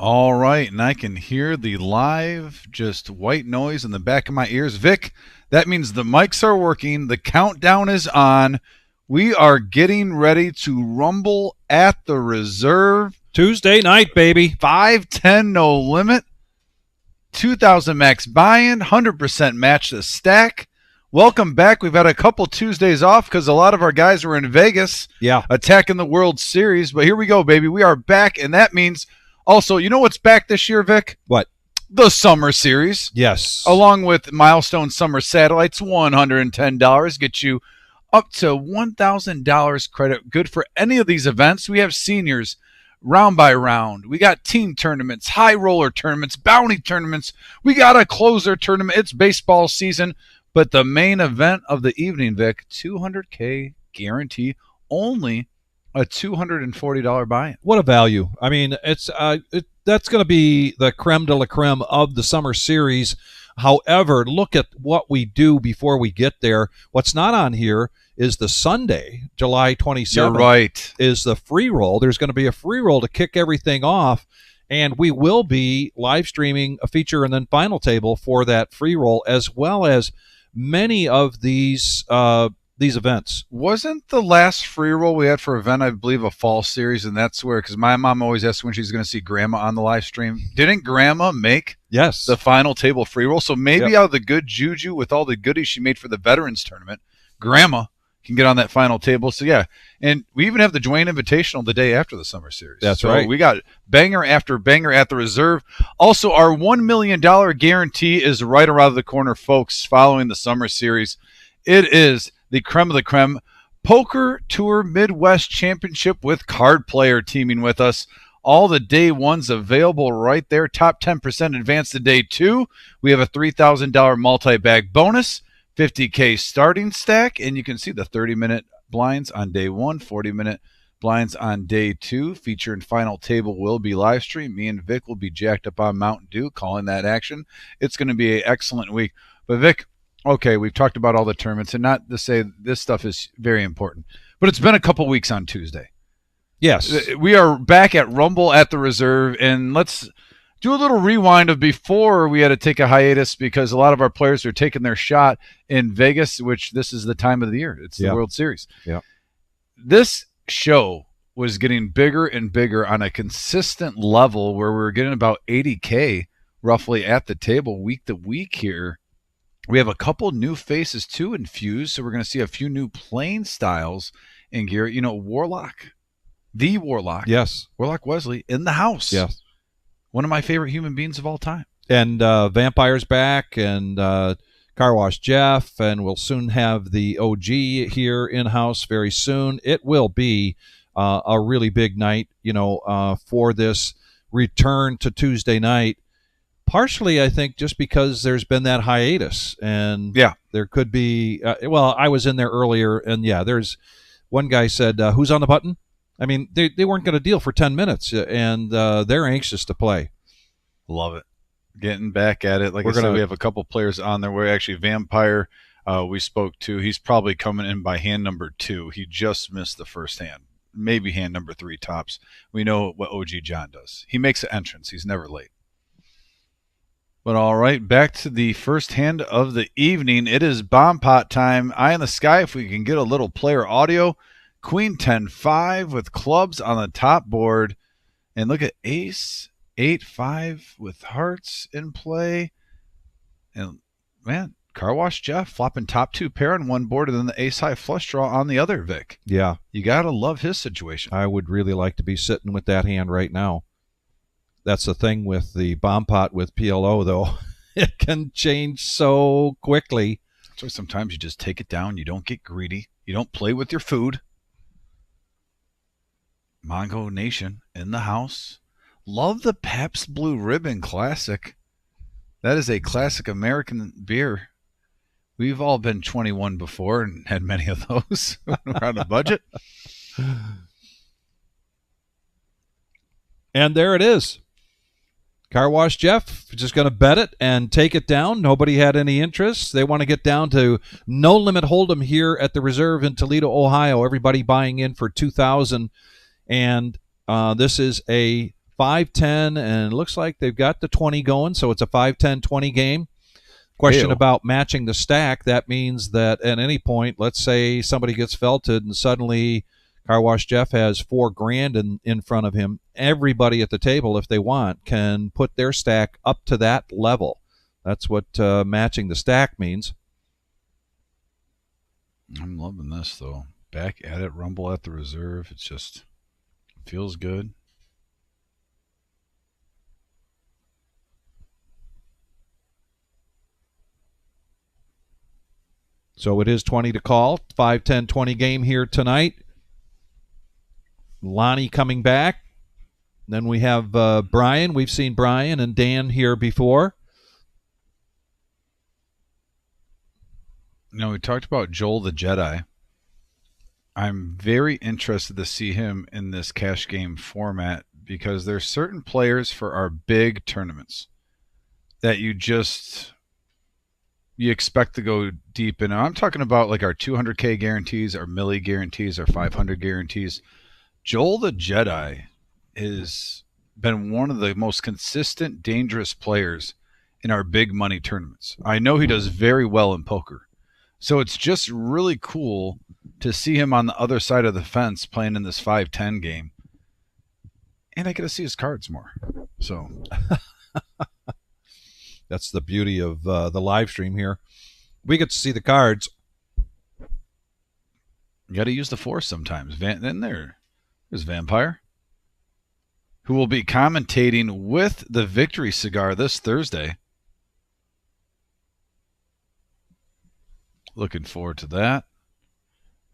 All right, and I can hear the live just white noise in the back of my ears. Vic, that means the mics are working, the countdown is on. We are getting ready to rumble at the reserve. Tuesday night, baby. 510 no limit. 2,000 max buy-in, 100% match the stack. Welcome back. We've had a couple Tuesdays off because a lot of our guys were in Vegas attacking the World Series. But here we go, baby. We are back, and that means also, you know what's back this year, Vic? What? The Summer Series. Yes. Along with Milestone Summer Satellites, $110. Get you up to $1,000 credit. Good for any of these events. We have seniors round by round. We got team tournaments, high roller tournaments, bounty tournaments. We got a closer tournament. It's baseball season. But the main event of the evening, Vic, $200K guarantee, only a $240 buy-in. What a value. I mean, that's going to be the creme de la creme of the Summer Series. However, look at what we do before we get there. What's not on here is the Sunday, July 27th. You're right. Is the free roll. There's going to be a free roll to kick everything off, and we will be live streaming a feature and then final table for that free roll, as well as many of these events. Wasn't the last free roll we had for event, I believe, a fall series, and that's where, because my mom always asks when she's going to see Grandma on the live stream. Didn't Grandma make the final table free roll? So maybe out of the good juju with all the goodies she made for the Veterans Tournament, Grandma can get on that final table. So, yeah, and we even have the Dwayne Invitational the day after the Summer Series. That's right. We got banger after banger at the reserve. Also, our $1 million guarantee is right around the corner, folks, following the Summer Series. It is the creme of the creme Poker Tour Midwest Championship with Card Player teaming with us. All the day ones available right there. Top 10% advance to day two. We have a $3,000 multi-bag bonus, $50K starting stack, and you can see the 30-minute blinds on day one, 40-minute blinds on day two. Feature and final table will be live streamed. Me and Vic will be jacked up on Mountain Dew, calling that action. It's going to be an excellent week. But Vic, okay, we've talked about all the tournaments, and not to say this stuff is very important, but it's been a couple weeks on Tuesday. Yes. We are back at Rumble at the Reserve, and let's do a little rewind of before we had to take a hiatus because a lot of our players are taking their shot in Vegas, which this is the time of the year. It's the World Series. Yeah. This show was getting bigger and bigger on a consistent level where we were getting about 80K roughly at the table week to week here. We have a couple new faces too infused, so we're going to see a few new playing styles in gear. You know, Warlock, the Warlock. Yes. Warlock Wesley in the house. Yes. One of my favorite human beings of all time. And Vampire's back, and Car Wash Jeff, and we'll soon have the OG here in-house very soon. It will be a really big night, for this return to Tuesday night. Partially, I think, just because there's been that hiatus, and there could be. I was in there earlier, and there's one guy said, "Who's on the button?" I mean, they weren't going to deal for 10 minutes, and they're anxious to play. Love it. Getting back at it. Like I said, we have a couple players on there. We're actually Vampire. We spoke to. He's probably coming in by hand number 2. He just missed the first hand, maybe hand number 3 tops. We know what OG John does. He makes an entrance. He's never late. But all right, back to the first hand of the evening. It is bomb pot time. Eye in the sky if we can get a little player audio. Queen 10-5 with clubs on the top board. And look at ace 8-5 with hearts in play. And, man, Car Wash Jeff flopping top 2 pair on one board and then the ace high flush draw on the other, Vic. Yeah. You got to love his situation. I would really like to be sitting with that hand right now. That's the thing with the bomb pot with PLO, though. It can change so quickly. So sometimes you just take it down. You don't get greedy. You don't play with your food. Mongo Nation in the house. Love the Pabst Blue Ribbon Classic. That is a classic American beer. We've all been 21 before and had many of those when we're on a budget. And there it is. Car Wash Jeff just going to bet it and take it down. Nobody had any interest. They want to get down to no limit hold'em here at the Reserve in Toledo, Ohio. Everybody buying in for $2,000, and this is a 5-10, and it looks like they've got the 20 going, so it's a 5-10-20 game. Question about matching the stack. That means that at any point, let's say somebody gets felted and suddenly Car Wash Jeff has $4,000 in front of him. Everybody at the table, if they want, can put their stack up to that level. That's what matching the stack means. I'm loving this, though. Back at it, rumble at the reserve. It's just feels good. So it is 20 to call. 5-10-20 game here tonight. Lonnie coming back. Then we have Brian. We've seen Brian and Dan here before. We talked about Joel the Jedi. I'm very interested to see him in this cash game format because there's certain players for our big tournaments that you expect to go deep in. I'm talking about like our 200K guarantees, our milli guarantees, our 500 guarantees. Joel the Jedi has been one of the most consistent, dangerous players in our big money tournaments. I know he does very well in poker. So it's just really cool to see him on the other side of the fence playing in this 5-10 game. And I get to see his cards more. So that's the beauty of the live stream here. We get to see the cards. You got to use the force sometimes. Then there's Vampire, who will be commentating with the Victory Cigar this Thursday. Looking forward to that.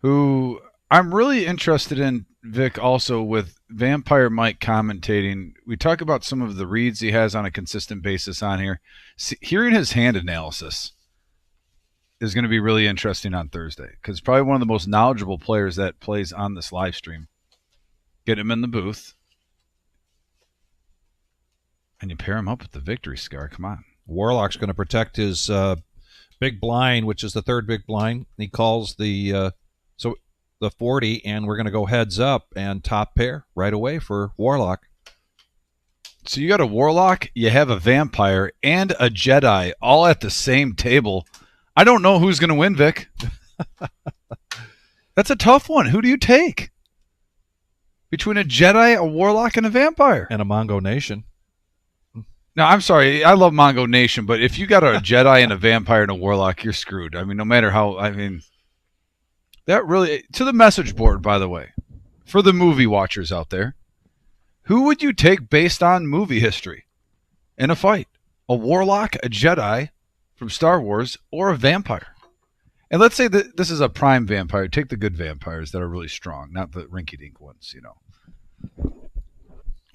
Who I'm really interested in, Vic, also with Vampire Mike commentating. We talk about some of the reads he has on a consistent basis on here. Hearing his hand analysis is going to be really interesting on Thursday because probably one of the most knowledgeable players that plays on this live stream. Get him in the booth, and you pair him up with the Victory Cigar. Come on. Warlock's going to protect his big blind, which is the third big blind. He calls the 40, and we're going to go heads up and top pair right away for Warlock. So you got a Warlock, you have a Vampire, and a Jedi all at the same table. I don't know who's going to win, Vic. That's a tough one. Who do you take? Between a Jedi, a Warlock, and a Vampire. And a Mongo Nation. Now, I'm sorry. I love Mongo Nation, but if you got a Jedi and a Vampire and a Warlock, you're screwed. I mean, no matter how, that really, to the message board, by the way, for the movie watchers out there, who would you take based on movie history in a fight? A Warlock, a Jedi from Star Wars, or a Vampire? And let's say that this is a prime vampire. Take the good vampires that are really strong, not the rinky-dink ones,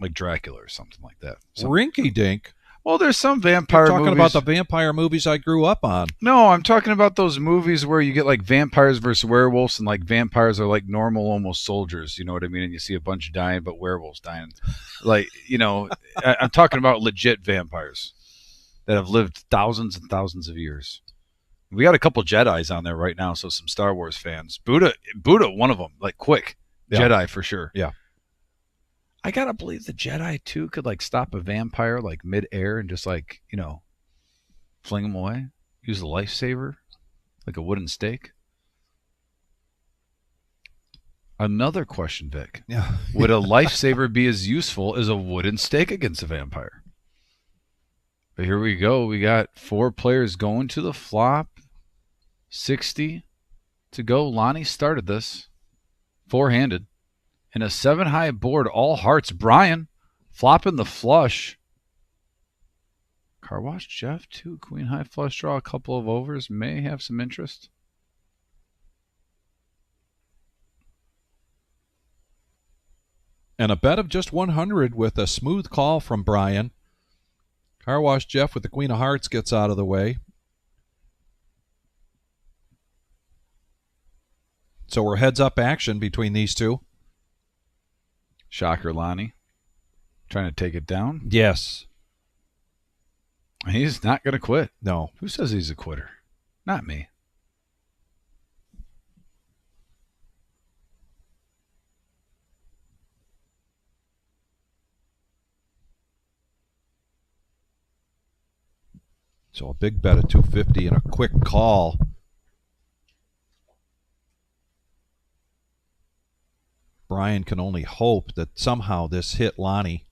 like Dracula or something like that. Rinky-dink? Well, there's some vampire You're talking movies. about the vampire movies I grew up on. No, I'm talking about those movies where you get like vampires versus werewolves, and like vampires are like normal, almost soldiers. You know what I mean? And you see a bunch dying, but werewolves dying. Like, I'm talking about legit vampires that have lived thousands and thousands of years. We got a couple Jedis on there right now, so some Star Wars fans. Buddha, one of them, like quick. Yeah. Jedi for sure. Yeah. I gotta believe the Jedi too could like stop a vampire like mid-air and just like, fling him away. Use a lifesaver, like a wooden stake. Another question, Vic. Yeah. Would a lifesaver be as useful as a wooden stake against a vampire? But here we go. We got 4 players going to the flop. 60 to go. Lonnie started this. 4-handed. And a 7-high board, all hearts. Brian flopping the flush. Car Wash Jeff, too. Queen high flush draw, a couple of overs. May have some interest. And a bet of just 100 with a smooth call from Brian. Car Wash Jeff with the Queen of Hearts gets out of the way. So we're heads-up action between these two. Shocker, Lonnie. Trying to take it down? Yes. He's not going to quit. No. Who says he's a quitter? Not me. So a big bet at 250 and a quick call. Brian can only hope that somehow this hit Lonnie.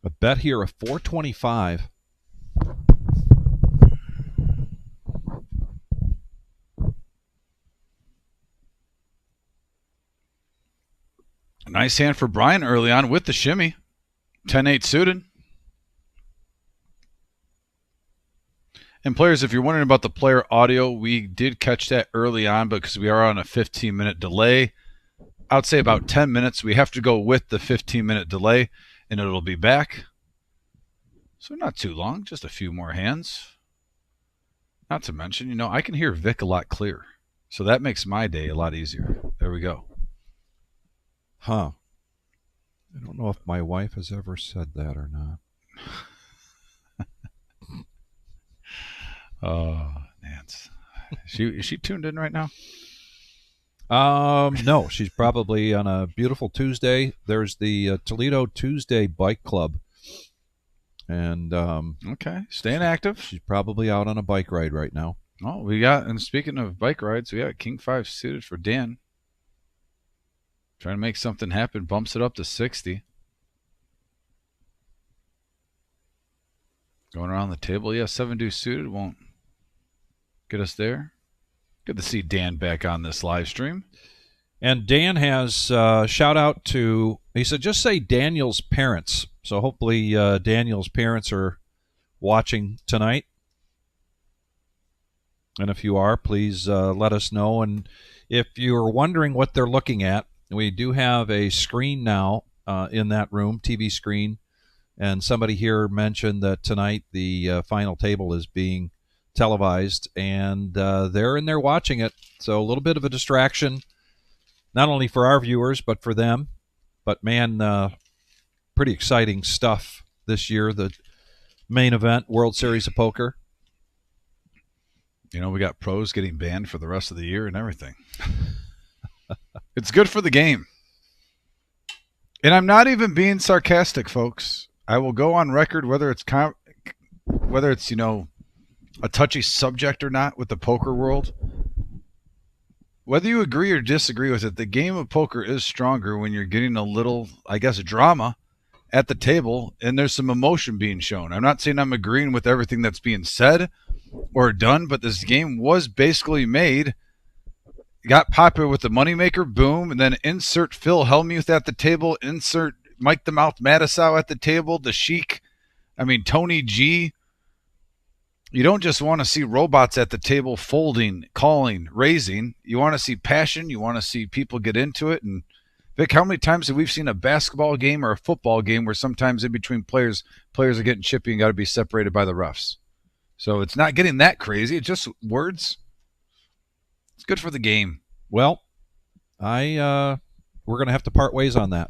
A bet here of 425. Nice hand for Brian early on with the shimmy. 10-8 suited. And players, if you're wondering about the player audio, we did catch that early on because we are on a 15-minute delay. I'd say about 10 minutes. We have to go with the 15-minute delay, and it'll be back. So not too long, just a few more hands. Not to mention, I can hear Vic a lot clearer. So that makes my day a lot easier. There we go. Huh. I don't know if my wife has ever said that or not. Oh, Nance. Is she tuned in right now? No, she's probably on a beautiful Tuesday. There's the Toledo Tuesday Bike Club. And okay, staying active. She's probably out on a bike ride right now. Oh, and speaking of bike rides, we got King 5 suited for Dan. Trying to make something happen. Bumps it up to 60. Going around the table. Yeah, 7 deuce suited won't get us there. Good to see Dan back on this live stream. And Dan has shout out to, he said, just say Daniel's parents. So hopefully Daniel's parents are watching tonight. And if you are, please let us know. And if you're wondering what they're looking at, we do have a screen now in that room, TV screen. And somebody here mentioned that tonight the final table is being televised. And they're in there watching it. So a little bit of a distraction, not only for our viewers, but for them. But, man, pretty exciting stuff this year. The main event, World Series of Poker. We got pros getting banned for the rest of the year and everything. It's good for the game. And I'm not even being sarcastic, folks. I will go on record whether it's a touchy subject or not with the poker world. Whether you agree or disagree with it, the game of poker is stronger when you're getting a little, I guess, drama at the table and there's some emotion being shown. I'm not saying I'm agreeing with everything that's being said or done, but this game was basically made, got popular with the Moneymaker boom, and then insert Phil Hellmuth at the table, insert Mike the Mouth Matisow at the table, the Sheik, Tony G. You don't just want to see robots at the table folding, calling, raising. You want to see passion. You want to see people get into it. And Vic, how many times have we seen a basketball game or a football game where sometimes in between players are getting chippy and got to be separated by the refs? So it's not getting that crazy. It's just words. It's good for the game. Well, we're going to have to part ways on that.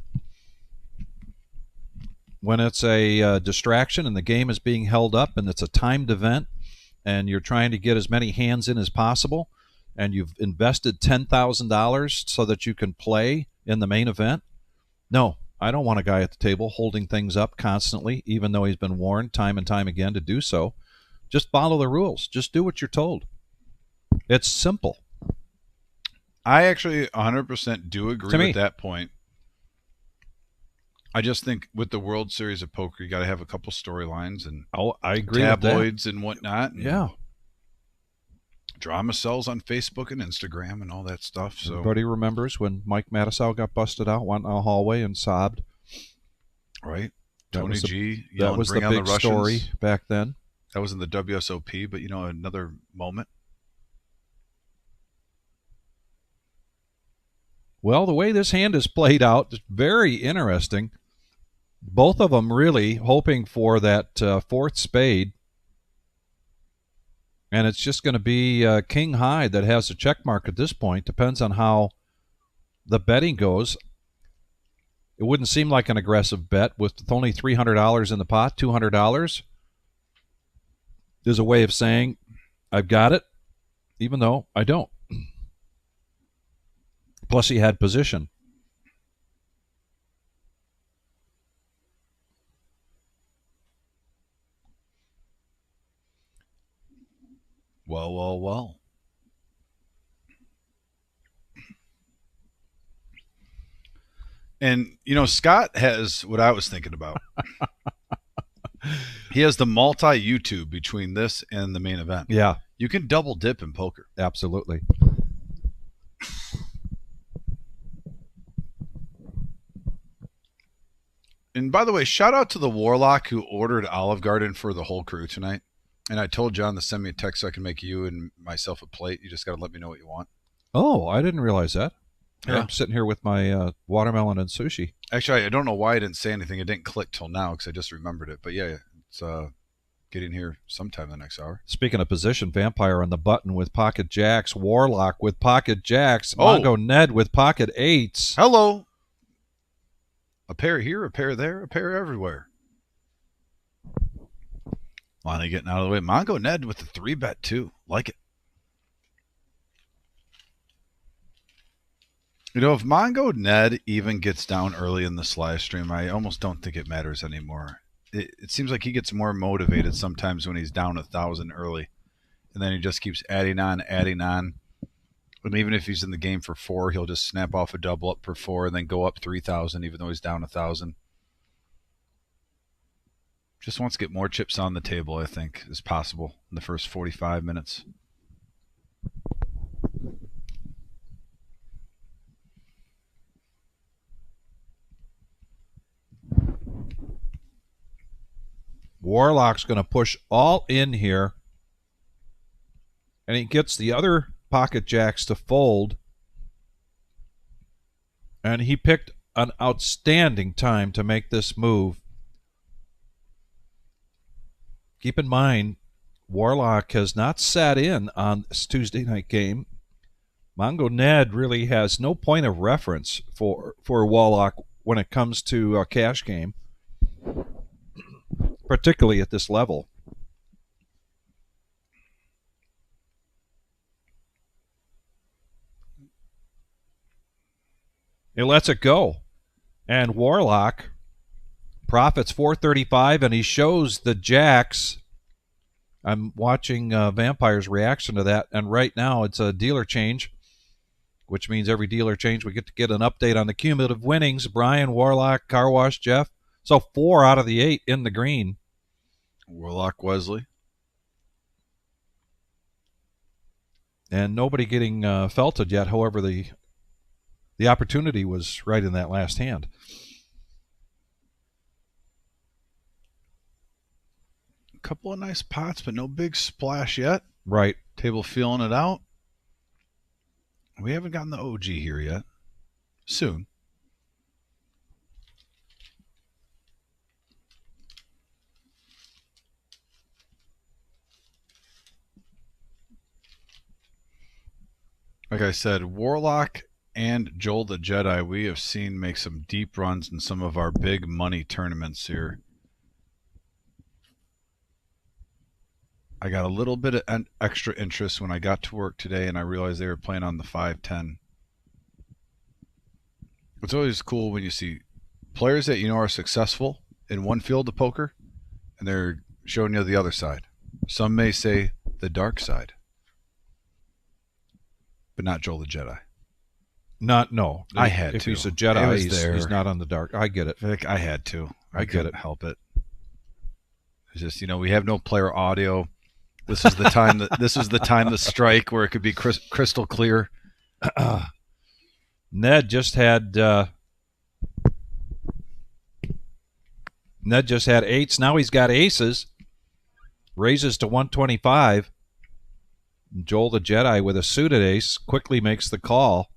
When it's a distraction and the game is being held up and it's a timed event and you're trying to get as many hands in as possible and you've invested $10,000 so that you can play in the main event, no, I don't want a guy at the table holding things up constantly, even though he's been warned time and time again to do so. Just follow the rules. Just do what you're told. It's simple. I actually 100% do agree with that point. I just think with the World Series of Poker, you got to have a couple storylines and I agree tabloids and whatnot. And yeah. Drama sells on Facebook and Instagram and all that stuff. So everybody remembers when Mike Matisow got busted out, went in a hallway and sobbed. Right. Tony G. That was the big story back then. That was in the WSOP, but another moment. Well, the way this hand is played out is very interesting. Both of them really hoping for that fourth spade. And it's just going to be king high that has a check mark at this point. Depends on how the betting goes. It wouldn't seem like an aggressive bet with only $300 in the pot, $200. is a way of saying, I've got it, even though I don't. Plus, he had position. Well. And, Scott has what I was thinking about. He has the multi-YouTube between this and the main event. Yeah. You can double dip in poker. Absolutely. And by the way, shout out to the Warlock who ordered Olive Garden for the whole crew tonight. And I told John to send me a text so I can make you and myself a plate. You just got to let me know what you want. Oh, I didn't realize that. Yeah. I'm sitting here with my watermelon and sushi. Actually, I don't know why I didn't say anything. It didn't click till now because I just remembered it. But yeah, it's getting here sometime in the next hour. Speaking of position, Vampire on the button with pocket jacks, Warlock with pocket jacks, Mongo Ned with pocket eights. Hello. A pair here, a pair there, a pair everywhere. Finally getting out of the way. Mongo Ned with the 3-bet too. Like it. If Mongo Ned even gets down early in the live stream, I almost don't think it matters anymore. It seems like he gets more motivated sometimes when he's down 1,000 early. And then he just keeps adding on. And even if he's in the game for 4, he'll just snap off a double up for 4 and then go up 3,000 even though he's down 1,000. Just wants to get more chips on the table, I think, is possible in the first 45 minutes. Warlock's going to push all in here. And he gets the other pocket jacks to fold. And he picked an outstanding time to make this move. Keep in mind, Warlock has not sat in on this Tuesday night game. Mongo Ned really has no point of reference for Warlock when it comes to a cash game, particularly at this level. He lets it go. And Warlock profits 435, and he shows the jacks. I'm watching Vampire's reaction to that, and right now it's a dealer change, which means every dealer change we get an update on the cumulative winnings. Brian, Warlock, Car Wash, Jeff. So 4 out of the 8 in the green. Warlock, Wesley. And nobody getting felted yet. However, the opportunity was right in that last hand. A couple of nice pots, but no big splash yet. Right. Table feeling it out. We haven't gotten the OG here yet. Soon. Like I said, Warlock and Joel the Jedi, we have seen make some deep runs in some of our big money tournaments here. I got a little bit of extra interest when I got to work today and I realized they were playing on the 5-10. It's always cool when you see players that you know are successful in one field of poker and they're showing you the other side. Some may say the dark side, but not Joel the Jedi. No. I had if to. He's a Jedi, he's not on the dark. I get it. I had to. I couldn't help it. It's just, we have no player audio. This is the time to strike where it could be crystal clear. Ned just had eights. Now he's got aces. Raises to 125. Joel the Jedi with a suited ace quickly makes the call.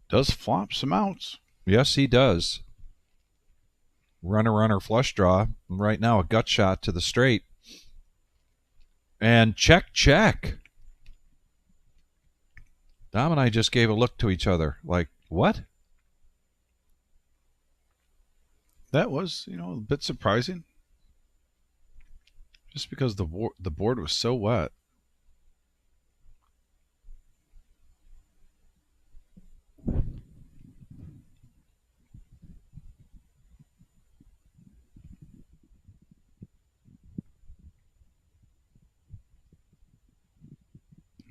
Does flop some outs. Yes, he does. Runner, flush draw. And right now, a gut shot to the straight. And check. Dom and I just gave a look to each other like, what? That was, a bit surprising. Just because the board was so wet.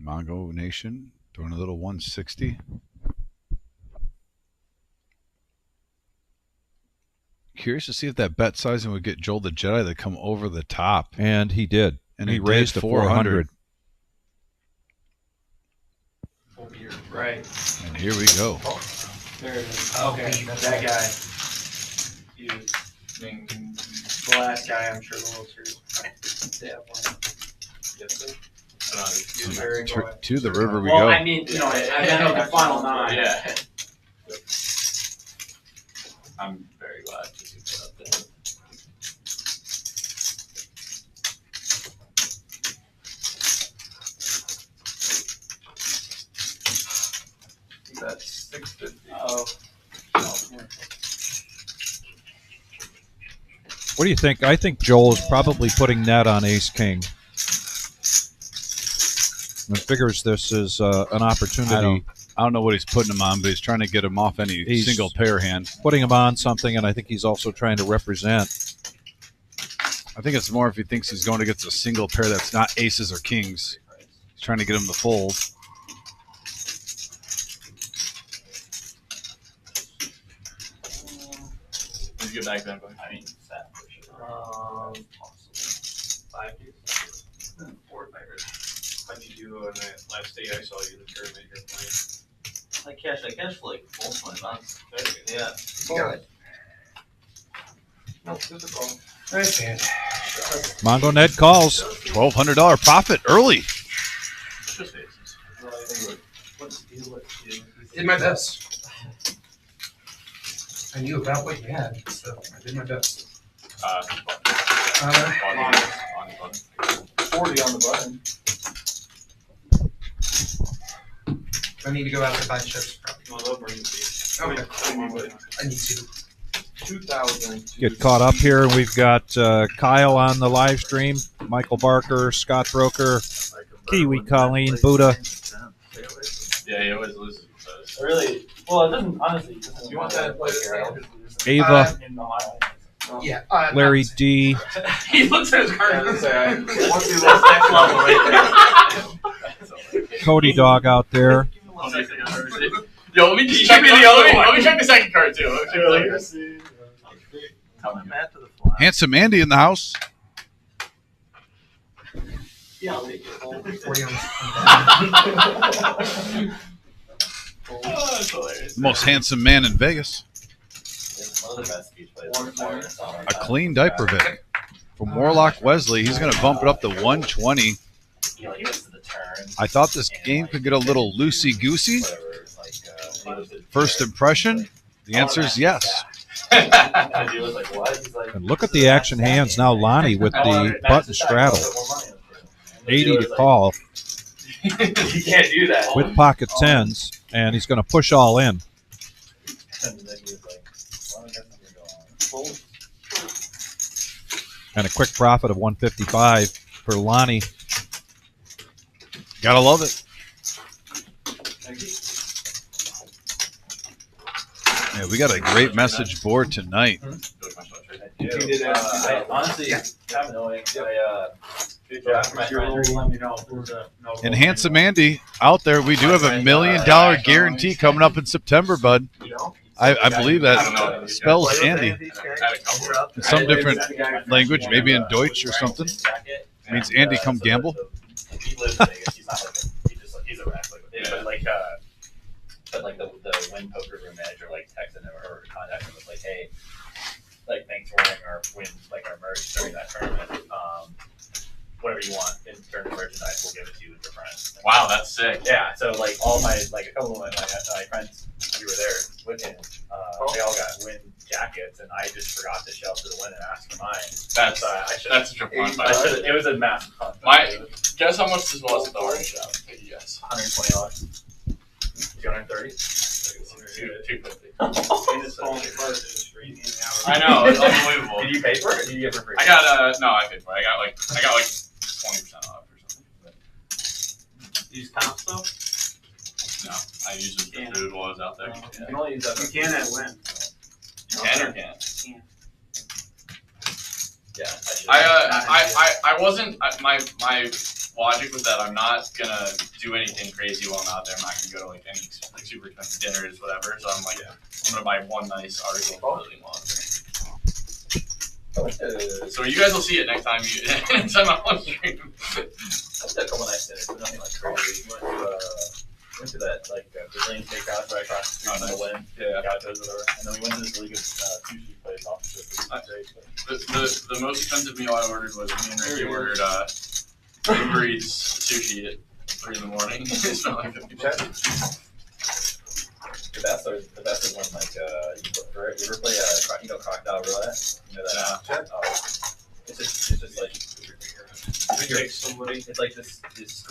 Mongo Nation doing a little 160. Curious to see if that bet sizing would get Joel the Jedi to come over the top. And he did. And he raised to 400. Right. And here we go. Oh, there it is. Okay, that guy. The last guy, I'm sure the Wilters. They have one. To the river we well, go. I mean, you know, I meant the final 9. Yeah. I'm very glad to see that up there. That's 650. Oh. What do you think? I think Joel is probably putting net on ace king. And figures this is an opportunity. I don't know what he's putting him on, but he's trying to get him off any single pair hand. Putting him on something, and I think he's also trying to represent. I think it's more if he thinks he's going against a single pair that's not aces or kings. He's trying to get him to fold. Did you get back then, bud? I mean, that for sure. 5 days. 4 players. How'd you do on that last day I saw you in the tournament you're playing? I cashed for like full 20 bucks. Yeah. You got it. No, this is a call. Right, man. Mongo Ned calls. $1,200 profit early. Just aces. What's the deal with you? Did my best. I knew about what you had, so I did my best. On the button. 40 on the button. I need to go out to buy chips. No, they'll bring it to you. Okay. I need to. 2,000. Get caught up here. We've got Kyle on the live stream, Michael Barker, Scott Broker, Kiwi Colleen, Buddha. Yeah, he always loses. Really? Well, it doesn't, honestly. It doesn't You want that play Ava, in the highlights. Yeah. Larry D. He looks at his card. Once he looks next level right there. Cody Dog out there. Yo, let me just check let me check the second card too. Coming back to the fly. Handsome Andy in the house. Yeah, I'll take it. 40 on Oh, that's hilarious. The most handsome man in Vegas. One of the best speech plays. A clean diaper Vic. From Warlock Wesley, he's going to bump it up to 120. He like gets to the turn. I thought this game could get a little loosey-goosey. First impression, the answer is yes. And he was like, what? He's like, And look at the action hands now. Lonnie with the button straddle. 80 to call You can't do that. with pocket tens, and he's going to push all in. And then he was like, well, I guess I'm gonna go on. And a quick profit of 155 for Lonnie. Gotta love it. Yeah, we got a great message board tonight. I honestly, I'm annoying. Good job for my friend. Let me know if there's a no. And Handsome Andy out there, we do have $1 million guarantee coming up in September, bud. I believe that spells Andy in some different language, maybe in Deutsch or something. Means Andy come gamble. He lives in Vegas. He's not like he's a wreck. But like the win poker room manager like texted him or contacted him was like, hey, like thanks for winning our merch during that tournament. Whatever you want in terms of merchandise, we'll give it to you and your friends. Wow, that's sick. Yeah, so like all my a couple of my friends, we were there with him. They all got win jackets, and I just forgot to show up to the win and ask for mine. That's That's such a fun fight. It was a massive fun. Guess how much this was at the orange shop? Yes. $120. 230. 250. His phone first is streaming an hour I know, it's unbelievable. Did you pay for it or did you get it for free? I got no, I paid for it. I got like 20% off or something. Use comps though? No, I used it for food while I was out there. You can only use that for You can at Win. Can or can't? Yeah. I wasn't. My logic was that I'm not gonna do anything crazy while I'm out there. I'm not gonna go to like any like super expensive dinners, whatever. So I'm like, I'm gonna buy one nice article of clothing while I'm there. So you guys will see it next time you next time I'm on stream. I went to a couple nice dinners, but nothing like crazy. Went to that like Brazilian steakhouse right across the street from the Win. Yeah. Gachos or whatever. And then we went to this really good sushi place off the strip. The most expensive meal I ordered was me and Ricky ordered Uber Eats sushi at 3 in the morning. It smelled like $50. The best is when like you ever play crocodile roulette? You know that? Oh, it's just like it's like this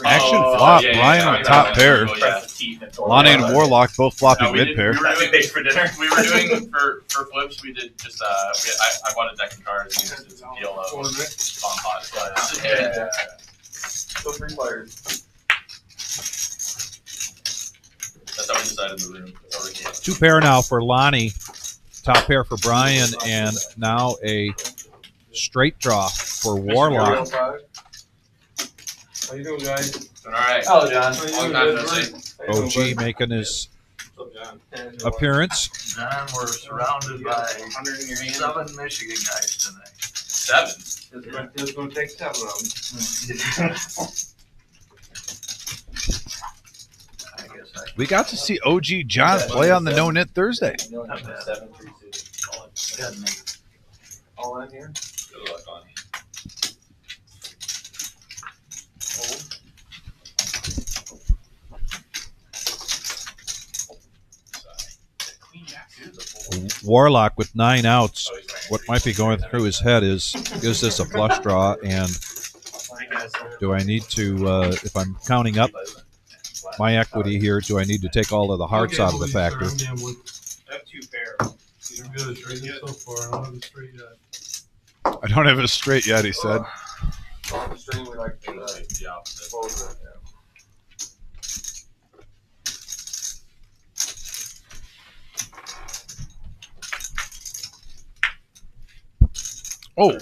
Action Oh, flop. yeah, yeah, Brian yeah, on yeah, top yeah. pair. Oh, yeah. Lonnie and Warlock both flopping No, we mid did- pair. We were doing Big for dinner. We were doing for flips. We did just I bought a deck of cards and just did some PLO on pot. Yeah. So 3 players. That's how we decided the room. That's how we did. 2 pair now for Lonnie, top pair for Brian, and now a straight draw for Warlock. How you doing, guys? All right. Oh, John. Long time no see. OG making his appearance. John, we're surrounded by 100 in your hand. 7 Michigan guys tonight. 7. It's going to take 7 of them. I guess I We got to see OG John play on the No Knit Thursday. 7-3 suited. can make All in here? Good luck, Lonnie. Warlock with 9 outs. What might be going through his head is this a flush draw? And do I need to, if I'm counting up my equity here, do I need to take all of the hearts out of the factor? I have 2 pair. You're good, straight so far. I don't have a straight yet. I don't have it straight yet, he said. On the stream, we like to The opposite. close it. Oh,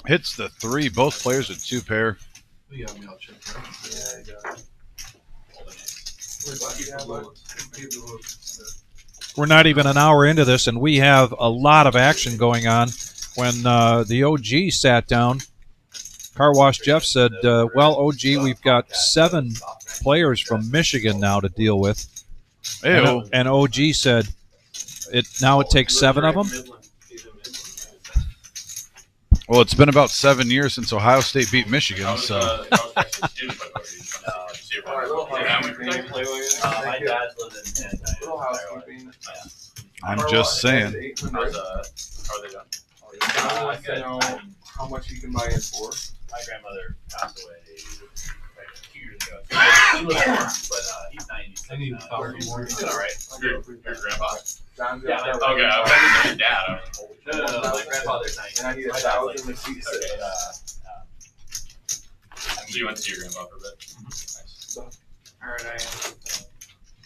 hits the 3. Both players with 2 pair. You got me all checked, right? Yeah, you got it. We're lucky to have one. Keep the hook. We're not even an hour into this, and we have a lot of action going on. When the OG sat down, Car Wash Jeff said, well, OG, we've got 7 players from Michigan now to deal with. Ew. And OG said, it takes 7 of them? Well, it's been about 7 years since Ohio State beat Michigan, so. Alright, little housekeeping. My dad lives in Little housekeeping. I'm just saying. How are they done? John wants to know how much you can buy it for. My grandmother passed away like 2 years ago. He lives in Orange, but he's 96 I need now. to talk to more. He's doing all right. Your grandpa? John's Yeah, got that Okay, I right was like your dad. No, my grandfather's 90. now. And I need My dad's 1,000 like to see 60, it. So you went to your grandpa for a bit? Nice. Alright, I am.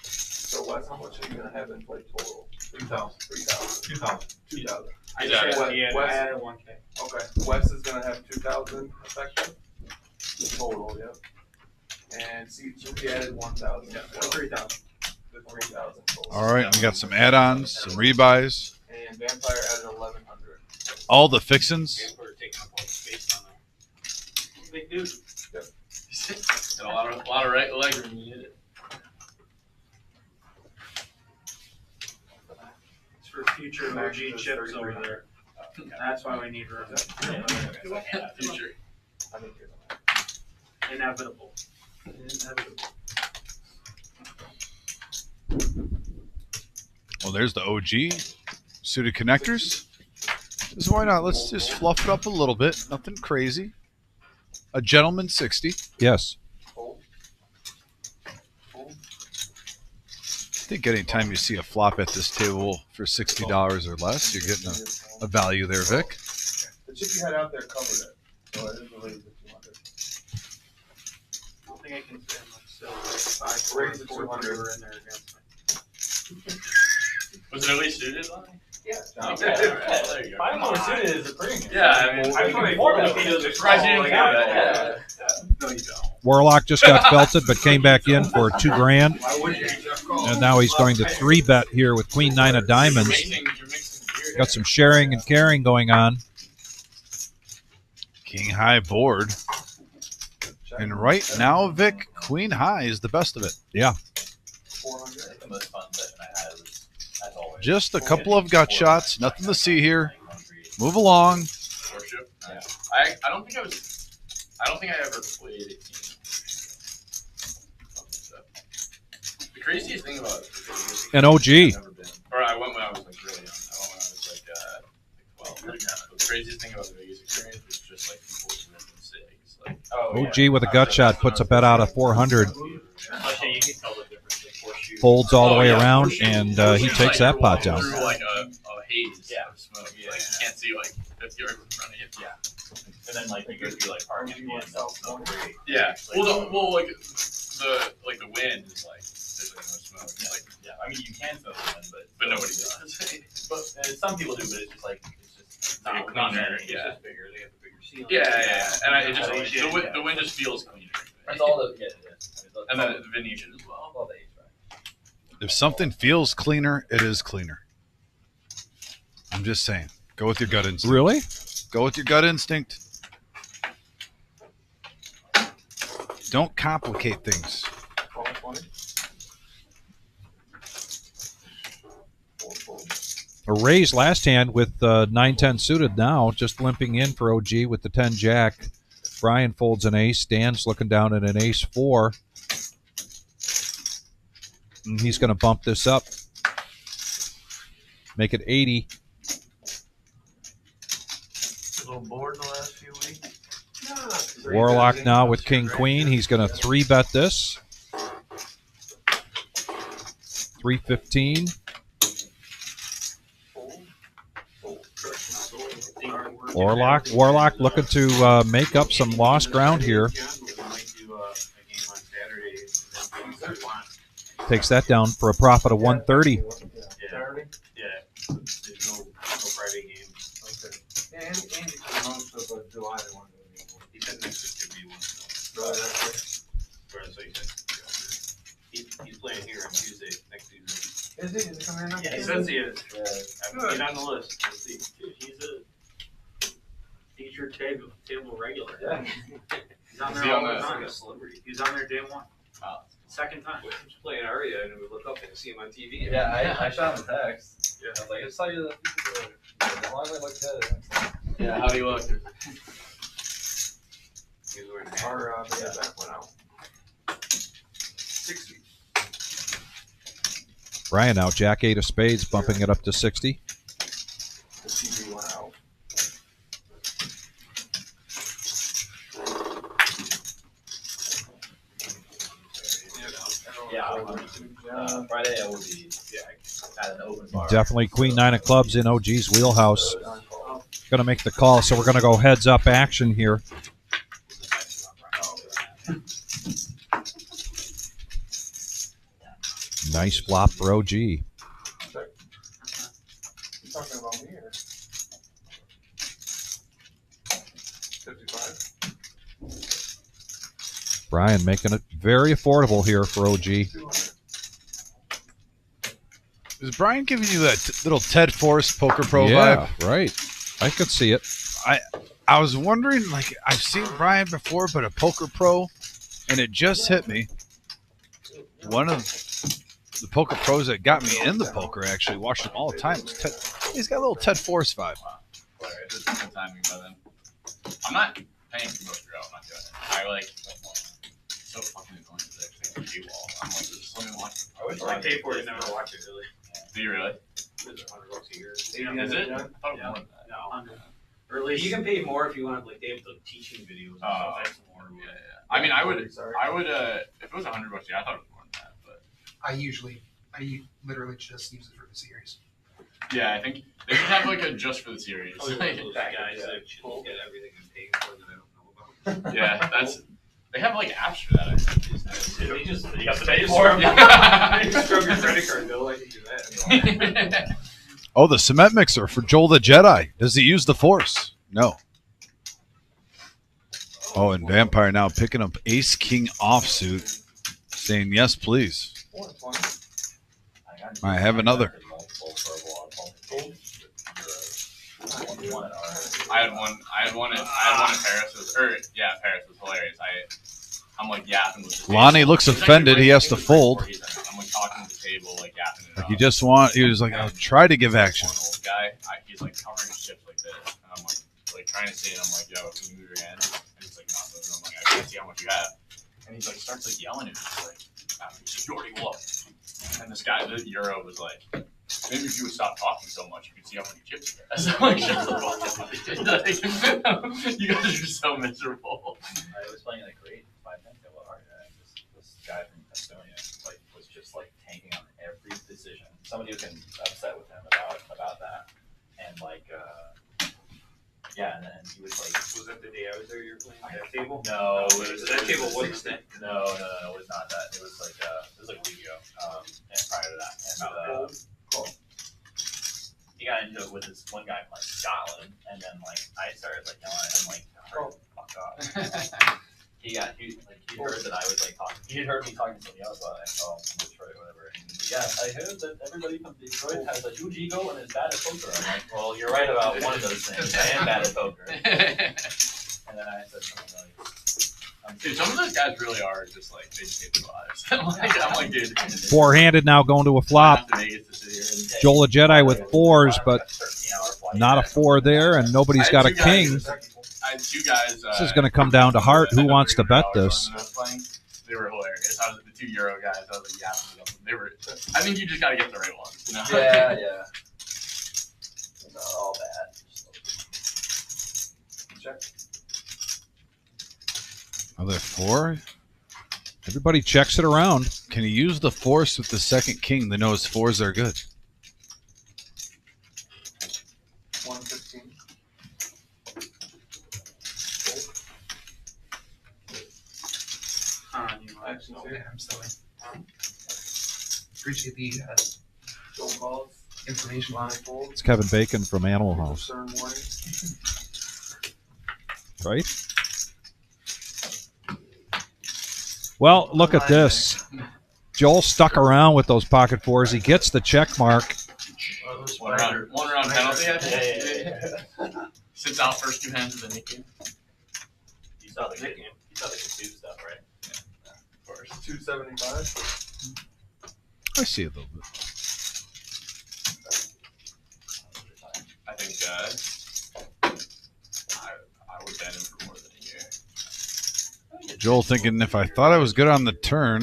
So Wes, how much are you gonna have in play total? 2,000. 3,000. 2,000. 2,000. I Yeah. just had, Wes- I added 1K. Okay, Wes is gonna have 2,000 effective. Total, yep. And see, so we added 1,000. Yeah, 3,000. The 3,000 total. All right, we got some add-ons, some rebuys, And Vampire added 1,100. all the fixins. We're taking up all the space on there. Big dude. Got a lot of leg room. You did it. It's for future OG chips over there. That's why we need room. Future. I think you're Inevitable. Inevitable. Well, there's the OG suited connectors. So why not? Let's just fluff it up a little bit. Nothing crazy. A gentleman 60. Yes. Fold. Fold. think anytime you see a flop at this table for $60 or less, you're getting a value there, Vic. The chip you had out there covered it, so it is the raise that you wanted. I don't think I can spend much still. Raise it to 200. Were in there against me. Was it at least suited, Lonnie? Yeah. Okay, all right, there you go. Five more suited is a premium. Yeah, I mean, I mean, four bet. Surprised you didn't four bet. Yeah. No, you don't. Warlock just got felted, but came back in for $2,000, Why would you? and now he's going to 3-bet here with Queen 9 of diamonds. You're mixing beer Got some sharing and caring going on. King high board. And right now, Vic, queen high is the best of it. Yeah. 400. I think the most fun session I had was, as always, Just a couple of gut shots, nothing to see here. Move along. worship. Yeah. I don't think I ever played it. The craziest thing about it, An OG. I've never been, or I went when I was like really young. I went when I was like 12. The craziest thing about the Vegas experience was just like people making mistakes. Like, OG with a gut shot puts a bet out of 400, Especially you can tell the difference in horseshoe. folds all the way around, and he takes that pot down. Through like a haze of smoke. Yeah. Like you can't see like 50 yards in front of you. Yeah. And then like you go through like park and Yeah. Well, like the wind is like there's like no smoke. It's like yeah, I mean you can smoke one, but nobody does. but some people do, but it's just like it's just Like a not cleaner, it's yeah. just bigger. They have a bigger ceiling. Yeah. And it just Yeah. the wind just feels cleaner. That's all the yeah. It is. And then the Venetian as well. all the age, right? If something feels cleaner, it is cleaner. I'm just saying. Go with your gut instinct. Really? Go with your gut instinct. Don't complicate things. 1220. A raise last hand with 9-10 suited now, just limping in for OG with the 10 jack. Brian folds an ace. Dan's looking down at an ace 4. And he's going to bump this up. Make it 80. A little bored in the last few weeks. Warlock now with King Queen. He's going to 3-bet this. 315. Warlock looking to make up some lost ground here. Takes that down for a profit of 130. Saturday? Yeah. There's no Friday game. Okay. And Andy for most of July they want to do a He said next week could be one. Really, that's Or that's what he said. He's playing here on Tuesday, next Tuesday. it. Is he? Is he coming in? Yeah, he says he is. Get on the list. Let's see. He's your table regular. Yeah. He's on Is there he all on the the- time. A celebrity. He's on there day one. Wow. Second time. We're playing Aria and we look up and see him on TV. Yeah, I shot him a text. I was like, I saw you as long as I looked at it. Yeah. How do you look? He was wearing a hat. Our video back went out. 60. Brian now, Jack 8 of spades, bumping it up to 60. The TV went out. Yeah, Friday I will be at an open bar. Definitely Queen 9 of clubs in OG's wheelhouse. Going to make the call, so we're going to go heads up action here. Nice flop for OG. You talking about me or? 55. Brian making it very affordable here for OG. 200. Is Brian giving you that little Ted Forrest Poker Pro Yeah, vibe? right. I could see it. I was wondering, like, I've seen Brian before, but a Poker Pro, and it just hit me. One of the Poker Pros that got me into poker, actually, watched him all the time. Was Ted, he's got a little Ted Forrest vibe. It's just good timing by then. I'm not paying for poker out. I'm not doing it. I like so fucking annoying to take a paywall. I'm like, just let me watch it. I wish I paid for it and never watch it really. Do you really? It's $100 a year. Is it? I thought it was more than that. No. Or at least You can pay more if you want like they have the teaching videos and stuff. Oh. That's more. Yeah. I mean, I would, if it was $100 a year, I thought it was more than that, but I usually I literally just use it for the series. Yeah, I think they should have like a just for the series. Oh, you're one of those guys that get everything and pay for that I don't know about. Yeah, they have like apps for that. I think. You have to pay for it. You scrub your credit card bill, I can do that. Oh, the cement mixer for Joel the Jedi. Does he use the Force? No. Oh, and Vampire now picking up Ace King offsuit, saying yes, please. I have another. I had one at Paris. Paris was hilarious. I'm like yapping with the Lonnie table. looks He's offended. He has to right fold. before he said it. I'm like talking to the table, like yapping it Like up. he was like, I'll try to give action. One old guy, he's like covering his chips like this, and I'm like trying to say it. I'm like, yo, can you move your hand? And he's like, not moving. I'm like, I can't see how much you have. And he's like, starts like yelling at me. He's like, you already look. And this guy, the Euro, was like, maybe if you would stop talking so much, you could see how many chips you have. So I'm like, shut the fuck up. You guys are so miserable. I was playing like great 5 minutes ago. This guy from Estonia was just like tanking on every decision. Somebody was getting upset with him about that, and and then he was like, Was that the day I was there? You were playing that table? no, That table wasn't. No, it was not that. It was like a week ago, and prior to that, and he got into it with this one guy from like Scotland, and then like I started like yelling at him like, fuck off. He heard that I was like talking. He had heard me talking to somebody else about like, from Detroit or whatever. And he's like, yeah, I heard that everybody from Detroit has a huge ego and is bad at poker. I'm like, well, you're right about one of those things. I am bad at poker. And then I said something like, Dude, some of those guys really are just like they just hate their lives. I'm like, dude, Four-handed now going to a flop. Joel the Jedi with fours, but not a four there, and nobody's got a king. I had two guys. This is going to come down to heart. Who wants to bet this? They were hilarious. I was the 2 Euro guys. I was like, yeah, they were. I think you just got to get the right ones. You know? yeah. Not all bad. Check. Are there four? Everybody checks it around. Can he use the Force with the second king that knows fours are good? 115. I'm silly. Appreciate the Joel calls. information. Lonnie folds. It's Kevin Bacon from Animal House, Concern warning. right? Well, look at this. Joel stuck around with those pocket fours. He gets the check mark. One round penalty. I think. Yeah. Sits out first 2 hands of the Nick game. You saw the Kasuga stuff, right? Of course. 275. I see a little bit. I think I would bet him for more than a year. Joel thinking if I thought I was good on the turn,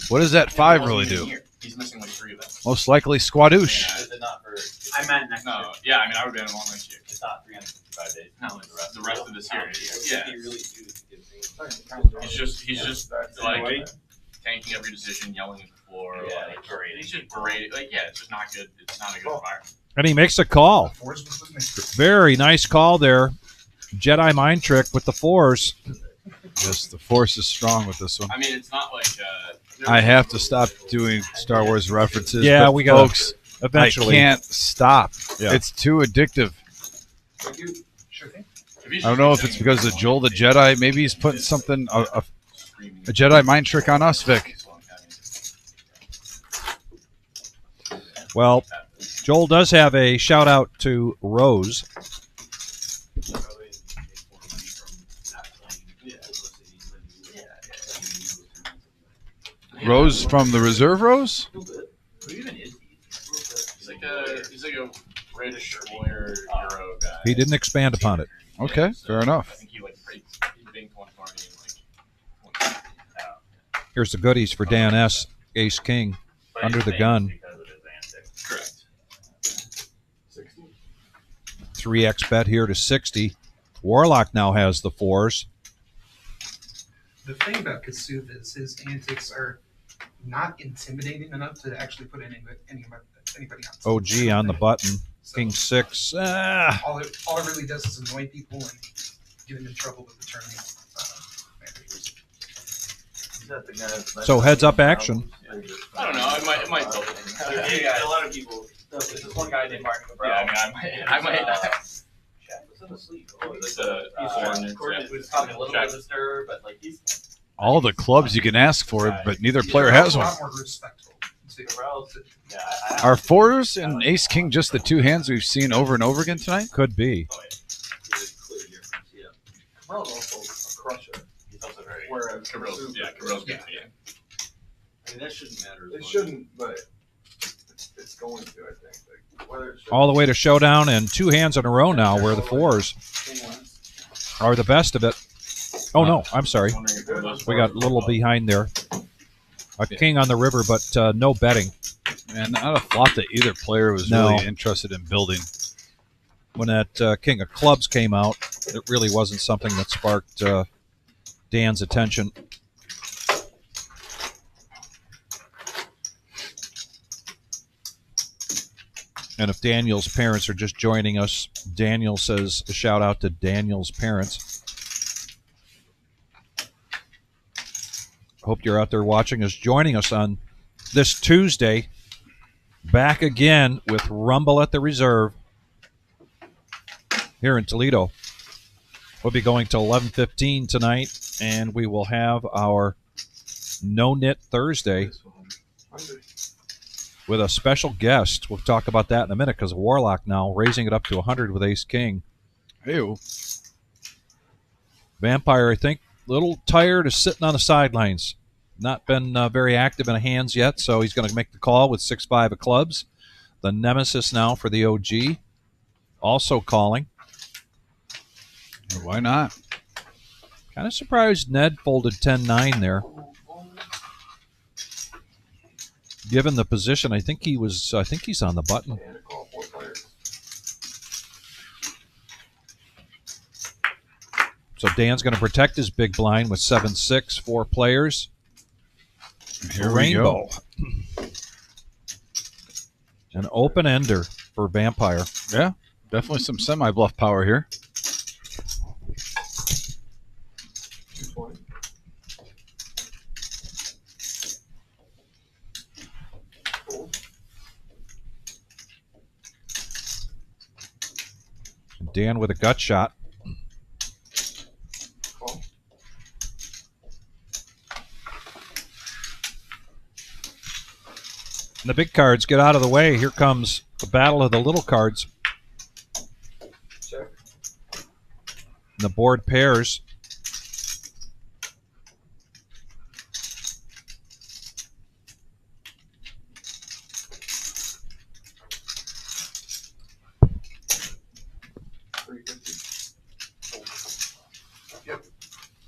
what does that 5 really do? He's missing like 3 of them. Most likely squadouche. Yeah, is it not for? I meant next year. No, yeah, I mean, I would bet him all next year. It's not 365 days. No, the rest of this year. Yeah, You really do get things. he's just like tanking every decision, yelling at the floor. Yeah, like, berating. He's just berating. Like, yeah, it's just not good. It's not a good environment. And he makes a call. Fours was with me. Very nice call there. Jedi mind trick with the fours. Yes, the Force is strong with this one. I mean, it's not like. I have to stop doing Star Wars references. Yeah, but we gotta- folks. Eventually. I can't stop. Yeah. It's too addictive. Thank you. Sure thing. I don't know if it's because of Joel the Jedi. Maybe he's putting something a Jedi mind trick on us, Vic. Well, Joel does have a shout out to Rose. Rose from the reserve Rose? Who even is he? He's like a British lawyer Euro guy. He didn't expand upon it. Okay, fair enough. I think he like he banked 120 and like. Here's the goodies for Dan S. Ace King. Under the gun. Because of his antics. Correct. 3x bet here to 60. Warlock now has the fours. The thing about Kasuf is his antics are not intimidating enough to actually put anybody on. OG on the button. So, King 6. all it really does is annoy people and get them in trouble with the tournament. So heads up action. I don't know. It might go. Yeah, a lot of people. There's this one guy named Mark Cabral. Yeah, I might. It's a Courtney was probably a little bit of a stir, but like he's All the clubs you can ask for, but neither player has A one. lot more respectful. Cabral's. Yeah, Are fours and ace king just the two hands we've seen over and over again tonight? Could be. Cabral's also a crusher. He's also very. Whereas Cabral's good. I mean, that shouldn't matter. It shouldn't, but it's going to, I think. Like, whether it should All the way to showdown and 2 hands in a row now where the 4s are the best of it. Oh, no. I'm sorry. We got a little behind there. A king on the river, but no betting. And not a flop that either player was No. really interested in building. When that king of clubs came out, it really wasn't something that sparked Dan's attention. And if Daniel's parents are just joining us, Daniel says a shout out to Daniel's parents. Hope you're out there watching us, joining us on this Tuesday. Back again with Rumble at the Reserve here in Toledo. We'll be going till 11:15 tonight, and we will have our No Knit Thursday with a special guest. We'll talk about that in a minute because Warlock now raising it up to 100 with Ace King. Ew. Vampire, I think, a little tired of sitting on the sidelines. Not been very active in hands yet, so he's going to make the call with 6-5 of clubs. The nemesis now for the OG. Also calling. Why not? Kind of surprised Ned folded 10-9 there. Given the position, I think he's on the button. and call 4 players. So Dan's going to protect his big blind with 7-6, 4 players. Here Rainbow. we go. An open ender for Vampire. Yeah, definitely some semi-bluff power here. 220. Fold. Dan with a gut shot. Call. And the big cards get out of the way. Here comes the battle of the little cards. Check. And the board pairs.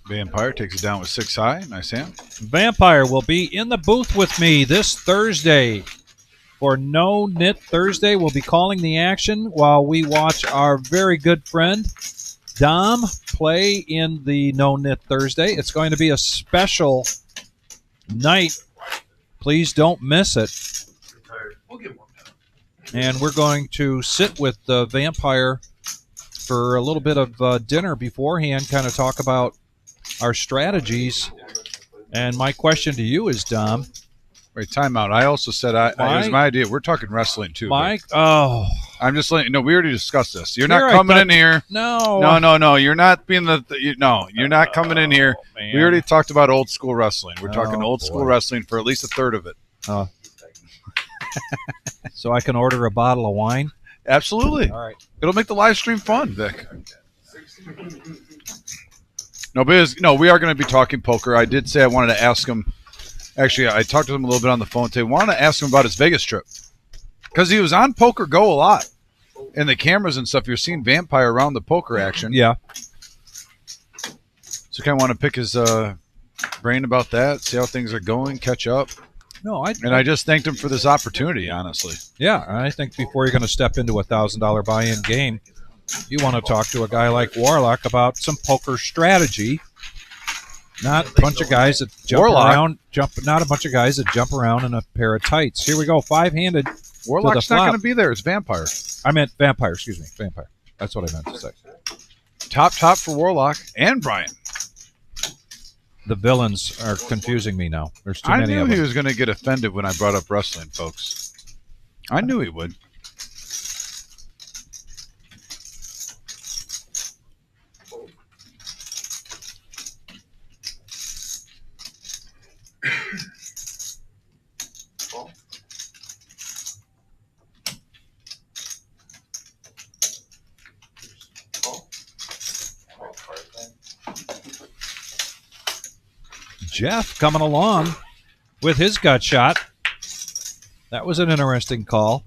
Vampire takes it down with 6 high. Nice hand. Vampire will be in the booth with me this Thursday for No Knit Thursday. We'll be calling the action while we watch our very good friend Dom play in the No Knit Thursday. It's going to be a special night. Please don't miss it. We'll get one. And we're going to sit with the Vampire for a little bit of dinner beforehand, kind of talk about our strategies. And my question to you is, Dom. Wait, timeout. I also said it was my idea. We're talking wrestling too. Mike, oh. I'm just letting you know, we already discussed this. You're Here not I coming thought- in here. No. No. You're not being you're not coming in here. Man. We already talked about old school wrestling. We're talking Oh, old school boy. wrestling for at least a third of it. So I can order a bottle of wine? Absolutely. All right. It'll make the live stream fun, Vic. No, because we are going to be talking poker. I did say I wanted to ask him. Actually, I talked to him a little bit on the phone today. Wanted to ask him about his Vegas trip because he was on Poker Go a lot, and the cameras and stuff. You're seeing Vampire around the poker action. Yeah. So, kind of want to pick his brain about that, see how things are going, catch up. No, And I just thanked him for this opportunity, honestly. Yeah, I think before you're going to step into a $1,000 buy-in game, you want to talk to a guy like Warlock about some poker strategy. Not a bunch of guys that jump Warlock. around. Not a bunch of guys that jump around in a pair of tights. Here we go. 5-handed. Warlock's not going to be there. It's Vampire. I meant Vampire. Excuse me. Vampire. That's what I meant to say. Top for Warlock and Brian. The villains are confusing me now. There's too I many knew of them. he was going to get offended when I brought up wrestling, folks. I knew he would. Jeff coming along with his gut shot. That was an interesting call.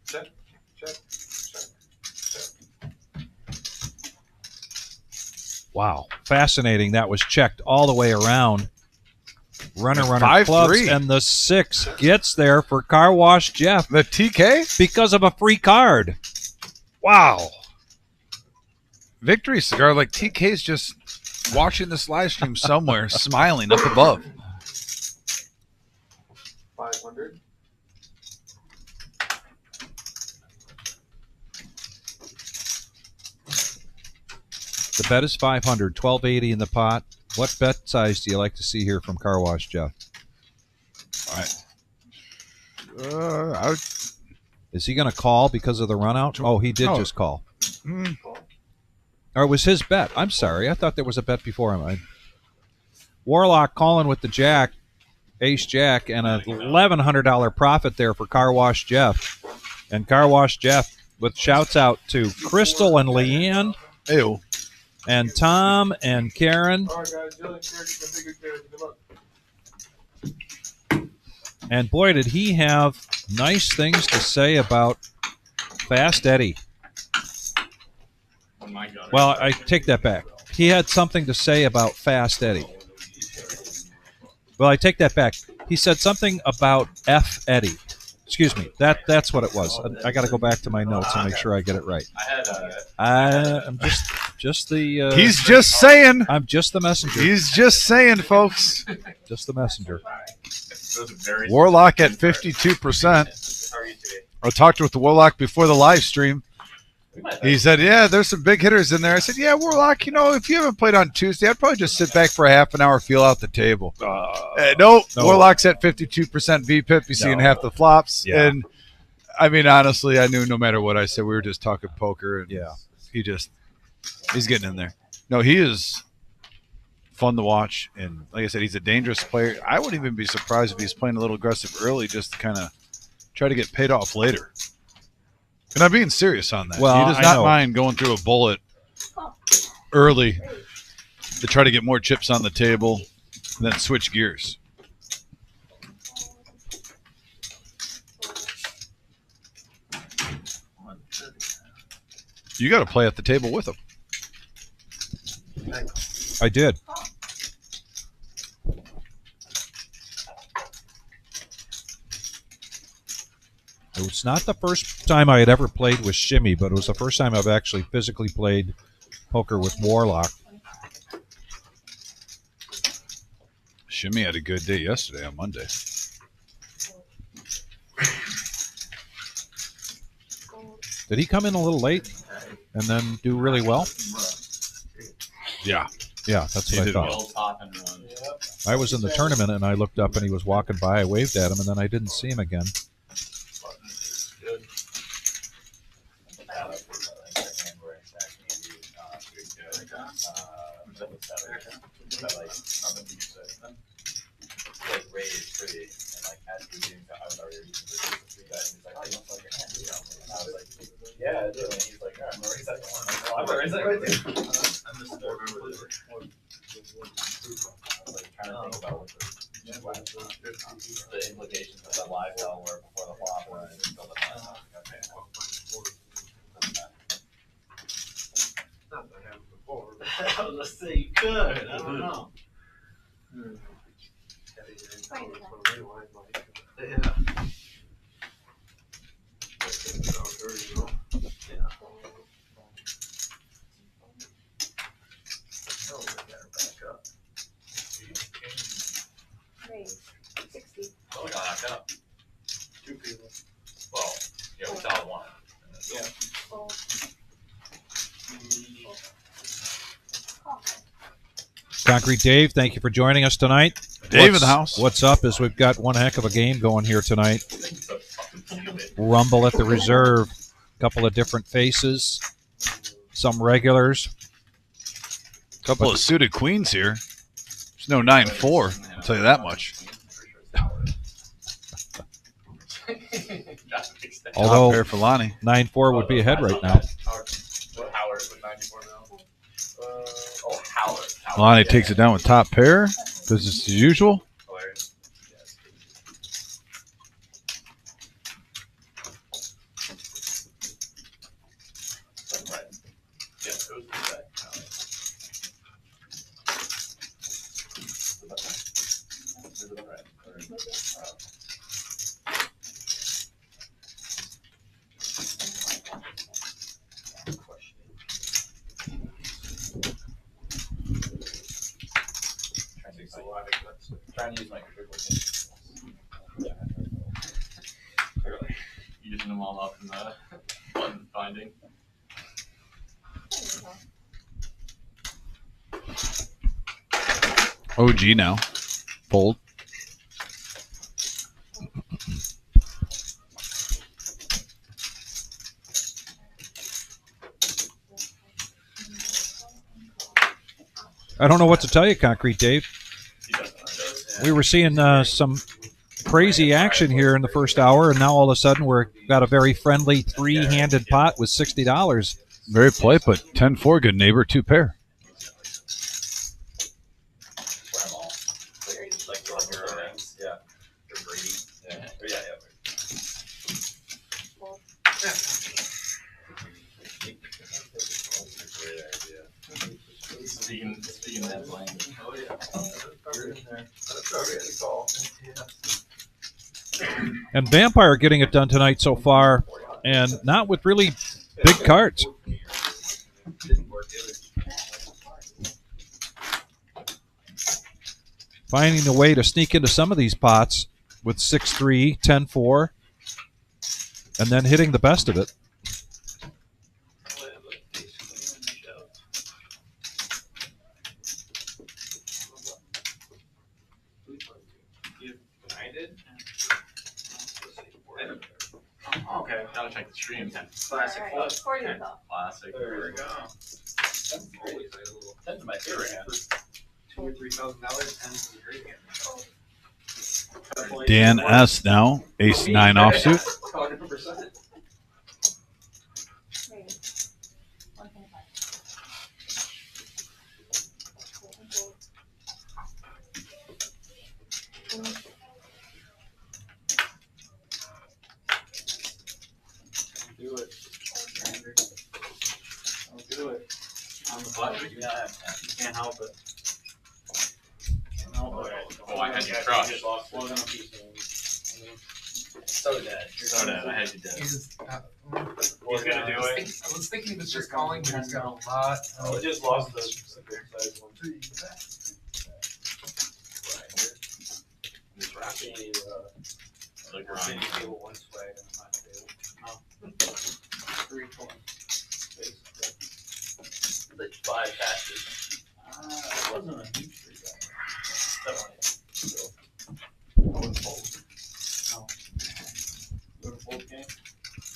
Check. Wow. Fascinating. That was checked all the way around. Runner 5-3. clubs. And the 6 gets there for Car Wash Jeff The TK? because of a free card. Wow. Victory cigar, like TK's just watching this live stream somewhere, smiling up above. 500. The bet is 500, 1280 in the pot. What bet size do you like to see here from Car Wash Jeff? Is he going to call because of the run out? Oh, he did just call. Or it was his bet. I'm sorry. I thought there was a bet before him. Warlock calling with the jack, ace jack, and a $1,100 profit there for Car Wash Jeff. And Car Wash Jeff with shouts out to Crystal and Leanne. Ew. And Tom and Karen. All right, guys. Jillian, Karen, good luck. And boy, did he have nice things to say about Fast Eddie. Oh my God. Well, I take that back. He had something to say about Fast Eddie. Well, I take that back. He said something about F. Eddie. Excuse me. That's what it was. I got to go back to my notes and make sure I get it right. I had I'm just the. He's just saying. I'm just the messenger. He's just saying, folks. Just the messenger. Warlock at 52%. I talked with the Warlock before the live stream. He said, yeah, there's some big hitters in there. I said, yeah, Warlock, if you haven't played on Tuesday, I'd probably just sit back for a half an hour, feel out the table. No, Warlock's at 52% VPIP. You're seeing half the flops. Yeah. And, I mean, honestly, I knew no matter what I said, we were just talking poker. And Yeah. he's getting in there. No, he is fun to watch. And like I said, he's a dangerous player. I wouldn't even be surprised if he's playing a little aggressive early just to kind of try to get paid off later. And I'm being serious on that. Well, he does I not know. mind going through a bullet early to try to get more chips on the table and then switch gears. You got to play at the table with him. I did. It was not the first time I had ever played with Shimmy, but it was the first time I've actually physically played poker with Warlock. Shimmy had a good day yesterday on Monday. Did he come in a little late and then do really well? Yeah. Yeah, that's He what I did thought. Well, top and run. I was in the tournament and I looked up and he was walking by. I waved at him and then I didn't see him again. Yeah, I do. And he's like, all right, I'm gonna raise that one. I'm gonna raise that right there. I was like trying to think about what the implications of the live tell were before the flop, and I just built it on. Not that I haven't before. I was gonna say you could. I don't know. Yeah. Concrete Dave, thank you for joining us tonight. Dave in the house. What's up is we've got one heck of a game going here tonight. Rumble at the Reserve. A couple of different faces. Some regulars. Couple of suited queens here. There's no 9-4. I'll tell you that much. Although Top pair for Lonnie. 9-4 would be ahead right now. Howard with 94 now. Howard. Lonnie takes it down with top pair. Business as usual. Hilarious. Trying to use my using them all up in the button finding. OG now. Fold. I don't know what to tell you, Concrete Dave. We were seeing some crazy action here in the first hour, and now all of a sudden we've got a very friendly three-handed pot with $60. Very play, but 10-4, good neighbor, two pair. Speaking that language. Oh yeah. That's already a call. And Vampire getting it done tonight so far, and not with really big cards. Finding a way to sneak into some of these pots with 6-3, 10-4, and then hitting the best of it. Okay, gotta check the stream. Classic. All right, 40 to go. Classic. There we go. That's my favorite hand. $2,000 or $3,000. Tens is a great hand. Dan S. now. Ace-9 offsuit. 100%. Do it. Don't do it. On the budget, yeah, you can't help it. No, Oh, I had you crushed. So dead. So dead. I had you dead. He's gonna do it. I was thinking he was just calling, but he's got a lot. Oh, it just lost the big size one. Just wrapping the grind. table one swag and I'm not table. No. 3 coins. Like 5 passes. It wasn't a huge 3 Definitely. I wouldn't fold. No. You wouldn't fold game?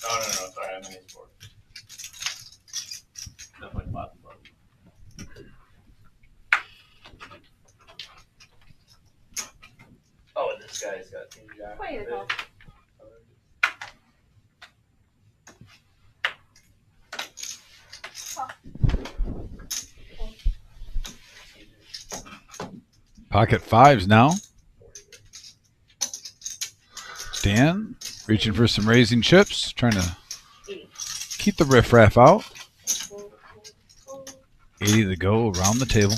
No. Sorry, I'm in his board. Definitely bottom. Oh, and this guy's got King Jack. 20 to go. Pocket fives now. Dan reaching for some raising chips, trying to keep the riffraff out. 80 to go around the table.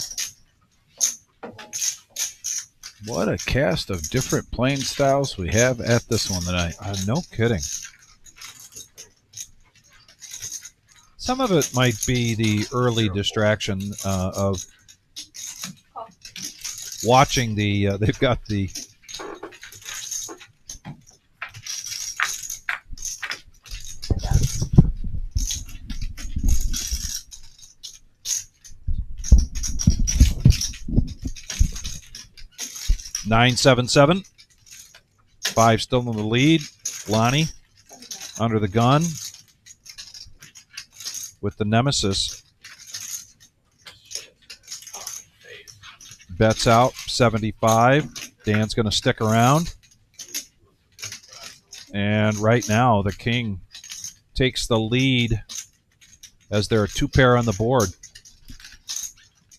What a cast of different playing styles we have at this one tonight. No kidding. Some of it might be the early distraction of watching the. They've got the. 9-7-7. 5 still in the lead. Lonnie under the gun with the nemesis. Bets out 75. Dan's going to stick around. And right now, the king takes the lead as there are 2 pair on the board.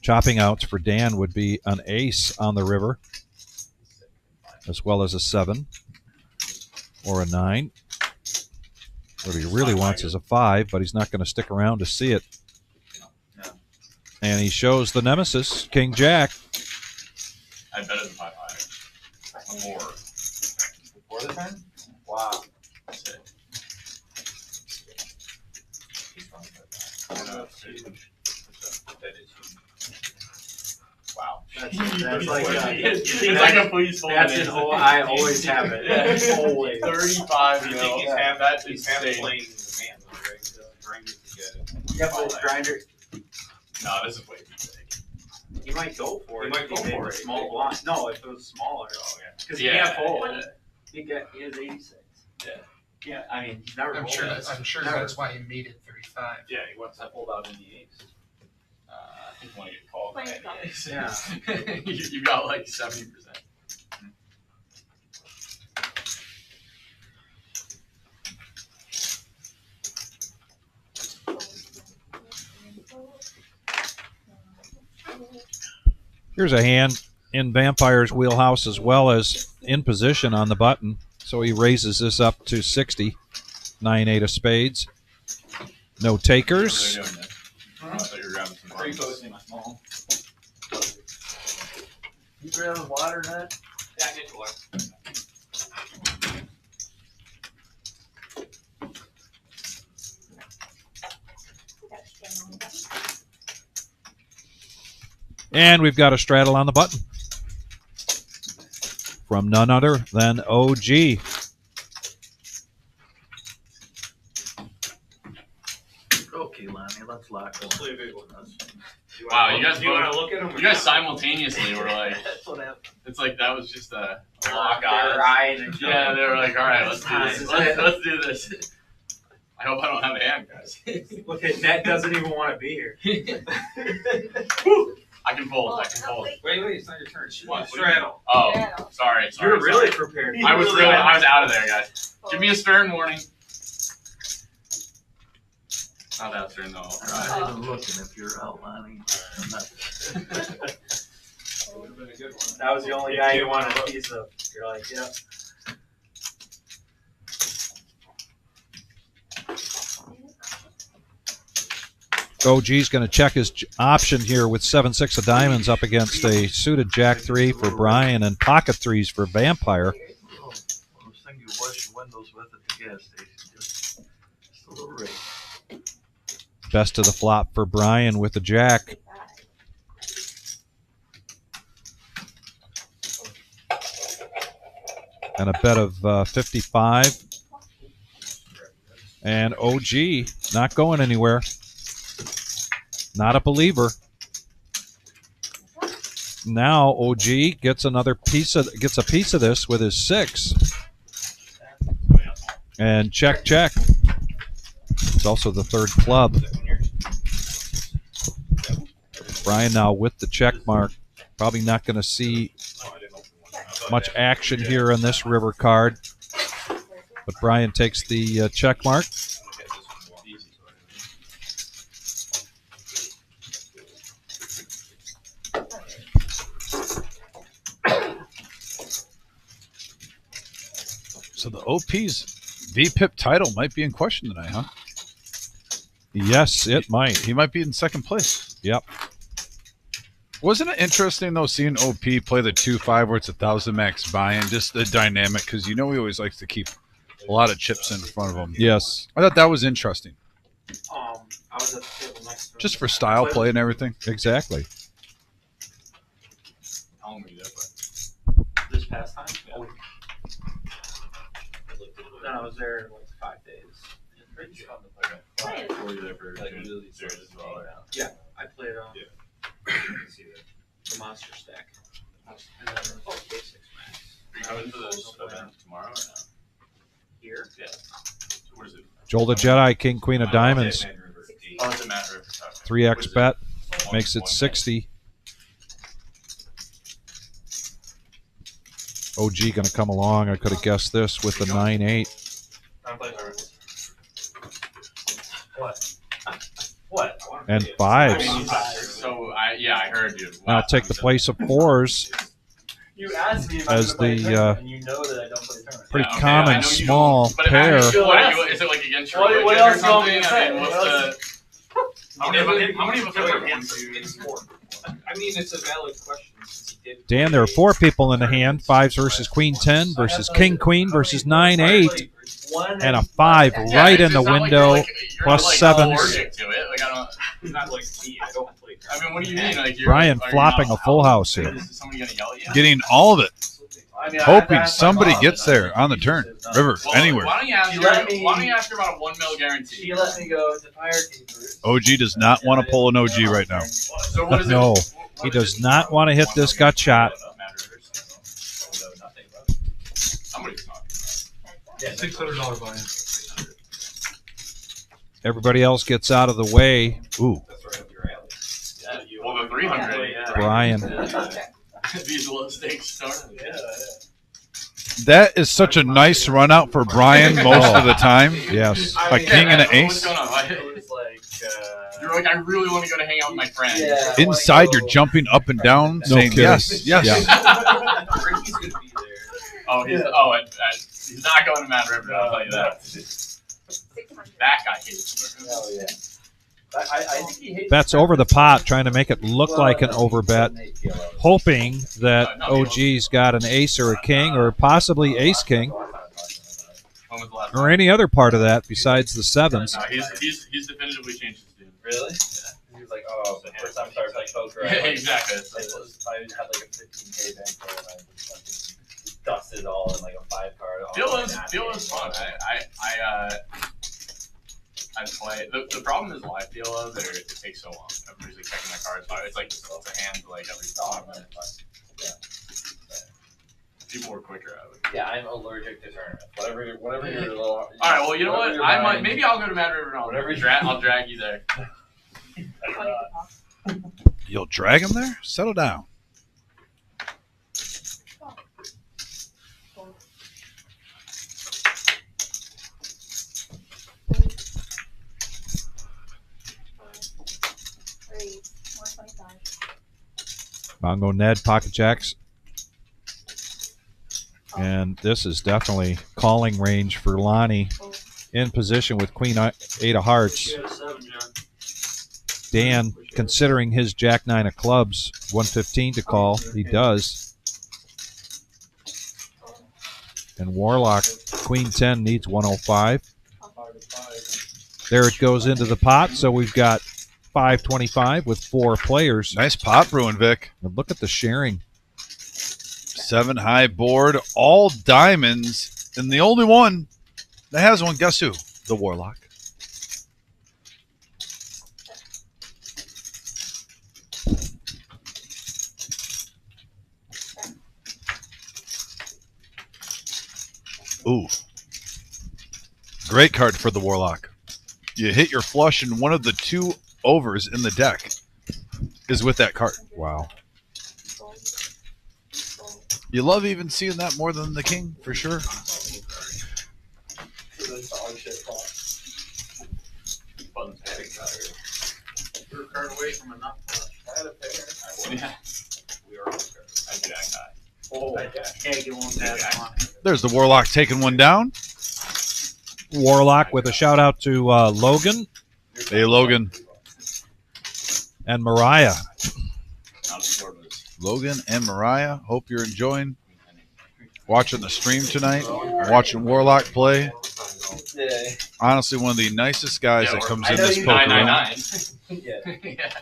Chopping outs for Dan would be an ace on the river, as well as a 7 or a 9. What he really wants is a 5, but he's not going to stick around to see it. And he shows the nemesis, King Jack. I bet it's 5 higher. 4. Before the turn? Wow. That's it. Wow. That's like it's like a please hold that's it. I always have it. Yeah. Always. 35, You you think know, he's half, that he's is half insane. playing the man, though, right? So grinder to get it. Yeah, but grinder, No, this is way too big. you might go for it. You might go if you for did it. Small blind. No, if it was smaller. Oh, yeah. Because you can't fold. Yeah. He has 86. Yeah. Yeah, I mean, he's never I'm folded. sure that's why he made it 35. Yeah, he wants to hold out in the ace. I think when you get called, Playing Yeah. you got like 70%. Here's a hand in Vampire's wheelhouse as well as in position on the button. So he raises this up to 60. 9-8 of spades. No takers. I thought you were grabbing some Are you buttons. posting my small? You grabbing water, Ned? Yeah, I get to work. And we've got a straddle on the button from none other than OG. Okay, Lonnie, let's lock Let's play a big one. Wow, you guys do you want both- to look at him? You guys simultaneously were like, That's what happened. it's like that was just a lock Their eyes. eye and each Yeah, other. they were like, all right, let's do This this. is Let's, it. let's do this. I hope I don't have a hand, guys. Look at Ned doesn't even want to be here. Woo! I can fold. I can fold. Wait, it's not your turn. What? Straddle. Oh, Yeah. sorry. You're really sorry. prepared. I was out of there, guys. Give me a stern warning. Not that stern though. I'm not even looking if you're out, Lonnie. I'm not. Would have been a good one. That was the only guy you wanted a piece of. You're like, yep. OG's going to check his option here with 7-6 of diamonds up against a suited Jack 3 for Brian and pocket 3s for Vampire. Those things you wash your windows with at the gas station. Just a little rate. Best of the flop for Brian with the Jack. And a bet of 55. And OG not going anywhere. Not a believer. Now OG gets a piece of this with his 6. And check, check. It's also the third club. Brian now with the check mark. Probably not going to see much action here on this river card. But Brian takes the check mark. So the OP's VPIP title might be in question tonight, huh? Yes, it might. He might be in second place. Yep. Wasn't it interesting, though, seeing OP play the 2-5 where it's 1,000 max buy-in? Just the dynamic, because you know he always likes to keep a lot of chips in front of him. Yes. I thought that was interesting. I was at the table next to him. Just for style play and everything. Exactly. How long were you there for? This past time? Yeah. Then I was there like 5 days. Pretty fun to play. Were you there for like really serious as well? Yeah, I played Yeah. the monster stack. Are you coming to this event tomorrow or no? Here? Yeah. So what is it? Joel the Jedi, King, Queen of Diamonds. Oh, it's a Mad River. 3x bet. Makes it 60. OG going to come along. I could have guessed this with the 9-8. What? And I fives. mean, so I heard you. Now take the place of fours. You asked me if As I'm gonna play the, a tournament, and you know that I don't play tournaments. Pretty Yeah, okay, common I know you small don't, but if pair. I ask you, what are you, is it like against your What religion else or do you want me something? to I mean, say? what's the? How many of us are there? It's more. I mean, it's a valid question since he did. Dan, there are 4 people in the hand. 5s versus Queen 10 versus King Queen versus 9-8. And a 5 Yeah, right it's in the not like window. you're plus not, like, sevens. allergic to it. Like I don't. It's not like me. I don't play. I mean, what do you mean? Like you're, Brian are you flopping not a full allowed? house here. Is somebody gonna yell at you? Getting all of it. I mean, Hoping somebody gets there on the turn. River, Well, anywhere. Why don't you ask She her? let me- Why don't you ask her about a 1 mil guarantee? She let me go to Fire Keepers. OG does not want to pull an OG right now. So what is it? No, What he is does it? not want to hit this gut shot. Somebody's talking. Yeah, $600 buy-in. Everybody else gets out of the way. Ooh, That's right up your alley. Yeah, well, the 300. Brian. These low stakes started. Yeah. That is such a nice run out for Brian most of the time. Yes. A king and an What's ace. going on? It was like, You're like, I really want to go to hang out with my friend. yeah, Inside, you're jumping up and down, saying kidding. yes, yes. Yeah. Ricky's gonna be there. Oh, he's he's not going to Mad River. I'll tell you that. That guy hates River. Hell yeah. I think he hates Bets over the pot, trying to make it look like an overbet, hoping that OG's got an ace or a king or possibly ace king When was the last or any other part of that besides the sevens. No, he's definitively changed his tune. Really? He was like, oh, the first time I started playing poker, Yeah, exactly. I had like a 15K bankroll and I just fucking dusted all in like a 5-card. Deal is fun. I play. The problem is live deal though. It takes so long. Everybody's like checking their cards. It's like it's a hand like every 5 minutes. Yeah. People were quicker at it. Yeah, I'm allergic to tournaments. Whatever your little. All right. Well, you know what? I might. Maybe I'll go to Mad River and I'll drag you there. You'll drag him there? Settle down. Bongo Ned, pocket jacks. And this is definitely calling range for Lonnie. In position with Queen 8 of Hearts. Dan, considering his Jack 9 of clubs, 115 to call. He does. And Warlock, Queen 10 needs 105. There it goes into the pot. So we've got 525 with 4 players. Nice pot brewing, Vic. And look at the sharing. 7 high board, all diamonds, and the only one that has one, guess who? The Warlock. Ooh. Great card for the Warlock. You hit your flush, and one of the 2 overs in the deck is with that card. Wow. You love even seeing that more than the king, for sure. You're a card away from a nut flush. I had a pair. Yeah. We are a card. I jack high. Oh, Can't get one past one. There's the Warlock taking one down. Warlock with a shout out to Logan Hey, Logan. and Mariah. Logan and Mariah, hope you're enjoying watching the stream tonight, watching Warlock play. Yeah. Honestly, one of the nicest guys that comes in this poker room. 999. Yeah. Yeah.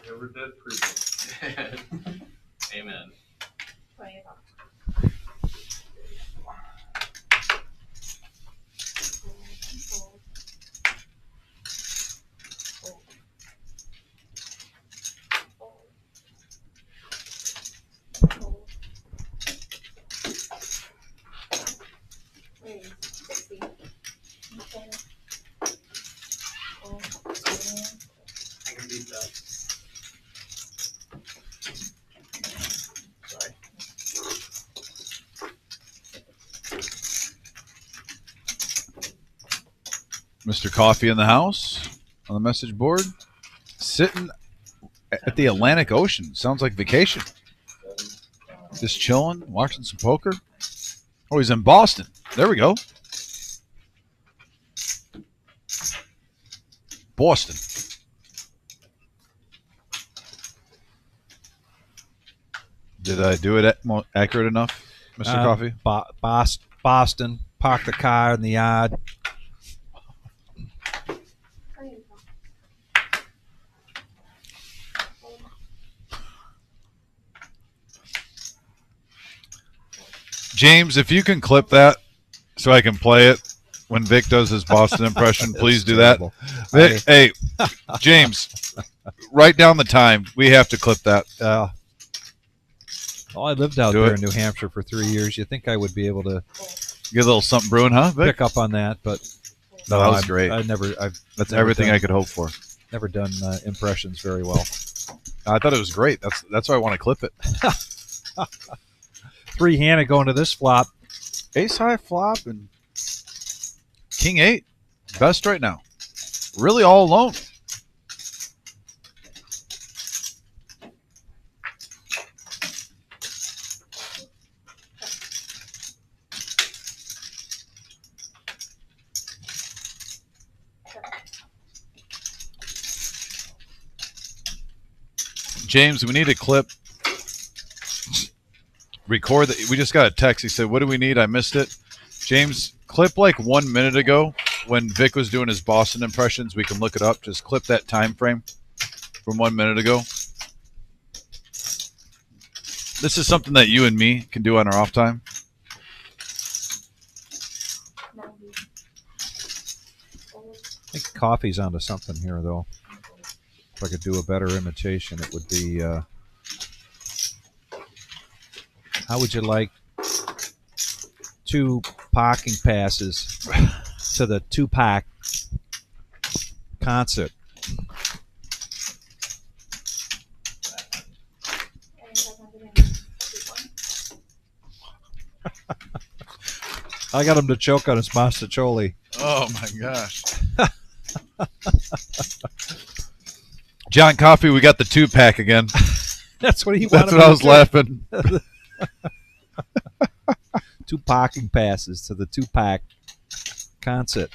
Never did preview. Amen. Mr. Coffee in the house on the message board. Sitting at the Atlantic Ocean. Sounds like vacation. Just chilling, watching some poker. Oh, he's in Boston. There we go. Boston. Did I do it accurate enough, Mr. Coffee? Boston. Park the car in the yard. James, if you can clip that so I can play it when Vic does his Boston impression, please do that. Vic, hey, James, write down the time. We have to clip that. Well, I lived out there in New Hampshire for 3 years. You think I would be able to get a little something brewing, huh, Vic? Pick up on that, but no, that was great. That's everything I could hope for. Never done impressions very well. I thought it was great. That's why I want to clip it. Three-handed going to this flop. Ace high flop and King 8. Best right now. Really all alone. James, we need a clip. Record that. We just got a text. He said, "What do we need?" I missed it. James, clip like 1 minute ago when Vic was doing his Boston impressions. We can look it up. Just clip that time frame from 1 minute ago. This is something that you and me can do on our off time. I think Coffee's onto something here, though. If I could do a better imitation, it would be, how would you like 2 parking passes to the Tupac concert? I got him to choke on his mastacholi. Oh, my gosh. John Coffey, we got the 2-pack again. That's what he wanted. That's what I was laughing. 2 parking passes to the Tupac concert.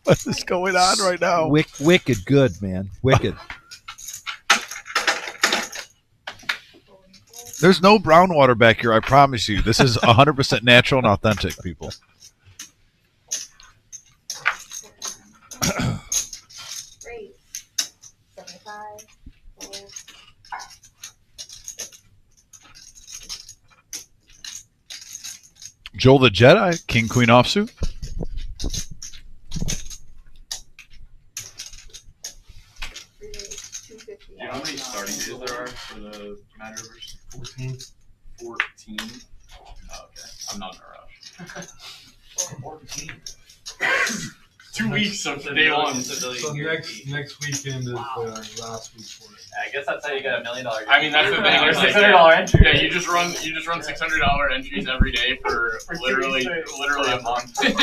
What is going on right now? Wicked good, man. Wicked. There's no brown water back here, I promise you. This is 100% natural and authentic, people. Joel the Jedi, King Queen offsuit. Do you know how many starting days there are for the Mad Rivers? 14. 14? Oh, okay. I'm not in a rush. 14. 2 weeks of day one. So next weekend is the last week for it. I guess that's how you get $1 million. I mean, that's the thing. Or It's like, $600 entry. Yeah, you just run $600 entries every day for literally a month. Yeah,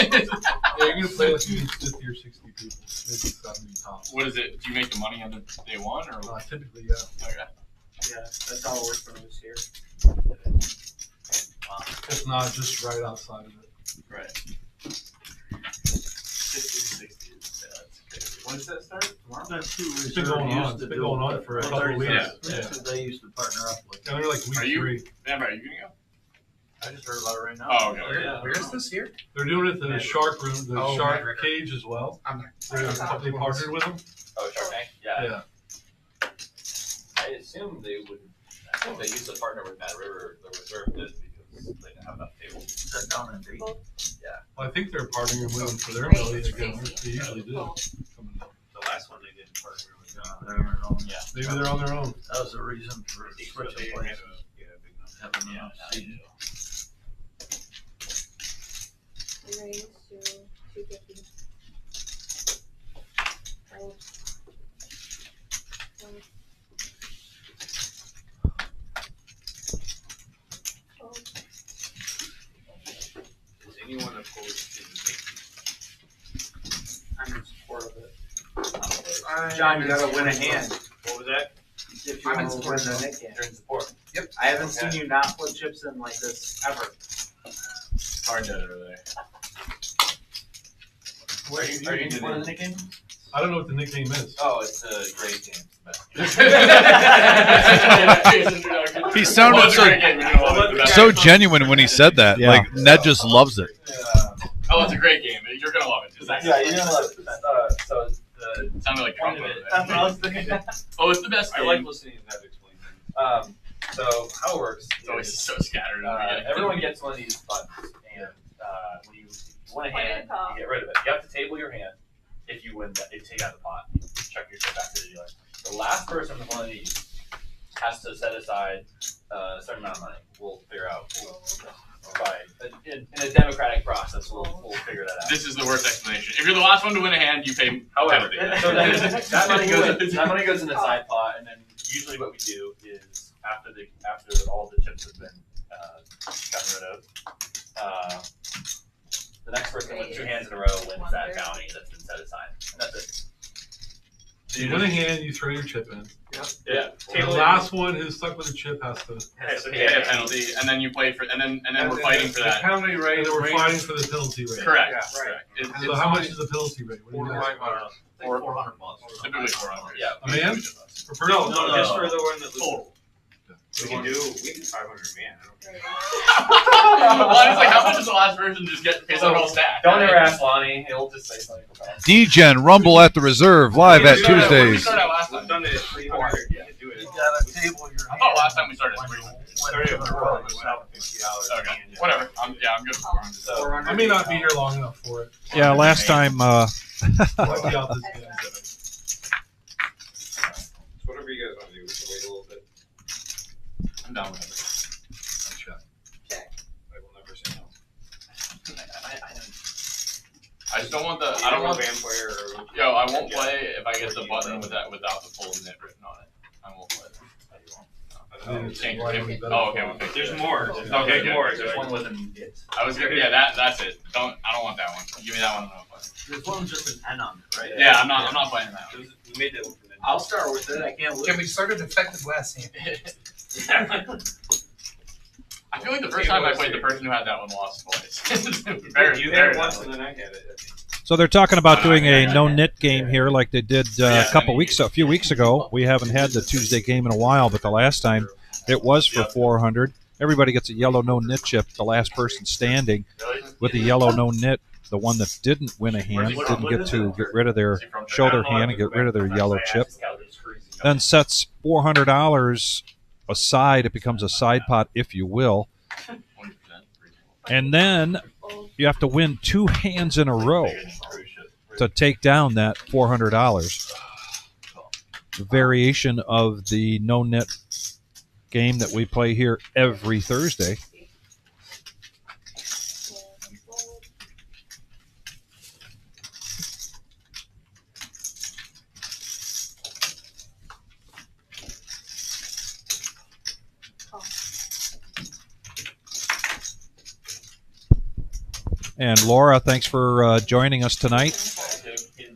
you're gonna play with 50 or 60 people, maybe 70 tops. What is it? Do you make the money on the day one or? Typically, yeah. Okay. Yeah, that's how it works when I was here. If not, just right outside of it. Right. 50, 60. When does that start? Tomorrow? That's who It's been going on. It's been going on for a couple of weeks. Yeah. That's who they used to partner up with. Yeah, they're like week Are you? 3. Amber, are you gonna go? I just heard about it right now. Oh, okay. Yeah. Where is this here? They're doing it in the shark room, the Oh, shark right. cage as well. I'm not. They partnered with them. Oh, Shark Tank? Yeah. Yeah. I assume they would. I think they used to partner with Mad River, the reserve did, because they didn't have enough tables. Is that down in D? Well, I think they're partnering with them for their million again. They usually do. The last one they didn't partner with. They're on their own. Yeah. Maybe they're on their own. That was the reason for switching places. Having enough seating. Raise to 250. Is anyone opposed to the I'm John, you gotta win a hand. What was that? If you I'm in want to support win of the that. Nick hand. You're in support. I haven't seen you not put chips in like this ever. Hard to over there. Are you in support of the nickname? I don't know what the nickname is. Oh, it's a great game. He sounded so genuine when he said that. Yeah. Like Ned just loves it. Oh, it's a great game. You're gonna love it. Yeah, you're gonna love it. So the Sounded like Trump point of over it. there. That's what I was thinking. Oh, it's the best I game. like listening to that explain things. So how it works? It's always is, so scattered. everyone gets one of these buttons, and when you win a hand, you get rid of it. You have to table your hand if you win. If you take out the pot, you check your shit back to the dealer. The last person with one of these has to set aside a certain amount of money. We'll figure out. In a democratic process, we'll figure that out. This is the worst explanation. If you're the last one to win a hand, you pay. However, penalty. so that money goes in the side pot, and then usually what we do is after all the chips have been gotten rid of, the next person with 2 hands in a row wins that bounty that's been set aside, and that's it. So you win a hand, you throw your chip in. Yeah. The last one who's stuck with the chip has to. Pay a penalty, and then you play for, and then we're fighting for that. penalty rate. And then we're fighting for the penalty rate. Correct. Yeah, Correct. So how much is the penalty rate? What do you guys? $400. Typically 400. Yeah. A man? Per person? No, just for the one that Total. we can do 500 man. I don't care. Well, it's like, how much does the last person just get his own whole stack? Don't ever ask Lonnie; he'll just say something about it. DGen Rumble at the Reserve live at What did we Tuesdays. start at last time? We've done it at 300. You can do it. You gotta table your. I thought last time we started at 300. $50. Okay, whatever. I'm good with 400. So, I may not be here long enough for it. Yeah, last time. I'll be out this game. Whatever you guys want to do, we can wait a little bit. I'm down with it. I will never say no. I just don't want the. I don't want. vampire. Yo, I won't play if I get the button without the full nit written on it. I won't play. Change it. Oh, okay. We'll fix it. There's more. Okay, there's good. more. There's one with an it. I was gonna. Yeah, that's it. I don't want that one. Give me that one. I'm not playing. This one's just an N on it, right? Yeah, I'm not playing that one. We made that one for them. I'll start with it. I can't lose. Can we start a defective last hand? I feel like the first time I played, the person who had that one lost twice. You had it once and then I had it. I think. So they're talking about doing a no nit game here, like they did a few weeks ago. We haven't had the Tuesday game in a while, but the last time it was for 400. Everybody gets a yellow no nit chip. The last person standing with the yellow no nit, the one that didn't win a hand, didn't get to get rid of their shoulder hand and get rid of their yellow chip, then sets $400 aside. It becomes a side pot, if you will. And then you have to win 2 hands in a row to take down that $400. The variation of the no net game that we play here every Thursday. And Laura, thanks for joining us tonight,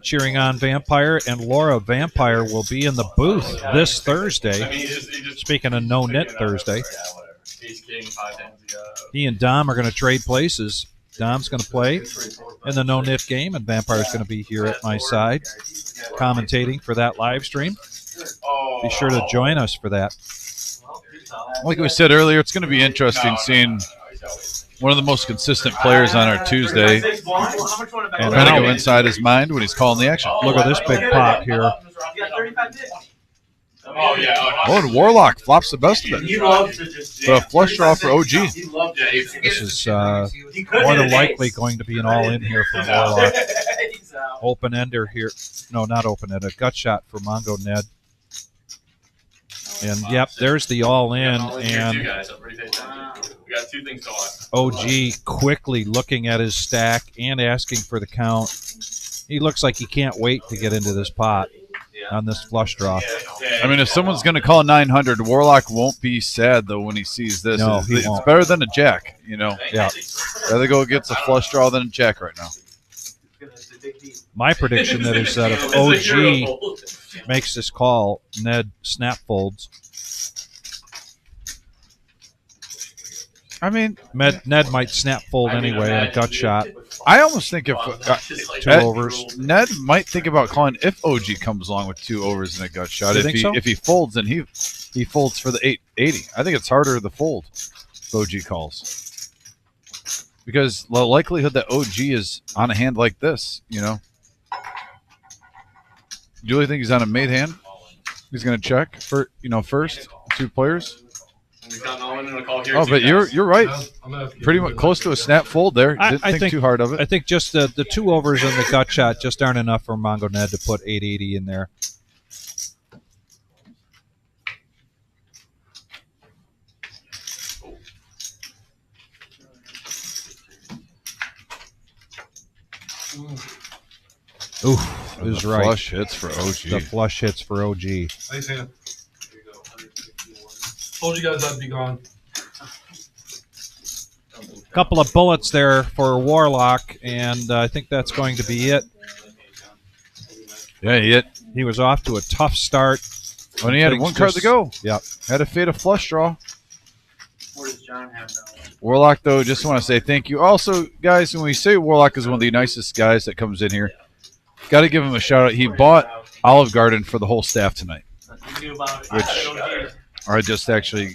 cheering on Vampire. And Laura, Vampire will be in the booth this Thursday. Speaking of No Net Thursday, he and Dom are going to trade places. Dom's going to play in the No Net game, and Vampire's going to be here at my side, commentating for that live stream. Be sure to join us for that. Like we said earlier, it's going to be interesting seeing one of the most consistent players on our Tuesday and kind of go inside his mind when he's calling the action. Look at this big pot here. Oh, yeah. Oh, and Warlock flops the best of it. He loves to just. But a flush draw for OG. He loves to just. This is more than likely going to be an all-in here for Warlock. Open-ender here. No, not open-ender. Gut shot for Mongo Ned. And, yep, there's the all-in. And We got 2 things to watch. OG quickly looking at his stack and asking for the count. He looks like he can't wait to get into this pot on this flush draw. I mean, if someone's going to call 900, Warlock won't be sad, though, when he sees this. No, he it's won't. better than a jack, you know. Yeah. Rather go against a flush draw than a jack right now. My prediction that is that if OG makes this call, Ned snap folds. I mean, Ned might snap fold anyway on a gut shot. I almost think if 2 overs. Ned might think about calling if OG comes along with 2 overs and a gut shot. You If think he so? if he folds, then he folds for the 880. I think it's harder to fold if OG calls because the likelihood that OG is on a hand like this, you know. Do you really think he's on a made hand? He's going to check for first 2 players. We've got Nolan in a call here. Oh, but you're right. I'm gonna have to Pretty give much you close to a snap fold there. I Didn't think think- too hard of it. I think just the 2 overs and the gut shot just aren't enough for Mongo Ned to put 880 in there. Oof, is right. Flush hits for OG. The flush hits for OG. Nice hand. Told you guys I'd be gone. Couple of bullets there for Warlock, and I think that's going to be it. Yeah, He was off to a tough start. when he had Things 1 card to go. Yep. Had to fade a flush draw. What does John have now? Warlock, though, just want to say thank you. Also, guys, when we say Warlock is one of the nicest guys that comes in here, got to give him a shout out. He bought Olive Garden for the whole staff tonight, Nothing new about it. Which- or I just actually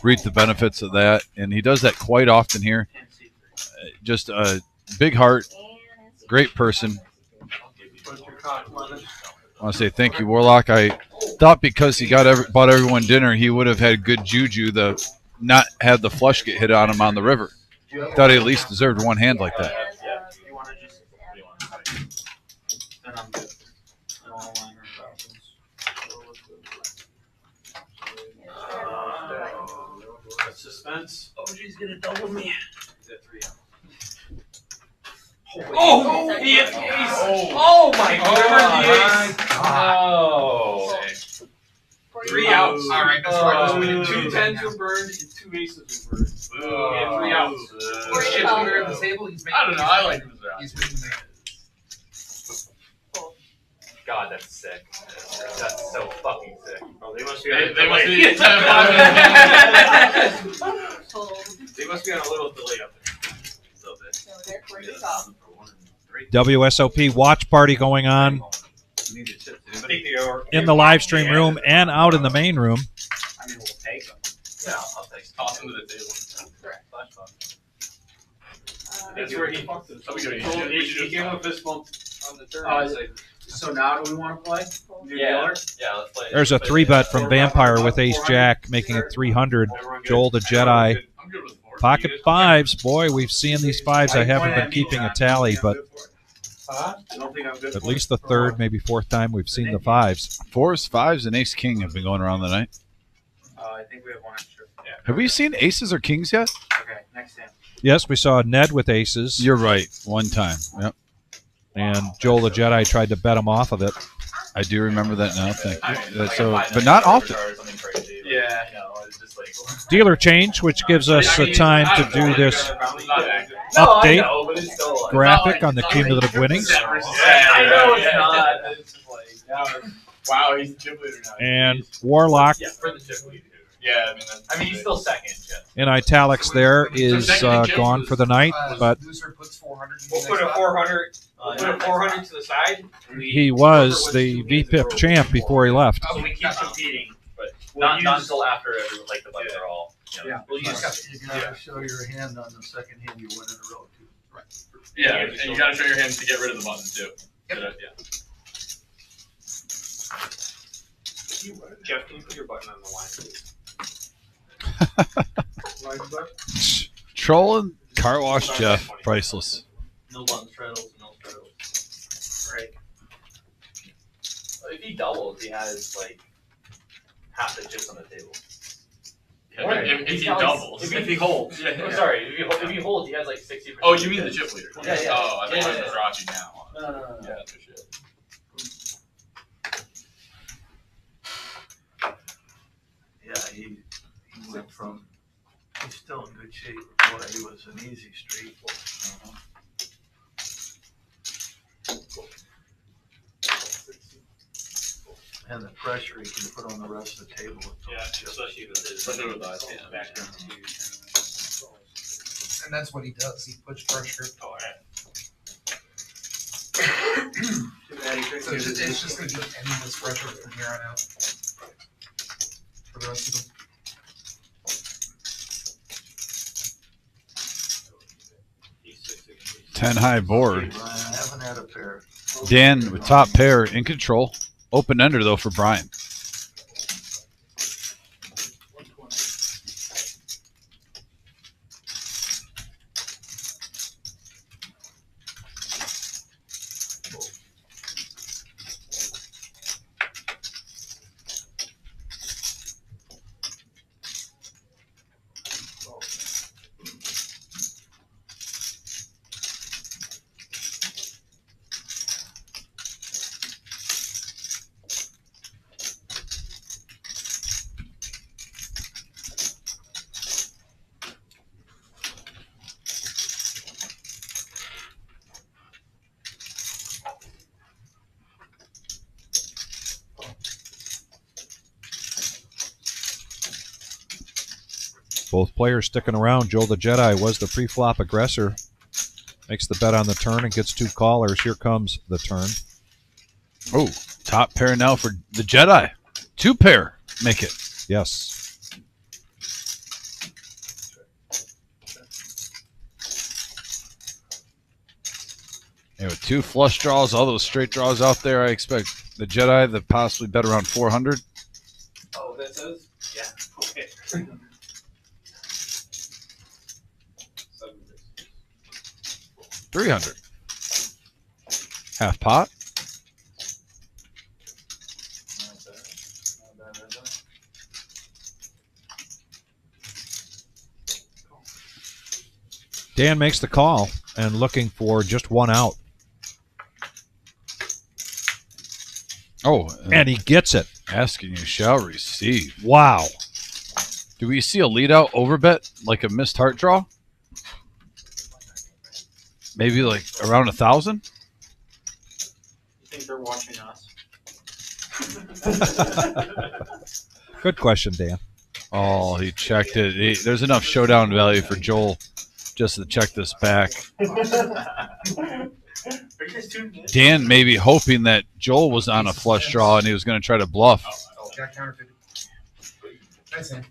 reaped the benefits of that, and he does that quite often here. Just a big heart, great person. I want to say thank you, Warlock. I thought because he bought everyone dinner, he would have had good juju to not have the flush get hit on him on the river. Thought he at least deserved 1 hand like that. You want to just. Then I'm good. I don't want liner Suspense. OG's gonna double me. Oh, he hit the ace. Oh my God. Oh. 3 outs. All right, that's right. So we did 2 2 tens were burned and 2 aces were burned. We had 3 outs. Or shit under the table. He's making. I don't know. I like him as He's making the God, that's sick. That's so fucking sick. Oh, they must be. They must be. They must be on a little delay up there. So therefore you call. WSOP watch party going on in the live stream room and out in the main room. I mean, we'll take them. Yeah, I'll take toss him to the table. Correct. That's where he fucked it. So we should He just gave him a fist bump on the turn. So now do we want to play? Yeah, let's play. There's a 3-bet from Vampire with Ace Jack, making it 300. Joel the Jedi. I'm good with 4. Pocket 5s. Boy, we've seen these 5s. I haven't been keeping a tally, but I don't think I'm good. at least the 3rd, maybe 4th time we've seen the 5s. 4s, 5s, and Ace King have been going around the night. I think we have 1 extra. Yeah. Have we seen aces or kings yet? Okay, next hand. Yes, we saw Ned with aces, You're right. 1 time. Yep. and Joel the Jedi tried to bet him off of it. I do remember that now. Thank you. Like So, a 5 but not often. or something crazy. Like, Yeah. You know, it's just like. Dealer change, which gives us the time to do this update graphic on the cumulative winnings. I know it's not. It's just like. Wow, he's the chip leader now. And Warlock Yeah, for the chip leader. Yeah, I mean, I mean, he's still second. Yeah. in italics there is gone for the night, but Loser puts 400. We'll put a 400. We'll put a 400 to the side. he was the VPIP champ before he left. So we keep competing, but not until after like the buttons are all. You know, Yeah. we'll use. You gotta show your hand on the second hand you win in a row too. Right. Yeah, and you gotta show your hand to get rid of the button too. Yeah. Jeff, can you put your button on the line, please? Trolling car wash Jeff, priceless. No button straddles, no straddles. Right. If he doubles, he has like half the chips on the table. Yeah, if he doubles. If he holds. Yeah, I'm sorry, if he holds, he has like 60%. Oh, you mean the chip leader? Yeah, yeah. Oh, I thought Yeah, you yeah. meant Raji now. No. Yeah, no shit. Yeah, he went from, he's still in good shape. Boy, he was an easy street. And the pressure you can put on the rest of the table. Yeah, especially with his. Especially with us, yeah. Background too. And that's what he does. He puts pressure. All right. So it's just going to be endless pressure from here on out for the rest of them. 10 high board. Brian, I haven't had a pair. Dan with top pair in control. Open ender though for Brian. Both players sticking around. Joe the Jedi was the pre-flop aggressor. Makes the bet on the turn and gets 2 callers. Here comes the turn. Oh, top pair now for the Jedi. 2 pair. Make it. Yes. And with 2 flush draws, all those straight draws out there, I expect the Jedi to possibly bet around 400. Oh, that says? Yeah. Okay. 300. Half pot. Dan makes the call and looking for just 1 out. Oh, And he gets it. asking you shall receive. Wow. Do we see a lead out overbet like a missed heart draw? Maybe like around 1,000? You think they're watching us? Good question, Dan. Oh, he checked it. There's enough showdown value for Joel just to check this back. Are you guys tuned in? Dan may be hoping that Joel was on a flush draw and he was going to try to bluff. Got counterfeited. That's it.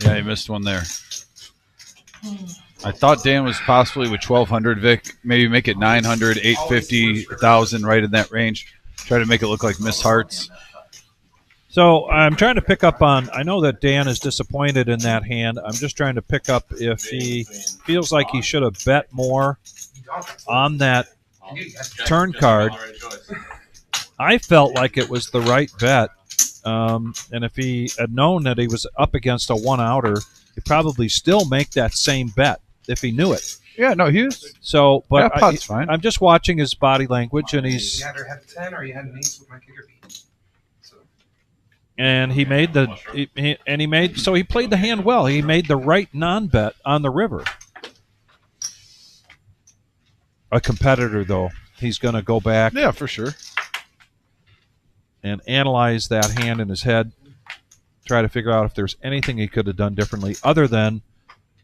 Yeah, he missed one there. I thought Dan was possibly with 1,200, Vic. Maybe make it 900, 850, 1,000, right in that range. Try to make it look like Miss Hearts. So I'm trying to pick up on, I know that Dan is disappointed in that hand. I'm just trying to pick up if he feels like he should have bet more on that turn card. I felt like it was the right bet. And if he had known that he was up against a 1-outer, he'd probably still make that same bet if he knew it. Yeah, no, he was. So, but Yeah, pot's fine. I'm just watching his body language, and he's You either had 10 or you had an ace with my kicker beat. So and he made the he made so he played the hand well. He made the right non-bet on the river. A competitor, though, he's going to go back Yeah, for sure. and analyze that hand in his head, try to figure out if there's anything he could have done differently other than,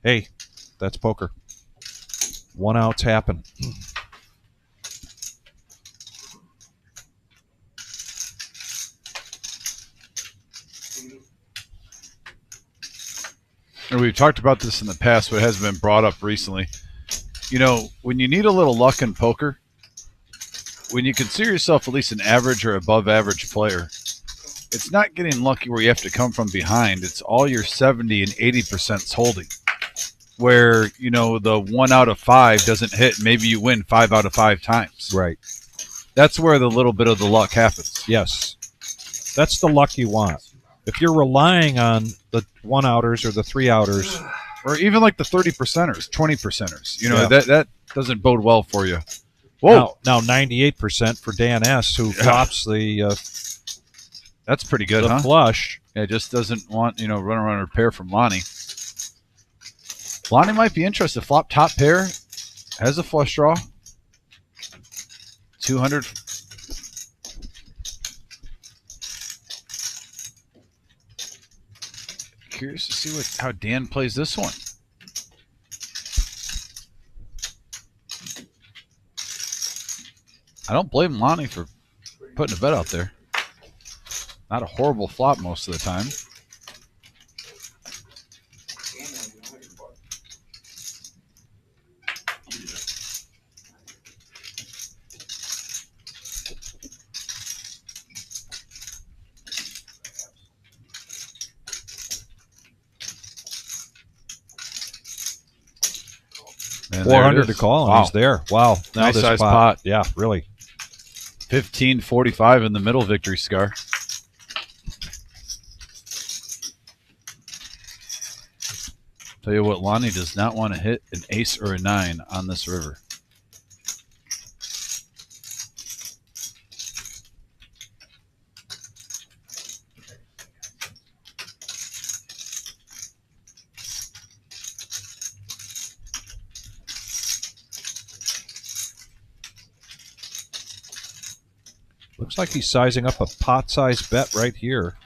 hey, that's poker. 1-outs happen. And we've talked about this in the past, but it hasn't been brought up recently. You know, when you need a little luck in poker, when you consider yourself at least an average or above average player, it's not getting lucky where you have to come from behind. It's all your 70 and 80% holding. Where, you know, the 1 out of 5 doesn't hit, maybe you win 5 out of 5 times. Right. That's where the little bit of the luck happens. Yes. That's the luck you want. If you're relying on the 1-outers or the 3-outers, Or even like the 30%ers, 20%ers. You know, Yeah. that doesn't bode well for you. Whoa. now 98% for Dan S., who flops the That's pretty good, the huh? flush. Yeah, just doesn't want, you know, run around a pair from Lonnie. Lonnie might be interested. Flop top pair, has a flush draw. 2,200. Curious to see how Dan plays this one. I don't blame Lonnie for putting a bet out there. Not a horrible flop most of the time. And 400 to call, and he's there. Wow. Now Nice this size pot. Yeah, really. 1545 in the middle victory scar. Tell you what, Lonnie does not want to hit an ace or a 9 on this river. Looks like he's sizing up a pot-sized bet right here.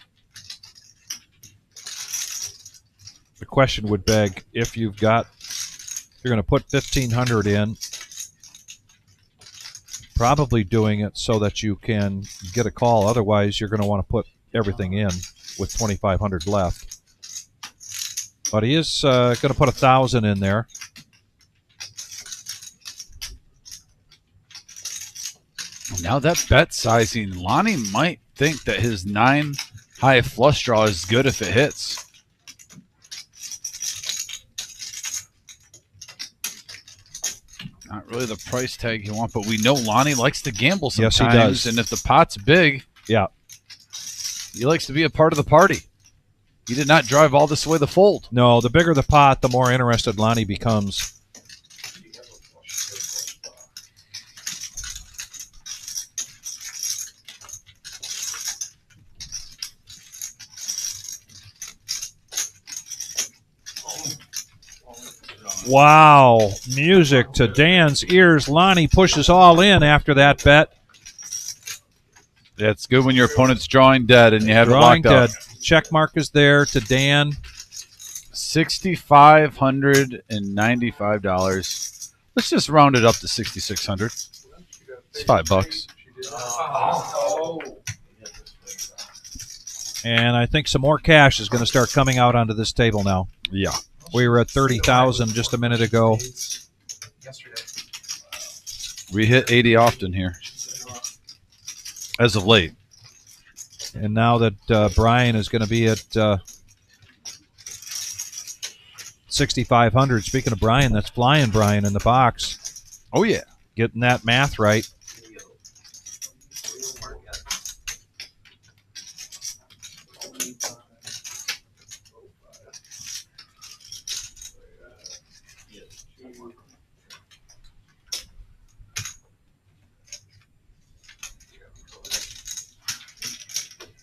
The question would beg, if you're going to put 1,500 in, probably doing it so that you can get a call. Otherwise, you're going to want to put everything in with 2,500 left. But he is going to put 1,000 in there. Now that bet sizing, Lonnie might think that his 9 high flush draw is good if it hits. Not really the price tag you want, but we know Lonnie likes to gamble sometimes. Yes, he does. And if the pot's big, yeah, he likes to be a part of the party. He did not drive all this way to fold. No, the bigger the pot, the more interested Lonnie becomes. Wow, music to Dan's ears. Lonnie pushes all in after that bet. Yeah, it's good when your opponent's drawing dead and you have Drawing it locked dead. up. Check mark is there to Dan. $6,595. Let's just round it up to $6,600. It's $5. And I think some more cash is going to start coming out onto this table now. Yeah. We were at 30,000 just a minute ago. Yesterday. We hit 80 often here, as of late. And now that Brian is going to be at 6,500. Speaking of Brian, that's flying Brian in the box. Oh, yeah. Getting that math right.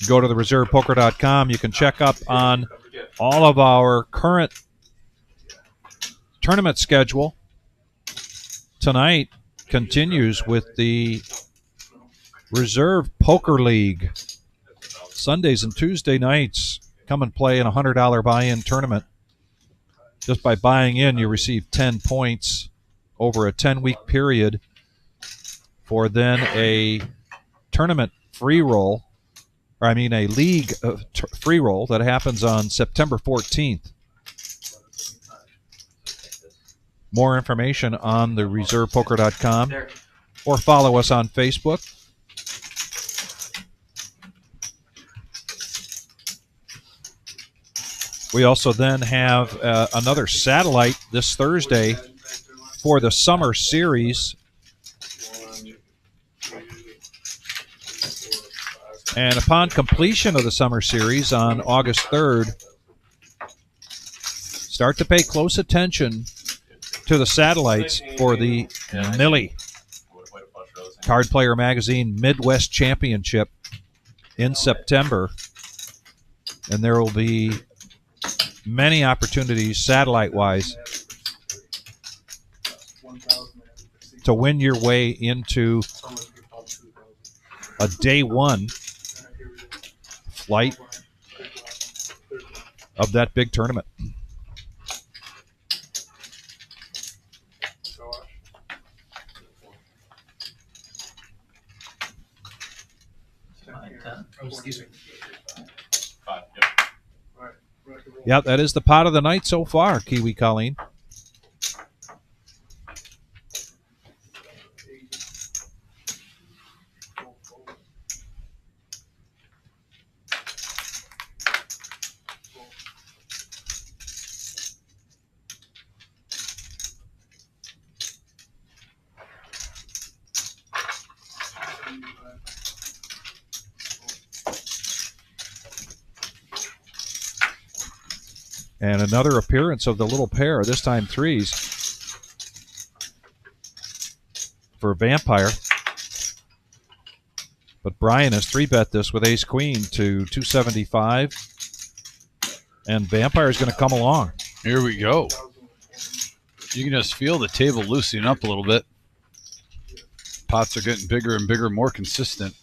Go to the reservepoker.com. You can check up on all of our current tournament schedule. Tonight continues with the Reserve Poker League. Sundays and Tuesday nights, come and play in a $100 buy-in tournament. Just by buying in, you receive 10 points over a 10-week period for then a tournament free roll. A league free roll that happens on September 14th. More information on the reservepoker.com or follow us on Facebook. We also then have another satellite this Thursday for the summer series. And upon completion of the summer series on August 3rd, start to pay close attention to the satellites for the Millie Card Player Magazine Midwest Championship in September. And there will be many opportunities satellite-wise to win your way into a day one flight of that big tournament. Oh, excuse me. 5. Yep. Yeah, that is the pot of the night so far, Kiwi Colleen. And another appearance of the little pair, this time threes, for Vampire. But Brian has 3-bet this with ace-queen to 275. And Vampire is going to come along. Here we go. You can just feel the table loosening up a little bit. Pots are getting bigger and bigger, more consistent.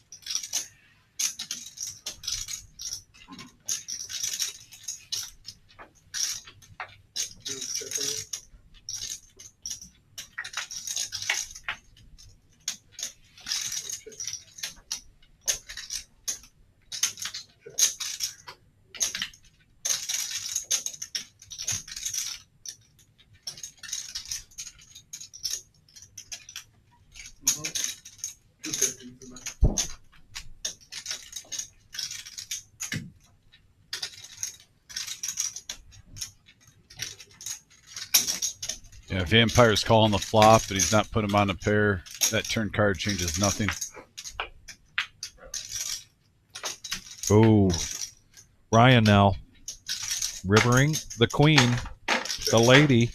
Yeah, Vampire's calling the flop, but he's not putting him on a pair. That turn card changes nothing. Oh, Ryan now rivering the queen, the lady.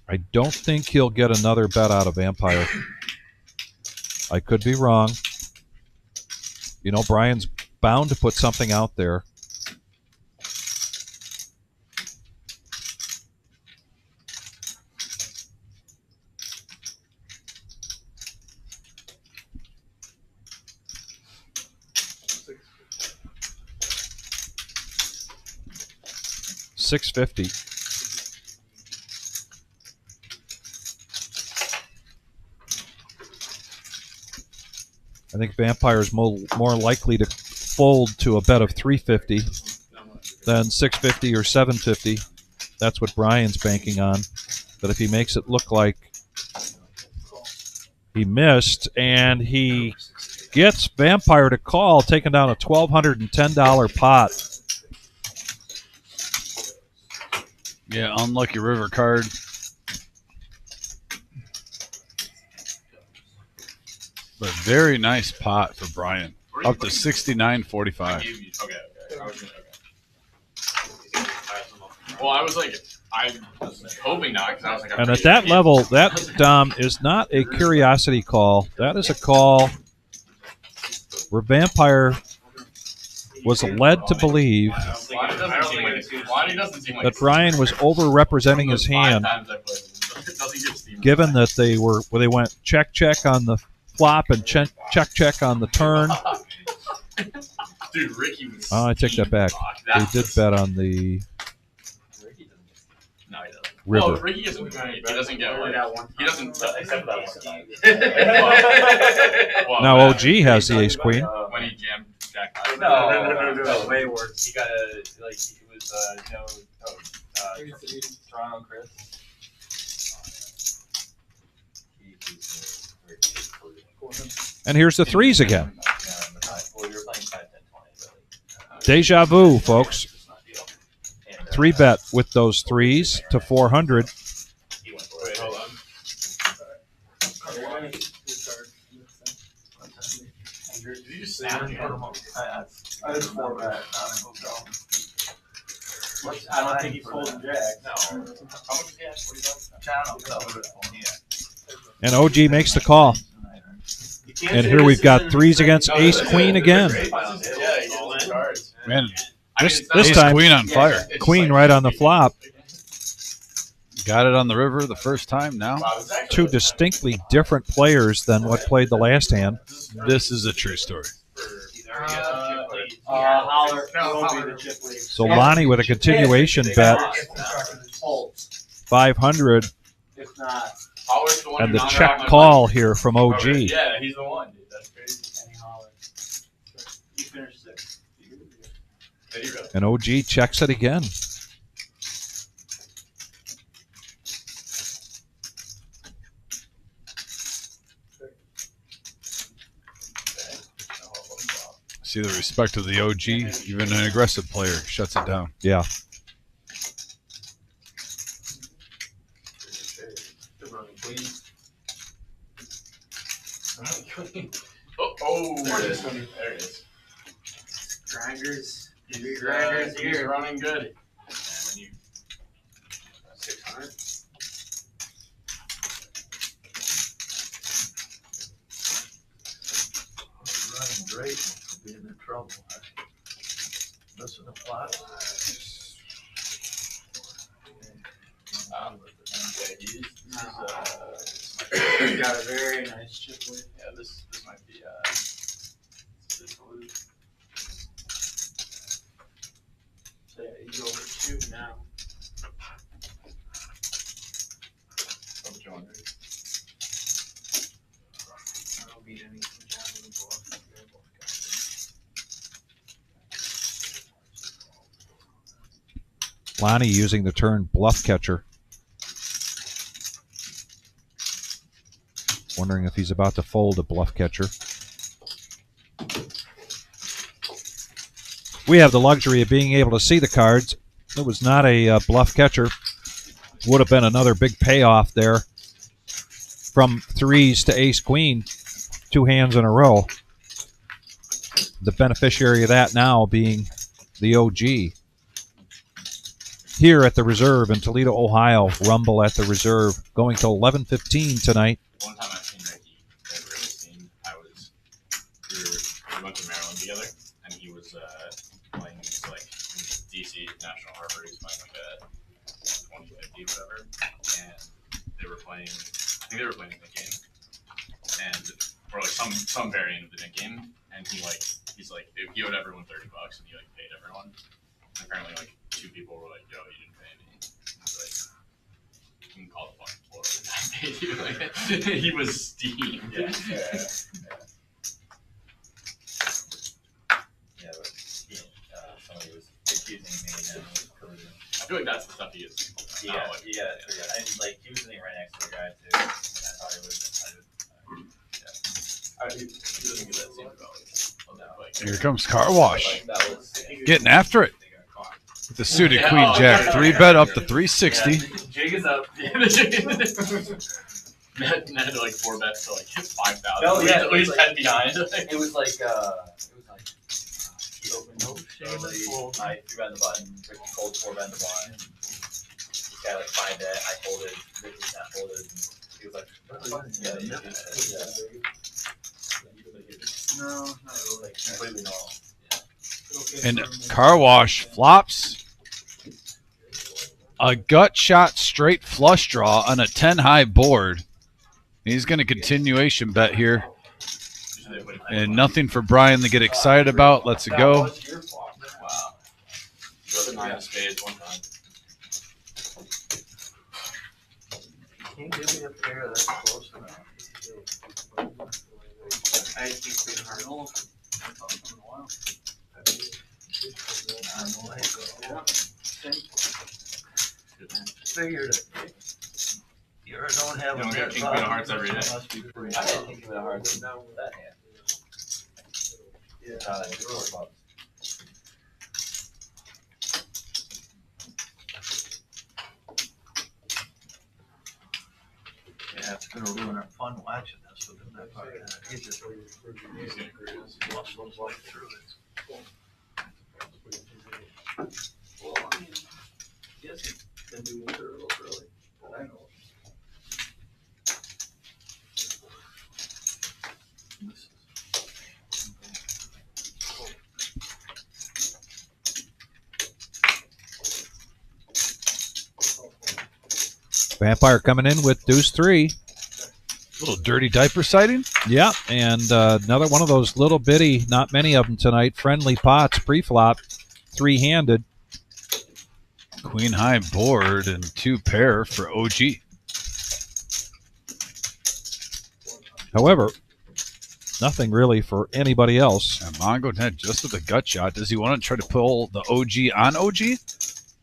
I don't think he'll get another bet out of Vampire. I could be wrong. You know, Brian's bound to put something out there. $650. I think Vampire is more likely to fold to a bet of $350 than $650 or $750. That's what Brian's banking on. But if he makes it look like he missed and he gets Vampire to call, taking down a $1,210 pot. Yeah, unlucky river card. But very nice pot for Brian. Up to 69.45. Okay. Well, I was hoping not, because I was like, and at that level, that is not a curiosity call. That is a call where Vampire was led to believe that Brian was over-representing his hand, given that they went check on the flop and check on the turn. Dude, Ricky was. Oh, I take that back. They did bet on the river. Oh, Ricky isn't. He doesn't get like. He doesn't. Except that one. Now OG has the ace queen. When he jammed Jack. No, way worse. He got a like. It was Toronto Chris. And here's the threes again. Deja vu, folks. 3-bet with those threes to 400. Wait, hold on. Did you just snap it? I just 4-bet. I don't think he's holding Jack. No. How much is he at? And OG makes the call. And here we've got threes against ace queen again. Man, this ace time queen on fire. Queen right on the flop. Got it on the river the first time now. Wow, it's actually Two distinctly different players than what played the last hand. This is a true story. Holler. No, will Holler. be the chip league. So Lonnie with a continuation bet, 500, If not, Howard's the one and who the knocked out check my call buddy. here from OG. Yeah, he's the one, dude. That's crazy. Kenny Holler. You finished 6th. Did he really? And OG checks it again. See the respect of the OG. Even an aggressive player shuts it down. Yeah. Oh, there it is. There it is. Grinders. Grinders here. Running good. And when you 600. Running great for being in trouble. Missing a plot. Okay, You got a very nice chip lead. yeah, this might be So yeah, he's over 2 now. I don't beat any John before. Lonnie using the turn bluff catcher. Wondering if he's about to fold a bluff catcher. We have the luxury of being able to see the cards. It was not a bluff catcher. Would have been another big payoff there from 3s to ace-queen, 2 hands in a row. The beneficiary of that now being the OG. Here at the Reserve in Toledo, Ohio, Rumble at the Reserve, going till 11:15 tonight. one time I've seen Ricky, I've really seen, we went to Maryland together, and he was playing this, like, DC National Harbor, he was playing like a 2050, whatever, and they were playing, I think they were playing the Nick game, and, or like some variant of the Nick game, and he's like, he owed everyone $30, and he like paid everyone, and apparently like 2 people were like, yo, you didn't pay me, and he's like, you can call the fucking floor. Like, he was steamed. Yeah, but somebody was accusing me and I feel like that's the stuff he is. yeah, Like, yeah, and like he was sitting right next to the guy too, and I thought he was. He doesn't get that same about like, Here comes Car Wash. That was Getting after it. With the suited Queen Jack. 3-bet up to 360. Jig is up. Ned had like 4 bets to like 5,000. No, yeah, at least it was 10 behind. It was like he opened early. I 3-bet the button. Ricky folded 4-bet the blind. This guy like 5-bet. I folded. Ricky not folded. He was like, yeah. No, not really. Like completely normal. And Car Wash flops a gut shot straight flush draw on a 10-high board. He's going to continuation bet here. And nothing for Brian to get excited about. Let's it go. Wow. Showed the 9 of spades one time. Can you give me a pair that's close enough? I think Queen Heart. Figured it. You don't have You don't a get good King Queen of problem. Hearts every day. Must be pretty I tough. didn't think of it hard with that hand. Yeah. That's $4. Yeah, it's gonna ruin our fun watching this with him that far. He's just He's gonna cruise. muscles right through it. Well, I mean, yes, he can do either a little early, but I know. This Vampire coming in with deuce 3. Little dirty diaper sighting. Yeah, and another one of those little bitty, not many of them tonight, friendly pots, pre-flop, 3-handed. Queen high board and 2 pair for OG. However, nothing really for anybody else. And Mongo had just with a gut shot. Does he want to try to pull the OG on OG?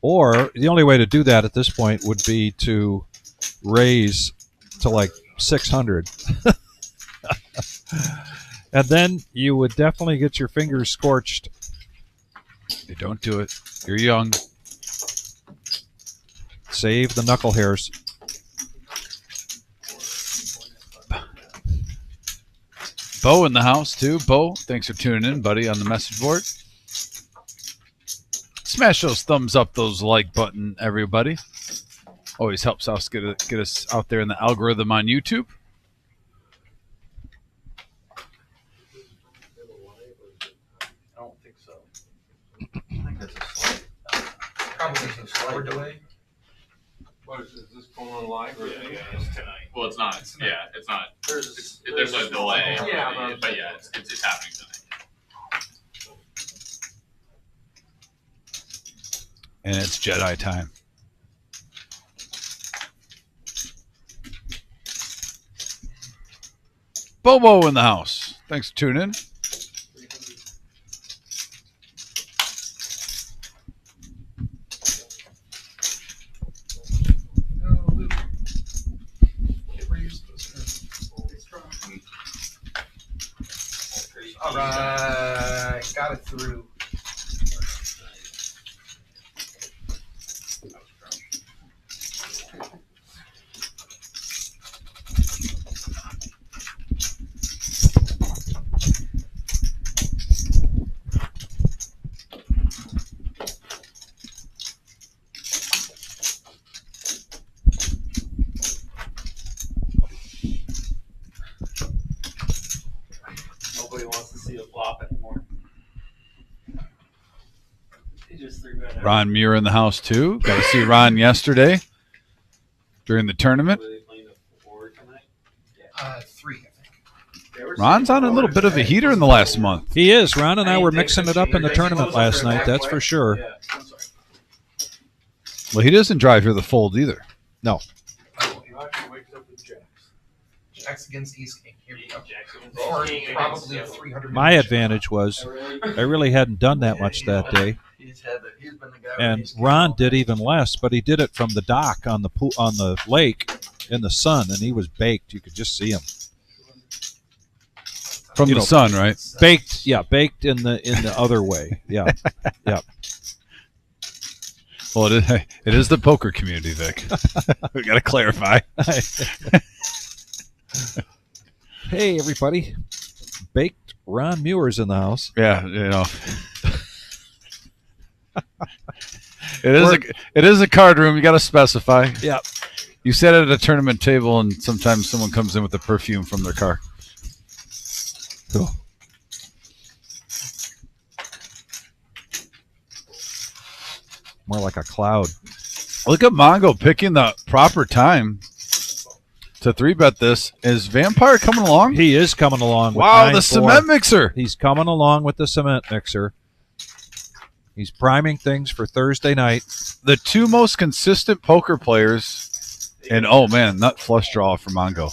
Or the only way to do that at this point would be to raise to like 600. And then you would definitely get your fingers scorched. Hey, don't do it. You're young. Save the knuckle hairs. Bo in the house, too. Bo, thanks for tuning in, buddy, on the message board. Smash those thumbs up, those like button, everybody. Always helps us get us out there in the algorithm on YouTube. I don't think so. I think that's a slight, probably some slower delay. What is this going on live? Or It's tonight. Well, it's not. Yeah, it's not. There's There's a delay. Yeah, but yeah, it's happening tonight. And it's Jedi time. Bobo in the house. Thanks for tuning in. All right, got it through. Nobody wants to see a flop anymore. He just threw that out. Ron Muir in the house, too. Got to see Ron yesterday during the tournament. Were they playing a 4 tonight? 3, I think. Ron's on a little bit of a heater in the last month. He is. Ron and I were mixing it up in the tournament last night, that's for sure. Yeah, I'm sorry. Well, he doesn't drive here the fold either. No. Oh, he actually wakes up with jacks. Jacks against East King. Here we go. Jackson Or was king probably a against 300. My advantage was I really hadn't done that much that day. He's been the guy. And Ron did even less, but he did it from the dock on the pool, on the lake in the sun, and he was baked. You could just see him. From You the know, sun, right? Baked, yeah, baked in the other way. Yeah. Yeah. Well, it is the poker community, Vic. We got to clarify. Hey everybody. Baked Ron Muir's in the house. Yeah, you know. It is a card room. You got to specify. Yeah. You sit at a tournament table, and sometimes someone comes in with a perfume from their car. Cool. More like a cloud. Look at Mongo picking the proper time to 3-bet this. Is Vampire coming along? He is coming along. With Wow, the 9-4. cement mixer. He's coming along with the cement mixer. He's priming things for Thursday night. The 2 most consistent poker players. And, oh, man, nut flush draw for Mongo.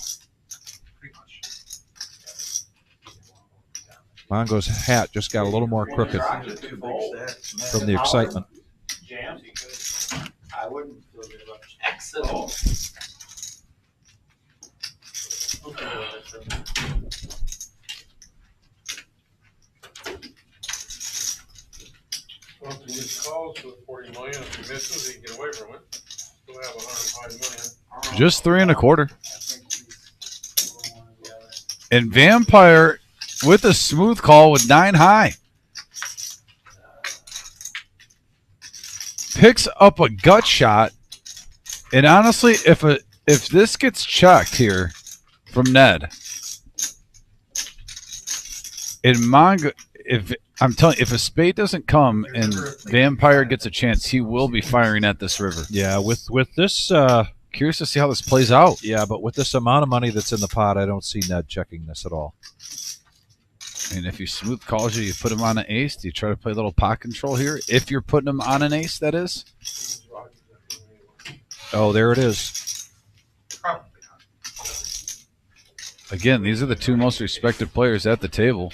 Mongo's hat just got a little more crooked from the excitement. Jams, you could. I wouldn't feel good about Jackson. Well, if he gets calls for 40 million, if he misses, he can get away from it. Still have 105 million. Just 3 1/4. And Vampire with a smooth call with 9 high. Picks up a gut shot. And honestly, if this gets checked here from Ned, in Mongo, I'm telling you, if a spade doesn't come and Vampire gets a chance, he will be firing at this river. Yeah, with this curious to see how this plays out. Yeah, but with this amount of money that's in the pot, I don't see Ned checking this at all. And if he smooth calls you put him on an ace. Do you try to play a little pot control here? If you're putting him on an ace, that is. Oh, there it is. Probably not. Again, these are the two most respected players at the table.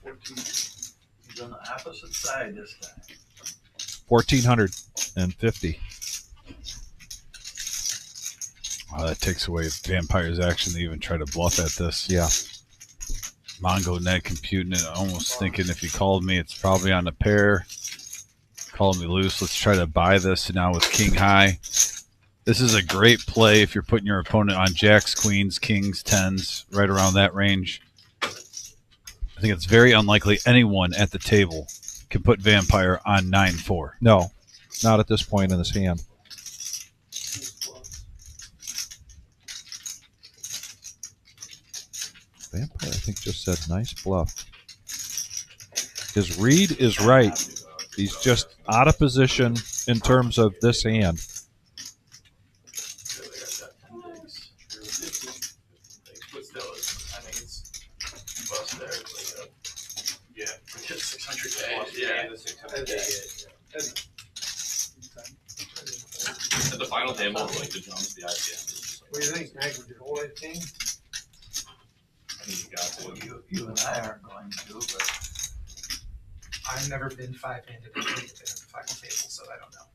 He's on the opposite side this time. 1,450. Wow, that takes away Vampire's action to even try to bluff at this. Yeah. Mongo Ned computing it, almost thinking if he called me, it's probably on a pair. Calling me loose. Let's try to buy this now with King High. This is a great play if you're putting your opponent on jacks, queens, kings, tens, right around that range. I think it's very unlikely anyone at the table can put Vampire on 9-4. No, not at this point in his hand. Vampire, I think, just said nice bluff. His read is right. He's just out of position in terms of this hand. But still, I think it's bust there. It's like yeah, hit 600K. Yeah. At the final table, like the jumps, the IPM. What do you think, Meg? Would you hold that king? I think you got to. Well, you and I aren't going to, but I've never been five-handed at the final table, so I don't know.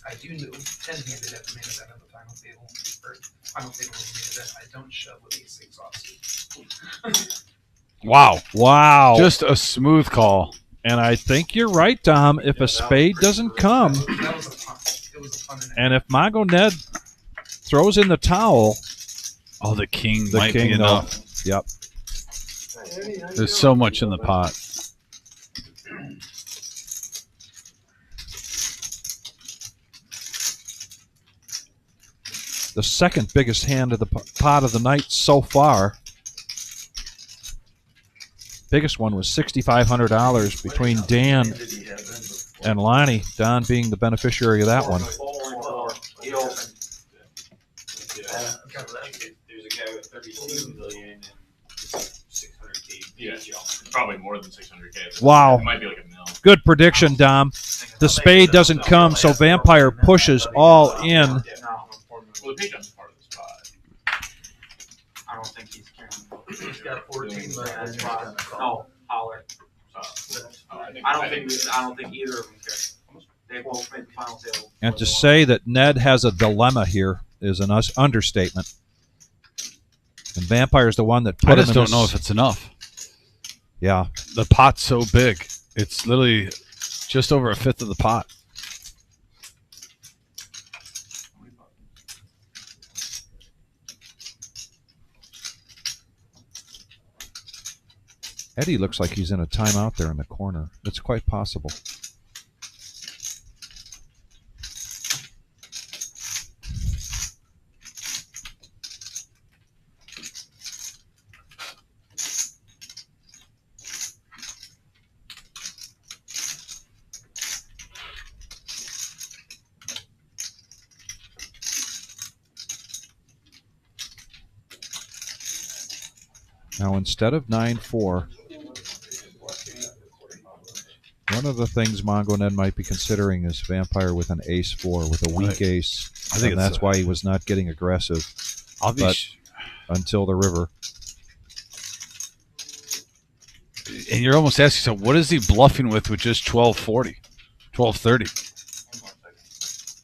I do know 10-handed at the main event of the final table, or final table of the main event. I don't shove with these things offsuit. Wow. Wow. Just a smooth call. And I think you're right, Tom. If a spade doesn't come, That was a pun. It was a pun. and if Mongo Ned throws in the towel, Oh, the king the might king be enough. Yep. There's so much in the pot. The second biggest hand of the pot of the night so far. Biggest one was $6,500 between Dan did he have in before? and Lonnie. Don being the beneficiary of that one. He opened. Yeah. There's a guy with 32 million and 600K. Yeah, probably more than 600K. Wow. It might be like a mil. Good prediction, Dom. The spade doesn't come, so Vampire pushes all in. No, Well, the big jump's part of the spot. I don't think he's carrying. He's got 14 million. and he's gonna call. No, Holler. I don't think either of them care. They both made the final table. And to say that Ned has a dilemma here is an understatement. And Vampire's the one that put I him just in don't this- know if it's enough. Yeah. The pot's so big. It's literally just over a fifth of the pot. Eddie looks like he's in a timeout there in the corner. It's quite possible. Now, instead of 9-4, one of the things Mongo Ned might be considering is Vampire with an ace-4, with a weak ace. I think and it's that's why he was not getting aggressive I'll be But- until the river. and you're almost asking yourself, what is he bluffing with just 1240, 1230?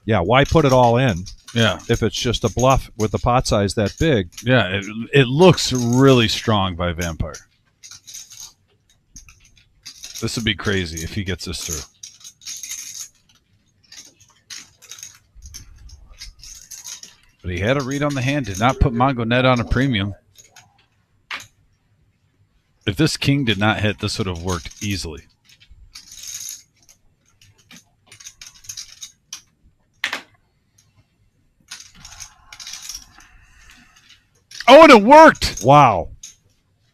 Yeah, why put it all in Yeah, if it's just a bluff with the pot size that big? yeah. It looks really strong by Vampire. This would be crazy if he gets this through. But he had a read on the hand, did not put Mongo Ned on a premium. If this king did not hit, this would have worked easily. Oh, and it worked! Wow.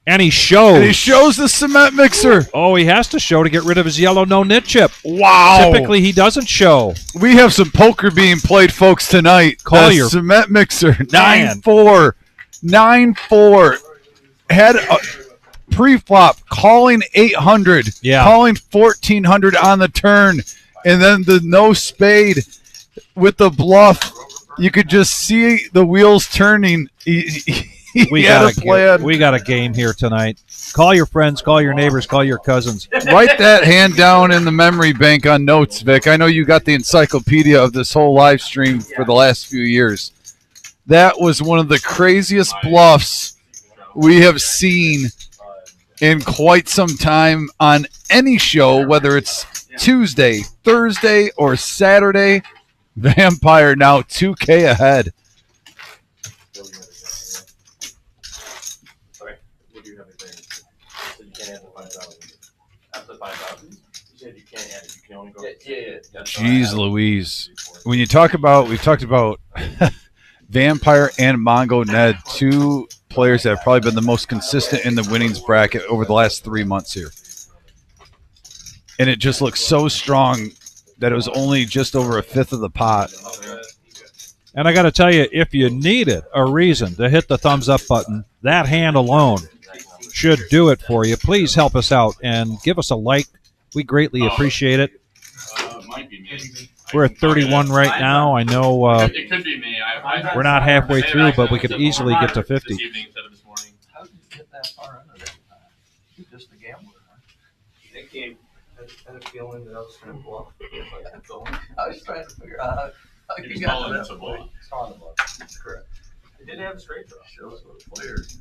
And he shows. And he shows the cement mixer. Oh, he has to show to get rid of his yellow no-nit chip. Wow. Typically, he doesn't show. We have some poker being played, folks, tonight. Call The your cement mixer. man. 9-4. 9-4. Had a pre-flop calling 800. Yeah. Calling 1400 on the turn. And then the no spade with the bluff. You could just see the wheels turning. We got a game here tonight. Call your friends, call your neighbors, call your cousins. Write that hand down in the memory bank on notes, Vic. I know you got the encyclopedia of this whole live stream for the last few years. That was one of the craziest bluffs we have seen in quite some time on any show, whether it's Tuesday, Thursday, or Saturday. Vampire now 2K ahead. Jeez Louise. When you talk about, we've talked about Vampire and Mongo Ned, two players that have probably been the most consistent in the winnings bracket over the last 3 months here. And it just looks so strong that it was only just over a fifth of the pot. And I got to tell you, if you needed a reason to hit the thumbs up button, that hand alone should do it for you. Please help us out and give us a like. We greatly appreciate it. Might be me. We're at 31 right now. I know It could be me. we're not halfway through, but we could easily get to 50. This evening instead of this morning. How did you get that far under that? You're just a gambler, huh? They came. I had a feeling that I was going to bluff. I was trying to figure out how He you was got calling to it that a point. bluff. It's calling a bluff. That's correct. They didn't have a straight draw. Shows what a player is.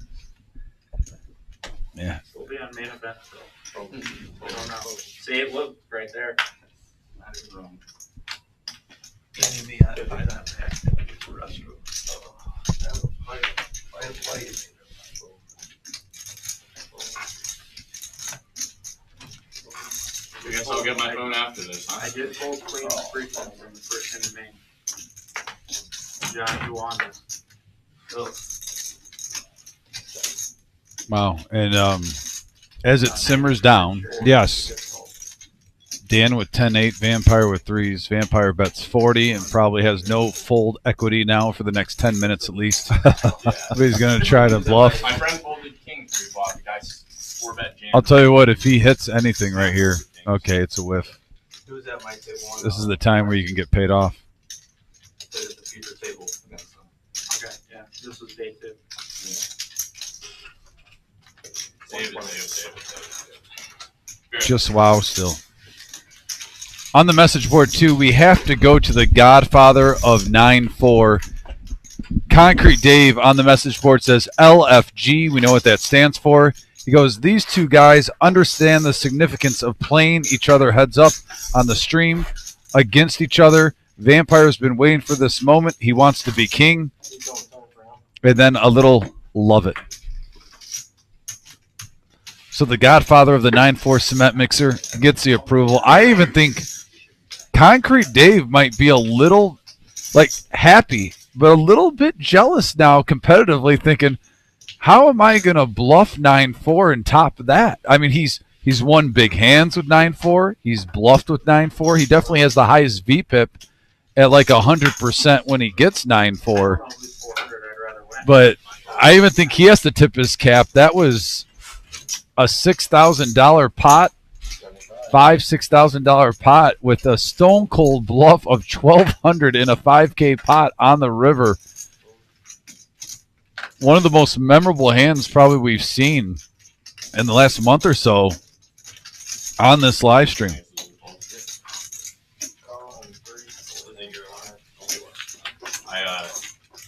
Yeah. We'll be on main event, so. Hold on out. See, it looked right there. Not even wrong. Then me, I don't have to act like it's a restroom. That was fight. I guess I'll get my phone after this, huh? I did pull queen free fall from the first hand in main. John, you on this? Wow. And as it simmers down, Yes. Dan with 10-8, Vampire with threes. Vampire bets 40 and probably has no fold equity now for the next 10 minutes at least. But he's going to try to bluff. My friend folded king 3 flop. The guy's 4-bet jam. I'll tell you what, if he hits anything right here, okay, it's a whiff. Who's at my table? This is the time where you can get paid off. Sit at the future table against them. Okay, yeah, this was day 2. Save it. Just wow still. On the message board, too, we have to go to the godfather of 9-4. Concrete Dave on the message board says LFG. We know what that stands for. He goes, these two guys understand the significance of playing each other heads up on the stream against each other. Vampire's been waiting for this moment. He wants to be king. And then a little love it. So the godfather of the 9-4 cement mixer gets the approval. I even think Concrete Dave might be a little happy, but a little bit jealous now competitively, thinking, how am I going to bluff 9-4 and top of that? I mean, he's won big hands with 9-4. He's bluffed with 9-4. He definitely has the highest VPIP at 100% when he gets 9-4. But I even think he has to tip his cap. That was a $6,000 pot. $6,000 pot with a stone cold bluff of 1,200 in a 5K pot on the river. One of the most memorable hands probably we've seen in the last month or so on this live stream. I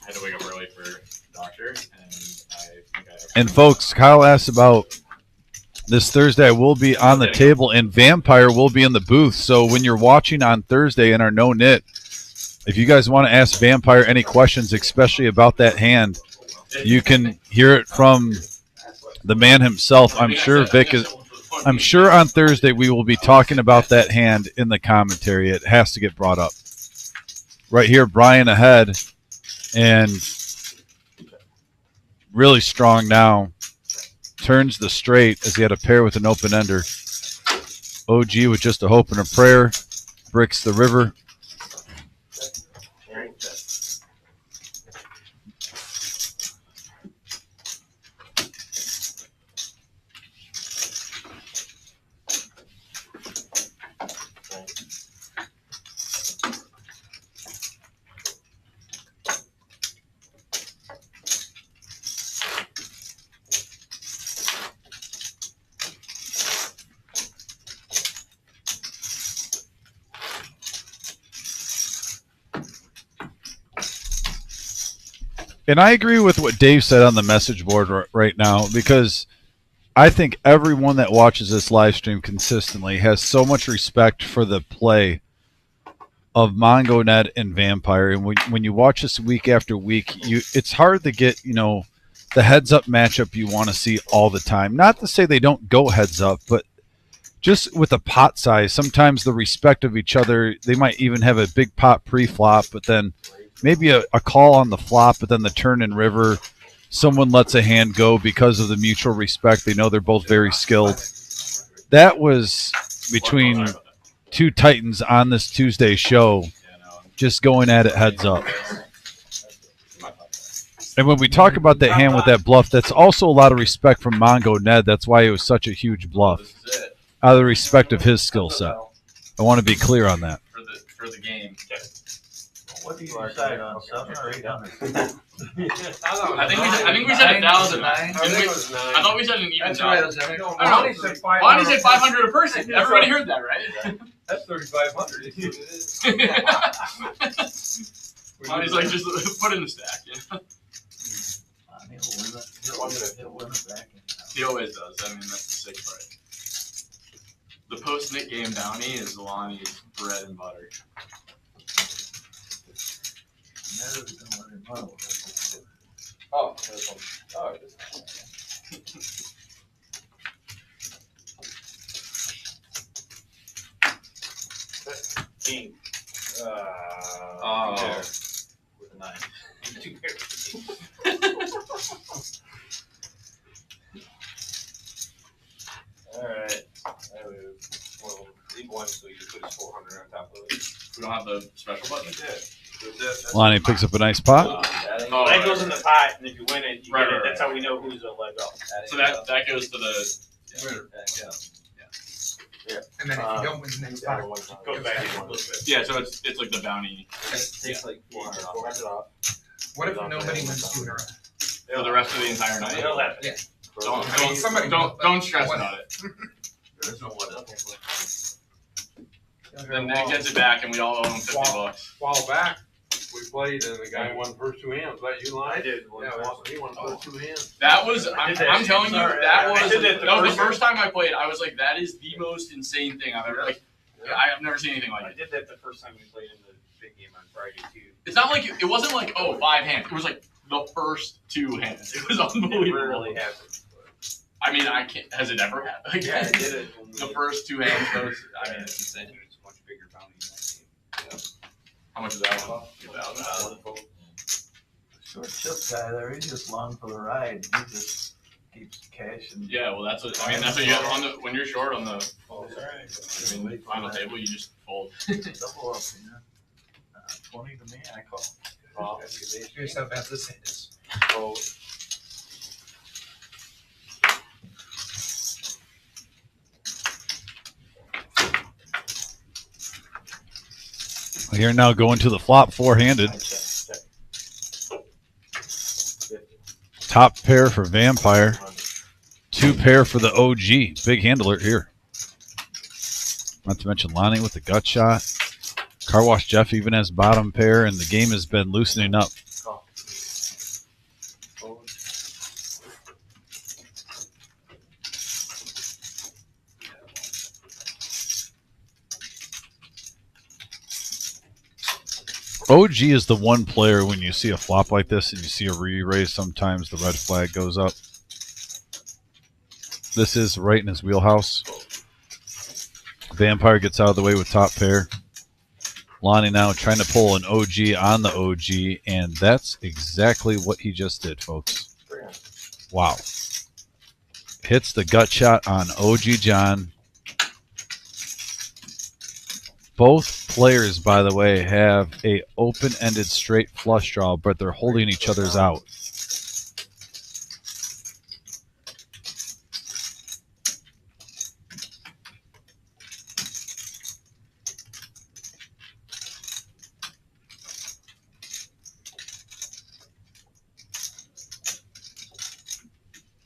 had to wake up early for the doctor, and I think And folks, Kyle asked about this Thursday. I will be on the table, and Vampire will be in the booth. So when you're watching on Thursday in our No Knit, if you guys want to ask Vampire any questions, especially about that hand, you can hear it from the man himself. I'm sure I'm sure on Thursday we will be talking about that hand in the commentary. It has to get brought up. Right here, Brian ahead, and really strong now. turns the straight as he had a pair with an open ender. OG with just a hope and a prayer bricks the river. And I agree with what Dave said on the message board right now, because I think everyone that watches this live stream consistently has so much respect for the play of Mongo, Ned, and Vampire. And when you watch this week after week, it's hard to get, the heads-up matchup you want to see all the time. Not to say they don't go heads-up, but just with the pot size, sometimes the respect of each other, they might even have a big pot pre-flop, but then maybe a call on the flop, but then the turn in river, someone lets a hand go because of the mutual respect. They know they're both very skilled. That was between two titans on this Tuesday show, just going at it heads up. And when we talk about that hand with that bluff, that's also a lot of respect from Mongo Ned. That's why it was such a huge bluff, out of the respect of his skill set. I want to be clear on that. For the game. What do you decide on, 7 or 800? I think we said 1,000. I think it was 9. I thought we said an even That's right. thousand. No, I don't Bonnie know. said Bonnie said 500. 500 a person. Everybody heard that, right? That's 3,500. Bonnie's like, just put in the stack. He'll win it back. He always does. I mean, that's the sick part. The post-Nick game bounty is Lonnie's bread and butter. Oh, there's one. Oh, it is. King. Oh. There. With a 9. 2 pairs. Alright. Leave one so you can put his 400 on top of it. We don't have the special button? Lonnie picks up a nice pot. That goes in the pot, and if you win it, you Right, get it. right, That's how we know who's a leg up. So that goes to the And then if you don't win the next time, Goes back in. yeah. So it's like the bounty Takes like 400 off. what if nobody wins 2 in a row? for the rest of the entire night. They'll have it. Yeah. Don't stress about it. There's no one else. Then Nick gets it back, and we all owe him $50. While back, we played and the guy won first 2 hands. Was that you, Lonnie? I did. He won first 2 hands. That was I'm telling you, that was the first first time I played. I was like, that is the most insane thing I've ever I've never seen anything like I it. did that the first time we played in the big game on Friday too. It's not like it wasn't like 5 hands. It was like the first 2 hands. It was unbelievable. It rarely happens. I mean, I can't. Has it ever happened? Yeah, I did it. The first 2 hands. Those. I mean, it's insane. It's a much bigger bounty in that game. How much is that one? 2,000. Short chip guy there, he's just long for the ride. He just keeps cash and. Yeah, well, that's what. I mean, that's what you get on the when you're short on the. Alright. I mean, final table, you just fold. Double up, you know. 20 to me, I call. Here's how bad this is. Here now going to the flop, 4-handed. Top pair for Vampire. 2 pair for the OG. Big hand alert here. Not to mention Lonnie with the gut shot. Car Wash Jeff even has bottom pair, and the game has been loosening up. OG is the one player when you see a flop like this and you see a re-raise, sometimes the red flag goes up. This is right in his wheelhouse. Vampire gets out of the way with top pair. Lonnie now trying to pull an OG on the OG, and that's exactly what he just did, folks. Wow. hits the gut shot on OG John. Both players, by the way, have a open-ended straight flush draw, but they're holding each other's out.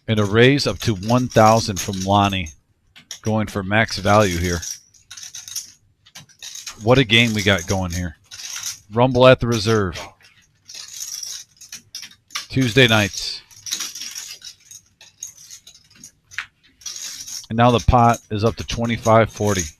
And a raise up to 1,000 from Lonnie, going for max value here. What a game we got going here. Rumble at the Reserve. Tuesday nights. And now the pot is up to 25.40.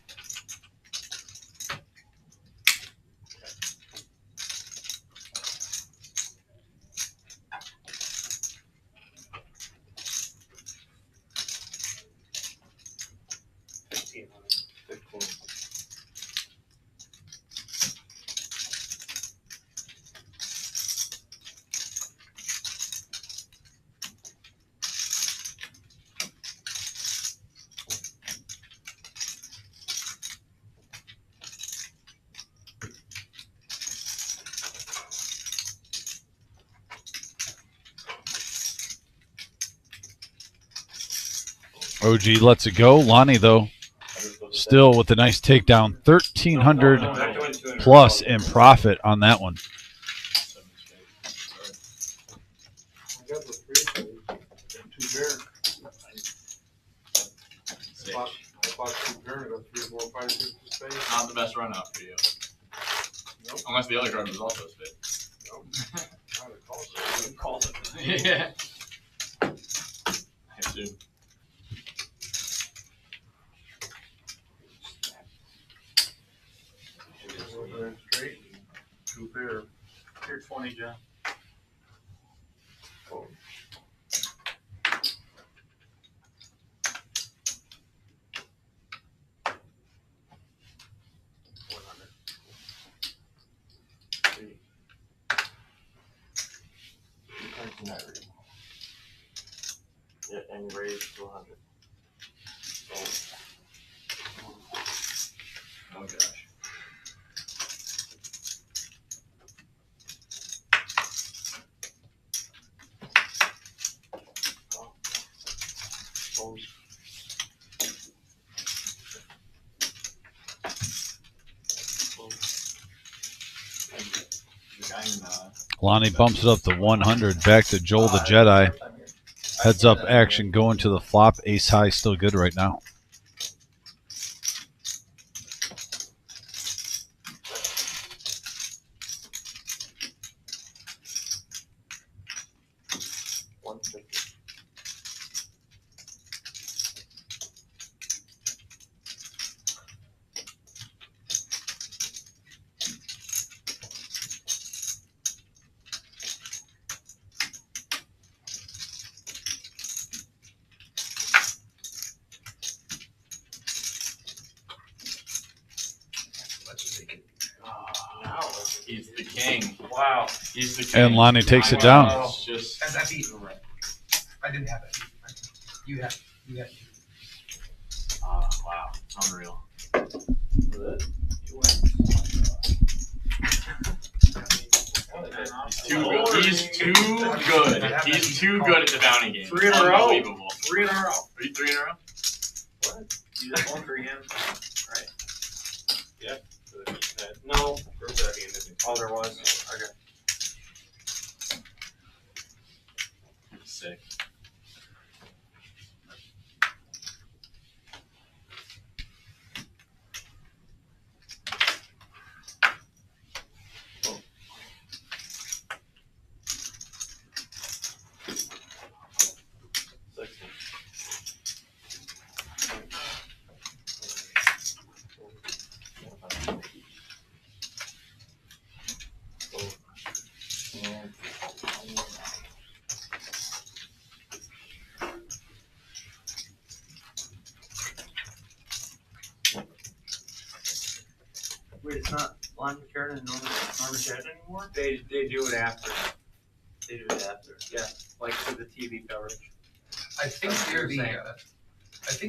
OG lets it go. Lonnie, though, still with a nice takedown. 1,300 plus in profit on that one. I got the three, two pair. I bought two pair, I got 3, 4, 5, 6 space. Not the best run up for you. Nope. Unless the other card was also a spit. Nope. I would call it. Yeah. I assume. Straight, two pair. You're 20, John. Oh. Yeah, and raise to 100. Oh gosh. Lonnie bumps it up to 100. Back to Joel the Jedi. Heads up action going to the flop. Ace high still good right now. He's the king. Wow. He's the king. And Lonnie takes it down. It's just, As that beat. I didn't have that. You had. wow. Unreal. He's too good. He's too good at the bounty game. 3 in a row. Unbelievable. 3 in a row. Are you 3 in a row? What? You just won 3 hands, right? Yeah. No. Oh, there was. Okay. Sick. Wait, it's not Lon McCarran and Norman Chad anymore? They do it after. They do it after. Yeah, like for the TV coverage. I think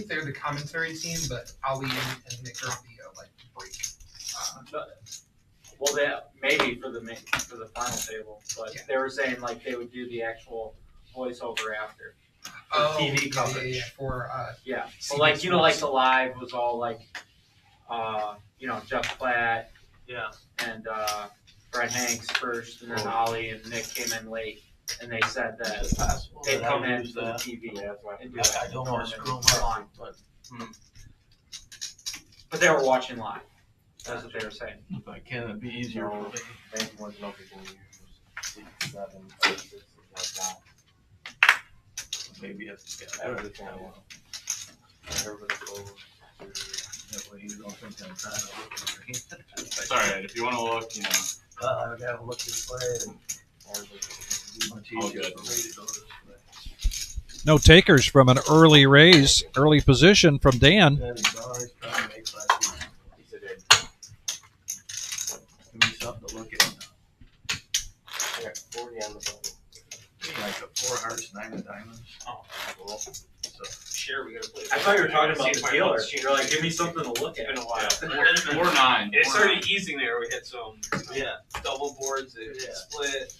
they're the commentary team, but Ali and Nick are on the like break. Well, they maybe for the final table, but they were saying like they would do the actual voiceover after. TV coverage. Yeah. But like like the live was all like, Jeff Platt. Yeah. And Brett Hanks first, and then Ollie and Nick came in late, and they said that they'd come in for the TV. Yeah, that's right. And do it. I don't want to screw on, but they were watching live. That's what they were saying. If I can, it'd be easier for me. Maybe one of people use 6, 7, 8, 6, like that. Maybe it's Everything I want. Everybody goes. That way you don't think I'm trying to look at your hand. It's alright, if you wanna look, I gotta look this way and it's much easier for me to go this way. No takers from an early raise, early position from Dan. Daddy's always trying to make life easy. Give me something to look at now. I got 40 on the button. Like a 4 hearts, 9 of diamonds. Oh, cool. So, Sure, we gotta play. I thought you were talking about See the if my dealer. vote's changed. You're like, give me something to look It's at. been a while. Or 9. It started easing there. We had some yeah. double boards that split.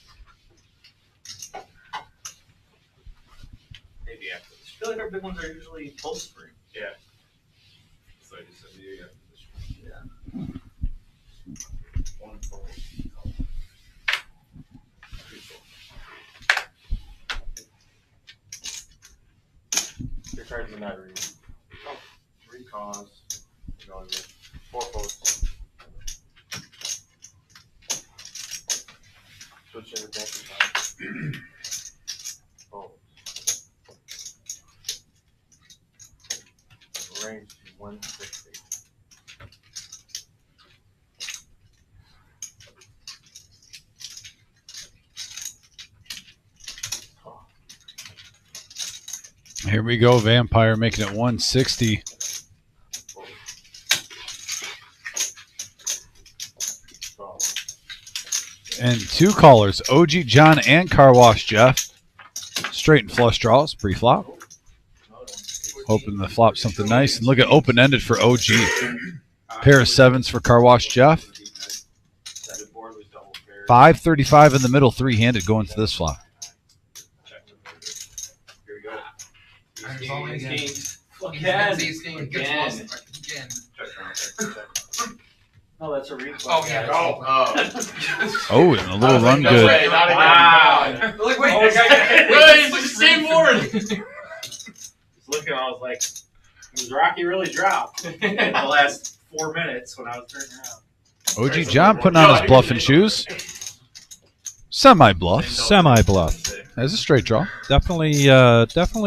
Maybe after this. I feel like our big ones are usually post spring. Yeah. So I just said, yeah. One fold. Your cards are not reading. 3 calls. You're going with 4 folds. Switch in the banking card. Fold. Range 160. Here we go, Vampire making it 160. And 2 callers, OG John and Car Wash Jeff. Straight and flush draws, pre-flop. Hoping to flop something nice. And look at open-ended for OG. Pair of 7s for Car Wash Jeff. 535 in the middle, 3-handed going to this flop. Again. No, that's a replay. Oh, yeah. Oh, and a little run good. Wow. Like, wait, it's the same board. Just looking, I was like, does Rocky really drop in the last 4 minutes when I was turning around? OG John putting on his bluffing shoes. Semi-bluff. Semi-bluff. As a straight draw. Definitely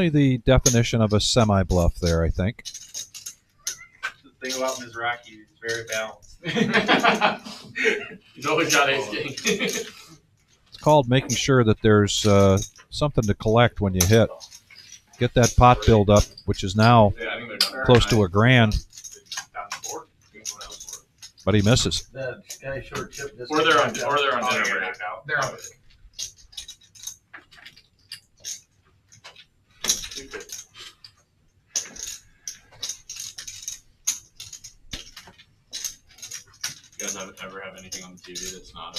the definition of a semi-bluff there, I think. The thing about Ms. Rocky is very balanced. He's always got ace king. It's called making sure that there's something to collect when you hit. Get that pot build up, which is now close to $1,000. But he misses. That guy short chip just. Or they're on dinner break. They're on. You guys ever have anything on the TV that's not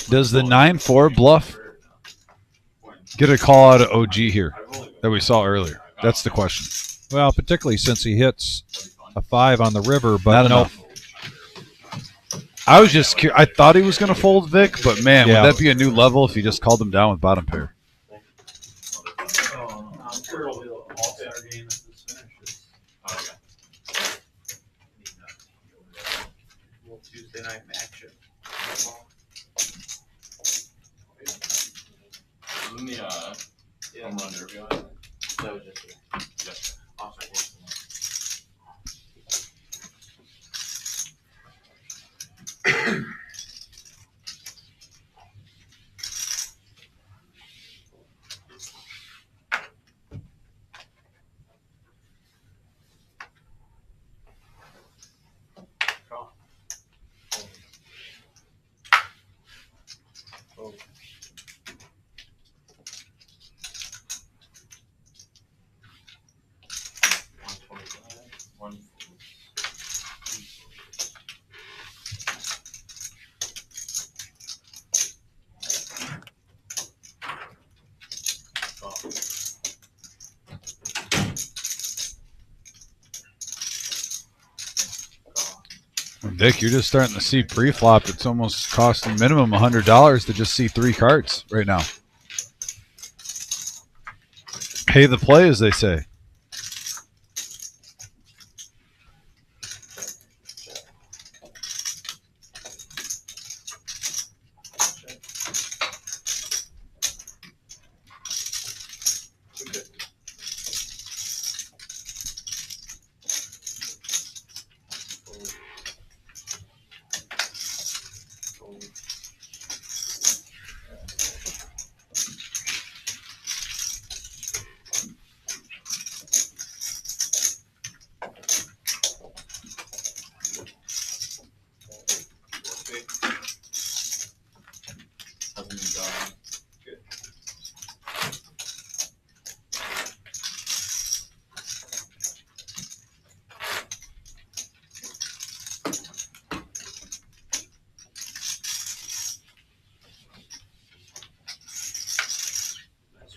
Does the 9-4 bluff get a call out of OG here that we saw earlier? That's the question. Well, particularly since he hits a 5 on the river, but Not no. enough. I was just I thought he was going to fold Vic, but man, Yeah. would that be a new level if he just called him down with bottom pair? I'm sure it'll be the all-star game if this finishes. Little Tuesday night action. in the home run derby? That was just Yes. awesome. Dick, you're just starting to see pre-flop. It's almost costing minimum $100 to just see 3 cards right now. Pay the play, as they say.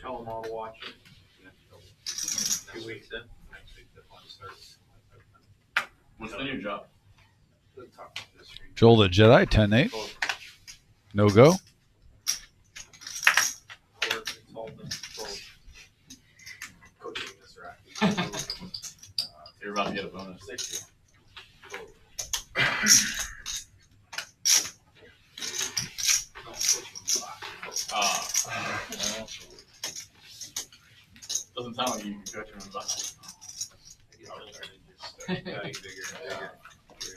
Tell them all to watch it. 2 weeks in. Next week the fun starts. What's the new job? The top of the street. Joel the Jedi, 10-8. No go. Coaching this rack. You're about to get a bonus. 60. Doesn't sound like you can coach him about it.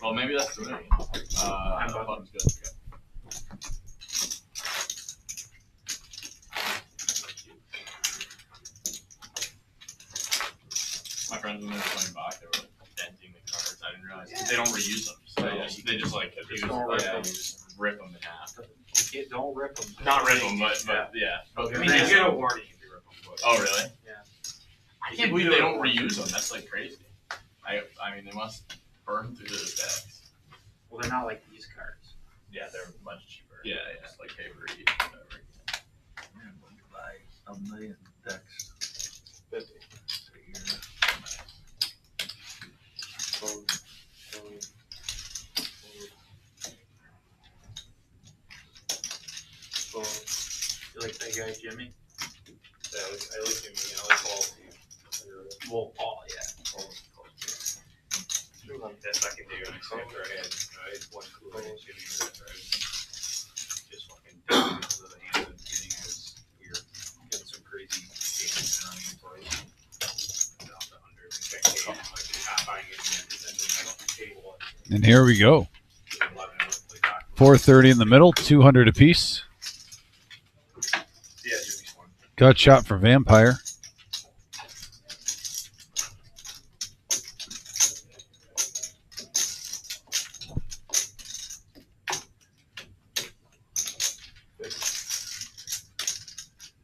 Well, maybe that's the movie. Button's good. Okay. My friends, when they were playing Bach, they were like denting the cards. I didn't realize they don't reuse them. So they just like rip them in half. Don't rip them. Not rip them, but yeah. I mean, you get a warning if you rip them. Oh, really? Yeah. I can't believe they don't reuse them. That's like crazy. I mean, they must burn through the decks. Well, they're not like these cards. Yeah, they're much cheaper. Yeah, yeah. It's like paper each, whatever. Man, we could buy a million decks. 50. You like that guy, Jimmy? Yeah, I like him. I like Paul too. Well, Paul, yeah. Best I can do. I had one cool against Jimmy after I was just fucking down because of the hand at the beginning because we were getting some crazy games and running twice. Down to under and check game, like half buying it again, and then we off the table. And here we go. 430 in the middle, 200 apiece. Yeah, Jimmy's one. Gut shot for Vampire.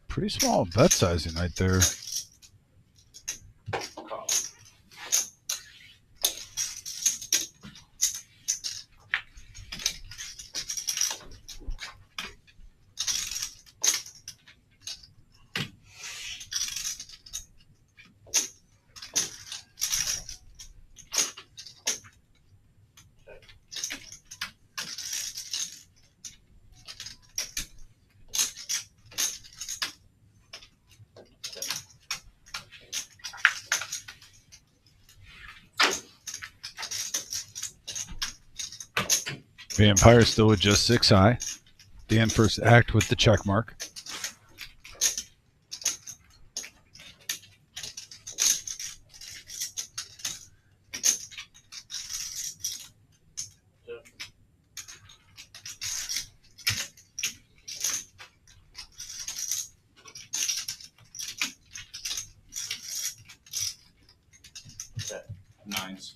Pretty small bet sizing right there. Vampire still with just 6 high. Dan first act with the check mark. Nines.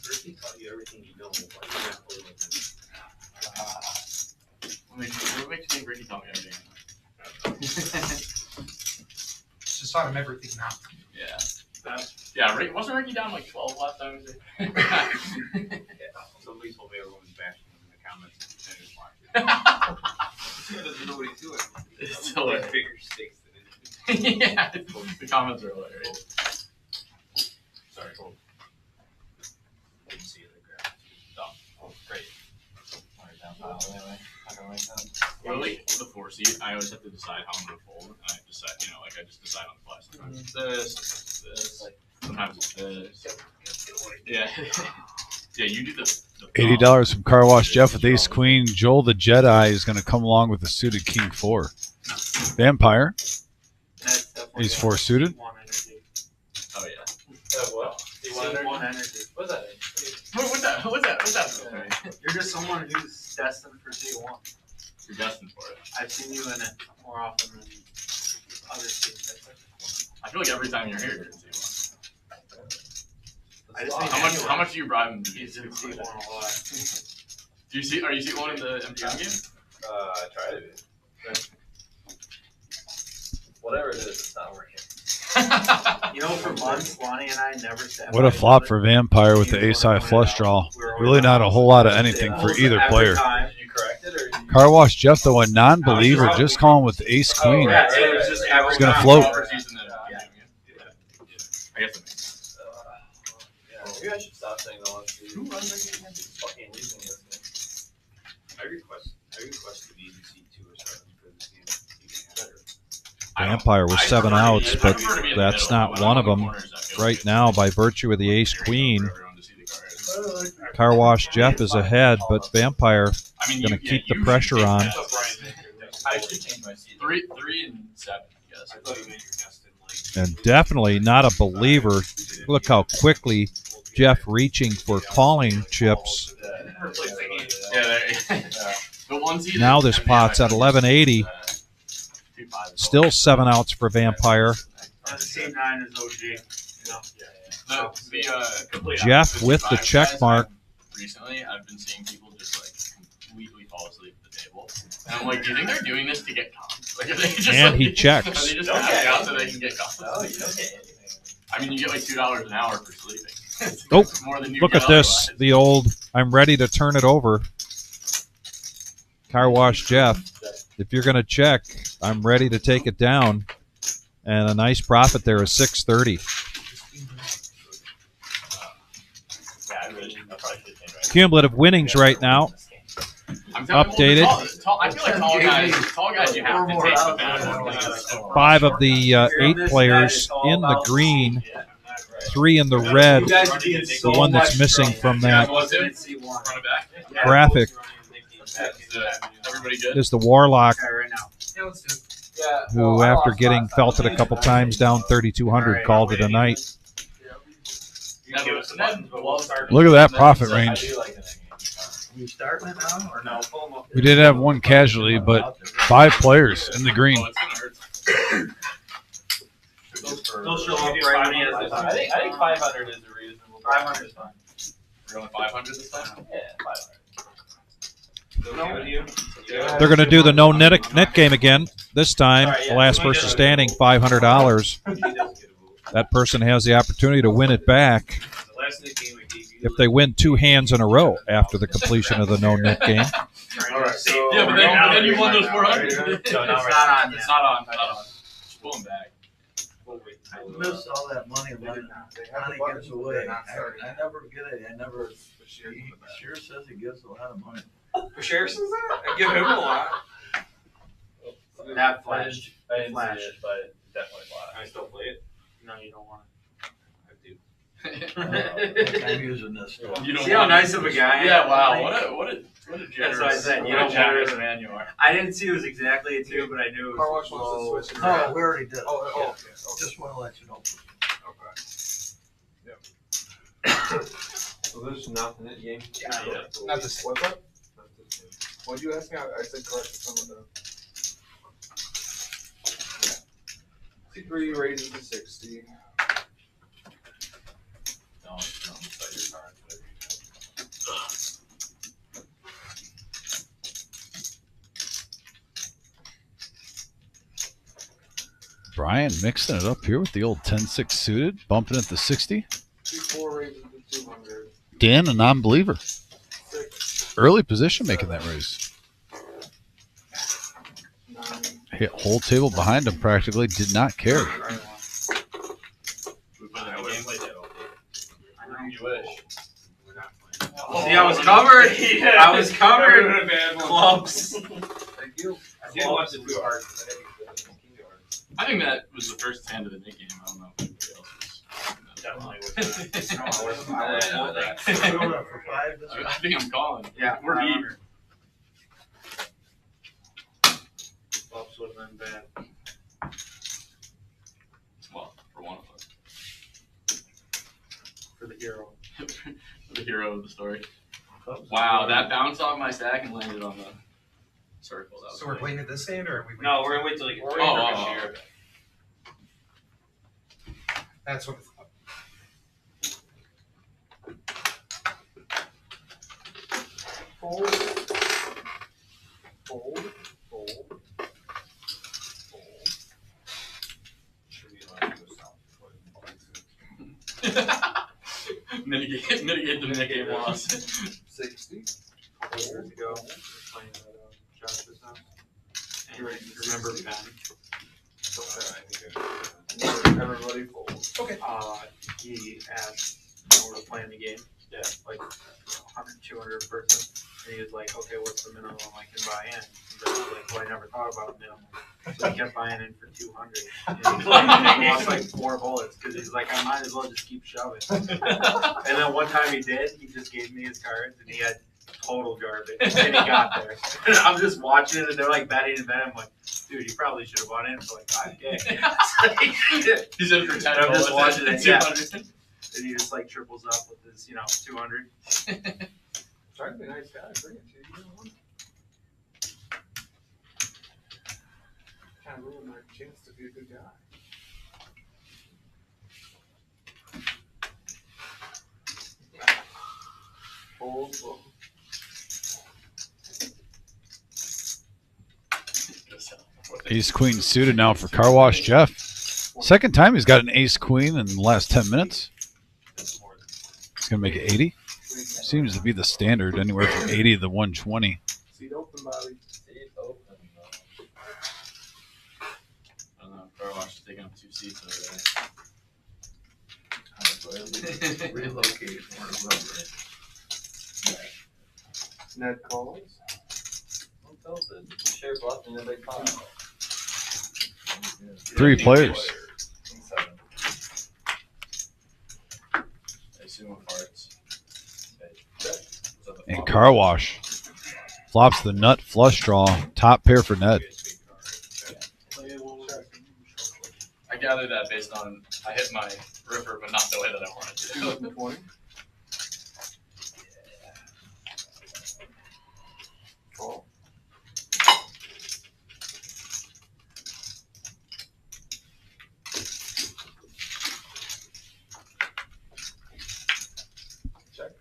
Ricky taught you everything you know. Why you not play with him? What makes you think Ricky taught me everything? Just taught him everything now. Yeah. Yeah, wasn't Ricky down like 12 last time? Somebody told me everyone's bashing him in the comments. Doesn't know what he's doing. It's Like hilarious. bigger stakes than it. Yeah, the comments are hilarious. Sorry, cool. Didn't see the graph. Oh, great. Really, the 4 seat, I always have to decide how I'm gonna fold, and I decide, I just decide on the fly. Sometimes it's this, sometimes it's this. Yeah, yeah. You do the $80 from Car Wash Jeff with Ace Queen. Joel the Jedi is going to come along with the suited King 4. Vampire. He's 4 suited. Oh yeah. What? One energy. What's that? What's that? What's that? You're just someone who's destined for C1. You're destined for it. I've seen you in it more often than other teams. I feel like every time you're here, you're in C1. I just How much do you bribe him to be He's in C1 a lot. Are you C1 in the MGM game? I try to be. Whatever it is, it's not working. For months, Lonnie and I never sat. What a flop for Vampire with the ace high flush draw. Really not a whole lot of anything for either player. You corrected or Car Wash Jeff, though, a non-believer, just calling with the ace queen. He's gonna float. I guess it makes sense. Maybe I should stop saying the last two. Who runs again? Fucking losing this thing. I request to be in seat 2 or 7 for this game. Vampire with 7 outs, but that's not one of them right now by virtue of the ace queen. Car Wash Jeff is ahead, but Vampire going to keep the pressure on. I should change my seat. 3 and 7, yes. I thought you meant your destined And definitely not a believer. Look how quickly Jeff reaching for calling chips. Now this pot's at 1180. Still 7 outs for Vampire. Team 9 is OG. Jeff with the check mark. Recently, I've been seeing people just completely fall asleep at the table, and I'm like, do you think they're doing this to get comps? Are they just And he checks. Are they just passing out so they can get comps? I mean, you get $2 an hour for sleeping. Oh, more than you look get at this. otherwise. The old, I'm ready to turn it over. Car Wash Jeff. If you're going to check, I'm ready to take it down. And a nice profit there is 630. Cumulative winnings right now. Updated. I feel like tall guys, you have to take the bad one. 5 of the 8 players in the green, 3 in the red. The one that's missing from that graphic is the Warlock, who after getting felted a couple times down 3,200 called it a night. Look at that profit range. You starting it now or no? We did have one casualty, but 5 players in the green. They'll show up right when he has this. I think 500 is a reasonable. 500 is fine. We're going 500 this time? Yeah, 500. They're going to do the no net game again. This time, the last person standing, $500. That person has the opportunity to win it back if they win 2 hands in a row after the completion of the no net game. All right. So yeah, but then you won those 400. It's not on. Just pull them back. I miss all that money money gives away. I never get it. He sure says he gives a lot of money. For sure says that? I give him a lot. That flashed. I didn't Flash. see it, but definitely flash. I still play it? No, you don't want I'm using this. You don't See how want nice it. of a guy. Yeah, wow. Like, What a generous, That's what I said. You what a don't generous want it. man you are. I didn't see it was exactly a 2, but I knew it Car was wash low. wants to switch it No, around. we already did. Okay. Just want to let you know. So there's nothing in the game? Yeah. Not this. What's up? What you asked me? I said correct some of the. C3 raised to 60. No, it's your card. Brian mixing it up here with the old 10-6 suited, bumping it to 60. 4 raises to 200. Dan, a non-believer. 6, Early position making that raise. 9. Hit whole table behind him practically, did not care. We put it in the game. You wish. See, I was covered. I was covered. Clubs. Thank you. I didn't watch it too hard. I think that was the first hand of the Nick game. I don't know if anybody else was. Definitely was. For 5 this I think I'm calling. Yeah, We're even. Flops would have been bad. Well, for one of us. For the hero. The hero of the story. Wow, that bounced off my stack and landed on the circle. That was So we're great. playing at this hand, or are we? No, we're gonna wait till you get. Oh. That's what. Fold. Fold. Fold. Fold. Mitigate the Nick game loss. 60. Years ago, playing at Josh's house. And you remember Ben? Everybody folds. Okay. He asked when we were playing the game, like 100, 200 person, and he was like, okay, what's the minimum I can buy in? And I was like, well, I never thought about minimum. So he kept buying in for 200. And he lost like 4 bullets because he's like, I might as well just keep shoving. And then one time he did, he just gave me his cards and he had total garbage. And he got there. And I'm just watching it and they're like betting and betting. I'm like, dude, you probably should have bought in for like 5K. He's in for 10. I'm just watching it, yeah. 200. And he just like triples up with his, 200. Trying to be a nice guy. Bring it to you. You don't want it. Kind of ruined my chance to be a good guy. Fold. Fold. Ace queen suited now for Car Wash Jeff. Second time he's got an ace queen in the last 10 minutes. He's going to make it 80. Seems to be the standard, anywhere from 80 to 120. Seat open, Bobby. Seat open. I don't know. Car Wash is taking up 2 seats over there. Relocate or whatever. Ned calls. Share bluff in the big pot. 3 players. And Car Wash flops the nut flush draw. Top pair for Ned. I gathered that based on I hit my ripper, but not the way that I wanted to. 20. Call. Check.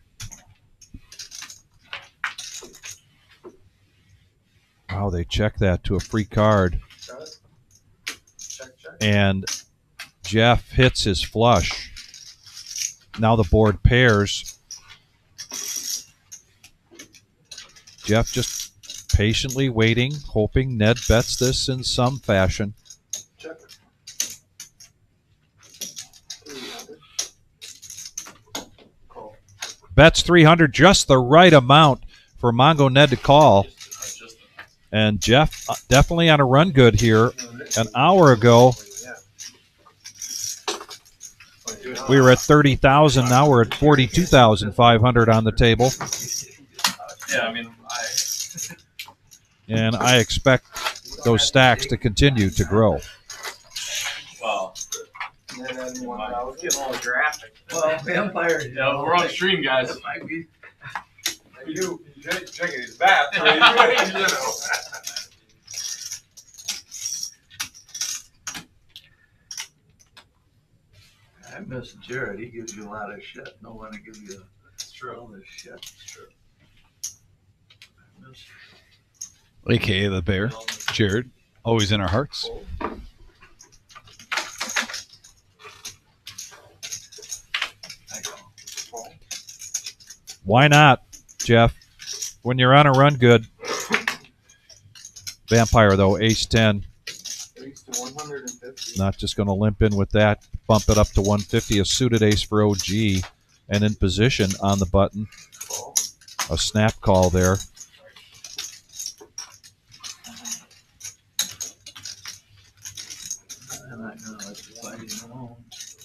Wow, they check that to a free card. Got it. Check, check. And Jeff hits his flush. Now the board pairs. Jeff just patiently waiting, hoping Ned bets this in some fashion. Check. 300. Call. Bets 300, just the right amount for Mongo Ned to call. And Jeff definitely on a run good here. An hour ago, we were at 30,000. Now we're at 42,500 on the table. Yeah, I mean, And I expect those stacks to continue to grow. well, Ned adding 1,000. It's getting a little graphic. Well, vampire. yeah, we're on stream, guys. It might be. You checking his bat, right? You know. I miss Jared. He gives you a lot of shit. No one to give you all this shit. It's true. I miss AKA the Bear. Jared. Always in our hearts. Why not, Jeff? When you're on a run, good. Vampire, though, ace 10. Ace to 150. Not just going to limp in with that. Bump it up to 150. A suited ace for OG. And in position on the button. Call. A snap call there. I'm not gonna let you play him alone.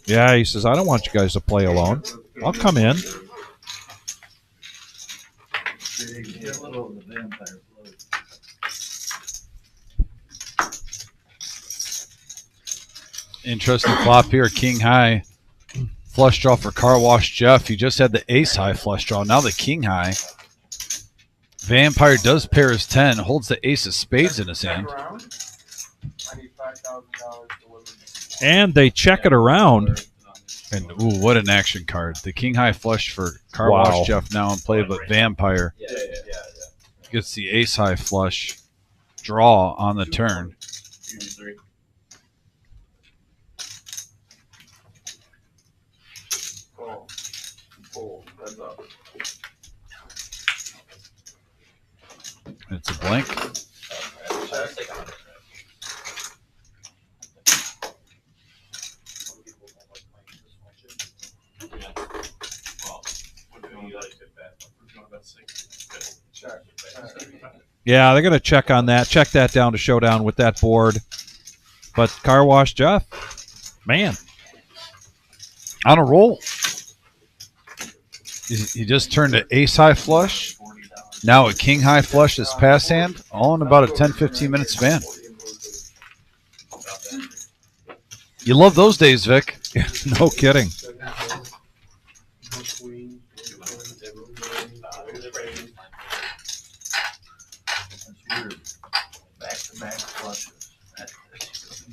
Yeah, he says, I don't want you guys to play alone. I'll come in. Get a little of the vampire blood. Interesting flop here. King high flush draw for Car Wash Jeff. He just had the ace high flush draw. Now the king high. Vampire does pair his 10. Holds the ace of spades in his hand. I need $5,000 delivered. And they check it around. And ooh, what an action card. The king high flush for Car Wow. Wash Jeff now in play, but Vampire Yeah. gets the ace high flush draw on the turn. Call. Fold. Heads up. It's a blank. Yeah, they're going to check on that. Check that down to showdown with that board. But Car Wash Jeff, man. On a roll. He just turned an ace high flush. Now a king high flush is pass hand. All in about a 10-15 minute span. You love those days, Vic. No kidding. That's weird. Back-to-back flushes.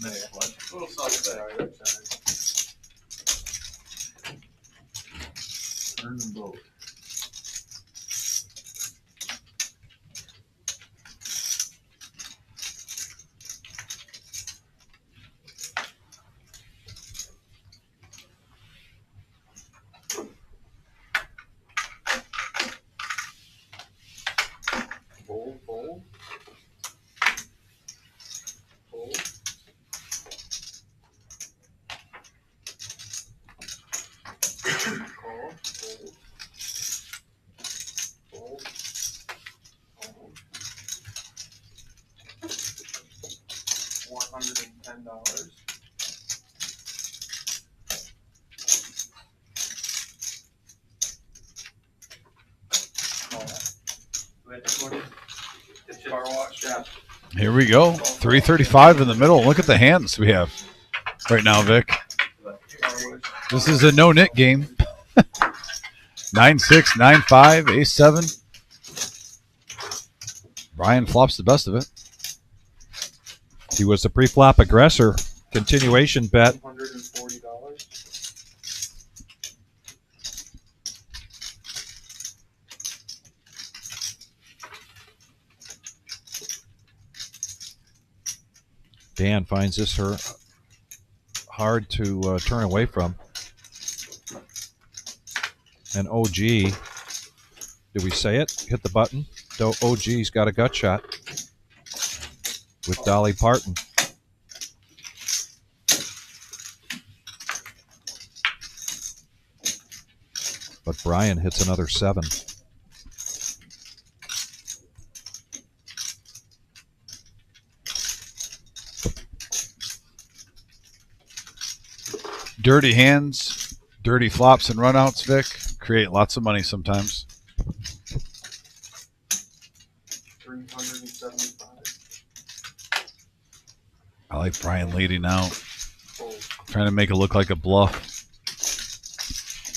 Mixed flushes. Little suspect. Turn them both. Fold. Fold. Fold. Call. Fold. Fold. Fold. $110. Car wash. Yeah. Here we go. 335 in the middle. Look at the hands we have right now, Vic. This is a no-nit game. 9-6, 9-5, ace-7. Brian flops the best of it. He was the pre-flop aggressor. Continuation bet. $140. Dan finds this hard to turn away from. And OG, did we say it? Hit the button. OG's got a gut shot with Dolly Parton. But Brian hits another 7. Dirty hands, dirty flops and runouts, Vic, create lots of money sometimes. $375. I like Brian leading out, trying to make it look like a bluff.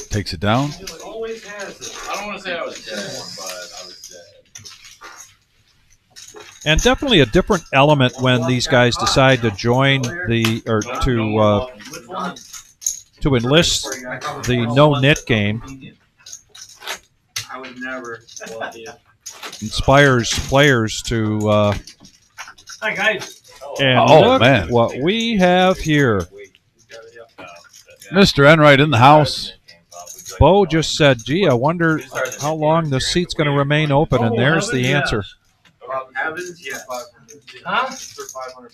Takes it down. It always has it. I don't want to say I was dead, but I was dead. And definitely a different element when these guys decide to join the or to enlist the no-nit game. I would never. Inspires players to Hi guys. and Oh, look man. what we have here. Mr. Enright in the house. Bo just said, "Gee, I wonder how long the seat's going to remain open," and there's the answer. Evans, yes. Huh? For $500.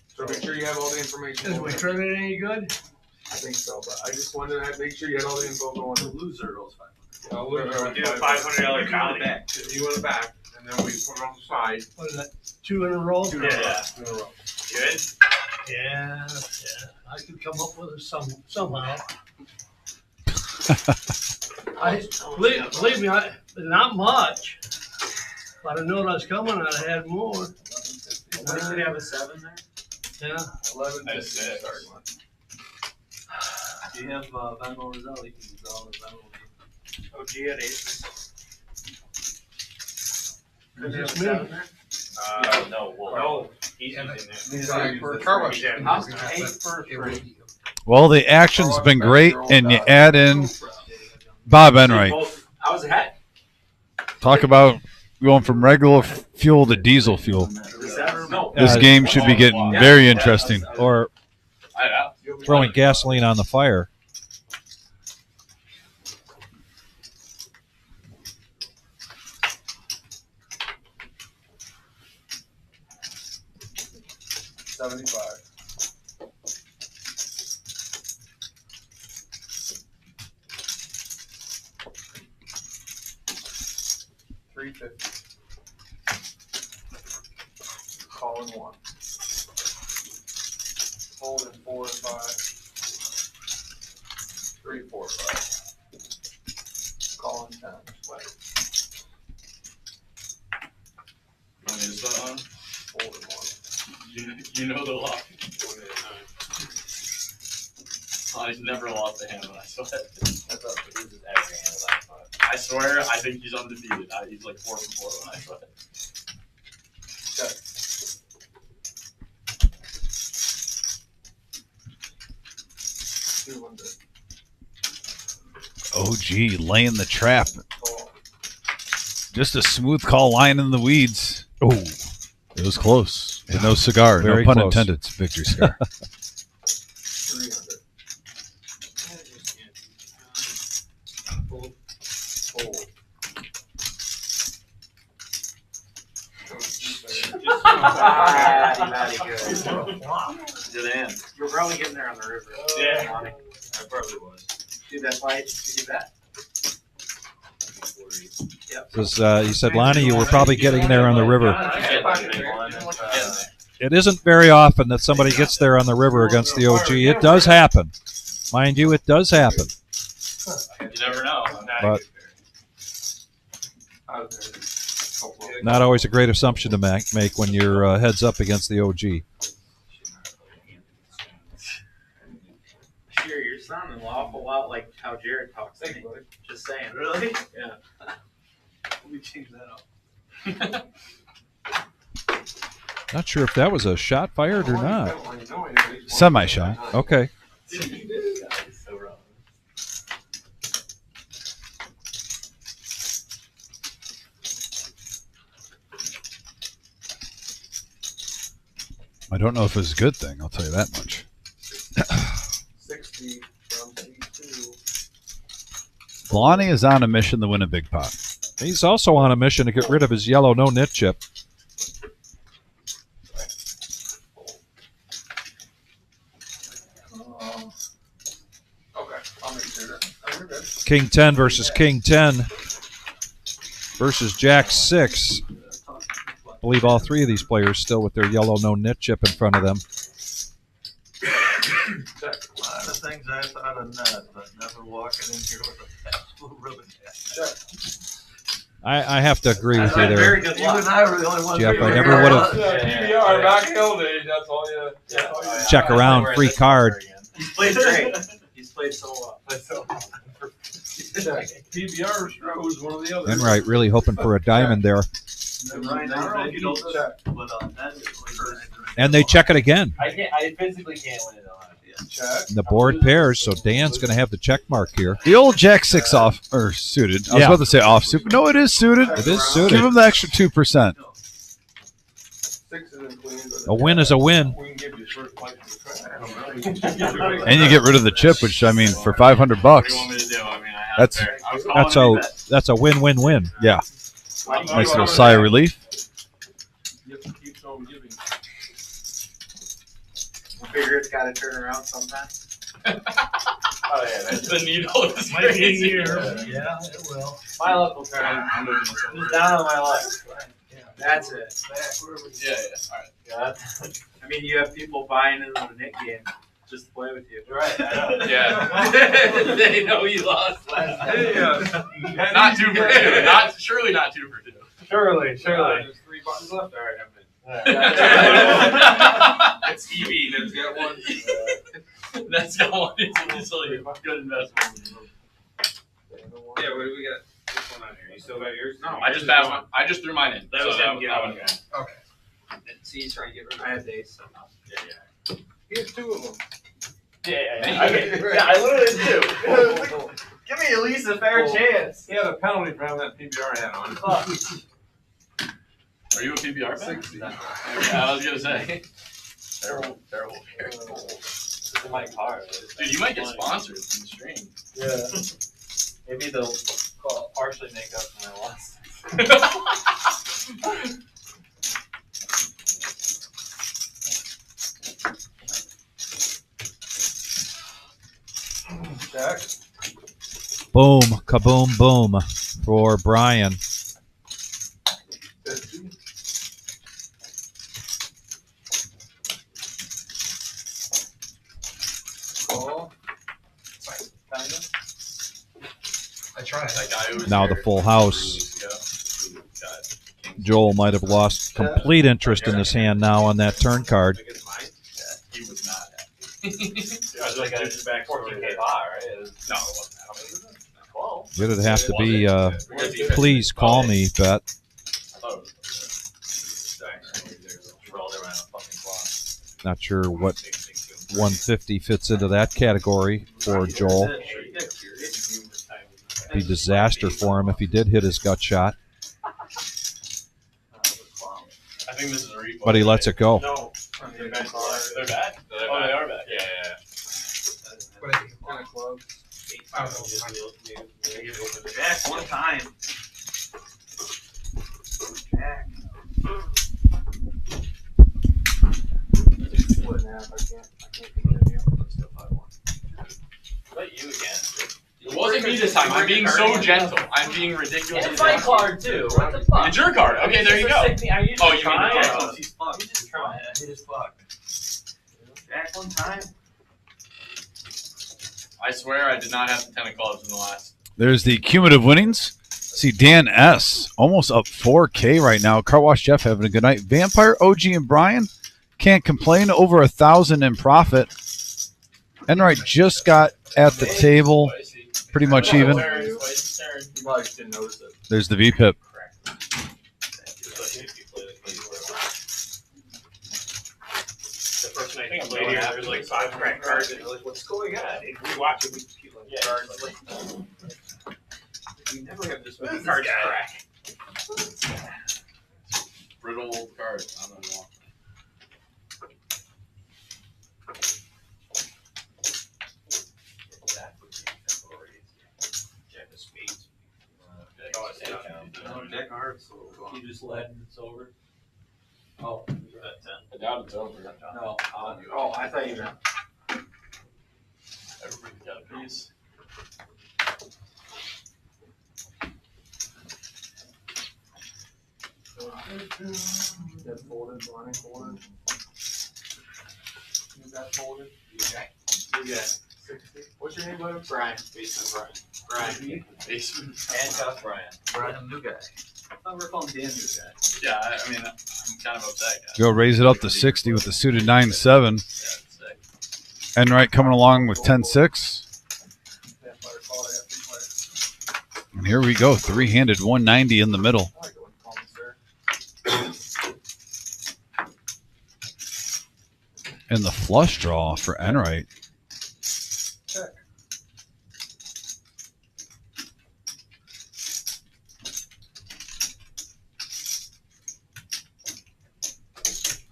So make sure you have all the information. Is we turning any good? I think so, but I just wanted to make sure you had all the info going. The loser rolls $500. I'll lose Do a $500 comedy. You in the back, and then we put it on the side. What is that, 2 in a row? Yeah. 2 in a row. Good? Yeah, I could come up with it somehow. Believe me, not much. If I'd have known I was coming, I'd have had more. What did you have a 7 there? Yeah. 11 That's to it. start one. If you have Venmo result, you can use all the Venmo. OG at 8. Is this Have a me? 7 there? No, well, No. he's using this. Car wash. I'm 8 for 3. Well, the action's been great, and you add in Bob Enright. I was ahead. Talk about going from regular fuel to diesel fuel. No. This game should be getting very interesting. Or I know. throwing gasoline on the fire. $75. $350. Calling 1. Holding 4 and 5. 3, 4, 5. Calling 10. You want me to start on? Holding 1. You know the law. He's never lost a hand when I sweat. I swear, I think he's undefeated. He's like 4 from 4 when I sweat. Check. OG laying the trap. Call. Just a smooth call lying in the weeds. Oh, it was close. But no cigar. Very no pun close. intended. It's a victory cigar. 300. Hold. Good hand. You're probably getting there on the river. Yeah. Lonnie. I probably was. See that fight? You see that? He said, Lonnie, you were probably getting there on the river. Yeah. It isn't very often that somebody gets there on the river against the OG. It does happen. Mind you, it does happen. You never know. But not always a great assumption to make when you're heads up against the OG. Sure, you're sounding an awful lot like how Jared talks to me. Just saying. Really? Yeah. Let me change that up. Not sure if that was a shot fired or not. Semi-shot. Okay. I don't know if it's a good thing. I'll tell you that much. 60 from T2. Lonnie is on a mission to win a big pot. He's also on a mission to get rid of his yellow no-nit chip. Okay, I'll make sure that. Oh, you're good. King 10 versus King 10 versus Jack 6. I believe all three of these players still with their yellow no-nit chip in front of them. A lot of things I thought of net, but never walking in here with a absolute ribbon. I have to agree with you there, Very good You and luck. I were the only ones. Jeff. who I were never here. would have PBR back hill days, that's all you. check around, free card. He's played great. He's played so well. PBR Stroh's one of the others. Enright really hoping for a diamond there. Right now, you don't check. But that is first. And they check it again. I physically can't win it on it. Check. The board pairs, so Dan's going to have the check mark here. The old Jack 6 off or suited. I was Yeah. about to say off suited. No, it is suited. It is Give suited. him the extra 2%. Sixes and queens. A win is a win. We can give you short And you get rid of the chip, which I mean, for $500 What do you want me to do? I mean, I have That's- I was calling it a That's a win-win-win. yeah, nice little sigh of relief. You have to keep on giving. Figure it's gotta turn around sometime. Oh yeah, that's the needle is Might be a crazy. year. Yeah, it will. my luck will turn. I'm moving this over. It's down on my luck. That's it. Yeah, all right. Yeah. I mean, you have people buying into the Nick game just to play with you. Right. I know. Yeah. They know you lost last time. Not 2 for 2. Surely not 2 for 2. Surely. There's 3 buttons left. All right, I'm in. It's Evie that's got one. That's got one. It's a good investment. Yeah, what do we got? This one on here. You still got yours? No. I just have one. I just threw mine in. That was so him getting that one. one. Okay. See, he's trying to get rid of I had days. He has 2 of them. Yeah. I literally do. Give me at least a fair chance. He had a penalty for having that PBR hat on. Are you a PBR fan? 60. Yeah, I was gonna say. Terrible. It's my car. Dude, you might get sponsored from the stream. Yeah. Maybe they'll partially make up for my loss. Jack? Boom, kaboom, boom for Brian. 50. Call. I tried. That guy who was Now here the full 2 house. weeks ago, who got Kings. Joel might have lost complete interest in his hand now on that turn card. Yeah, he was not happy. I was like, I was back 14K high, right? No, it wasn't that. 12. It'd have to be Because he- please call me bet. I thought it was. Rolled around a fucking clock. Not sure what 150 fits into that category for Joel. Be disaster for him if he did hit his gut shot, I think this is a replay. but he lets it go. No. They're back. Oh, they are back. Yeah. What is it? Kind of club. Jack, one time. Jack. Split in half. I can't continue. Still 5-1. But you again. It wasn't me this time. I'm being so gentle. I'm being ridiculously It's my gentle. card too. What the fuck? It's your card. Okay, there you go. Oh, you mean Oh, you mean trying? the He's fucked. You just trying. He just fucked. Jack, one time. I swear I did not have the 10 of clubs in the last. There's the cumulative winnings. See Dan S. almost up 4K right now. Car Wash Jeff having a good night. Vampire, OG, and Brian can't complain. Over 1,000 in profit. Enright just got at the table, pretty much even. You probably just didn't notice it. There's the VPIP. The first night I played here, there was like 5 crack cards, and they're like, what's going on? And we watch it, we keep like cards. Like, we never have this many cards crack. Brittle old cards. I don't know. Jack of spades. Jack Hearts. You just let and it's over. Oh, I doubt it's over. no. Oh, I thought you meant. Everybody's got a piece. That folded, blind folded. You got folded. Yeah. 60. What's your name, buddy? Brian. Basement Brian. Basement. Handcuff Brian. Brian, new guy. I thought we were calling Dan new guy. Yeah, I mean, I'm kind of upset, guys. Go raise it up to 60 with the suited 9-7. Yeah, it's sick. Enright coming along with 10-6. Vampire called. I got 3 players. And here we go. Three-handed 190 in the middle. I like it when you call me, sir. And the flush draw for Enright. Check.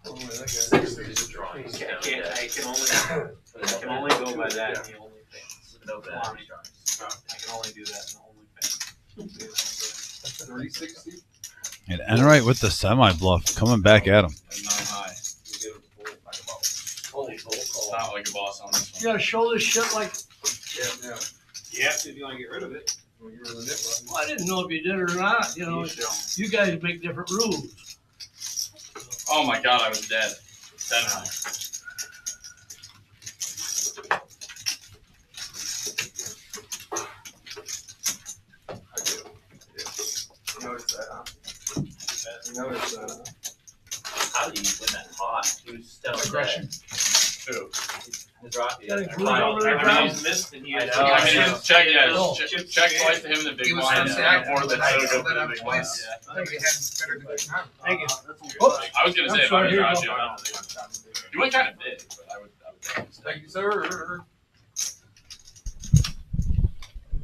Oh, that guy. Just drawing. I I can only go by that in the OnlyFans. No bad. I can only do that in the OnlyFans. 360. And Enright with the semi-bluff coming back at him. And 9 high. Holy Not like a boss on this You one. gotta show this shit like, Yeah. You have to if you want to get rid of it. Well, you were the nit well, I didn't know if you did it or not, you know. You don't. You guys make different rules. Oh my god, I was dead. 10 high. You noticed that, huh? You noticed that, huh? How do you win that pot? He was still Aggression. Two. His rocky. Gotta I glue it over the I ground. mean, missed and he I was. know, I mean, just check, yeah, No. just check twice to him the big He was blind, on and Saturday. before the I so know go for that the I'm big blind. twice. Yeah. I think we had better than that. Thank you. Whoops. I was gonna say, I'm if I was sorry, Raji, here you I don't think you went kind of big, but I would. Thank you, sir.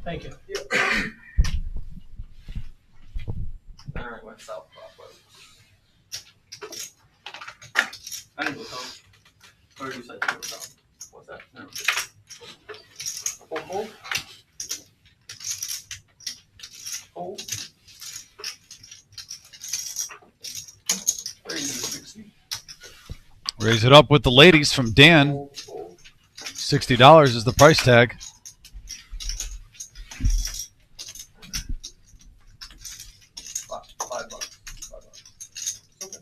Thank you. All right, went south clockwise. I didn't go down. Or you said to go down. What's that? No. Hold. Hold. Raise to 60. Raise it up with the ladies from Dan. Hold. $60 is the price tag. $5. Okay.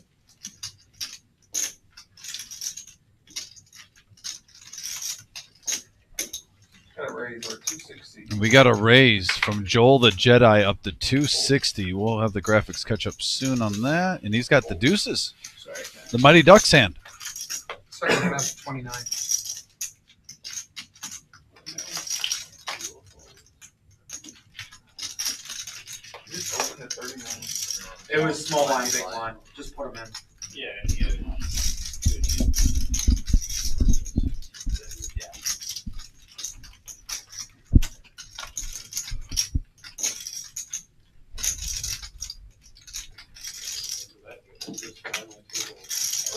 Got a raise or 260. And we got a raise from Joel the Jedi up to 260. We'll have the graphics catch up soon on that. And he's got the deuces. Sorry. The Mighty Ducks hand. Second hand up to 29. Just open at 39. It was small line, big line. Just put them in. Yeah.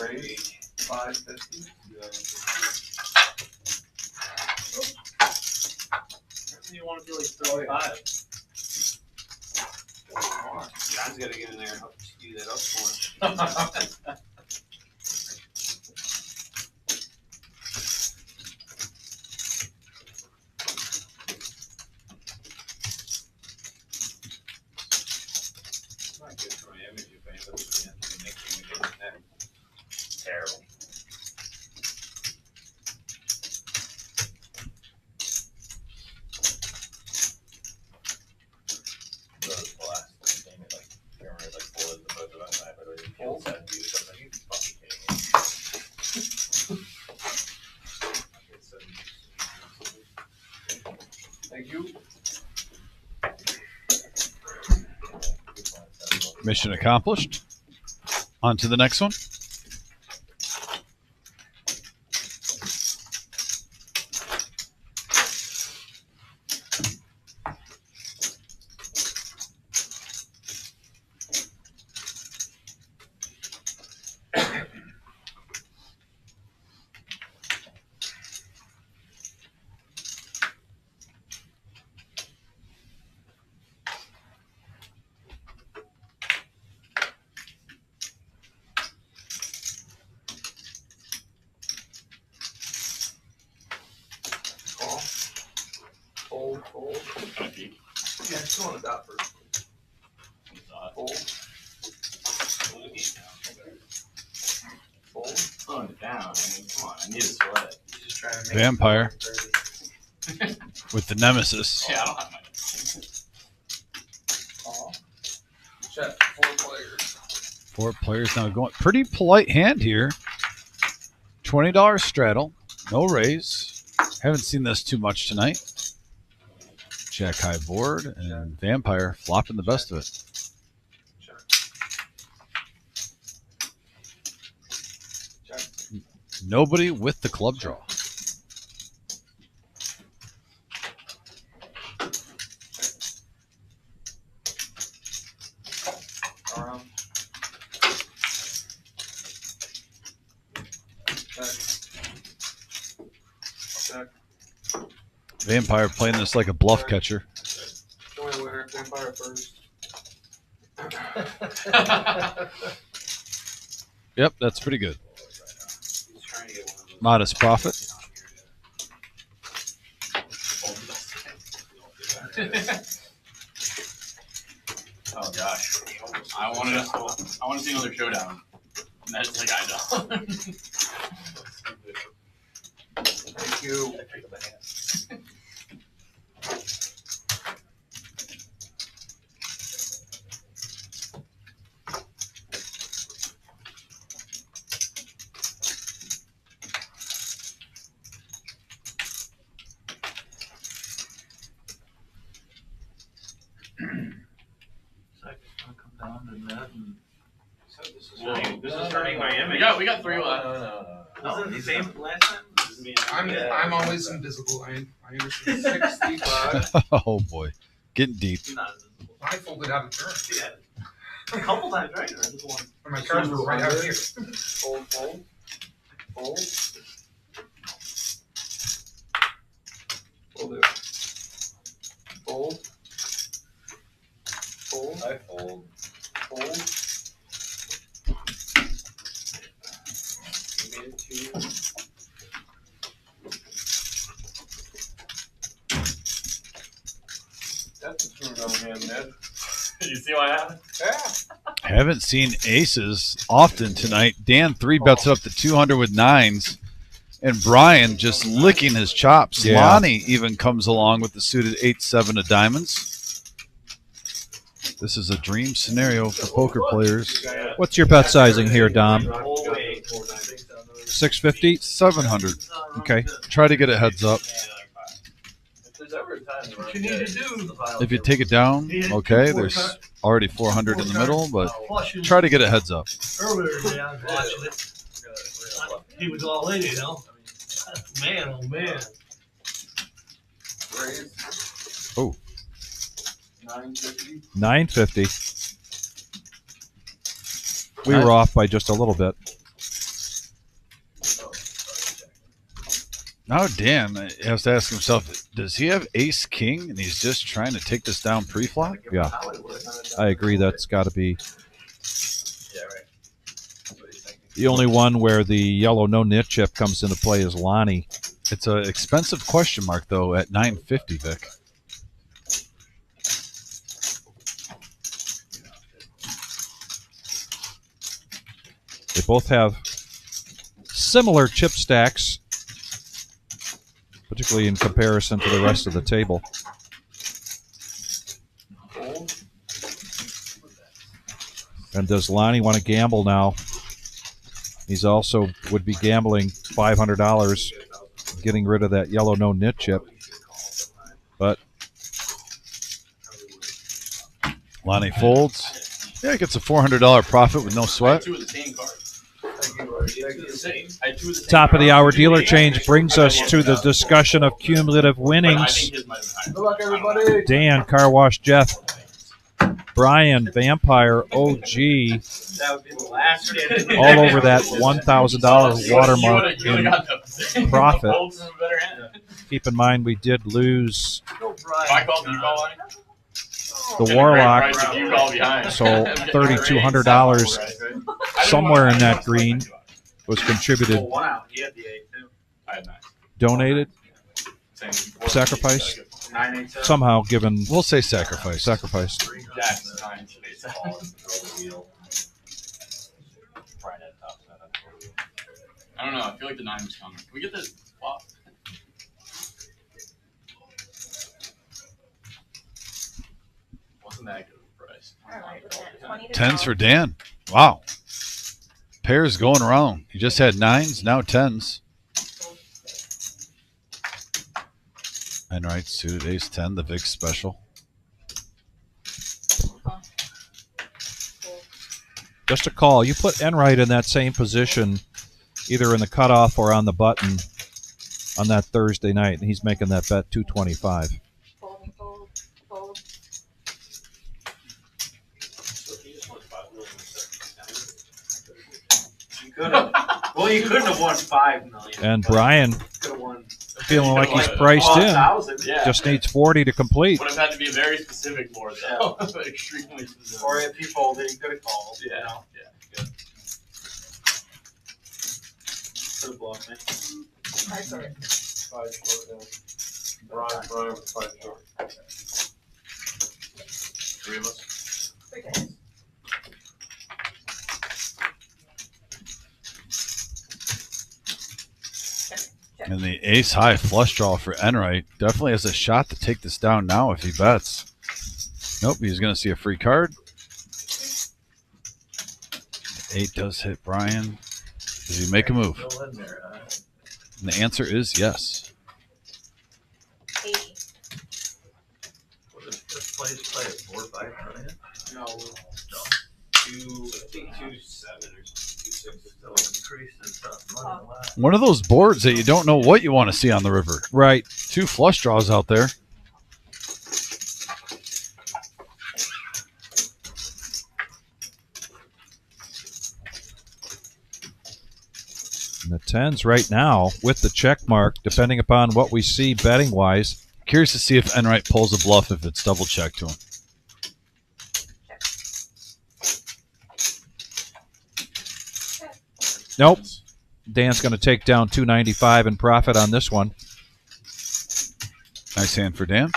Raise 550. You want to do like 35. John's got to get in there and help skew that up for him. Not good for my image if anybody's going to make me get that. Terrible. The last game, like, camera like folded the both of us, and I really didn't feel 7 views. I was like, you fucking kidding me. Thank you. Mission accomplished. On to the next one. Call. Hold. Yeah, just go on the dot first. Hold. Hold. Slowing it down. I mean, come on, I need a sweat. Just trying to make Vampire it with the Nemesis. Yeah, I don't have my. Call. Check. 4 players. 4 players now going. Pretty polite hand here. $20 straddle. No raise. Haven't seen this too much tonight. Jack high board and Vampire flopping the best of it. Check. Check. Nobody with the club draw. Around. Check. check. Vampire playing this like a bluff catcher. Show me winner. Vampire first. Yep, that's pretty good. Modest profit. Oh gosh, I want to see another showdown. And that's like I don't. Thank you. This is turning Miami. We got 3 left. No, the same last time. I'm always invisible. I understand. 65. Oh boy, getting deep. I folded out of turn. A couple times, right? Or just one? And my cards were right out here. Fold, fold. Fold. Fold it. Fold. Fold. I fold. Fold. You made it 2. That's a turn on hand, Ned. You see what happened? Yeah. Haven't seen aces often tonight. Dan 3-bets it up to 200 with 9s. And Brian just licking his chops. Yeah. Lonnie even comes along with the suited 8-7 of diamonds. This is a dream scenario for poker players. What's your bet sizing here, Dom? 650? 700. Okay. Try to get a heads up. If there's ever a time to What you need to do, If you take it down, okay, there's already 400 in the middle, but try to get a heads up. earlier today, I was watching it. He was all in, you know. Man, oh man. raise. Oh. 950. 950. We were off by just a little bit. Now Dan has to ask himself, does he have ace king and he's just trying to take this down pre-flop? Yeah. I agree. That's got to be the only one where the yellow no nit chip comes into play is Lonnie. It's an expensive question mark, though, at 950, Vic. They both have similar chip stacks, particularly in comparison to the rest of the table. And does Lonnie want to gamble now? He's also would be gambling $500, getting rid of that yellow no nit chip. But Lonnie folds. Yeah, gets a $400 profit with no sweat. Two of the same cards. top of the hour dealer change brings us to the discussion of cumulative winnings. Good luck, everybody. Dan, Car Wash Jeff, Brian, Vampire, OG, That would be the last game. all over that $1,000 watermark in profit. Keep in mind we did lose the Warlock, so $3,200 somewhere in that green was contributed, donated, sacrificed, somehow given. We'll say sacrifice. Sacrificed. I don't know. I feel like the 9 was coming. Can we get this flop? Wasn't that good of a price? Tens for Dan. Wow. Pairs going around. He just had 9s, now 10s. And right, suited ace 10, the big special. Just a call. You put Enright in that same position, either in the cutoff or on the button on that Thursday night, and he's making that bet 225. Well, you couldn't have won $5 million. And Brian feeling like he's priced in. 1,000, yeah. Just needs 40 to complete. Would have had to be a very specific board, though. Extremely specific. Or if he folded, he could have called. Yeah. You know? Yeah. Good. Could have bluffed me. 5 short. 5 short, yeah. Brian with 5 short. 3 of us. 3 times. And the ace high flush draw for Enright definitely has a shot to take this down now if he bets. Nope, he's going to see a free card. 8 does hit Brian. Does he make a move? Still in there, And the answer is yes. 80. What does first place play? 4 or 5 million? No. 2, I think 2.7 or something. 2.6. Still increased in something money a lot. One of those boards that you don't know what you want to see on the river. Right. 2 flush draws out there. And the 10s right now with the check mark, depending upon what we see betting wise. Curious to see if Enright pulls a bluff if it's double check to him. Nope. Dan's going to take down 295 and profit on this one. Nice hand for Dan.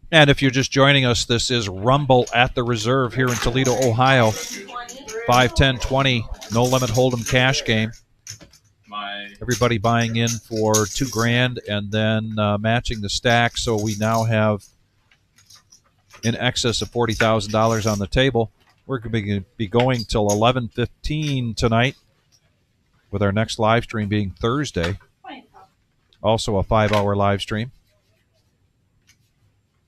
And if you're just joining us, this is Rumble at the Reserve here in Toledo, Ohio. 5, 10, 20, no limit hold'em cash game. Everybody buying in for $2,000 and then matching the stack. So we now have in excess of $40,000 on the table. We're going to be going till 11:15 tonight, with our next live stream being Thursday. Also a 5-hour live stream.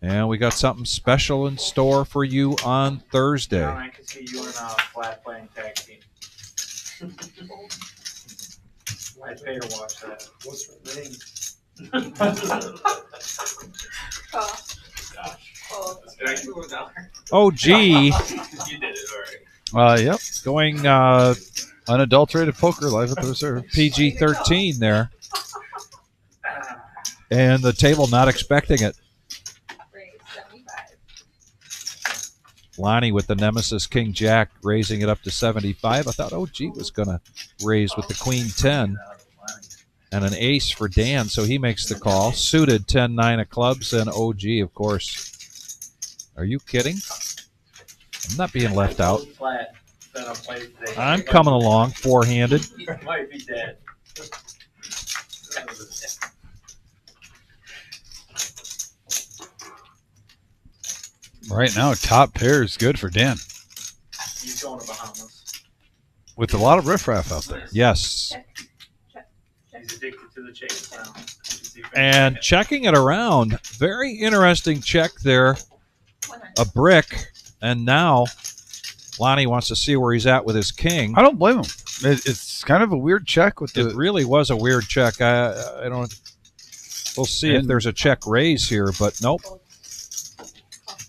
And we got something special in store for you on Thursday. John, I could see you in a flat playing tag team. I'd pay to watch that. What's her name? Oh, gee. You did it, all right. Yep. Going unadulterated poker live at the Reserve. PG-13 there. And the table not expecting it. Lonnie with the Nemesis King Jack raising it up to 75. I thought OG was going to raise with the Queen 10 and an ace for Dan, so he makes the call. Suited 10-9 of clubs and OG, of course. Are you kidding? I'm not being left out. I'm coming along four-handed. Might be dead. Right now, top pair is good for Dan. He's going to Bahamas. With a lot of riffraff out there. Yes. He's addicted to the chase now. And checking it around. Very interesting check there. A brick. And now Lonnie wants to see where he's at with his king. I don't blame him. It's kind of a weird check with the. It really was a weird check. I don't. We'll see if there's a check raise here, but nope.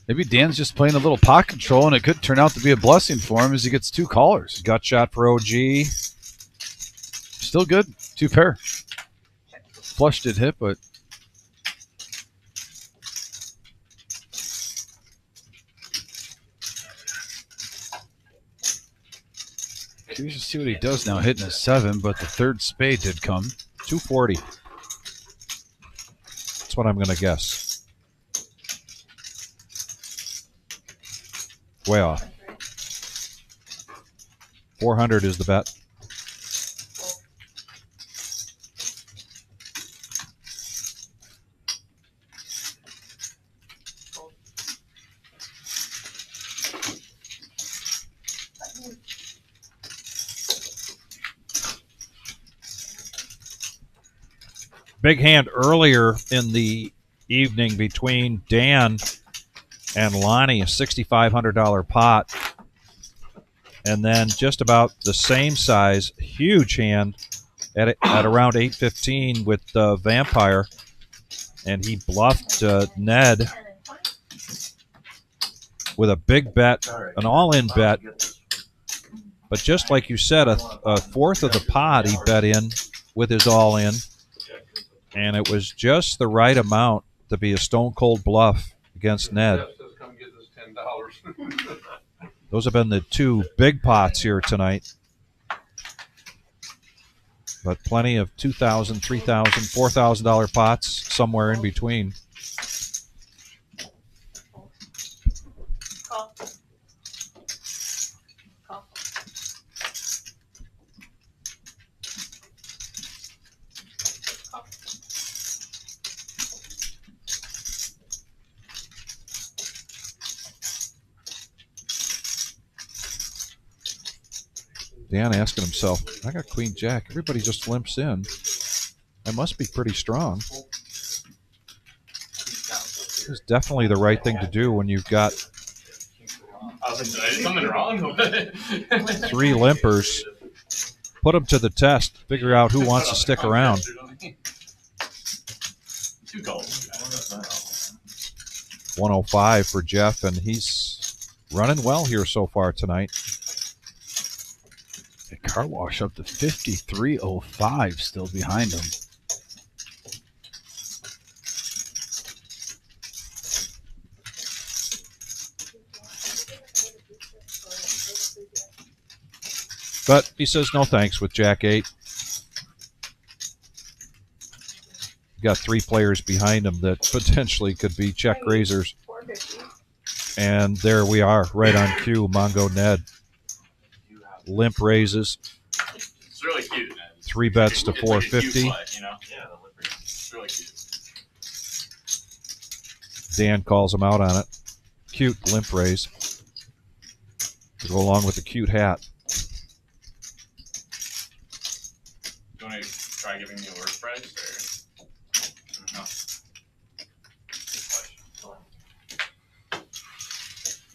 Maybe Dan's just playing a little pot control, and it could turn out to be a blessing for him as he gets 2 callers. Gut shot for OG. Still good. 2 pair. Flush did hit, but. Curious to see what he does now, hitting a 7, but the 3rd spade did come. 240. That's what I'm going to guess. Way off. 400 is the bet. Big hand earlier in the evening between Dan and Lonnie, a $6,500 pot. And then just about the same size, huge hand at around 815 with Vampire. And he bluffed Ned with a big bet, an all-in bet. But just like you said, a fourth of the pot he bet in with his all-in. And it was just the right amount to be a stone-cold bluff against Ned. Come get this $10. Those have been the two big pots here tonight. But plenty of $2,000, $3,000, $4,000 pots somewhere in between. Call. Call. Dan asking himself, I got Queen Jack. Everybody just limps in. I must be pretty strong. This is definitely the right thing to do when you've got I was like, did I do something wrong? 3 limpers. Put them to the test. Figure out who wants to stick around. 2 goals. 105 for Jeff, and he's running well here so far tonight. The car wash up to 53.05 still behind him. But he says no thanks with Jack 8. Got 3 players behind him that potentially could be check raisers. And there we are, right on cue, Mongo Ned. Limp raises. It's really cute, man. 3 bets to It's like a cute 450. play, you know? Yeah, the lip ring. It's really cute. Dan calls him out on it. Cute limp raise. To go along with the cute hat. You want to try giving me a worse price, or no?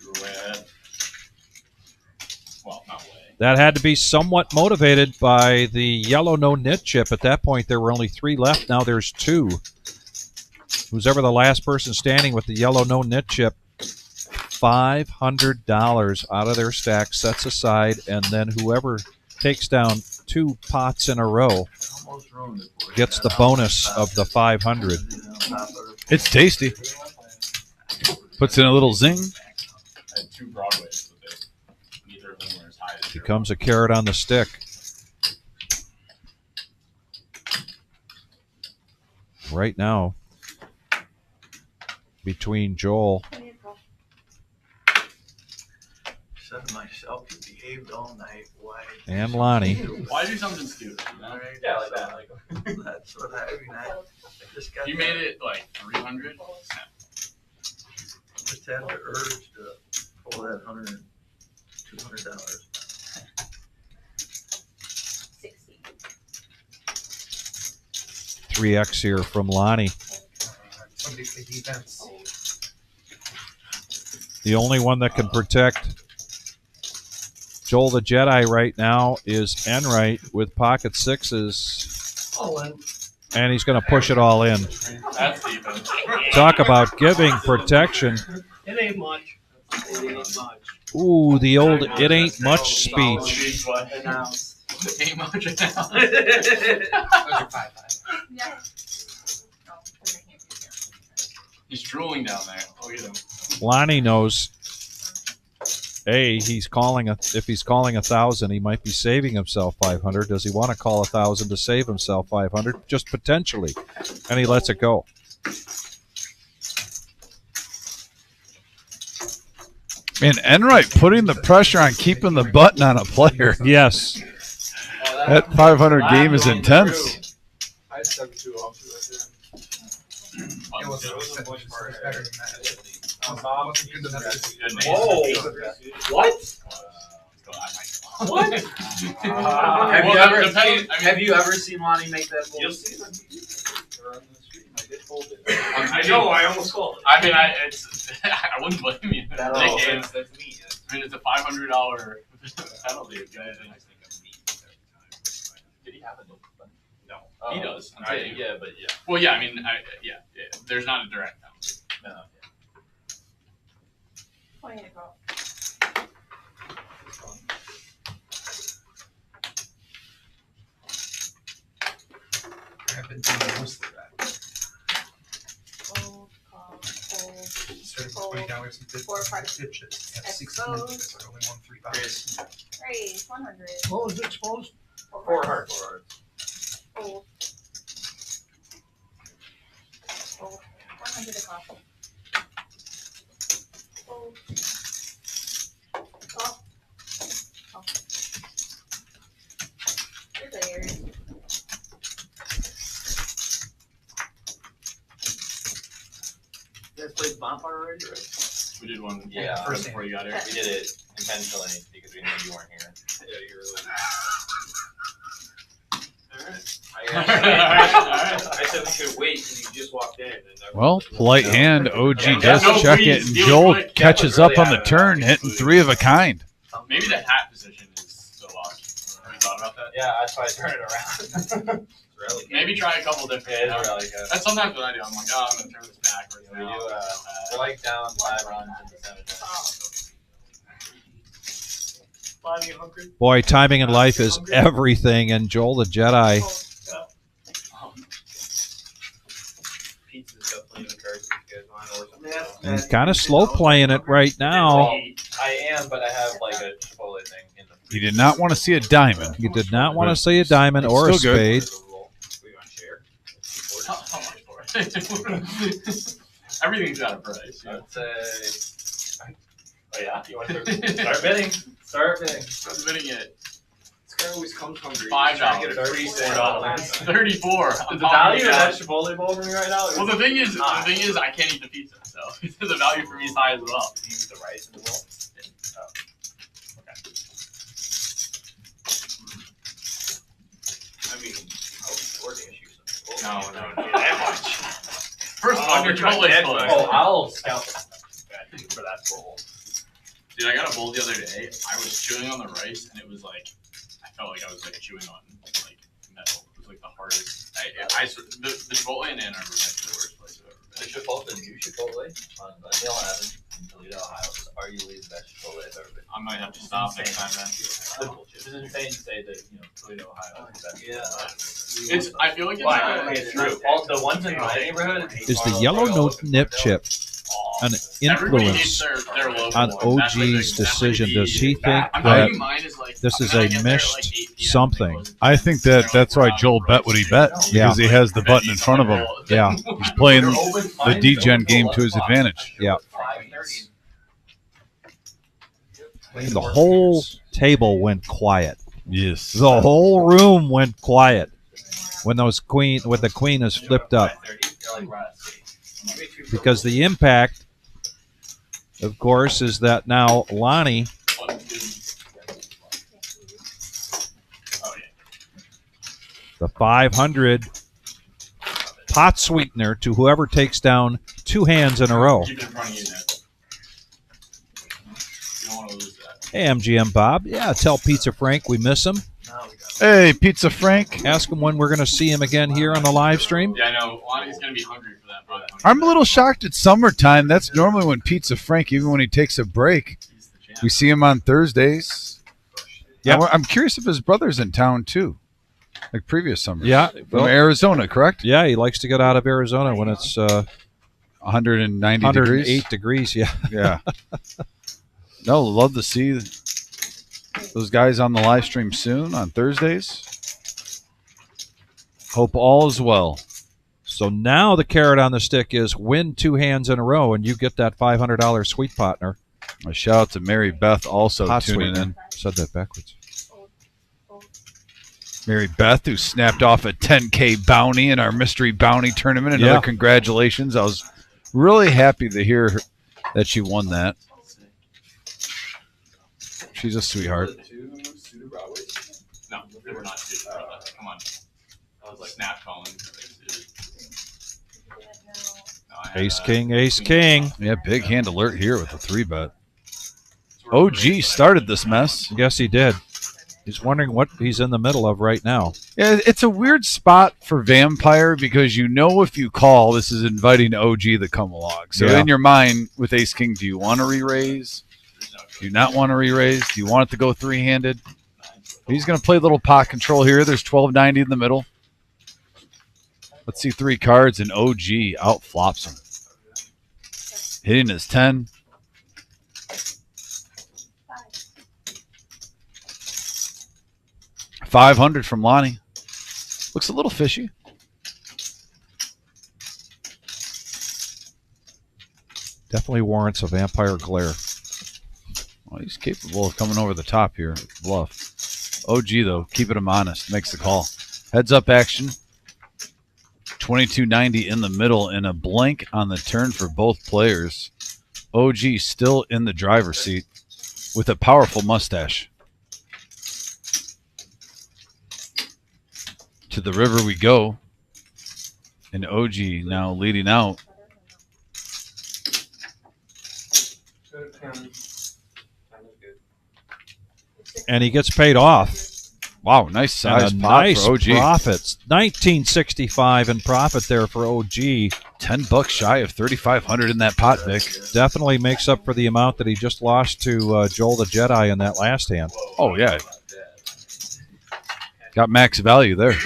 You were way ahead. Well, not way. That had to be somewhat motivated by the yellow no nit chip. At that point, there were only 3 left. Now there's 2. Who's ever the last person standing with the yellow no nit chip, $500 out of their stack sets aside, and then whoever takes down 2 pots in a row gets the bonus of the 500. It's tasty. Puts in a little zing. I had 2 Broadways, but neither of them were as high as Becomes a carrot on the stick. Right now, between Joel Said to myself, you behaved all night. Why? and Lonnie. Why do something stupid? You know? Yeah, like that. Like, That's what I mean. I just got. You made it like 300. Just had the urge to pull that $200. 60. 3x here from Lonnie. Somebody play defense. The only one that can protect Joel the Jedi right now is Enright with pocket 6s. Oh, and And he's going to push it all in. That's defense. Talk about giving protection. it ain't much. It ain't much. Ooh, the old "it ain't much" speech. Ain't much now. Those are 5-5. Yeah. He's drooling down there. Look at him. Lonnie knows. He's calling if he's calling 1,000, he might be saving himself 500. Does he want to call 1,000 to save himself 500? Just potentially, and he lets it go. And Enright putting the pressure on keeping the button on a player. Yes. That 500 game is intense. I had 7-2 off to right there. It was better than that. Wasn't good enough. whoa! What? What? Have you ever seen? Have you ever seen Lonnie make that move? You'll see them. They're on the stream. I get told it. I know. I almost called it. I mean, I wouldn't blame you. That's me. I mean, it's a $500 Penalty is good. Did he have a no? No, he does. I'm Right, saying. yeah, but yeah. Well, yeah. I mean, yeah. There's not a direct penalty. No. 20 to go. I've been doing most of that. Fold, call, fold. Started with $20 and Four cards. pitches. Have X 16 goes. because I only won 3 bucks. Raise 100. What was exposed? Four hearts. Fold. Fold. 100 to call. Fold. Call. Call. There's a area. You guys played bonfire already, right? We did one. Yeah, first before you got here. We did it intentionally because we knew you weren't here. Yeah, you're really. Alright. I said we should wait because you just walked in. And Well, polite hand. OG does No, check please, it, and steal Joel quick. catches Really up on the out. turn, hitting 3 of a kind. Maybe the hat position is so off. Have you thought about that? Yeah, that's why I turned it around. Maybe try a couple different. Yeah, it's really good. That's sometimes what I do. I'm like, oh, I'm gonna turn this backwards We do, now. we're like down 5 runs in the 7th. Bonnie, you hungry? Boy, timing in life is everything, and Joel the Jedi. Pizza's got plenty of cards if you guys want to order something. He's kind of slow playing it right now. I am, but I have like a Chipotle thing in the He did not want to see a diamond. You did not want to see a diamond or a Still good. spade. We want to share. How much for it? Everything's got a price. I'd say. Oh yeah, you want to start bidding? Start bidding. I'm bidding it. This guy always comes hungry. $5. Get a free $34. 34. The value of that Chipotle bowl for me right now. Well, the thing is, I can't eat the pizza, so the value for me is high as well. You eat the rice in the bowl. I mean, I'll DoorDash you some. No, that much. First of all, your Chipotle is closed. Oh, I'll scout for that bowl. Dude, I got a bowl the other day. I was chewing on the rice, and it was like, I felt like I was like chewing on like metal. It was like the hardest. The Chipotle in Ann Arbor might be the worst place I've ever The been. Chipotle, the new Chipotle on Glendale Avenue in Toledo, Ohio is arguably the best Chipotle I've ever been. I might have to stop next time then. It's insane to say that, Toledo, Ohio is the best. Yeah. It's. I feel like it's. Wow, it's true. All the ones in my neighborhood Is the yellow note nip chip an Everybody hates influence their logo on more. That's like OG's decision? Does he think I'm that telling you, mine is like, this is I'm a gonna get there at missed like 8 p.m. something? I think that's why Joel bet what he bet, Yeah. because he has the button in front of him. Yeah. He's playing the D-Gen game to his advantage. Yeah. 5:30. The whole table went quiet. Yes. The whole room went quiet when the queen is flipped up, because the impact, of course, is that now Lonnie the 500 pot sweetener to whoever takes down 2 hands in a row. Keep it in front of you, Nick. You don't want to lose that. Hey, MGM Bob. Yeah, tell Pizza Frank we miss him. Hey, Pizza Frank. Ask him when we're going to see him again here on the live stream. Yeah, I know. Lonnie's gonna be hungry for that. But I'm a little shocked it's summertime. That's normally when Pizza Frank, even when he takes a break, we see him on Thursdays. Yeah. I'm curious if his brother's in town too, like previous summers. Yeah. From Arizona, correct? Yeah, he likes to get out of Arizona when it's 190 108 degrees. degrees. Yeah. Yeah. No, love to see those guys on the live stream soon on Thursdays. Hope all is well. So now the carrot on the stick is win 2 hands in a row, and you get that $500 sweet partner. A shout out to Mary Beth also Hot tuning sweetener. in. Said that backwards. Mary Beth, who snapped off a 10K bounty in our mystery bounty tournament. Another Yeah. congratulations. I was really happy to hear that she won that. She's a sweetheart. no, they were not suited. Come on. I was like snap calling. No, I had, Ace, king, ace, king. Yeah, big hand alert here with the 3-bet. OG started this mess. Yes, he did. He's wondering what he's in the middle of right now. Yeah, it's a weird spot for Vampire because you know if you call, this is inviting OG to come along. So Yeah. in your mind, with Ace King, do you want to re-raise? Do you not want to re-raise? Do you want it to go three-handed? He's going to play a little pot control here. There's 1290 in the middle. Let's see 3 cards, and OG out-flops him. Hitting his 10. $500 from Lonnie. Looks a little fishy. Definitely warrants a Vampire glare. Well, he's capable of coming over the top here. Bluff. OG, though, keeping him honest. Makes the call. Heads-up action. 2290 in the middle and a blank on the turn for both players. OG still in the driver's seat with a powerful mustache. To the river we go. And OG now leading out. And he gets paid off. Wow, nice size and a pop nice for OG. profits. 1965 in profit there for OG. $10 shy of 3,500 in that pot, Vic. Definitely makes up for the amount that he just lost to Joel the Jedi in that last hand. Oh, yeah. Got max value there.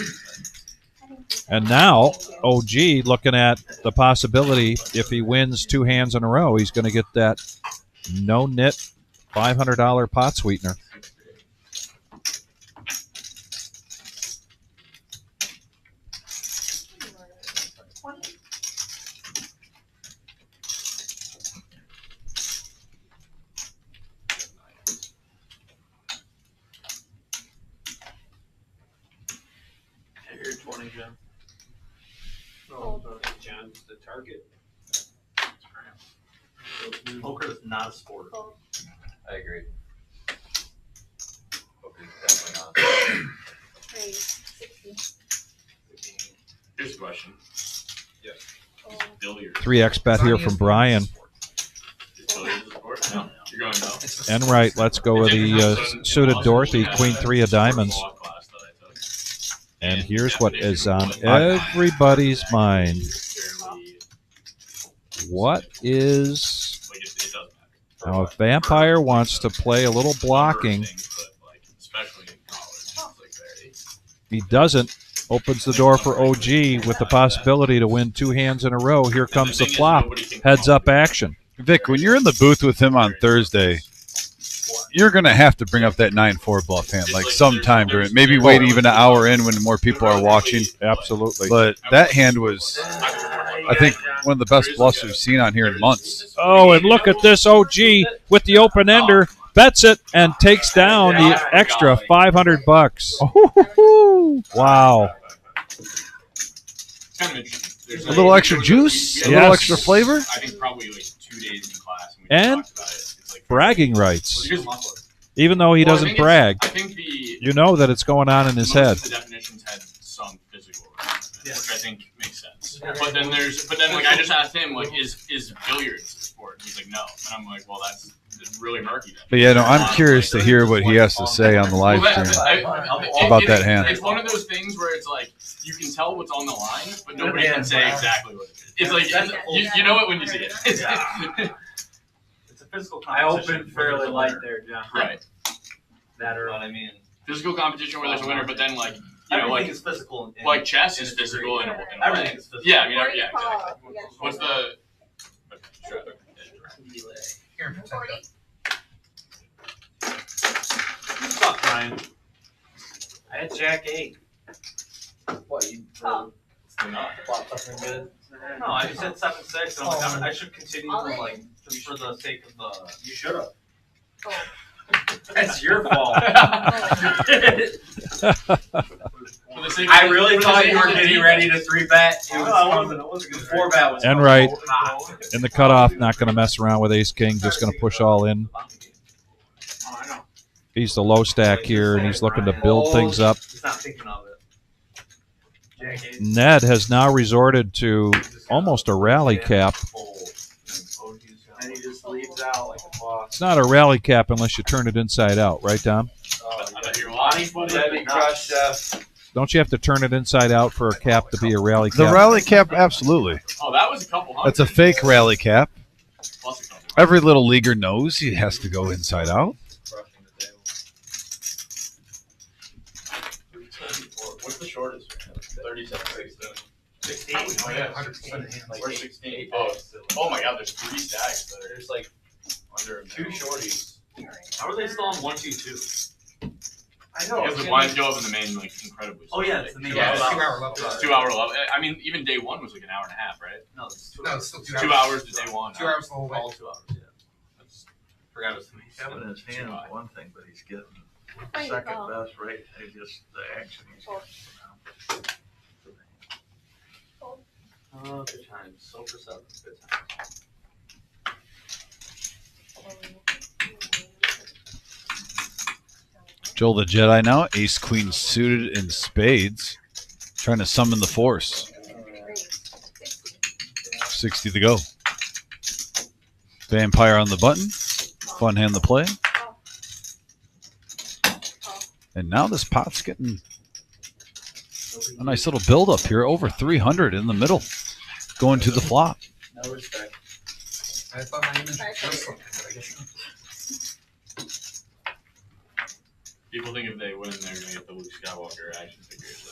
And now OG looking at the possibility if he wins 2 hands in a row, he's going to get that no-nit $500 pot sweetener. You're 20, Jim. No, John's the target. Poker is not a sport. I agree. Poker is definitely not. Here's a question. Yeah. Billiards. 3x bet here from Brian. Is billiards a sport? No. You're going no. And right, let's go with the suited Dorothy, Queen 3 of diamonds. And here's what is on everybody's mind. What is... Now, if Vampire wants to play a little blocking, he doesn't. Opens the door for OG with the possibility to win 2 hands in a row. Here comes the flop. Heads-up action. Vic, when you're in the booth with him on Thursday, you're going to have to bring up that 9-4 bluff hand, like sometime during, maybe wait even an hour in when more people are watching. Absolutely. But that hand was, I think, one of the best bluffs we've seen on here in months. Oh, and look at this OG with the open ender. Bets it and takes down the extra $500. Wow. Kind of interesting. A little extra juice, a little extra flavor. I think probably like 2 days in class. And bragging rights. Even though he Well, I doesn't think brag, I think you know that it's going on in his most head. of the definitions had some physical, which I think makes sense. But then like I just asked him like, is billiards a sport? He's like, no, and I'm like, well, that's really murky. Then. But yeah, no, I'm curious to hear what he has to say on the live stream about that hand. It's one of those things where it's like you can tell what's on the line, but nobody can say exactly what it is. It's like you know it when you see it. It's a physical I competition. opened fairly light there, John. Right. That or what I mean. Physical competition where there's a winner, but then like Everything like is physical. like chess is physical in a way. Everything is physical. Yeah, I mean, yeah, exactly. What's the? Here, What's up, Brian? I had Jack 8. What you? Oh. Flop something good. No, I just said 7-6. And I'm like, I should continue like just for the sake of the. You should have. That's your fault. I really thought you were getting ready to 3-bet. It was the 4-bet was. And right in the cutoff, not going to mess around with Ace King, just going to push all in. He's the low stack here, and he's looking to build things up. He's not thinking of it. Ned has now resorted to almost a rally cap. sleeves out like a boss. It's not a rally cap unless you turn it inside out, right, Tom? I bet you're lying. That'd be crushed, Jeff. Don't you have to turn it inside out for a cap to be a rally cap? The rally cap, absolutely. Oh, that was a couple hundred. That's a fake rally cap. Plus a couple. Every little leaguer knows he has to go inside out. What's the shortest? 37. 16. Oh, yeah, 100%. We're 16. Oh my God, there's 3 stacks. There's like Under 2 shorties. How are they still on 1-2-2? I know. Because the blinds go up in the main like incredibly. Oh yeah, it's the main. Yeah, level. it's 2 hour level. It's 2 hour level. I mean, even day 1 was like an hour and a half, right? No, it's 2 No, hours. it's still 2 hours to day 1. 2 hours the whole way. All 2 hours. Yeah. I just forgot it was the main. Having his hand is one thing, but he's getting There you second go. best rate. They just the action he's getting. Oh, good times. So for 7. Good times. Joel the Jedi now, ace queen suited in spades, trying to summon the force. 60 to go. Vampire on the button. Fun hand to play. And now this pot's getting a nice little build up here. Over 300 in the middle. Going to the flop. No respect. I thought my image was something, but I guess People think if they win, they're gonna get the Luke Skywalker action figure. So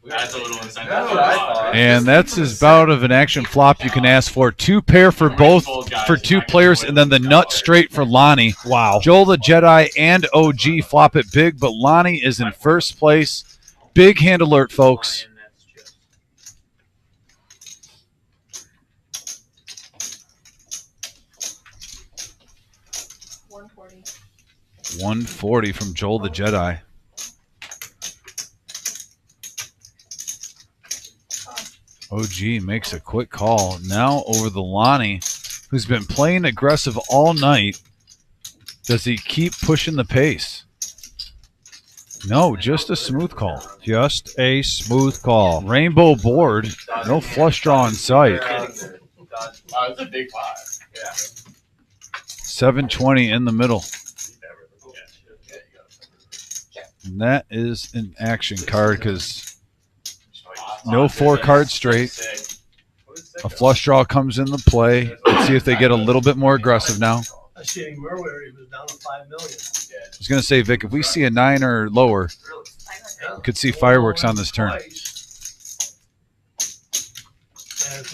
that's a little incentive. That's what I thought. And that's as bout of an action flop you can ask for. 2 pair for both, for 2 players, and then the nut straight for Lonnie. Wow. Joel the Jedi and OG flop it big, but Lonnie is in first place. Big hand alert, folks. And that's just. 140. 140 from Joel the Jedi. OG makes a quick call. Now over the Lonnie, who's been playing aggressive all night. Does he keep pushing the pace? No, just a smooth call. Just a smooth call. Rainbow board. No flush draw in sight. It's a big 5. Yeah. 720 in the middle. And that is an action card because no 4 card straight. A flush draw comes into play. Let's see if they get a little bit more aggressive now. I see him earlier, he was down to 5 million. I was going to say, Vic, if we see a 9 or lower, we could see fireworks on this turn. And it's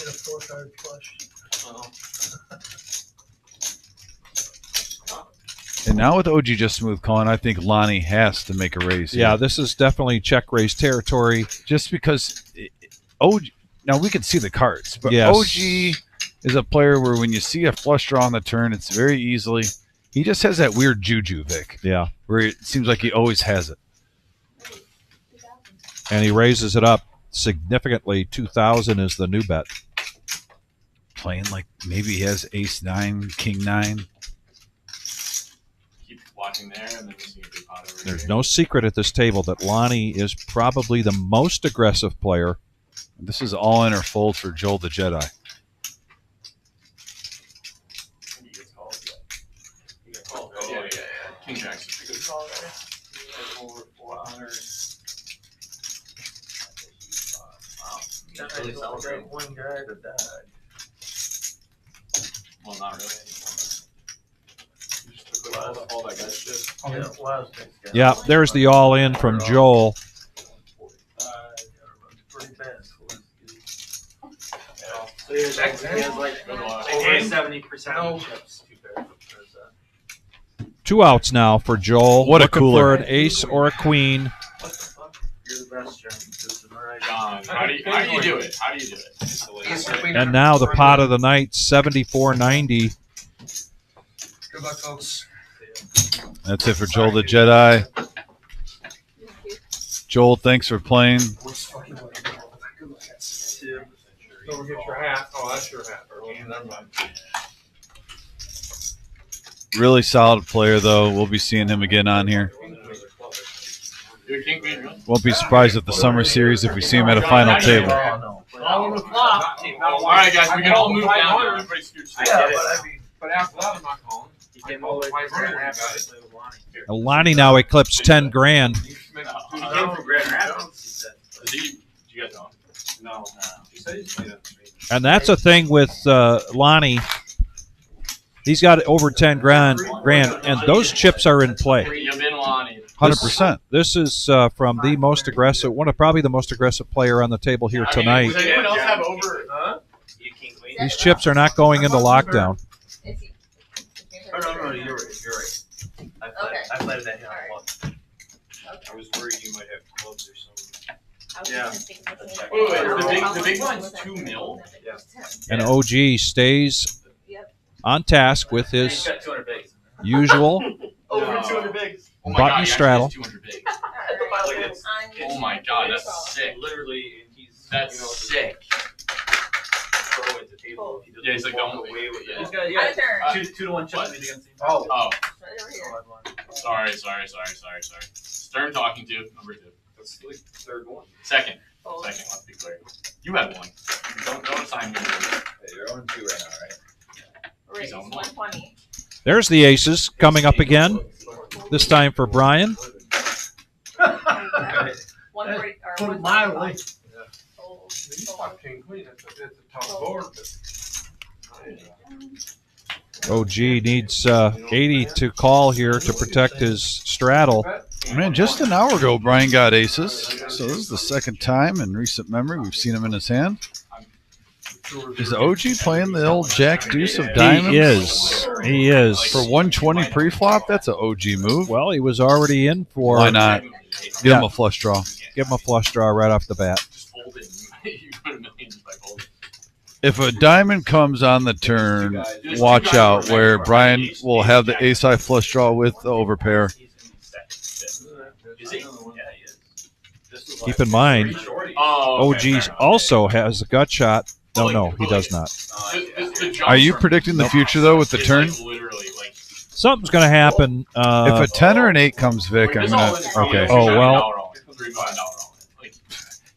in a 4-card flush. And now with OG just smooth calling, I think Lonnie has to make a raise. Yeah, here. this is definitely check raise territory. Just because OG, now we can see the cards, but Yes. OG is a player where when you see a flush draw on the turn, it's very easily. He just has that weird juju, Vic, Yeah. where it seems like he always has it. And he raises it up significantly. 2,000 is the new bet. Playing like maybe he has ace 9, king 9. Keep watching there, and then you see a big pot over There's here. no secret at this table that Lonnie is probably the most aggressive player. This is all in or fold for Joel the Jedi. He gets called. He got called. Oh, yeah. King Jack's a good call there. Over 400. Wow. That's really celebrate one guy that died. Well, not really anymore. You just took all that guy's shit. Yeah, it was next guy. Yeah, there's the all-in from Joel. Pretty bad. So he has like over 70% of chips. 2 outs now for Joel. What a Looking cooler. for an ace or a queen. You're the best, John. This is all right. John, how do you do it? How do you do it? And now the pot of the night, 74.90. good luck, folks. That's it for Joel the Jedi. Joel, thanks for playing. Worst fucking way. Good luck, guys. Don't forget your hat. Oh, that's your hat. Never mind. Really solid player, though. We'll be seeing him again on here. Dude, King Queen, really? Won't be surprised at the summer series if we see him at a final table. Oh, no. All on the flop. All right, guys, we can all move down now. Everybody scooch. Yeah, but I mean, But after that, I'm not calling. He came all the way My from Grand brother Rapids got to it. play with Lonnie. Lonnie now eclipsed 10 grand. He makes it He $2 came from Grand Rapids, he said. Did you guys know? No. He said he's playing it. And that's a thing with Lonnie. He's got over 10 grand, and those chips are in play. You've been Lonnie. 100%. This is from the most aggressive, probably the most aggressive player on the table here tonight. Does anyone else have over? Huh? You king queen? These chips are not going into lockdown. Is he? Oh, no, you're right. I played that hand Alright. on I was worried you might have clubs or something. Yeah. Wait, the big one's 2 mil? Yeah. And OG stays Yep. on task with He's his got 200 bigs. usual Over 200 bigs. Oh my button god, he straddle. actually has 200 bigs. Alright. Oh my god, that's sick. Literally, and he's That's sick. throw at the table. He doesn't Yeah, he's like, walk don't away with it. He's got, Out yeah, of turn. 2-to-1 chip What? lead against him. Oh, Right over here. sorry. Stern talking to number 2. That's like the third one. Second, Fold. let's be clear. You had one. Don't assign me. Hey, you're on 2 right now, right? Raise 120. There's the aces coming up again. This time for Brian. 140 or Put it 125. mildly. Fold. He's Fold. not king queen. It's a tough board, but. OG needs 80 to call here to protect his straddle. Man, just an hour ago, Brian got aces. So this is the second time in recent memory we've seen him in his hand. Is the OG playing the old Jack Deuce of Diamonds? He is. For 120 pre-flop? That's an OG move. Well, he was already in for. Why not? Give him a flush draw. Give him a flush draw right off the bat. Just fold it. You put a million just by folding. If a diamond comes on the turn, watch out where Brian will have the ace-high flush draw with the overpair. Is he? Keep in mind, Oh, okay, OG fair enough. also has a gut shot. No, he does not. The Are you jump predicting the future, though, with the is turn? like literally like Something's going to happen. If a 10 or an 8 comes, Vic, I'm going to... Okay. Oh, well. $3 million. Like,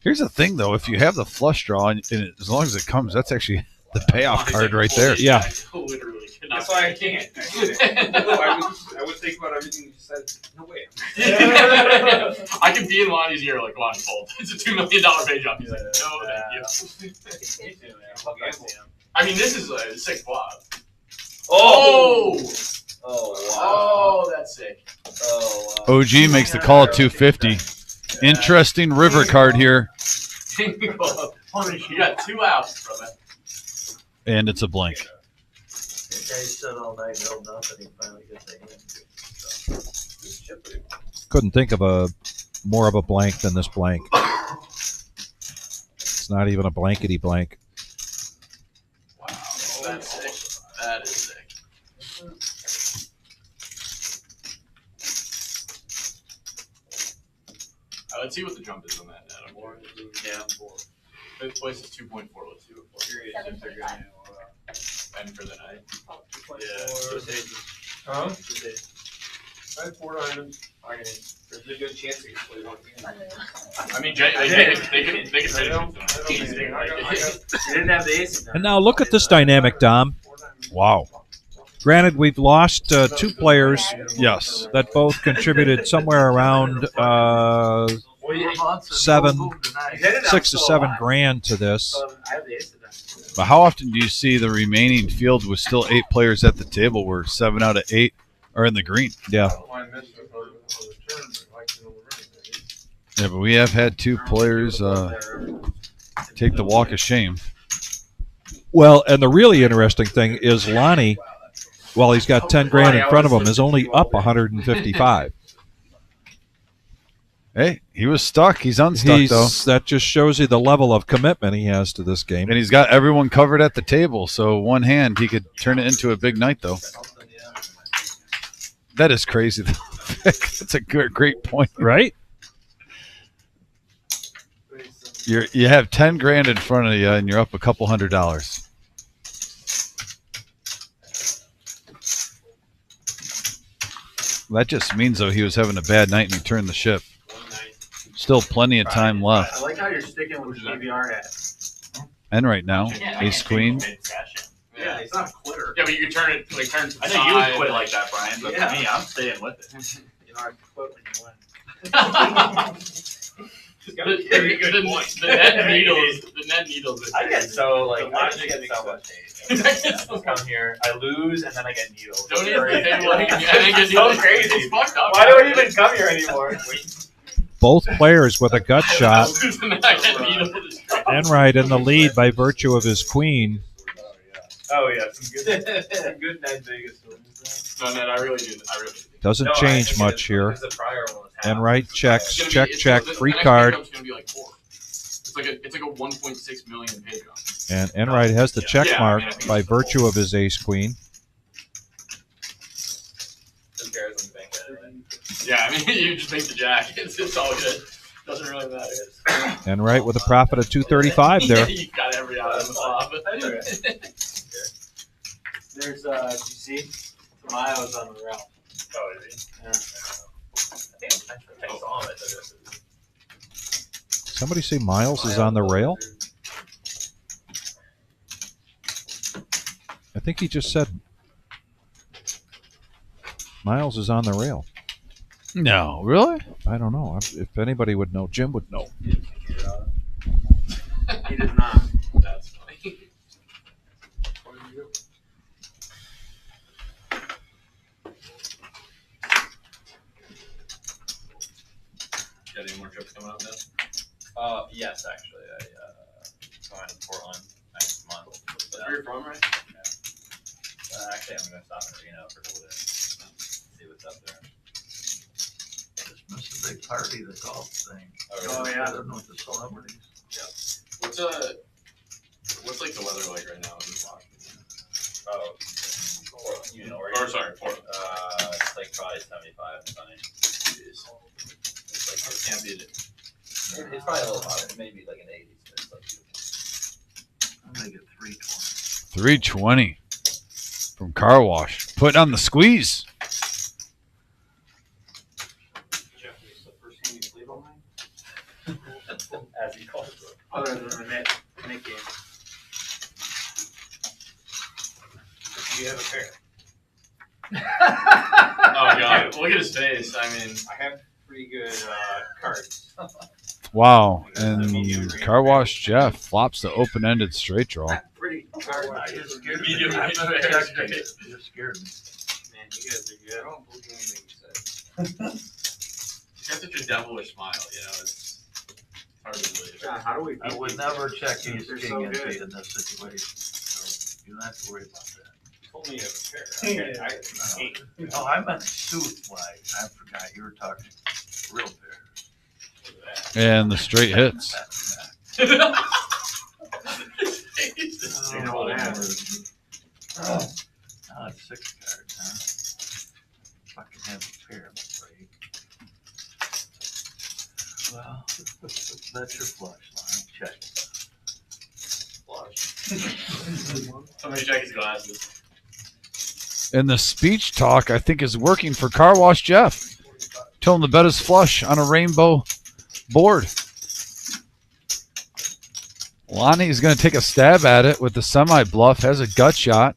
Here's the thing, though. If you have the flush draw, and as long as it comes, that's actually the payoff card right there. Yeah. I literally cannot. That's why I can't. I would think about everything you said. No way. I can be in Lonnie's ear like Lonnie fold. It's a $2 million pay job. He's like, no, thank you. I mean, this is a sick flop. Oh! Oh, wow. Oh, that's sick. Oh, wow. OG makes the call at 250. Interesting river card here, You got 2 outs, brother. and it's a blank. The guy said all night, no, nothing, he finally gets a hand. Couldn't think of a more of a blank than this blank. It's not even a blankety blank. Wow, that's sick. That is sick. Let's see what the jump is on that. Adam. Yeah. Fifth place is 2.4. Let's see what and for the night. Huh? I had 4 diamonds. There's a good chance they can play one hand. I mean, they could trade I it. don't think- I got- You didn't have the ace. And now look at this dynamic, Dom. Wow. Granted, we've lost 2 players Yes. that both contributed somewhere around 6 to 7 grand to this. I have the ace of them. But how often do you see the remaining field with still 8 players at the table where 7 out of 8 are in the green? Yeah. I don't mind missing it on the turn, but I like to know the ring. Yeah, but we have had 2 players take the walk of shame. Well, and the really interesting thing is Lonnie, while he's got 10 grand in front of him, is only up 155. Hey, he was stuck. He's unstuck, though. That just shows you the level of commitment he has to this game. And he's got everyone covered at the table, so one hand, he could turn it into a big night, though. That is crazy, though. That's a great point. Right? You have 10 grand in front of you, and you're up a couple $100. That just means, though, he was having a bad night and he turned the ship. Still plenty of time left. I like how you're sticking with the PBR hat. And right now, ace queen. Yeah, he's not a quitter. Yeah, but you can turn it to the I know you would side. quit like that, Brian, but Yeah. for me, I'm staying with it. You know, I quit when you win. The net needles. I get so like The I logic just get makes so much hate. I come here, I lose, and then I get needles. Don't It's even crazy. think like, and then get It's so needles. crazy. It's fucked up. Why do I even come here anymore? Both players with a gut shot. And then I get needles. Enright in the lead by virtue of his queen. Oh yeah, some good Ned Vegas stories. No, Ned, I really do. Doesn't No, I change think much it here. is, because the prior one was half. Enright checks, It's gonna check, be, it's check, the free next card. pay jump's gonna be like 4. It's like a 1.6 million pay jump. And Enright has the check Yeah, mark I mean, I think by it's cool. virtue of his ace queen. Who cares when you bank it anyway? Yeah, I mean, you just make the jack. It's all good. Doesn't really matter. Enright with a profit of 235 there. You got every out of the flop. There's, did you see? Tamayo's on the route. Oh, is he? Yeah. I think I saw him at the Somebody say Miles is on the rail? I think he just said Miles is on the rail. No, really? I don't know. If anybody would know, Jim would know. He does not. That's funny. Got any more trips coming up, Ned? Yes, actually. Going to Portland next month. That's where you're from, right? Actually, I'm going to stop in Reno for a little bit. See what's up there. Just missed a big party, the golf thing. Oh, yeah. I don't know what the celebrities. What's like the weather like right now in Washington? Oh, Portland, you know, Or sorry, Portland. it's like probably 75 and sunny. Jeez. It's like I can't beat it. it's probably a little hot, maybe like an 80s, but it's like beautiful. I'm gonna get 320. 320 from Car Wash. Putting on the squeeze. Jeff, is the first game you sleep all night? As he calls it. Other than the net game. Do you have a pair? Oh god, look at his face. I mean, I have pretty good cards. Wow. And Car Wash Jeff flops the open-ended straight draw. Pretty card. You're scared of Medium me. I'm not range checking straight. it. You're scared of me. Man, you guys are good. I don't believe anything you said. he's got such a devilish smile, you know, it's hard to believe. John, how do we I beat would these never guys? check ace They're king so into good. in this situation. So you don't have to worry about that. You told me you have a pair. Okay, I hate. No, I meant suit wise. I forgot you were talking real pair. And the straight hits. His You face. know what happened? Now it's 6 cards, huh? Fucking have a pair, I'm afraid. Well, that's your flush line. Check. Somebody check his glasses. And the speech talk, I think, is working for Car Wash Jeff. Tell him to bet his flush on a rainbow board. Lonnie's going to take a stab at it with the semi-bluff. Has a gut shot.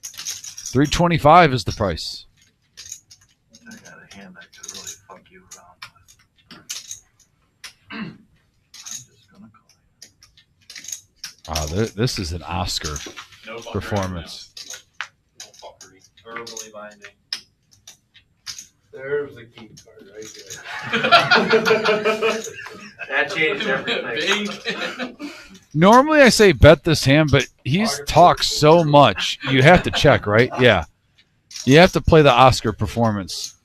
325 is the price. I got a hand that could really fuck you around with. I'm just gonna call you. This is an Oscar No fuckery performance. No fuckery. Verbally binding. There's the key card right there. That changed everything. Bing. Normally I say bet this hand, but he's talked so much. You have to check, right? Yeah. You have to play the Oscar performance.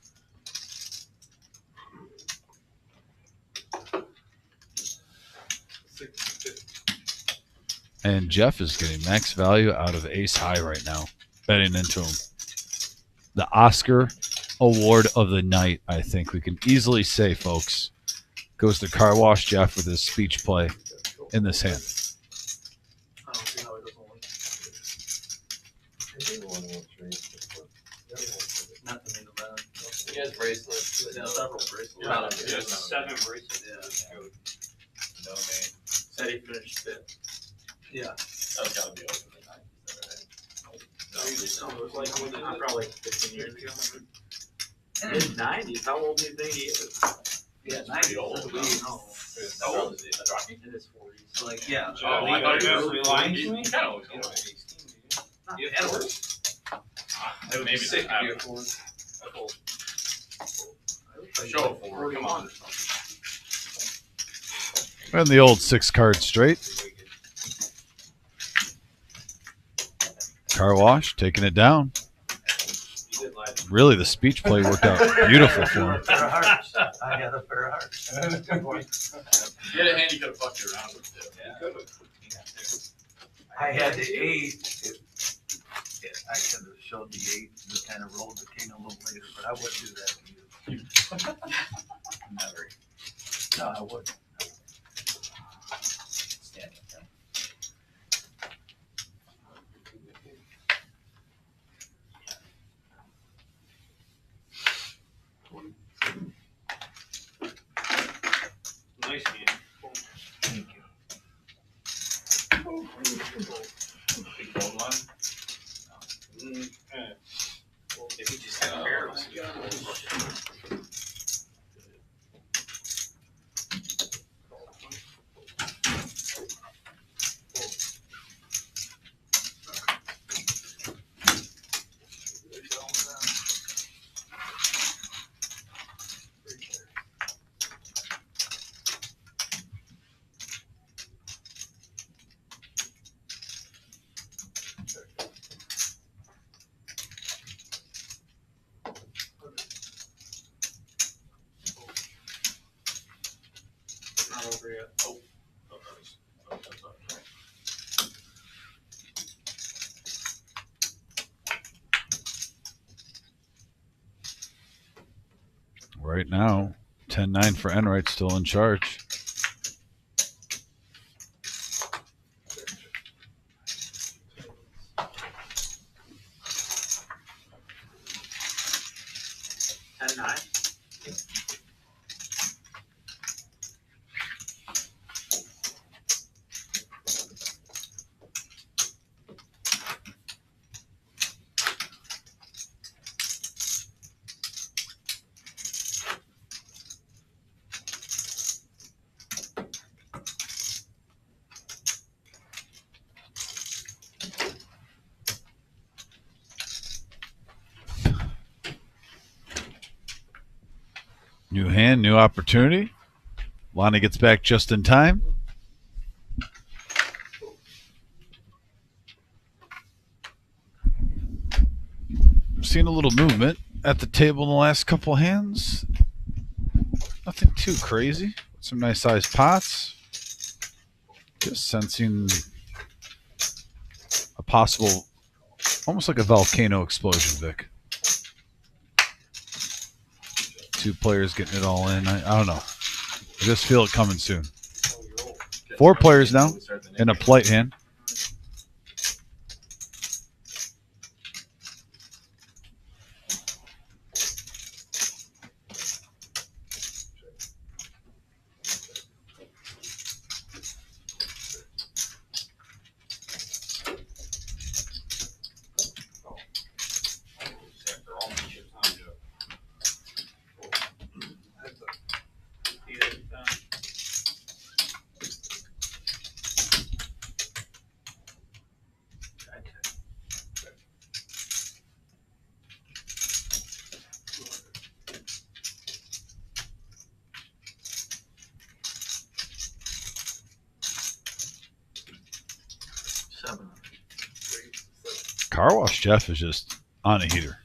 And Jeff is getting max value out of ace high right now, betting into him. The Oscar award of the night, I think we can easily say, folks, goes to Car Wash Jeff with his speech play in this hand. I don't see how it doesn't work. Nothing in the bag. He has bracelets. Several bracelets. Yeah. He has 7 bracelets. Yeah. No, man. Said he finished 5th. Yeah. That's gotta be open tonight. Probably 15 years ago. Mid-90s. How old do you think he is? Yeah, Pretty old. No. How old is he? That's Rocky? In his 40s. Like, yeah. Oh, I thought he was lying to me? He kind of looks older. Yeah, that works. Maybe Sick not. to be a Ford. Show it forward. Come on. And the old 6-card straight. Car wash, taking it down. Really, the speech play worked out beautiful for him. Pair of hearts. I got a pair of hearts. He had a hand he could have fucked you around with, too. I had the 8. I could have showed the 8 and just kind of rolled the king a little later, but I wouldn't do that to you. Never. No, I wouldn't. Stand up there. Nice game. Thank you. Big gold one. If he just had a pair of not over yet. Right now, 10-9 for Enright, still in charge. New hand, new opportunity. Lonnie gets back just in time. I've seen a little movement at the table in the last couple of hands. Nothing too crazy. Some nice sized pots. Just sensing a possible, almost like a volcano explosion, Vic. 2 players getting it all in. I don't know. I just feel it coming soon. 4 players now in a polite hand. Car Wash Jeff is just on a heater.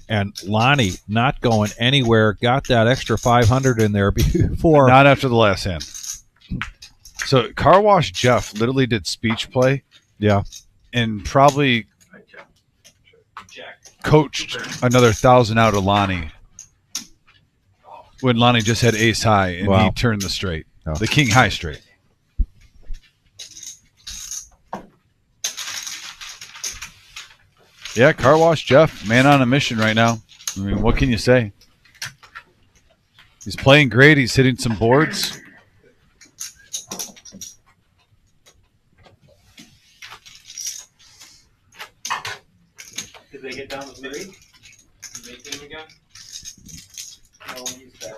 And Lonnie not going anywhere, got that extra 500 in there before. Not after the last hand. So Car Wash Jeff literally did speech play. Yeah. And probably coached another 1,000 out of Lonnie when Lonnie just had ace high and Wow. he turned the straight. Oh. The king high straight. Yeah, Car Wash Jeff, man on a mission right now. I mean, what can you say? He's playing great. He's hitting some boards. they get down to 3? Make him again? No, he's back.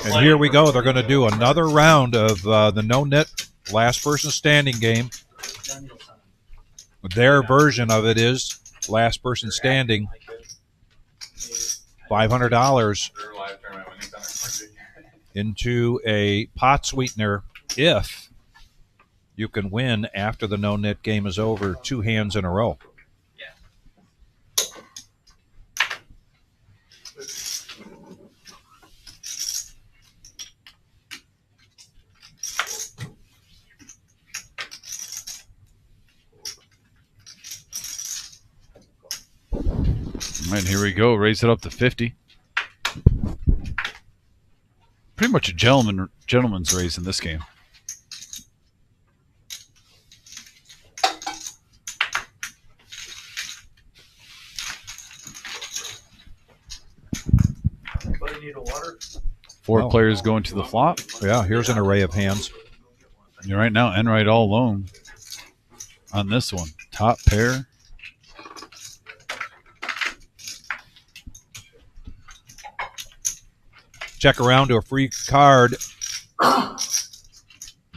And here we go. They're going to do another round of the no-net last person standing game. Their version of it is last person standing. $500 into a pot sweetener if you can win after the no-net game is over 2 hands in a row. All right, here we go. Raise it up to 50. Pretty much a gentleman's raise in this game. Anybody need a water? 4 players going to the flop. Yeah, here's an array of hands. You're right now, Enright all alone on this one. Top pair. Check around to a free card.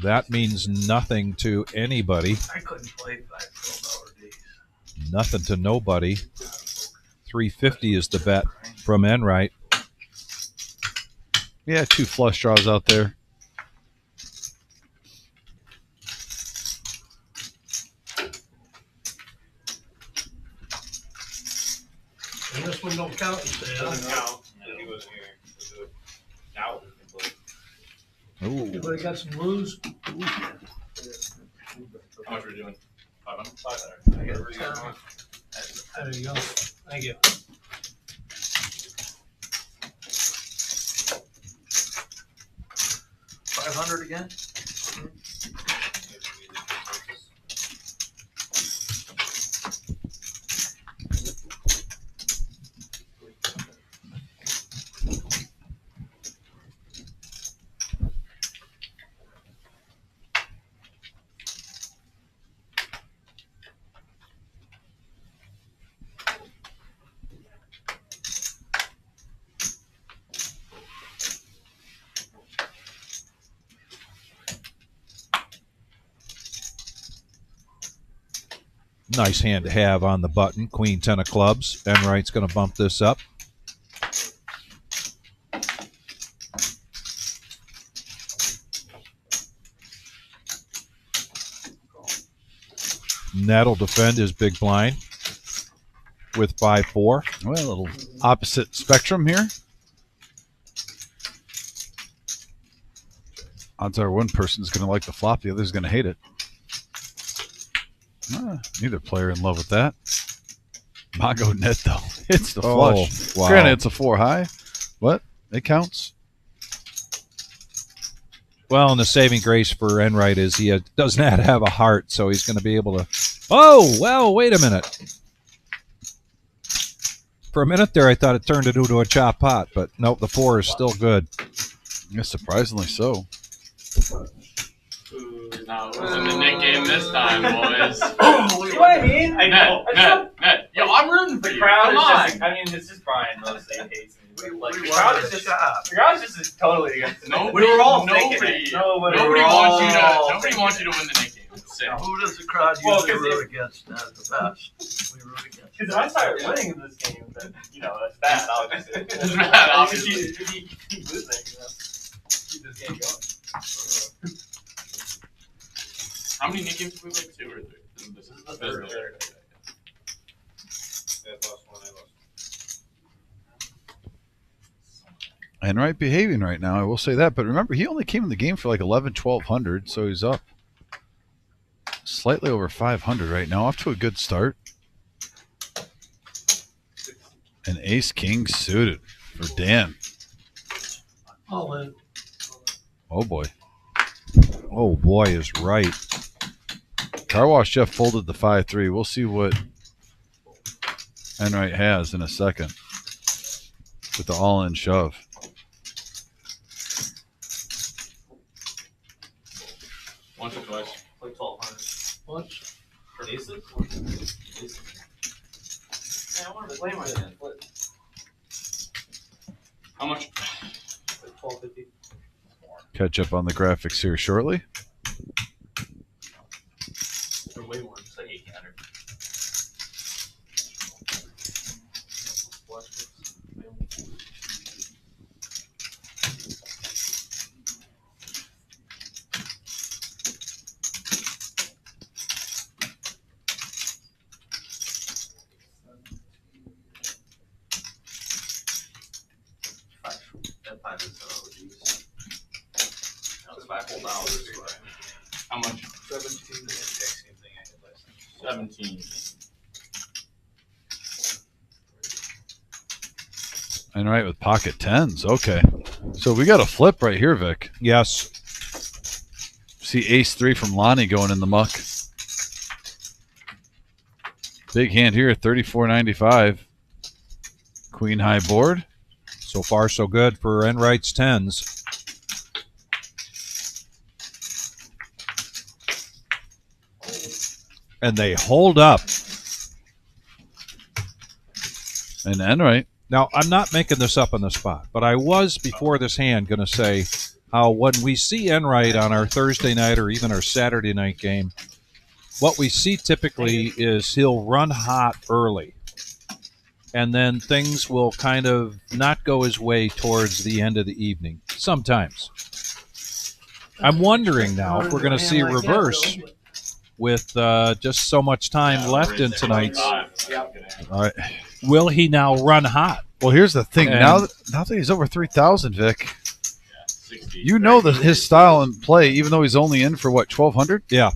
That means nothing to anybody. I couldn't play 5 12-hour days. Nothing to nobody. 350 is the bet from Enright. Yeah, 2 flush draws out there. And this one don't count, you say, huh? Doesn't count. He wasn't here. Now we can play. Ooh. Anybody got some blues? How much are we doing? 500? 500. I got 10. There you go. Thank you. $500 again? Nice hand to have on the button. Queen 10 of clubs. Enright's going to bump this up. That'll defend his big blind with 5-4. Well, a little opposite spectrum here. Odds are one person's going to like the flop, the other's going to hate it. Neither player in love with that. Mago net, though. It's the flush. Wow. Granted, it's a 4 high, but it counts. Well, and the saving grace for Enright is he does not have a heart, so he's going to be able to... Oh, well, wait a minute. For a minute there, I thought it turned into a chop pot, but nope, the 4 is still good. Yeah, surprisingly so. No, it was in the Nick game this time, boys. See what I mean? I know. Net. Yo, I'm rooting for The you. crowd Come is on. just, I mean, it's just Brian mostly hates me. Like, We the crowd wanted is a just, shot. the crowd is just totally against it. Nobody, We were all thinking nobody, it. nobody we were wants you all to. Nobody thinking wants you to win the Nick game. It's sick. Now, who does the crowd Well, usually 'cause root against? Not the best. We root against. Because if I start winning in this game, then, you know, that's bad, obviously. It's bad, obviously. If you keep losing, you know, keep this game going. How many Nick games have we played? 2 or 3? This is the third. Enright behaving right now, I will say that. But remember, he only came in the game for like 1,200, so he's up slightly over 500 right now. Off to a good start. An ace-king suited for Dan. All in. Oh, boy. Oh, boy is right. Car Wash Jeff folded the 5-3. We'll see what Enright has in a second with the all-in shove. Once or twice. Like 1,200. What? For aces? Yeah, I wanted to play my hand. How much? Like 1250. Catch up on the graphics here shortly. Or way more. It's like 1,800. That five is geez. That was $5 whole. How much? 17. Same thing I had last time. 17. Enright with pocket tens. Okay. So we got a flip right here, Vic. Yes. See ace 3 from Lonnie going in the muck. Big hand here, 34.95. Queen high board. So far, so good for Enright's tens. And they hold up. And Enright. Now, I'm not making this up on the spot, but I was, before this hand, going to say how when we see Enright on our Thursday night or even our Saturday night game, what we see typically is he'll run hot early, and then things will kind of not go his way towards the end of the evening, sometimes. I'm wondering now if we're going to see a reverse with just so much time left in tonight's. All right. Will he now run hot? Well, here's the thing. And Now that he's over 3,000, Vic, 60. you know that his style and play, even though he's only in for, what, 1,200? Yeah.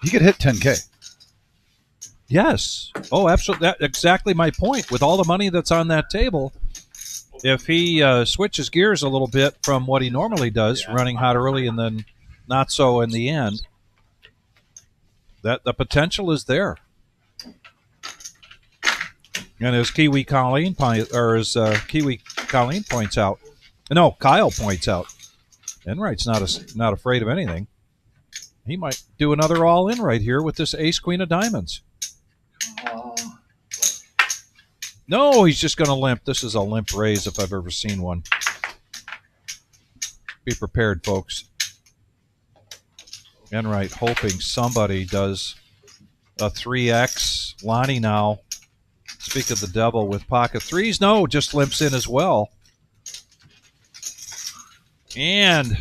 He could hit 10K. Yes. Oh, absolutely. That's exactly my point. With all the money that's on that table, if he switches gears a little bit from what he normally does, running hot early and then not so in the end, that the potential is there. And as Kiwi Colleen points out, no, Kyle points out, Enright's not afraid of anything. He might do another all-in right here with this ace queen of diamonds. No, he's just going to limp. This is a limp raise if I've ever seen one. Be prepared, folks. Enright hoping somebody does a 3X. Lonnie now, speak of the devil with pocket threes. No, just limps in as well. And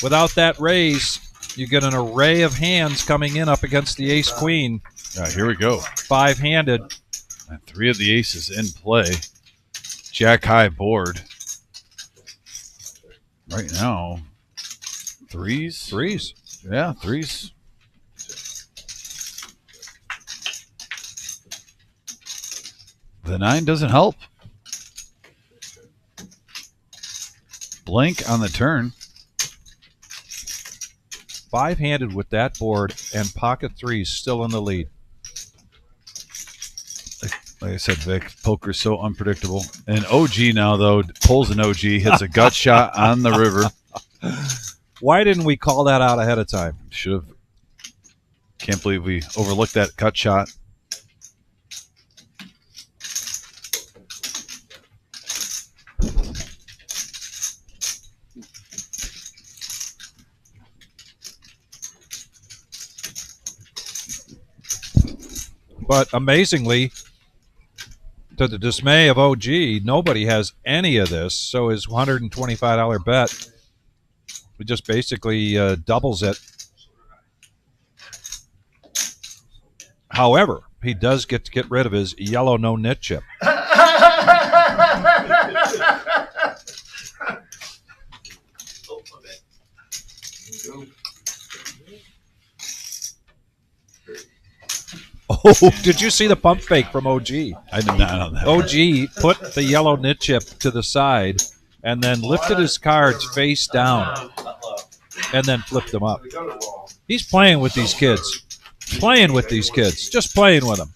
without that raise, you get an array of hands coming in up against the ace-queen. Here we go. Five-handed. And 3 of the aces in play. Jack high board. Right now, threes. Threes. Yeah, threes. The 9 doesn't help. Blank on the turn. Five-handed with that board and pocket threes still in the lead. Like I said, Vic, poker's so unpredictable. And OG now, though, pulls an OG, hits a gut shot on the river. Why didn't we call that out ahead of time? Should have. Can't believe we overlooked that cut shot. But amazingly, to the dismay of OG, nobody has any of this. So his $125 bet, it just basically doubles it. However, he does get to get rid of his yellow no nit chip. Oh, did you see the pump fake from OG? I did not on that. OG put the yellow nit chip to the side and then lifted his cards face down and then flipped them up. He's playing with these kids. Playing with these kids. Just playing with them.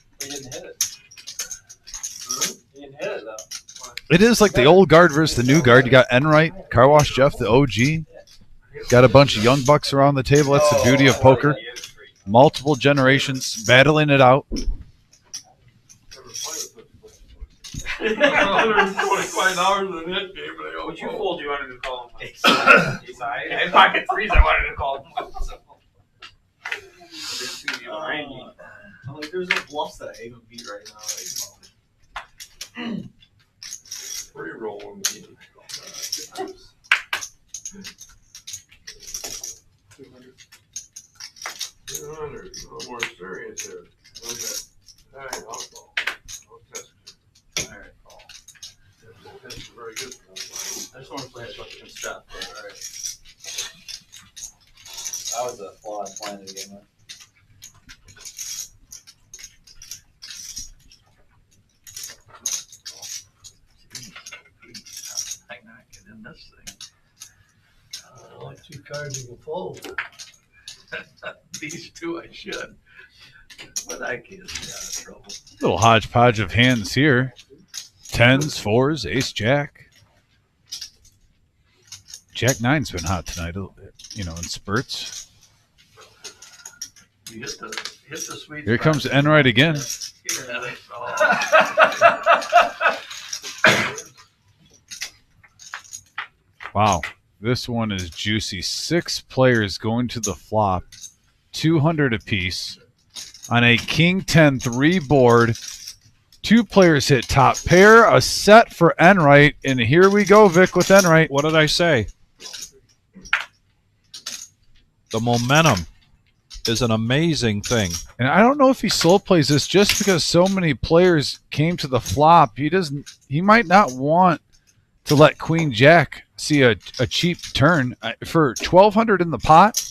It is like the old guard versus the new guard. You got Enright, Car Wash Jeff, the OG. Got a bunch of young bucks around the table. That's the beauty of poker. Multiple generations battling it out. $125 in it, game, but I Would you fold? You wanted to call him? I pocket threes. I wanted to call him. I'm like, there's no bluffs that I even beat right now. free rolling. 200, no more serious here. Okay. All right, I'll call. I'll test it. All right, call. That's very good. I just want to play a bunch of stuff, but all right. That was a flawed plan to begin with. I'm not getting this thing. Like 2 cards you can fold. These two I should, but I can't stay out of trouble. Little hodgepodge of hands here. 10s, 4s, ace, jack. Jack 9's been hot tonight, in spurts. You hit the sweet Here spot. comes Enright again. Wow, this one is juicy. 6 players going to the flop, 200 apiece on a King 10 3 board. 2 players hit top pair, a set for Enright, and here we go, Vic, with Enright. What did I say? The momentum is an amazing thing. And I don't know if he slow plays this just because so many players came to the flop. He might not want to let Queen Jack see a cheap turn. For 1,200 in the pot,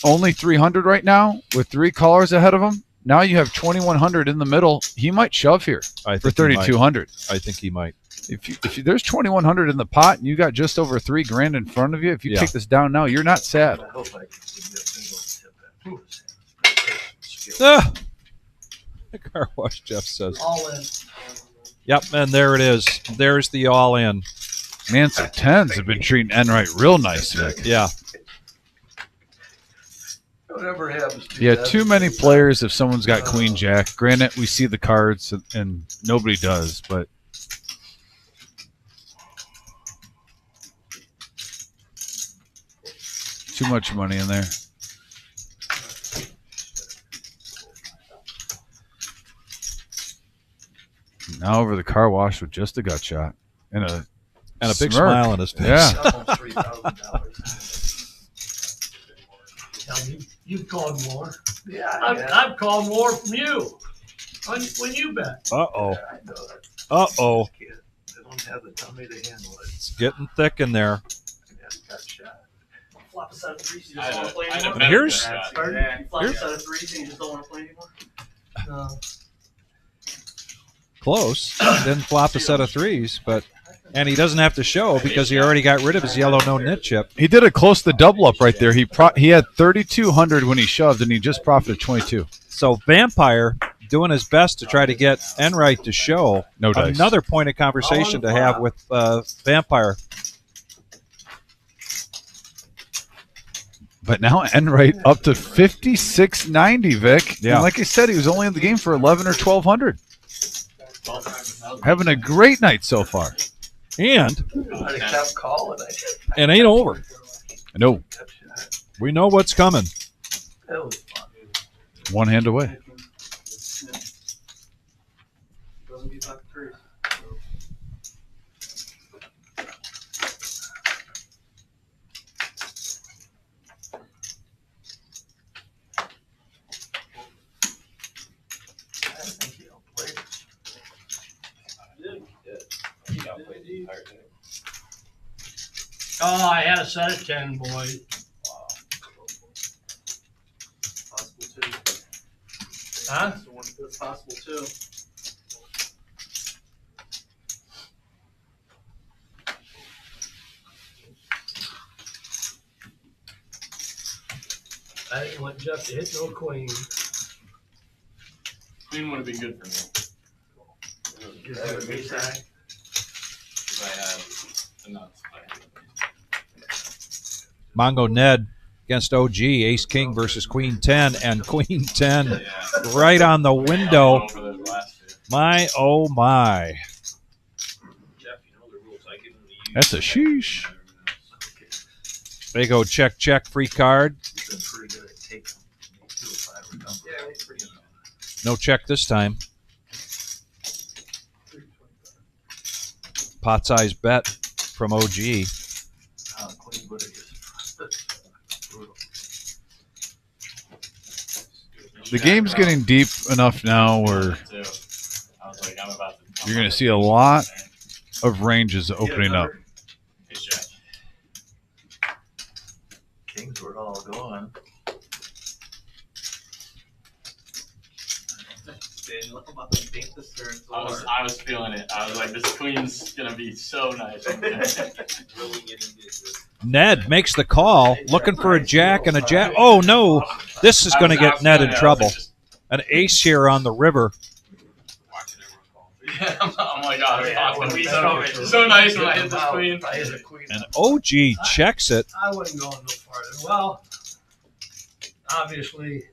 only 300 right now with 3 callers ahead of him. Now you have 2,100 in the middle. He might shove here for 3,200. I think he might. If there's 2,100 in the pot and you got just over $3 grand in front of you, if you take this down now, you're not sad. I hope I can give you a single tip. Ah! The Car Wash Jeff says. All in. Yep, and there it is. There's the all in. Man, so 10s have been treating Enright real nice, Vic. Yeah. Whatever happens to Yeah, that, too many players if someone's got Queen Jack. Granted, we see the cards and nobody does, but too much money in there. Now over the car wash with just a gut shot and a big smirk. smile on his face. Yeah. almost $3,000. You've called more. Yeah, I've called more from you. When you bet. Uh-oh. I know that. Uh-oh. They don't have the tummy to handle it. It's getting thick in there. Got shot. Flop a set of threes. You I just don't want to play had a anymore. better Here's- shot. Pardon? You flop a Here's- set of threes and you just don't want to play anymore. No. Close. Didn't flop a set of 3s, and he doesn't have to show because he already got rid of his yellow no nit chip. He did a close to double up right there. He had 3,200 when he shoved, and he just profited 22. So Vampire doing his best to try to get Enright to show. No dice. Another point of conversation to have with Vampire. But now Enright up to 5,690, Vic. Yeah. And like I said, he was only in the game for 11 or 1,200. Having a great night so far. And I kept calling. it ain't over. No, We know what's coming. That was fun. one hand away. Doesn't beat pocket threes. I think he outplayed us. Oh, I had a set of 10, boy. Possible too. Huh? That's possible too. I didn't want Jeff to hit no queen. Queen would have been good for me. Just do a big side. I had the nuts. Mongo Ned against OG, Ace King versus Queen 10, and Queen 10 right on the window. My, oh my. That's a sheesh. They go check, check, free card. No check this time. Pot size bet from OG. The game's getting deep enough now where you're going to see a lot of ranges opening up. Kings were all going. I was feeling it. I was like, this queen's gonna be so nice. Ned makes the call, looking for a jack and a jack. Oh no, this is going to get Ned in trouble. An ace here on the river. Oh my god, so nice when I hit this queen. And OG checks it. I wouldn't go no farther. Well, obviously,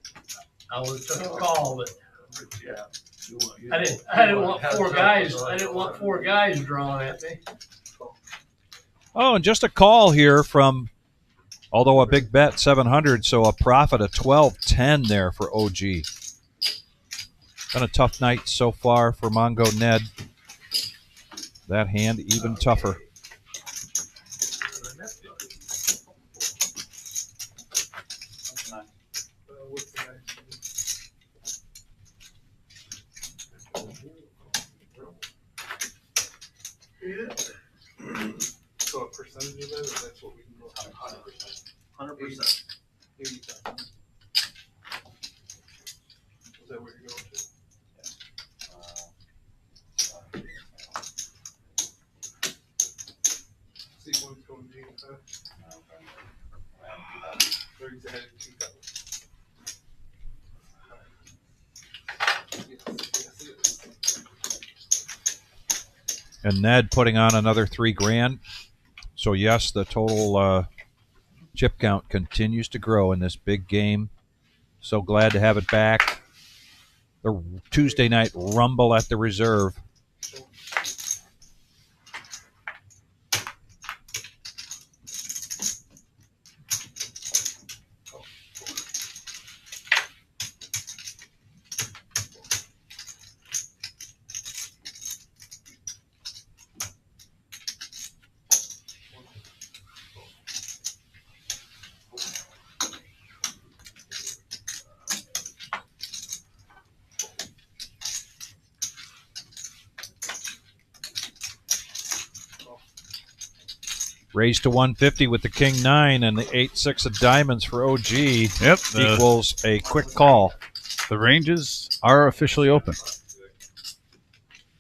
I would have took a call, but I didn't want four guys. I didn't want four guys drawing at me. Oh, and just a call here from, although a big bet, 700, so a profit of 12-10 there for OG. Been a tough night so far for Mongo Ned. That hand even tougher. So a percentage of that, or that's what we can go 100%. 100%. 80,000. Is that what you're going to? See one's going to 30's ahead of 2,000. And Ned putting on another $3,000. So yes, the total chip count continues to grow in this big game. So glad to have it back. The Tuesday night rumble at the reserve. Raised to 150 with the King 9 and the 8-6 of diamonds for OG. Yep. Equals a quick call. The ranges are officially open.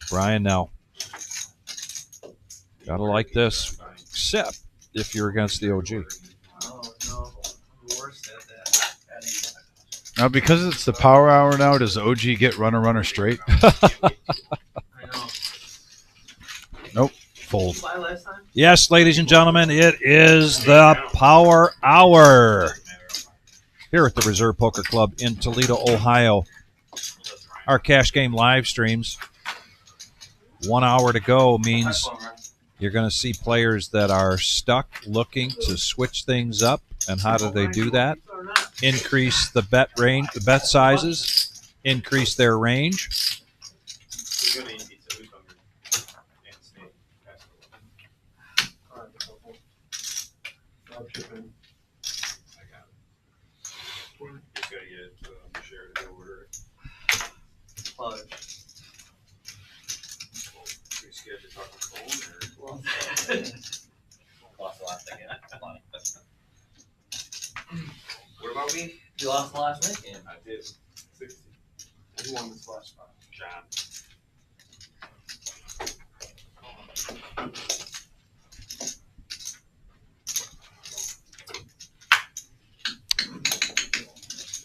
Brian now. Gotta like this, except if you're against the OG. Oh no, I'm worse at that. Now, because it's the power hour now, does OG get runner straight? I know. Nope. Fold. Did you buy last time? Yes, ladies and gentlemen, it is the Power Hour here at the Reserve Poker Club in Toledo, Ohio. Our cash game live streams. 1 hour to go means you're going to see players that are stuck looking to switch things up. And how do they do that? Increase the bet range, the bet sizes, increase their range. Lost the last game. What about me? You lost the last night game. I did. 60. Who won this last spot? John.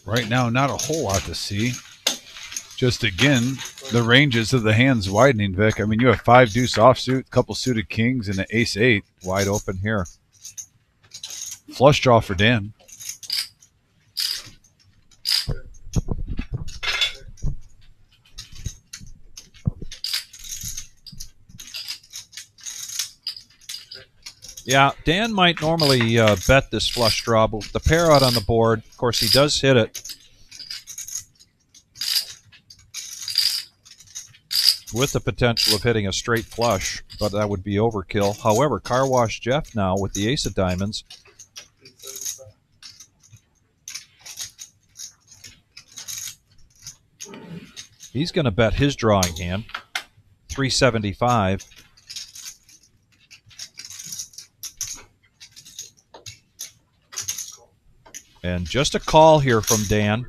Right now, not a whole lot to see. Just again, the ranges of the hands widening, Vic. I mean, you have 5 deuce offsuit, a couple suited kings, and an ace 8 wide open here. Flush draw for Dan. Yeah, Dan might normally bet this flush draw, but with the pair out on the board, of course, he does hit it with the potential of hitting a straight flush, but that would be overkill. However, Car Wash Jeff now with the ace of diamonds. He's going to bet his drawing hand, 375. And just a call here from Dan.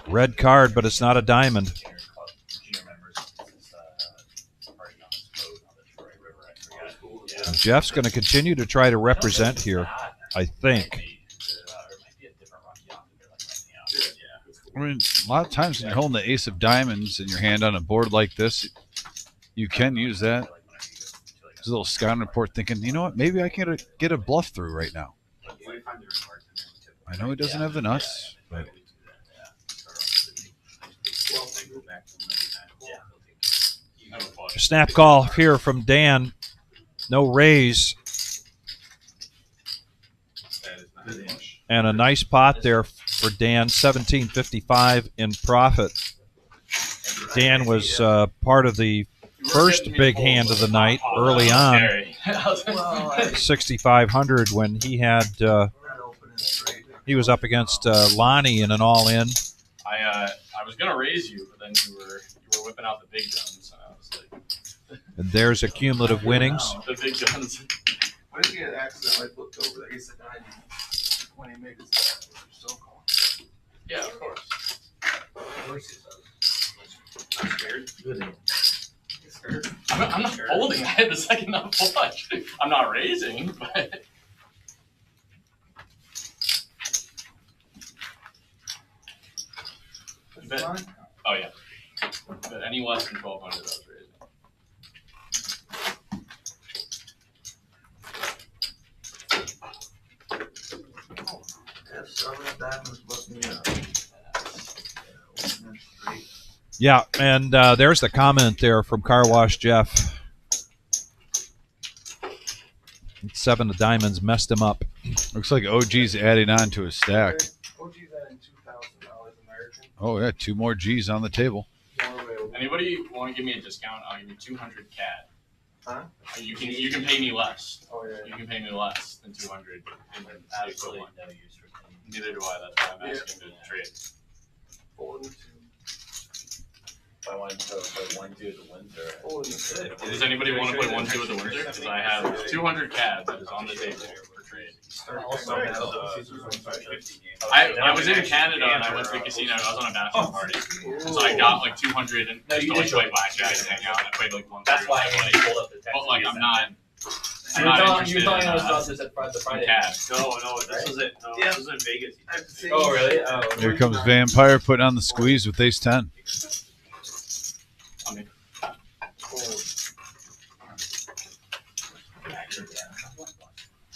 Red card, but it's not a diamond. And Jeff's going to continue to try to represent here, I think. I mean, a lot of times when you're holding the ace of diamonds in your hand on a board like this, you can use that. There's a little scouting report thinking, you know what, maybe I can get a bluff through right now. I know he doesn't have the nuts, but snap call here from Dan. No raise. And a nice pot there for Dan, 1755 in profit. Dan was part of the first big hand of the night early on, 6,500 when he had he was up against Lonnie in an all-in. I was gonna raise you, but then you were whipping out the big guns, and I was like. And there's a cumulative winnings. The big guns. What if he had accidentally flipped over the ace of diamonds when he made his bet? Still calling. Yeah, of course. Of course he does. I'm scared. Good. I'm not folding. I had the second up flush. I'm not raising, but. Bet, oh yeah. But any less than 1,200, I was raising. Yeah, and there's the comment there from Car Wash Jeff. 7 of diamonds messed him up. Looks like OG's adding on to his stack. OG's adding $2,000 American. Oh, yeah, 2 more G's on the table. Anybody want to give me a discount? I'll give you 200 CAD. Huh? You can pay me less. Oh, yeah. You can pay me less than 200. Absolutely no use for cleaning. Neither do I. That's why I'm asking to trade. If I wanted to play 1-2 at the Windsor. Does anybody want to play 1-2 at the Windsor? Because I have 200 CAD that is on the table for trade. I was in Canada and I went to the casino. I was on a bachelor party, so I got like 200 and just to like play blackjack and hang out. And I played like 1. That's why I pulled up the text. But like I'm not. You're telling us about this at the Friday. No, this was it. No, this was in Vegas. Oh, really? Oh. Here comes Vampire putting on the squeeze with ace 10.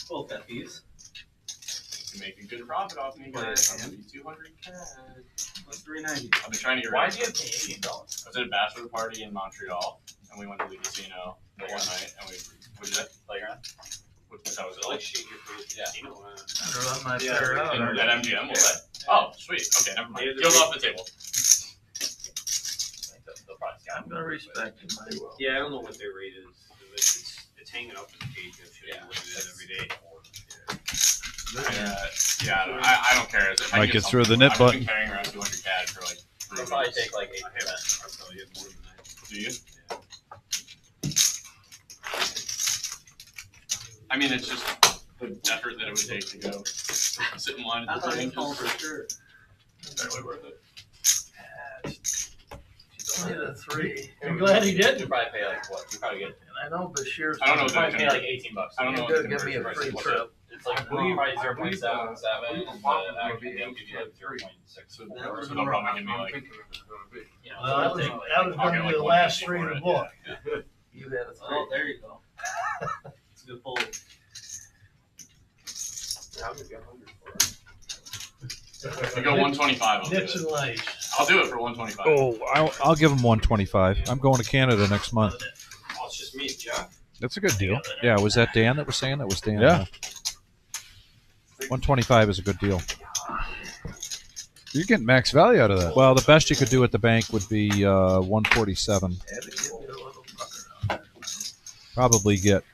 Full fees. You make a good profit off me, guys. I'm gonna be 200 CAD. Plus $390. I've been trying to get. Why did you have Canadian dollars? I was at a bachelor party in Montreal, and we went to the casino one night, and we did that playground. That was Like shit your food. Yeah. Yeah. At MGM, was that? Oh, sweet. Okay, never mind. Deal's off the table. I'm gonna respect it. Yeah, I don't know what their rate is. It's hanging up in the cage. Yeah. Every day. I don't care. Might get through the knit button. I've been carrying around 200 CAD for like 3 They'll probably weeks. take like 8%. I'll probably get more than that. Do you? I mean, it's just the effort that it would take to go sit in line at the thing. For sure. Totally worth it. She's only a 3. I'm glad he did. You probably pay like what? You probably get. And I know Bashir's. I don't know what Probably the pay like $18. I don't know You're what the gonna give me a conversion free price is. trip. It's like probably 0.77, and the actual they'll give you like 0.6. So they'll probably give me like. You know, Well, so that it'll was, take, like, that was I'll gonna get be the like last 150 three in for the it, book. yeah. You had a Oh, there you go. It's a good pull. I'll give you 100 for it. If you go 125, I'll do it. Nixon lights. I'll do it for 125. Oh, I'll give him 125. I'm going to Canada next month. Oh, it's just me and Jeff. That's a good deal. Yeah, was that Dan that was saying that? Was Dan? Yeah. 125 is a good deal. You're getting max value out of that. Well, the best you could do at the bank would be 147. Had to give you a little fucker on there. Probably get.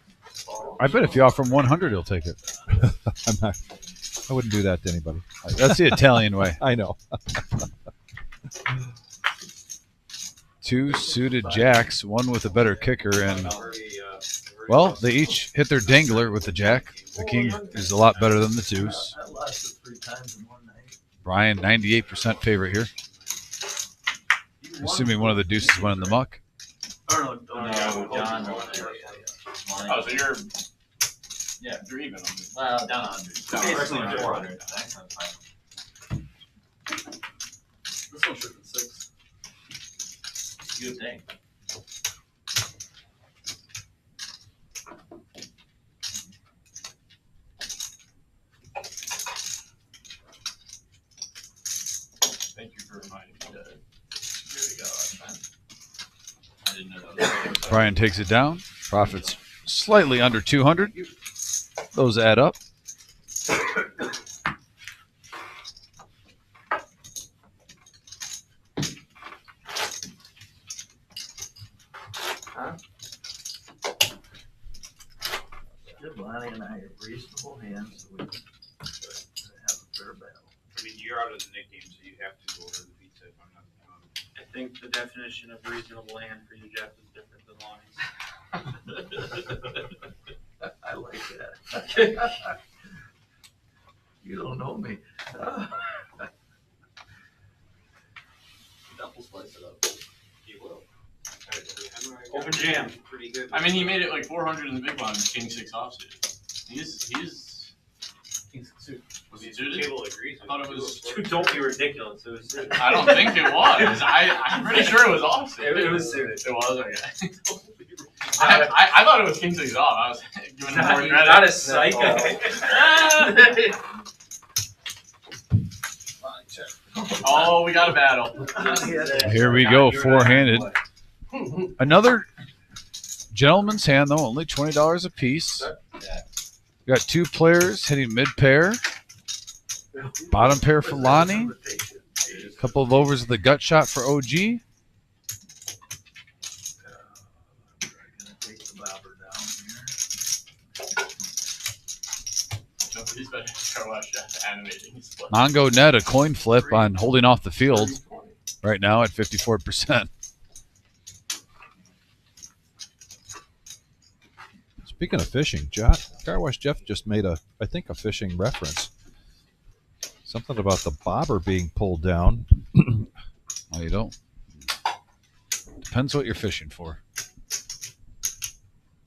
I bet if you offer him 100, he'll take it. I'm not. I wouldn't do that to anybody. That's the Italian way. I know. Two suited jacks, one with a better kicker, and well, they each hit their dangler with the jack. The king is a lot better than the deuce. I lost it 3 times in one night. Brian, 98% favorite here. Assuming one of the deuces went in the muck. Or No, John. Oh, so you're. Yeah, you're even. Well, down 100. Basically Down 400. This one should be 6. Good thing. Thank you for reminding me that security got last time. I didn't know that. Brian takes it down. Profits slightly under 200. Those add up. Lonnie and I have reasonable hands, so we can have a fair battle. I mean, you're out of the nickname, so you have to order the pizza if I'm not. I think the definition of reasonable hand for you, Jeff, is different than Lonnie's. I like that. You don't know me. Double slice it up. You will. Open jam. Pretty good. I mean, he made it like 400 in the big blind. King 6 offsuit. He's. Was he suited? Table agrees. I thought it was. Dude, don't be ridiculous. It was. I don't think it was. I'm pretty sure it was offsuit. It was suited. It was okay. I thought it was King 6 off. I was giving him more credit. Not a psycho. Oh, we got a battle. Here we go, four-handed. Another gentleman's hand, though, only $20 a piece. We got 2 players hitting mid-pair. Bottom pair for Lonnie. A couple of overs of the gut shot for OG. He's better than Carwash animating his flip. Mongo net a coin flip on holding off the field right now at 54%. Speaking of fishing, Car Wash Jeff just made a fishing reference. Something about the bobber being pulled down. Well, you don't. Depends what you're fishing for.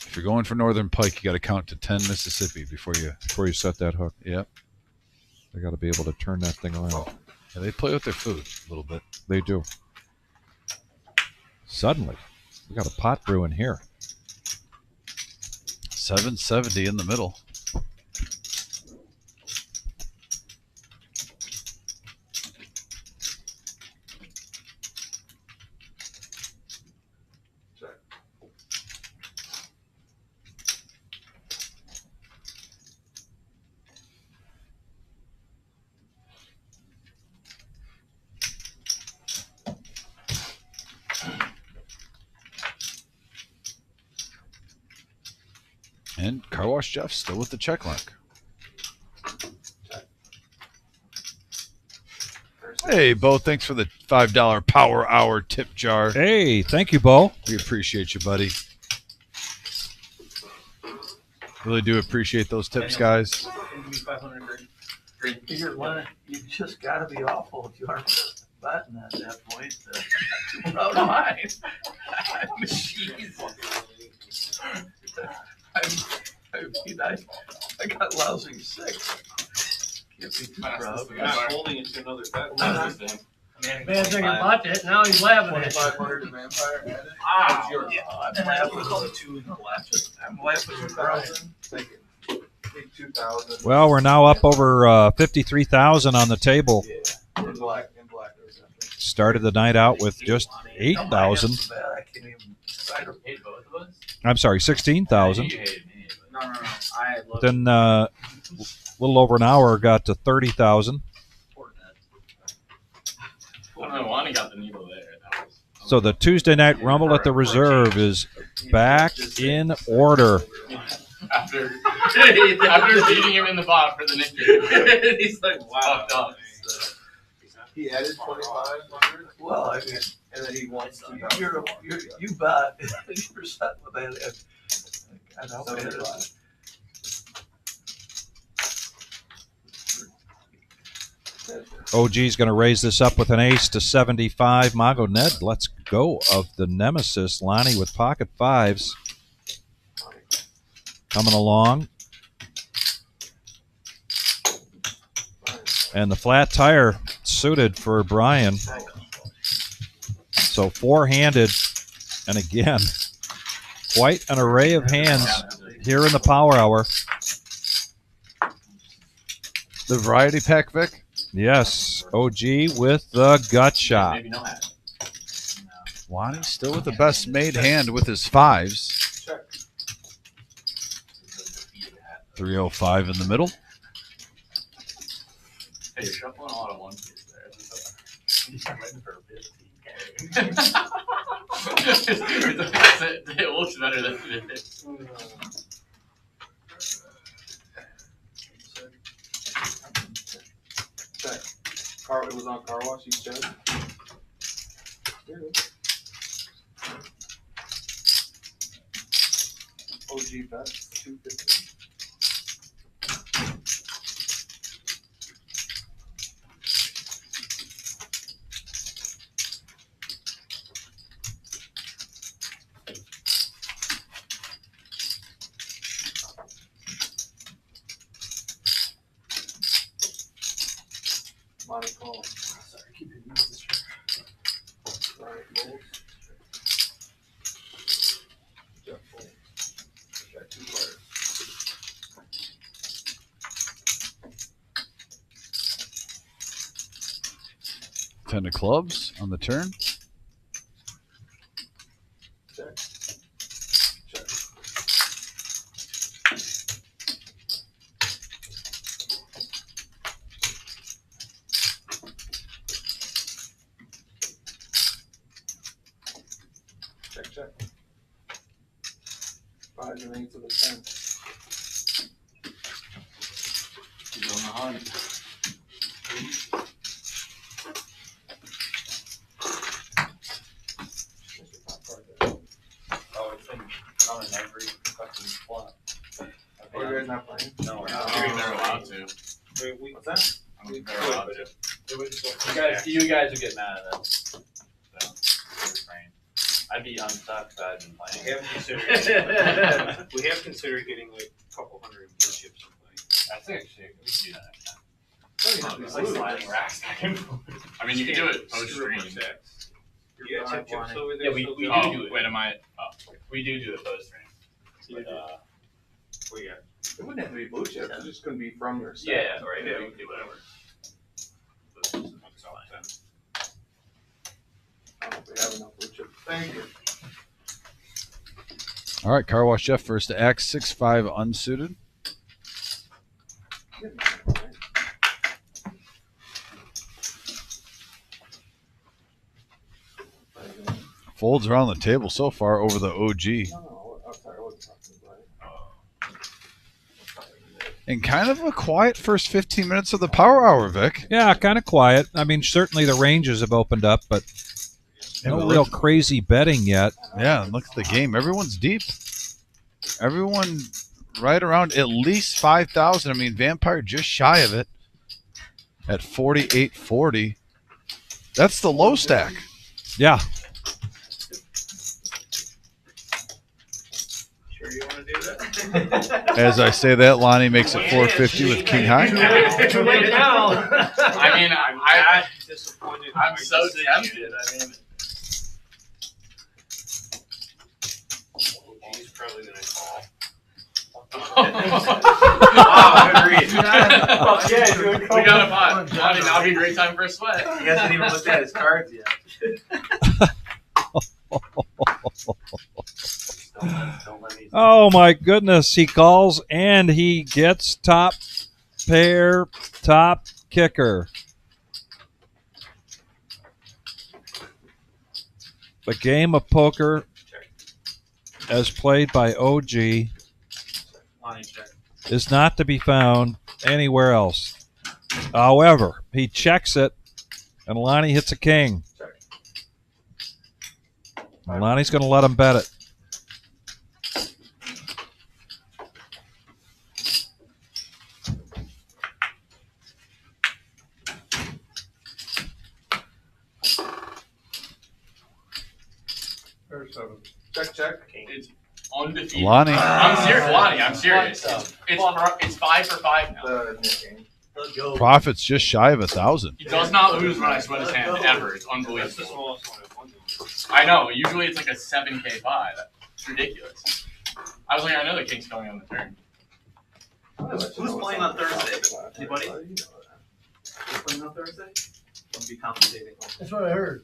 If you're going for northern pike, you got to count to 10 Mississippi before you set that hook. Yep. They got to be able to turn that thing around. Yeah, they play with their food a little bit. They do. Suddenly, we got a pot brewing here. 770 in the middle. And Car Wash Jeff still with the check mark. Hey, Bo, thanks for the $5 Power Hour tip jar. Hey, thank you, Bo. We appreciate you, buddy. Really do appreciate those tips, guys. You just got to be awful if you aren't button at that point. Too proud of mine. I mean, I got lousy 6. Can't be too proud. We're not holding it to another bet. Bad thing about that, now he's laughing at you. 2,500 to vampire added. Ah, yeah, I'm laughing with 2 in the left. I'm laughing with Brian. Thank you. Take 2,000. Well, we're now up over 53,000 on the table. Yeah, in black. Started the night out with just 8,000. I can't even decide. Hate both of us? I'm sorry, 16,000. You hated me. No. I love Then a little over an hour got to 30,000. I don't know, Lonnie got the needle there. That was, So the Tuesday night rumble at the reserve is back in order. after beating him in the bot for the Nickers. He's like, wow. Up. He added 2,500. Well, I mean, and then he wants to. You bet. You're set with that. God, how bad is it? OG's going to raise this up with an ace to 75. Mago Ned, let's go of the nemesis. Lonnie with pocket 5s. Coming along. And the flat tire suited for Brian. So 4-handed. And again, quite an array of hands here in the Power Hour. The variety pack, Vic? Yes, OG with the gut shot. Maybe no hat. Lonnie still with the best made hand with his 5s. Check. 305 in the middle. Hey, you're shuffling a lot of 1-2s there. I'm ready for a 15K. It looks better than it is. Check. It was on car wash. He's checked. There it is. OG bet 250. Monty call. Sorry, keep your knees straight. All right, Bulls. Jeff Bulls. Got 2 players. Ten of clubs on the turn. Check. Check. Check, check. 5 and 8 to the 10. He's on the hunt. Oh, it's been on every fucking flop. Oh, you guys not playing? No, I don't think they're allowed to. What's that? I don't think they're allowed to. You guys would get mad at us. I'd be unstuck if I'd been playing. We have considered getting like a couple hundred blue chips and playing. I think actually we should do that next time. It's Like sliding racks back and forth. I mean, you can do it post stream. You got chip chips over there? Yeah, we so do good? do it. Wait, am I? Oh, we do the post stream. But, What you got? It wouldn't have to be blue chips. It's just going to be from your set. yeah, right. Yeah, we can do whatever. I don't know if we have enough blue chips. Thank you. All right, Car Wash Jeff first to X 6-5 unsuited. Folds around the table so far over the OG. No, I'm sorry. I wasn't talking about it. And kind of a quiet first 15 minutes of the Power Hour, Vic. Yeah, kind of quiet. I mean, certainly the ranges have opened up, but no real crazy betting yet. Yeah, and look at the game. Everyone's deep. Everyone right around at least 5,000. I mean, Vampire just shy of it at 48.40. That's the low stack. Yeah. Sure you want to do that? As I say that, Lonnie makes it 450 with king high. Too late now. I mean, I'm not disappointed. I'm in so my decision. tempted. I mean, He's probably gonna call. wow, agreed. Yeah, We got a pot. Lonnie, now would be a great time for a sweat. He hasn't even looked at his cards yet. Don't let me. Oh my goodness, he calls and he gets top pair, top kicker. The game of poker as played by OG Lonnie, check. is not to be found anywhere else. However, he checks it and Lonnie hits a king. And Lonnie's going to let him bet it. There's 7. Check, check. It's undefeated. Lonnie. I'm serious, Lonnie. I'm serious. It's 5 for 5 now. The nicking. Let's go. Profit's just shy of 1,000. He does not lose when I sweat his hand ever. It's That's the unbelievable. smallest one I've won. I know. Usually it's like a 7K buy. It's ridiculous. I was like, I know the king's coming on the turn. Who's playing on Thursday? Anybody? Who's playing on Thursday? I'll be compensating. That's what I heard.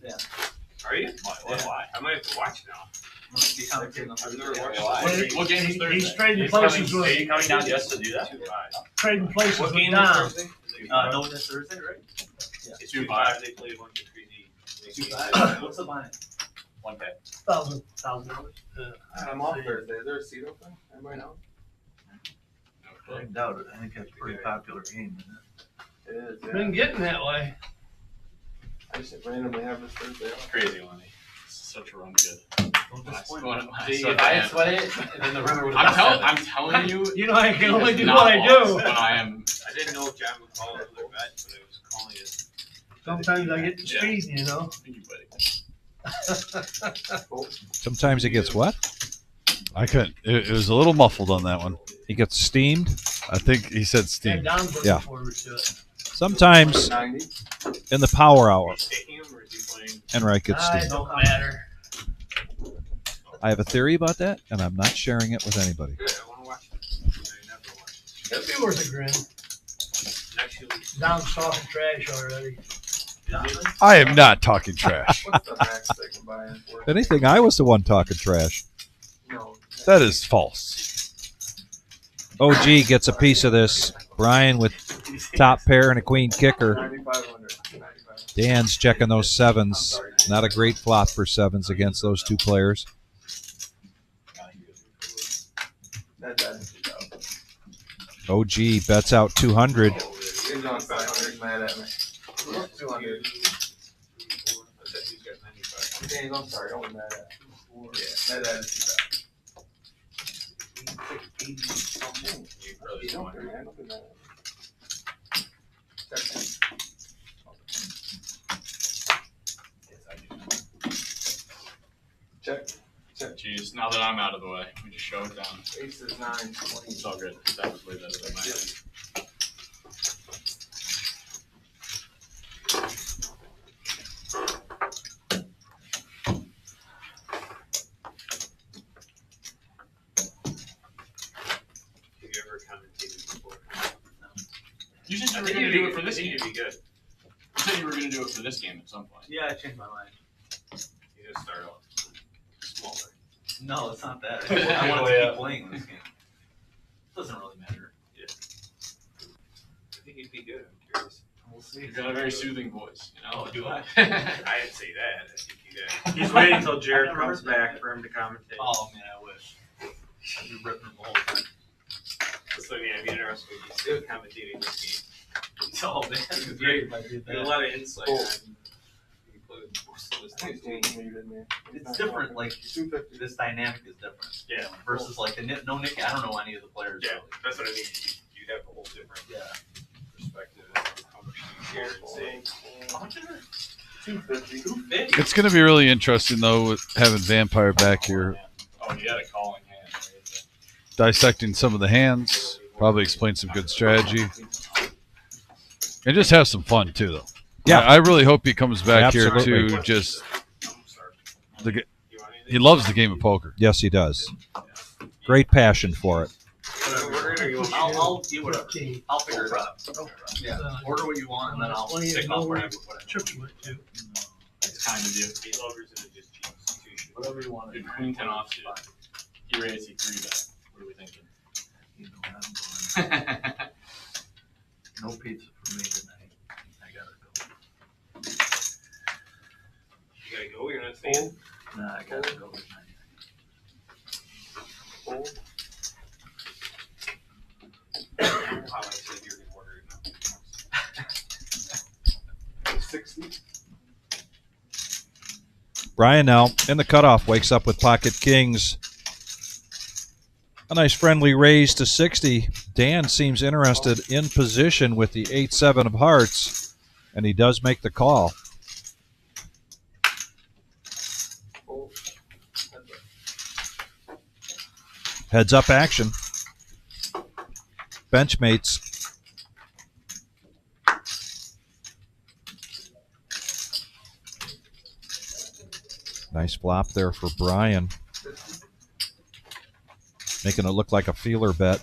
Are you? Why? I might have to watch now. I'm gonna be compensating on I've never Thursday. watched What game is He's Thursday? trading places Are with you coming down just to do that? trading places What with game Don. is Thursday? No, this Thursday, right? It's 2-5. 2-5. They play a bunch of 3D. 2-5. What's the line? 1K. $1,000. I'm off Thursday. Is there a seat open? Anybody know? I doubt it. I think that's a pretty popular game, isn't it? It is, yeah. Been getting that way. I just randomly have this Thursday It's off. crazy, Lonnie. It's such a run good. Don't When I disappoint sweat- me. when I See, sweat if my I had hand. sweat it, and then the river would have I'm telling you. You know I can only it's do not what I lost do. When I am. I didn't know if John would call it their bet, but I was calling it. Sometimes I get the Yeah. speed, you know. Thank you, buddy. Sometimes he gets what? I couldn't. It was a little muffled on that one. He gets steamed. I think he said Yeah, steam. Don's looking Yeah. forward to it. Sometimes 90. in the power hour, Is he taking him or is he playing? Enright gets I steamed. don't matter. I have a theory about that, and I'm not sharing it with anybody. Good, I want to watch it. I never watched It'll be worth a grin. it. Actually, Don's talking trash already. I am not talking trash. What's the max they can buy in for? If anything, I was the one talking trash. No. That is false. OG gets a piece of this. Brian with top pair and a queen kicker. 9,500. 95. Dan's checking those sevens. Not a great flop for sevens against those two players. That's OG bets out 200. He's on 500. Mad at me. 200. James, I'm sorry. Don't be mad at me. Yeah, mad at us. you really don't. Don't be mad. Don't be mad at me. Check. Check. Jeez, now that I'm out of the way, we just show it down. Aces, 9s, 20s. It's all good. That was way better than my hand. Have you ever commentated before? You said you I were think going to you'd do be- it for this I think game. you'd be good. You said you were going to do it for this game at some point. Yeah, I changed my mind. You just start off smaller. No, it's not that. Work I your want way to up. keep playing this game. Doesn't really matter. I think you'd be good. I'm curious. We'll see. You've got a very soothing voice, you know? Oh, do I? I didn't say that. I think you did. He's waiting until Jared comes back for him to commentate. Oh man, I wish. You ripped him the whole time. So yeah, I'd be interested if you still commentating this game. Oh man, it's great if I did Get a that. lot of insight Cool. on you put most of this I think James muted me. It's different. Like 250. this dynamic is different. Yeah. Versus like the no Nick. I don't know any of the players. Yeah, really. that's what I mean. You'd have a whole different Yeah. perspective on how much you care and say. How much is it? 250. 250. It's going to be really interesting, though, with having Vampire back here. Oh, you had a calling hand. dissecting some of the hands, probably explain some good strategy, and just have some fun too, though. Yeah. I really hope he comes back here Absolutely. to just he loves the game of poker. Yes, he does. Great passion for it. I'll figure it out. Yeah, order what you want, and then I'll stick off whatever. Chips went to. It's kind of you. Whatever you want. Dude, Queen 10 offsuit. He raised, he 3-bet. What are we thinking? You know, I'm going. No pizza for me tonight. I gotta go. You gotta go, you're not staying? Nah, I gotta go tonight. I said you're gonna order it 60. Brian now in the cutoff wakes up with pocket kings. A nice friendly raise to 60. Dan seems interested in position with the 8-7 of hearts, and he does make the call. Heads up action. Benchmates. Nice flop there for Brian. Making it look like a feeler bet,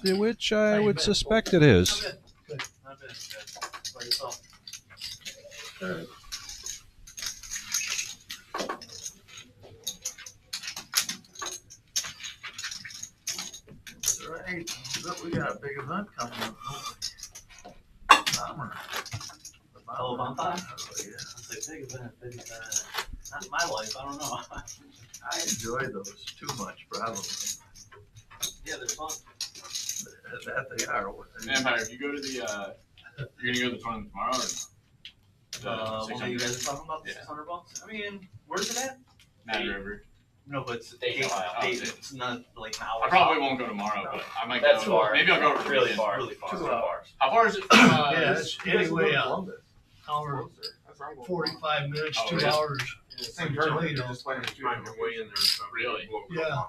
which I would suspect it is. Good. Not bad. Good. By yourself. Right, but we got a big event coming up. Bomber. The Oh, Bomber? Oh, yeah. It's a big event, not in my life, I don't know. I enjoy those too much, probably. Yeah, they're fun. That they are. Vampire, if you go to the, you're gonna go to the tournament tomorrow or no? Well, you 600? guys are talking about the Yeah. $600? I mean, where's it at? Natty River. No, but it's Oh, it's not like an hour. I probably won't go tomorrow, but I might That's go. far. Maybe I'll go over the Really weekend. far. Really far. 2 2 hours. How far is it from, Yeah, it's anyway, Columbus. hour, That's where I'm going. 45 minutes, Oh, 2 really? hours. Same tournament, you're just playing Find your way in there. So Really? Yeah.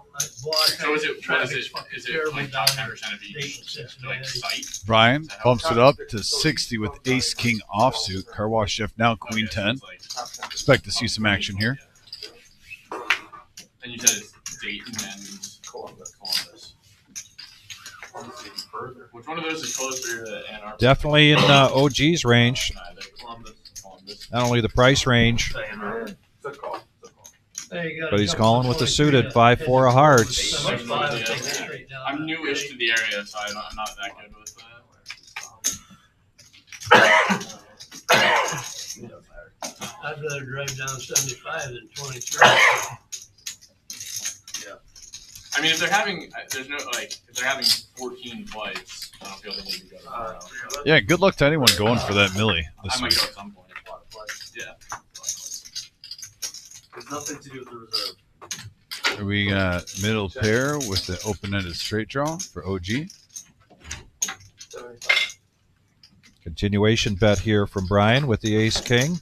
So is it, what is it, is it like top 10% of each, like, site? Brian bumps it up to 60 with Ace King offsuit. Car wash chef now Queen 10. Expect to see some action here. And you said it's Dayton and Columbus. Further. Which one of those is closer to Ann Arbor? Definitely in OG's range. Neither. Columbus. Not only the price range, It's a call. Hey, you gotta but he's jump calling on with the 23 suited 5-4 of hearts. So much fun, take it straight down. I'm newish to the area, so I'm not that good with I'd rather drive down 75 than 23. I mean, if they're having, there's no, like, if they're having 14 flights, I don't feel they need to go tomorrow. Yeah, good luck to anyone going for that millie I this might week. go at some point. Yeah. There's nothing to do with the reserve. We got middle pair with the open-ended straight draw for OG. 75. Continuation bet here from Brian with the Ace King.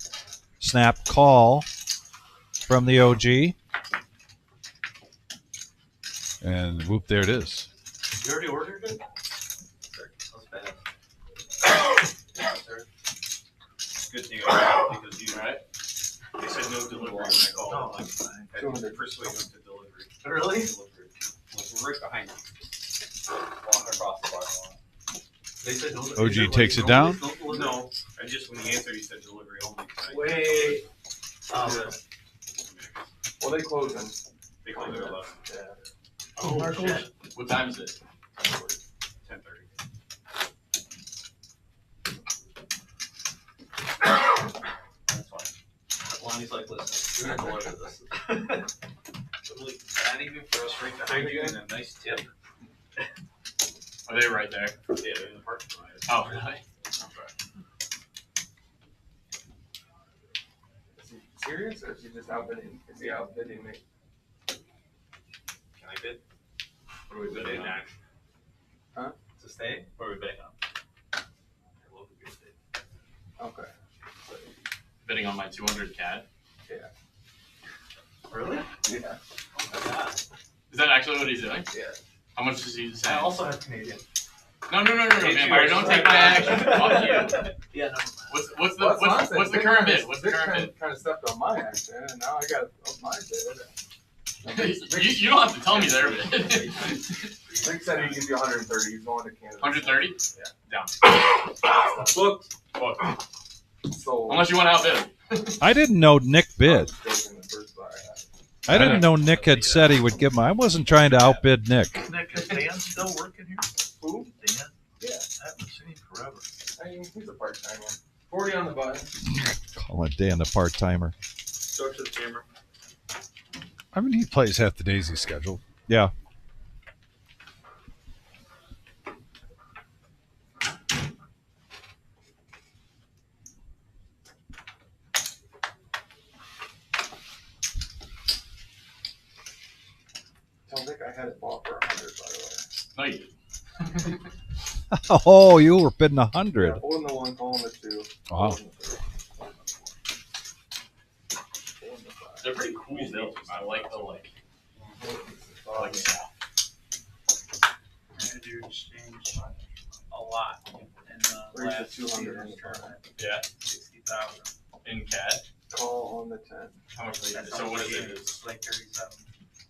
Snap call from the OG. And whoop, there it is. You already ordered it? That's bad. Good thing I got it because you, right? They said no delivery when I called. No, I I'm fine. had to persuade them to delivery. Really? We're right behind you. Walking across the parking lot. They said delivery. OG takes it down. No, I just when he answered, he said delivery only. Wait. Well, they close in. They close at 11. Yeah. Oh, Marcos? What time is it? 10:30. That's fine. Lonnie's like, listen, we're gonna deliver this. Not even for us right behind you and a nice tip. Are they right there? Yeah, they're in the parking lot. Oh, really? Is he serious or is he just outbidding? Is he outbidding me? Can I bid? What are we bidding on? Huh? To stay? What are we bidding on? I love the good bid. Okay. Bidding on my 200 CAD. Yeah. Really? Yeah. Is that actually what he's doing? Yeah. How much does he say? I also have Canadian. No, Vampire, don't take my action. Fuck you. Yeah, no. What's the current bid? What's the current bid? Kind of stepped on my action, and now I got to up my bid. You don't have to tell me their bid. Rick said he'd give you 130. He's going to Canada. 130? Yeah. Down. Booked. So Unless you want to outbid. I didn't know Nick bid. I I didn't know Nick had said he would give him. I wasn't trying to outbid Nick. Nick, is Dan still working here? Who? Dan? Yeah. I haven't seen him forever. I mean, he's a part-timer. 40 on the button. Call it Dan, the part-timer. Go to the camera. I mean, he plays half the days he's scheduled. Yeah. Tell Nick I had it bought for 100, by the way. No, you didn't. Oh, you were bidding 100. Yeah, holding the one, calling the two. Wow. They're pretty cool builds. I like the I like the I had to exchange a lot in the Where's the last 200 on the season's tournament. Yeah. 60,000. in CAD. Call on the 10. How much? That's So how what much is it it? is, like 37.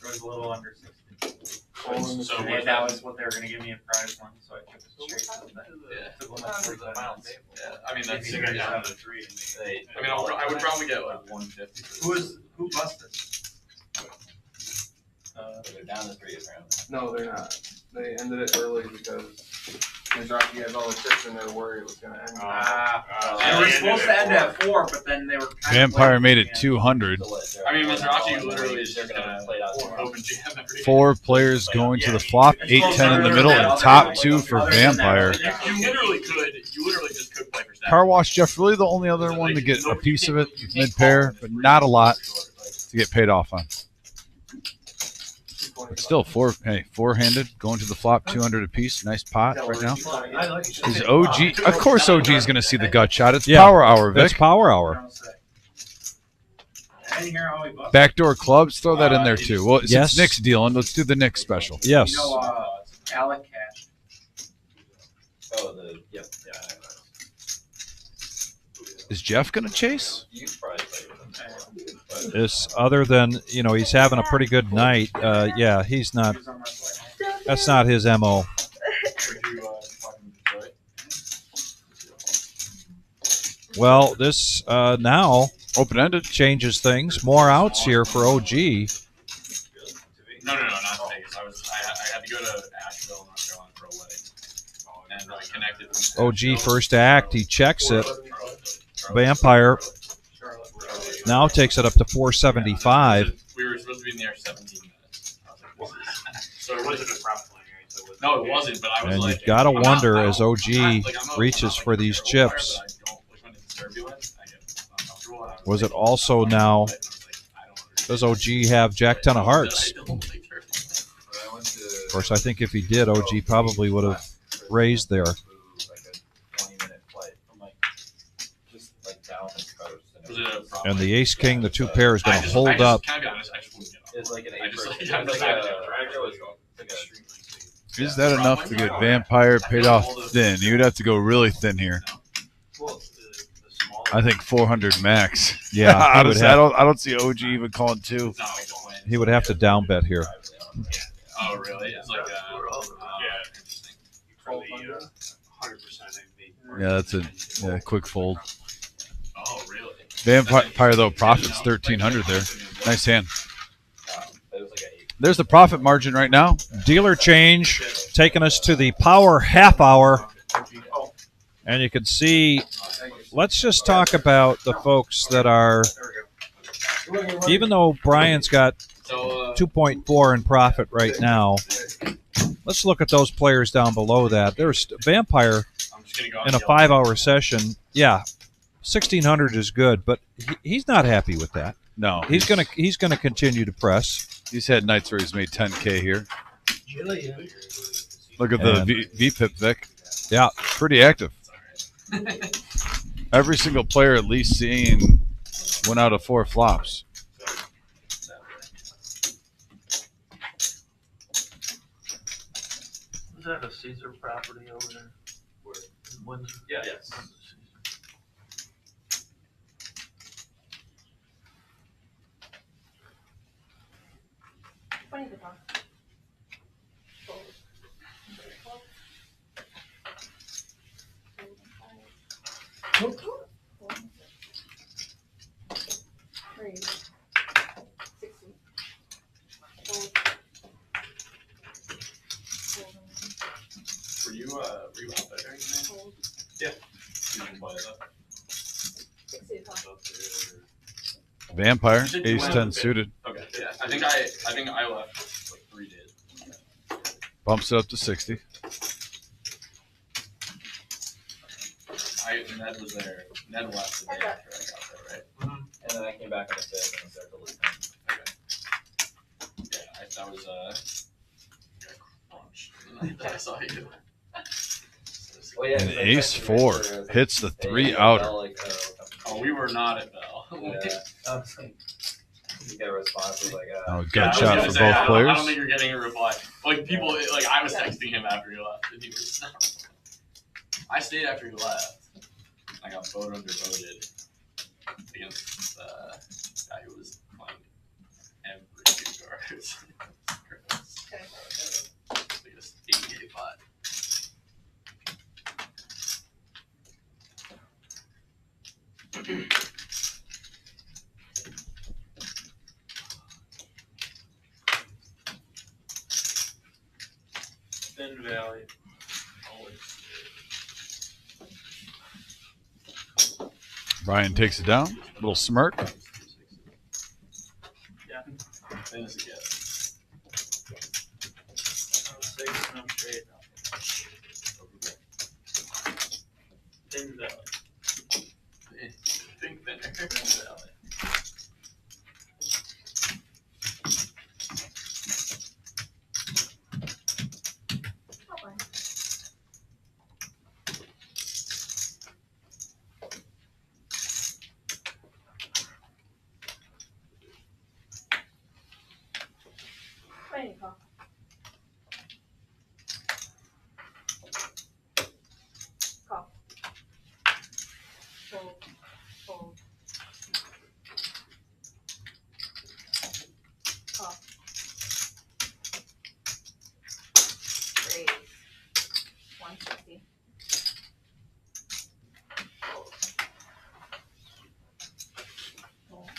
It was a little under 60. Call on the So 10. what is that that? was what they were gonna give me in prize money, so I took it straight to the Yeah. to the left for the amounts. Yeah, I mean that's. Maybe Yeah. 37. I mean, I would probably get like 150. Who busted? They're down to 3 apparently. No, they're not. They ended it early because Mizraki has all the chips and they're worried it was going to end. They were supposed to end at 4, but then they were kind Vampire of made it 200. I mean, Mizrachi literally is they're just gonna gonna play out open jam every. 4 players going to the flop, 8-10 in the middle, and top 2 for Vampire. You literally could. You literally just could play for stats. Car Wash Jeff, really the only other one to get a piece of it, mid pair, but not a lot to get paid off on. But still, four-handed, going to the flop, 200 apiece. Nice pot right now. Is OG? Of course, OG is going to see the gut shot. It's Power Hour, That's Vic. Power Hour. I didn't hear how he busted. Backdoor clubs, throw that in there too. Well, since Yes. Nick's dealing, let's do the Nick special. Yes. You know, Alec Cash. Oh, yeah. Is Jeff going to chase? You probably play with them. This other than, he's having a pretty good night. Yeah, he's not. That's not his MO. Well, this now Open-ended. changes things. More outs here for OG. No, not Vegas. I had to go to Asheville, North Carolina for a wedding, and I connected. OG first act. He checks it. Vampire now takes it up to 475. We were supposed to be in the air 17 minutes. I was like, this is- so It it wasn't wasn't. a prop playing, right? So it was No, it wasn't. But I was And like, you've got to I'm not- wonder I as don't- OG I'm not reaches like for a these terrible player, chips. but I don't like when it's turbulent. I get uncomfortable, and I Was like, it also now? Does OG have Jack 10 of hearts? I don't like turbulent. Of course, I think if he did, OG probably would have raised there. Like a 20-minute flight from just down the coast. Was it a problem? And the ace king, the 2 pair, is going to I hold just- up. Can I be honest? I just wouldn't get off. It's like an I just like- it's I'm just like like- Is that enough to get Vampire paid off thin? He would have to go really thin here. I think 400 max. Yeah, he would Honestly, have- I don't see OG even calling 2. It's not like don't win. He would have to down bet here. Oh, really? It's like interesting. for the 100% MV. Yeah, that's a quick fold. Oh, really? Vampire, though, profits 1,300 there. Nice hand. It was like a There's the profit margin right now. Dealer change taking us to the power half hour. And you can see, let's just talk about the folks that are, even though Brian's got So, 2.4 in profit right now, let's look at those players down below that. There's Vampire I'm just gonna go in a 5-hour session. Yeah, 1,600 is good, but he's not happy with that. No, He's gonna continue to press. He's had nights where he's made 10K here. Jillian. Look at the And- VPIP, Vic. Yeah, Pretty active. Every single player at least seeing 1 out of 4 flops. that a Caesar property over there? Where? In Windsor? Yeah. Yes. Funny the talk. Three. 60. Were you out there during the game? Yeah. You didn't play that. 60 Vampire, You said you ace went 10 with it. suited. Okay. Yeah. I think I left like 3 days. Bumps it up to 60. Ned was there. Ned left the day after I got there, right? And then I came back on the 5th and started to lose time. Okay. Yeah, that was crunch the night that I saw you. Oh, yeah, And 'cause I ace texted 4 Rich where I was hits the like, 3 hey, outer. Bell, like, Oh, we were not at Bell. yeah. You get a response was like, Oh, good Yeah, I was shot gonna for say, both I players. don't think you're getting a reply. Like people, like I was texting him after he left, and he was. I stayed after he left. I got undervoted against the guy who was playing every 2 cards. Biggest 88 bot. Thin Valley. Brian takes it down. Little smirk. Yeah. Thin as it gets. Six, no straight. Thin Valley. Think thinner. Thin Valley. Funny talk. Call. Fold. Fold. Call. Raise. 160. Fold. Fold.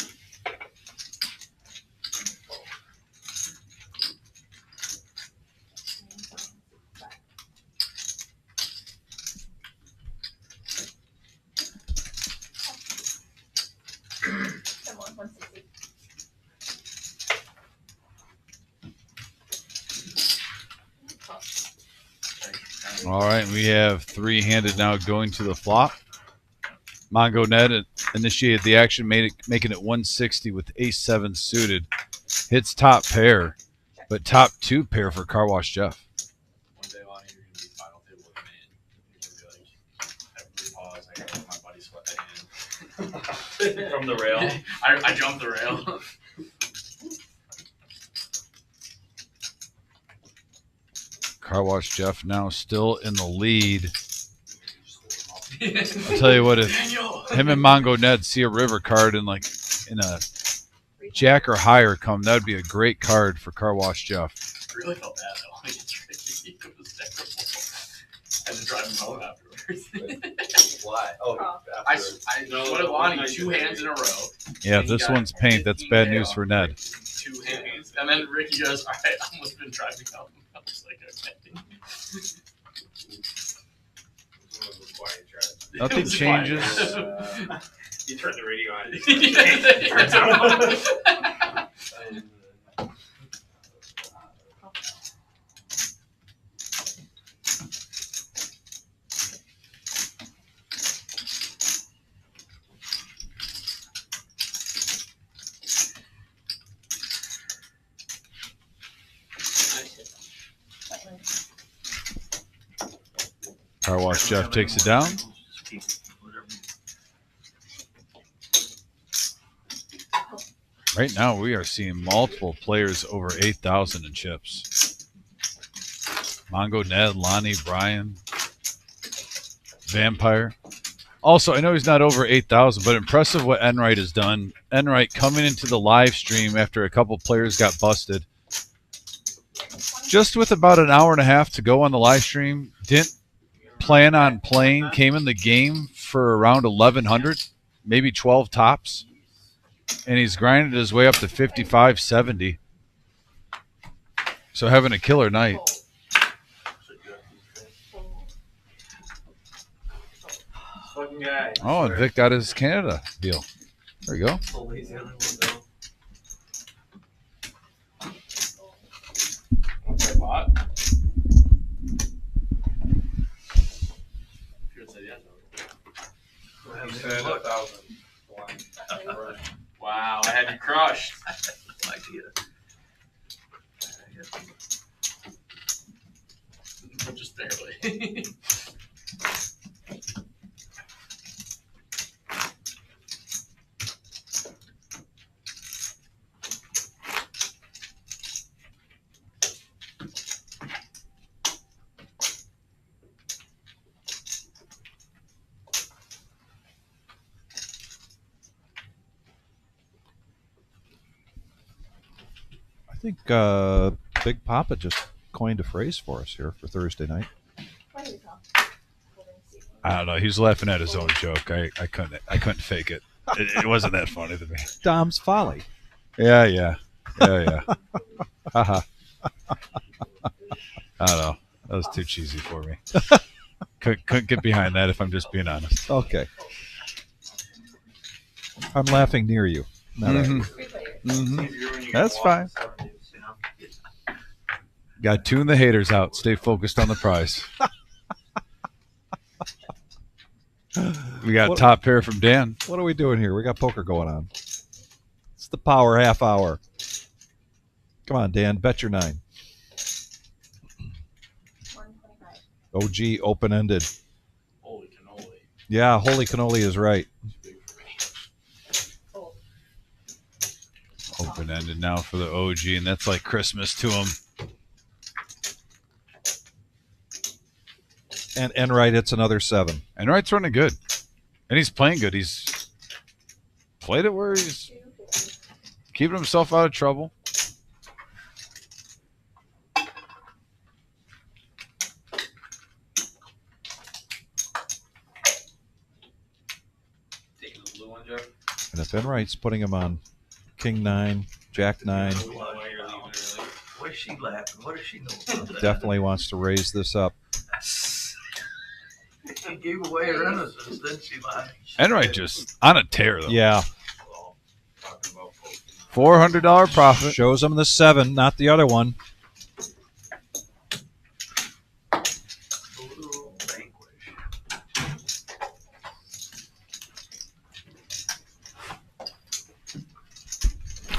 Come on, 160. All right, we have 3-handed now going to the flop. Mongo Ned initiated the action, making it 160 with ace 7 suited. Hits top pair, but top 2 pair for Car Wash Jeff. One day, Lonnie, you're gonna be final table with me. You're gonna be like, every pause, I gotta let my buddy sweat that in. From the rail. I jumped the rail. Car Wash Jeff now still in the lead. I'll tell you what, if him and Mongo Ned see a river card in a jack or higher come, that would be a great card for Car Wash Jeff. I really felt bad though. Like, it was terrible. I had to drive him home afterwards. Why? Oh, I after. sweated Lonnie 2 hands in a row. Yeah, if And he this got one's paint, that's bad 15K news off for Ned. 2 hands. And then Ricky goes, all right, I almost been driving home. I was like, okay. Nothing It was quiet. changes. You turned the radio on. Turns out. Car Wash Jeff takes it down. Right now, we are seeing multiple players over 8,000 in chips. Mongo, Ned, Lonnie, Brian, Vampire. Also, I know he's not over 8,000, but impressive what Enright has done. Enright coming into the live stream after a couple players got busted. Just with about an hour and a half to go on the live stream, didn't plan on playing, came in the game for around 1,100, maybe 12 tops, and he's grinded his way up to 55, 70. So having a killer night. Fucking guy. Oh, and Vic got his Canada deal. There you go. Always the other one, though. Okay, bot. Should say yes. He said 1,000. Wow, I had you crushed. idea. Just barely. I think Big Papa just coined a phrase for us here for Thursday night. I don't know. He was laughing at his own joke. I couldn't fake it. It wasn't that funny to me. Dom's Folly. Yeah. Haha. I don't know. That was too cheesy for me. Couldn't get behind that if I'm just being honest. Okay. I'm laughing near you. Not at you. That's fine. Got to tune the haters out. Stay focused on the prize. We got top pair from Dan. What are we doing here? We got poker going on. It's the power half hour. Come on, Dan. Bet your 9. OG open-ended. Holy cannoli. Yeah, holy cannoli is right. Open-ended now for the OG, and that's like Christmas to him. And Enright hits another 7. Enright's running good. And he's playing good. He's played it where he's keeping himself out of trouble. Taking the blue one, Jeff. And if Enright's putting him on King 9, Jack 9, What is she laughing? What does she know about that? definitely wants to raise this up. She gave away her innocence, didn't she, Lonnie? Enright just on a tear, though. Yeah. $400 profit. Shows him the 7, not the other one.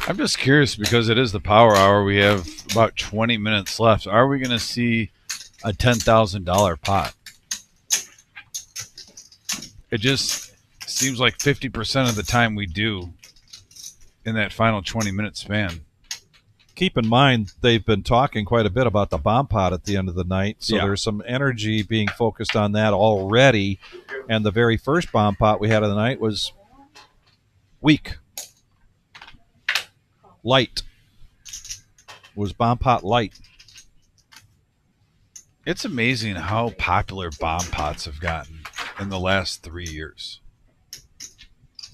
I'm just curious because it is the power hour. We have about 20 minutes left. Are we going to see a $10,000 pot? It just seems like 50% of the time we do in that final 20-minute span. Keep in mind, they've been talking quite a bit about the bomb pot at the end of the night, so Yeah. there's some energy being focused on that already. And the very first bomb pot we had of the night was weak. Light. Was bomb pot light. It's amazing how popular bomb pots have gotten in the last 3 years.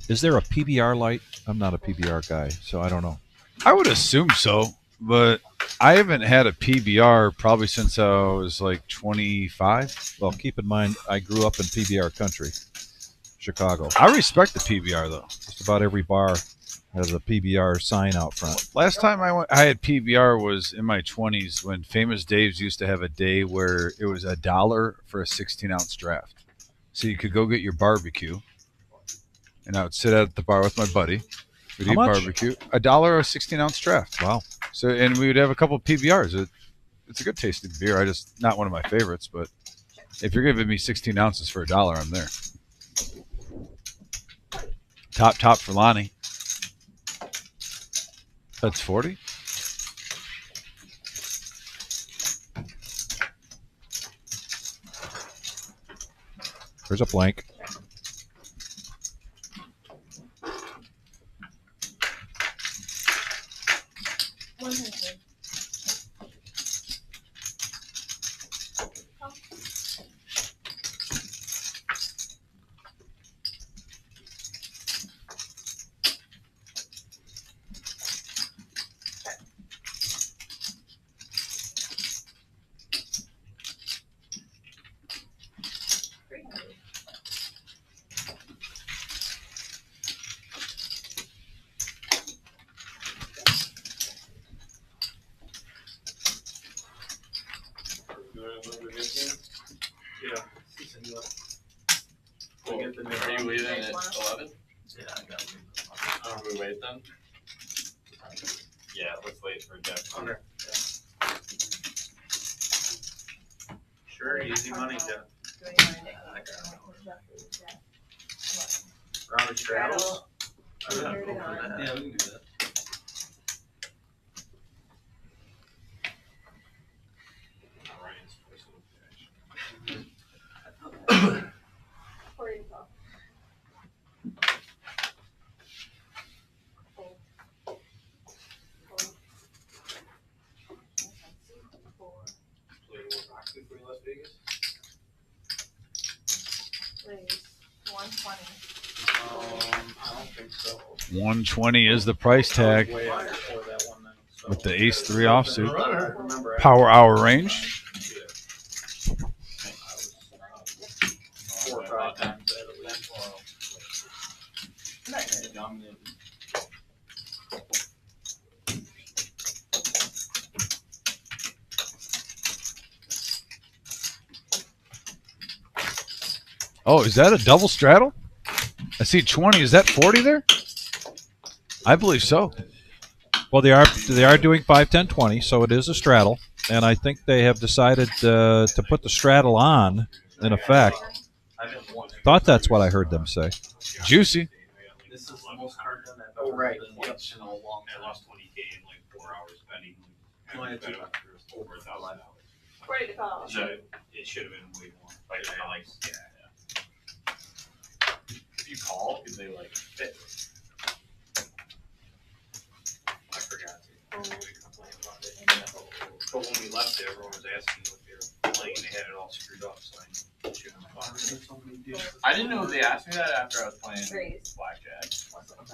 Is there a PBR light? I'm not a PBR guy, so I don't know. I would assume so, but I haven't had a PBR probably since I was like 25. Well, keep in mind, I grew up in PBR country, Chicago. I respect the PBR, though. Just about every bar has a PBR sign out front. Last time I had PBR was in my 20s when Famous Dave's used to have a day where it was $1 for a 16-ounce draft. So you could go get your barbecue, and I would sit at the bar with my buddy. We'd How eat much? barbecue. $1 a 16-ounce draft. Wow. So, and we would have a couple of PBRs. It's a good tasting beer. I just not one of my favorites, but if you're giving me 16 ounces for $1, I'm there. Top for Lonnie. That's 40. There's a blank. Yeah. Cool. Get the new Are you leaving at 11? Yeah, I got it. We wait then? Yeah, let's wait for Jeff. Okay. Sure, easy money, Jeff. Round of straddles. Yeah, we can do that. Las Vegas. 120. I don't think so. 120 is the price tag Way out before that one then, so. with the ace 3 offsuit. Remember, I- Power hour range. 4 or 5 times that at least. Oh, is that a double straddle? I see 20. Is that 40 there? I believe so. Well, they are doing 5, 10, 20, so it is a straddle, and I think they have decided to put the straddle on in effect. Thought that's what I heard them say. Juicy. This is the most hard done I've Oh, ever right. done Yep. in a long I time. lost 20K in like 4 hours betting. No, I had to- Over $1,000. Ready to call. So it should have been way more. Like, yeah. If you call, could they like fit? I forgot to complain about it. But when we left there, everyone was asking what they were playing. They had it all screwed up, so I should have. I didn't know they asked me that after I was playing Raise. blackjack,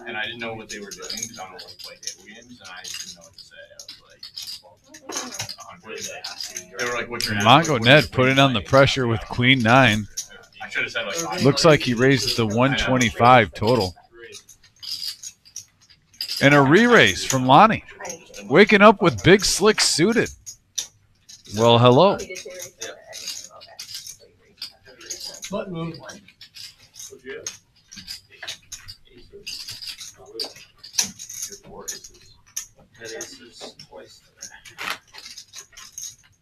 and I didn't know what they were doing because I don't like play table games, and I didn't know what to say. I was like, What did they ask you? they were like, "What's your Mongo Ned putting on the pressure with Queen 9. I should have said like. 5. Looks like he raised it to 125 total. And a re-raise from Lonnie. Waking up with big slick suited. Well, hello. He did say raise. Okay. Button move. What'd you have? That ace is twice.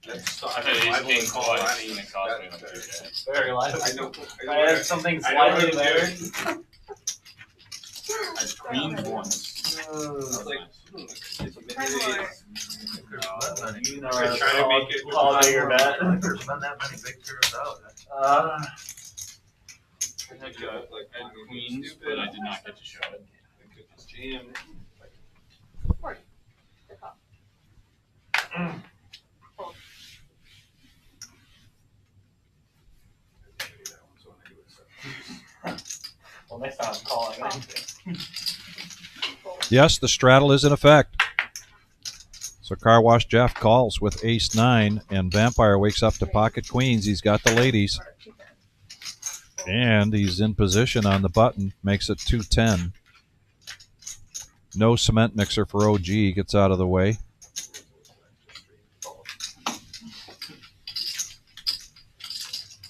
That's I had ace king twice, and it cost me like 2K. Very live. I know. I had something I know slightly what better. I had queens once. I was like, You know, Trying to make it all your bet. There's not that many big turns out. I had queens, but I did not get to show it. Jam. Well, next time I'm calling. Yes, the straddle is in effect. So Car Wash Jeff calls with ace 9, and Vampire wakes up to pocket queens. He's got the ladies. And he's in position on the button, makes it 210. No cement mixer for OG, gets out of the way.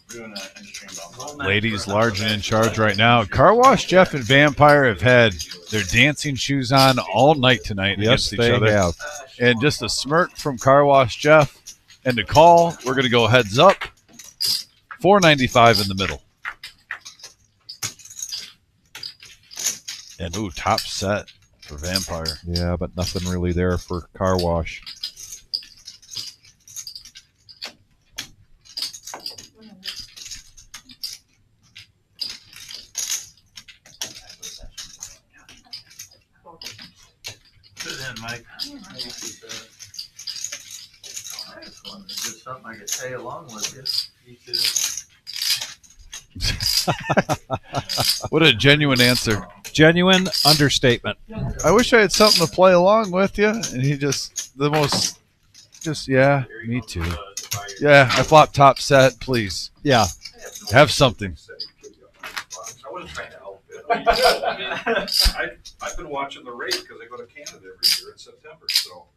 Doing an extreme bump. Ladies large and in charge right now. Car Wash Jeff and Vampire have had their dancing shoes on all night tonight Yes, against each they other. have. And just a smirk from Car Wash Jeff. And to call, we're going to go heads up. 495 in the middle. And ooh, top set for Vampire. Yeah, but nothing really there for Car Wash. in, Mike. I just wanted to do something I could say along with you. Me too. What a genuine answer. Genuine understatement. I wish I had something to play along with you. And he yeah, me too. Yeah, I flop top set, please. Yeah. Have something. I wasn't trying to help it. I've been watching the rate because I go to Canada every year in September, so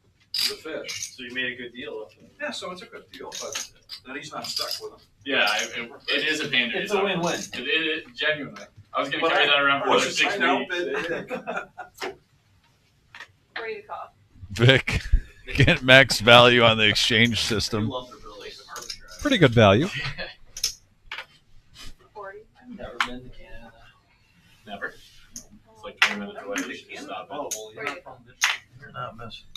the fish. So you made a good deal. Yeah, so it's a good deal, but then he's not stuck with them. Yeah, it is a pain. It's a win-win. It genuinely. I was gonna carry that around for another 6 weeks. Ready to cough. Vic, get max value on the exchange system. Pretty good value. 40. I've never been to Canada. Never. It's like 20 minutes away. You should stop it. You're not missing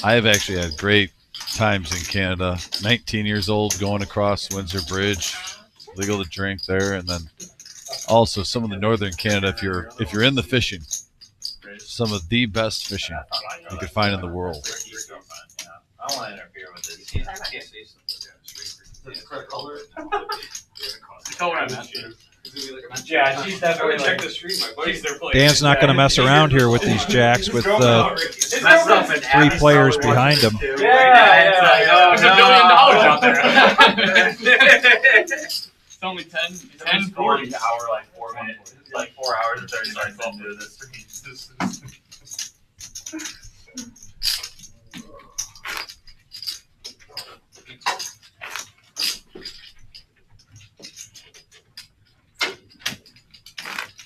I have actually had great times in Canada. 19 years old, going across Windsor Bridge, legal to drink there, and then also some of the northern Canada. If you're in the fishing, some of the best fishing you could find in the world. I don't want to interfere with this. You can't say something. The color I meant. Yeah, she's definitely check the stream. My buddy's there playing. Dan's not going to mess around here with these jacks with 3 players behind him. There's $1 billion out there. It's only 10:40. An hour, like 4 minutes, like 4 hours and 30 minutes into this stream.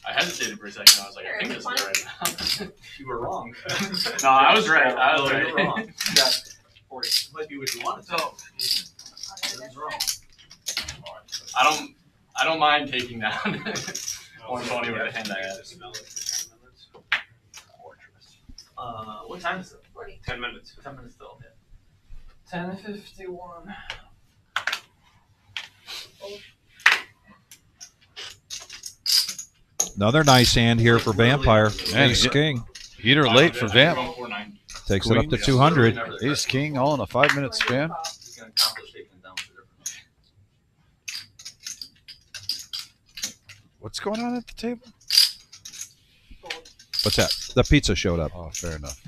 I hesitated for a second. I was like, I think this is right. You were wrong. No, I was right. I was You right. were wrong. You got 40. Might be what you wanted. So, I don't mind taking down 120 with the hand I had. What time is it? 10 minutes. 10 minutes still. Yeah. 10:51. Another nice hand here for Vampire. Man, Ace King. Heater late for Vamp. Takes it up to 200. Ace King all in a 5-minute span. What's going on at the table? What's that? The pizza showed up. Oh, fair enough.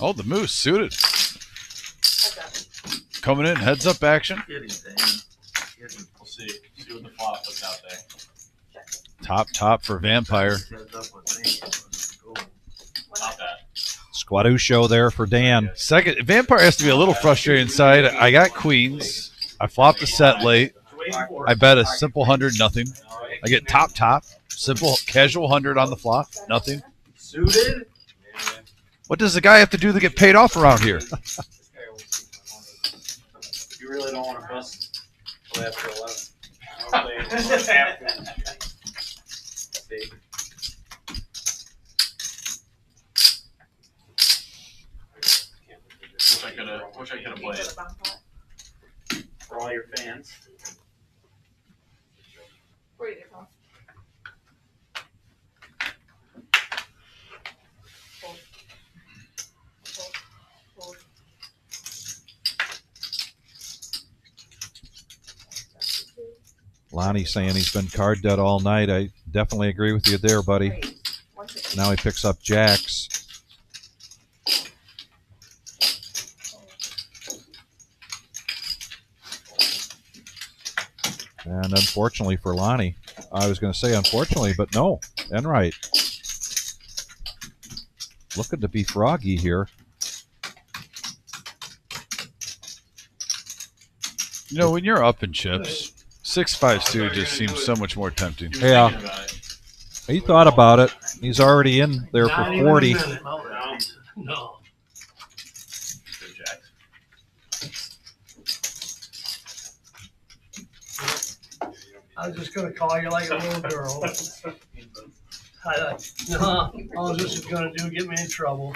Oh, the Moose suited. Coming in, heads up action. We'll see. See what the flop puts out there. Top for Vampire. Top that. Squadoo show there for Dan. Second, Vampire has to be a little frustrated inside. I got queens. I flopped the set late. I bet a simple 100, nothing. I get top. Simple, casual 100 on the flop, nothing. Suited? What does the guy have to do to get paid off around here? You really don't want to bust till after 11. Wish I could have played. For all your fans. Ready to cough. Lonnie saying he's been card dead all night. I definitely agree with you there, buddy. Now he picks up jacks. And unfortunately for Lonnie, I was going to say unfortunately, but no, and right. Looking to be froggy here. You know, when you're up in chips, 6-5 suit just seems so much more tempting. Yeah. He thought about it. He's already in there for 40. No. I was just gonna call you like a little girl. No, all this is gonna do get me in trouble.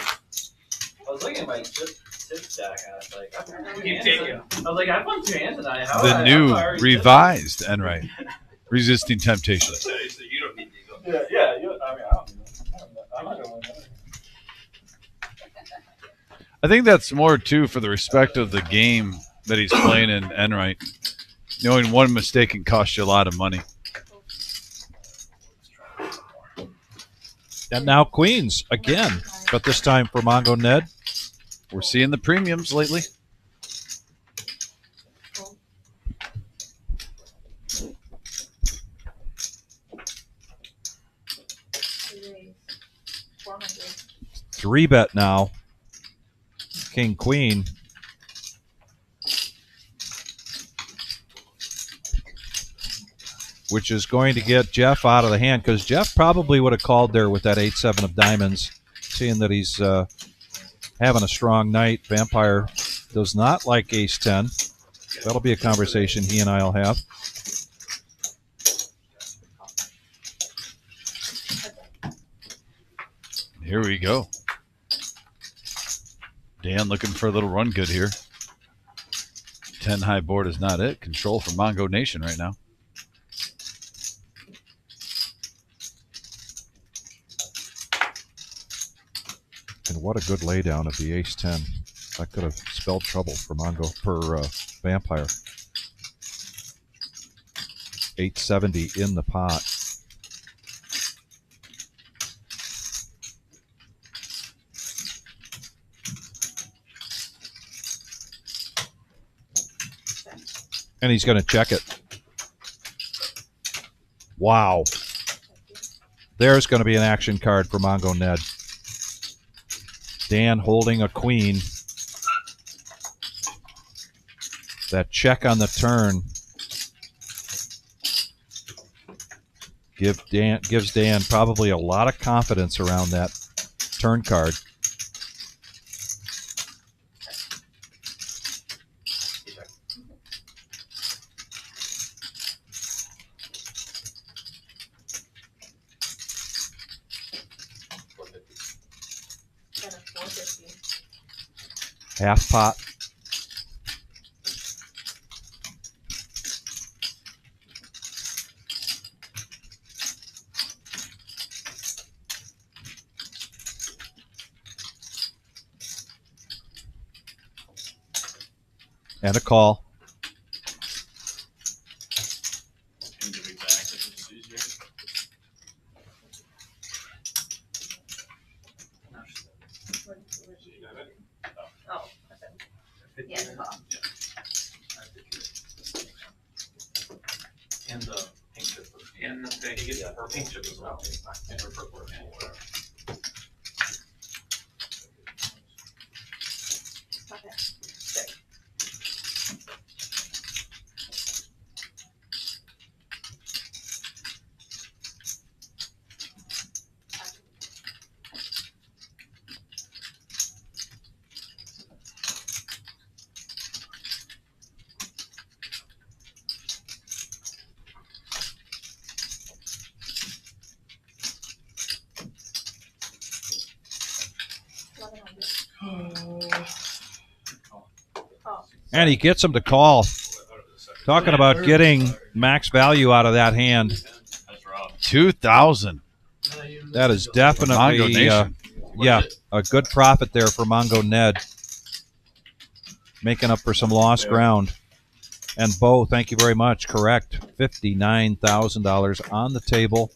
I was looking at my tip stack, and I was like, I'm Keep taking. I was like, I've won 2 hands tonight. How The new revised Enright, resisting temptation. You don't need these. Yeah. I mean, I don't need them. I'm not gonna win that. I think that's more too for the respect of the game that he's playing in Enright. Knowing one mistake can cost you a lot of money. And now queens again, but this time for Mongo Ned. We're seeing the premiums lately. Three bet now. King Queen. Which is going to get Jeff out of the hand, because Jeff probably would have called there with that 8-7 of diamonds, seeing that he's having a strong night. Vampire does not like ace-10. That'll be a conversation he and I will have. Here we go. Dan looking for a little run good here. 10 high board is not it. Control for Mongo Nation right now. And what a good laydown of the ace-10. That could have spelled trouble for Vampire. 870 in the pot. And he's going to check it. Wow. There's going to be an action card for Mongo Ned. Dan holding a queen. That check on the turn gives Dan probably a lot of confidence around that turn card. Half pot. And a call. And the pink chip. And the pink, yeah, her pink chip as well. And her purple or whatever. And he gets him to call. Talking about getting max value out of that hand. 2,000. That is definitely, a good profit there for Mongo Ned. Making up for some lost ground. And Bo, thank you very much. Correct. $59,000 on the table.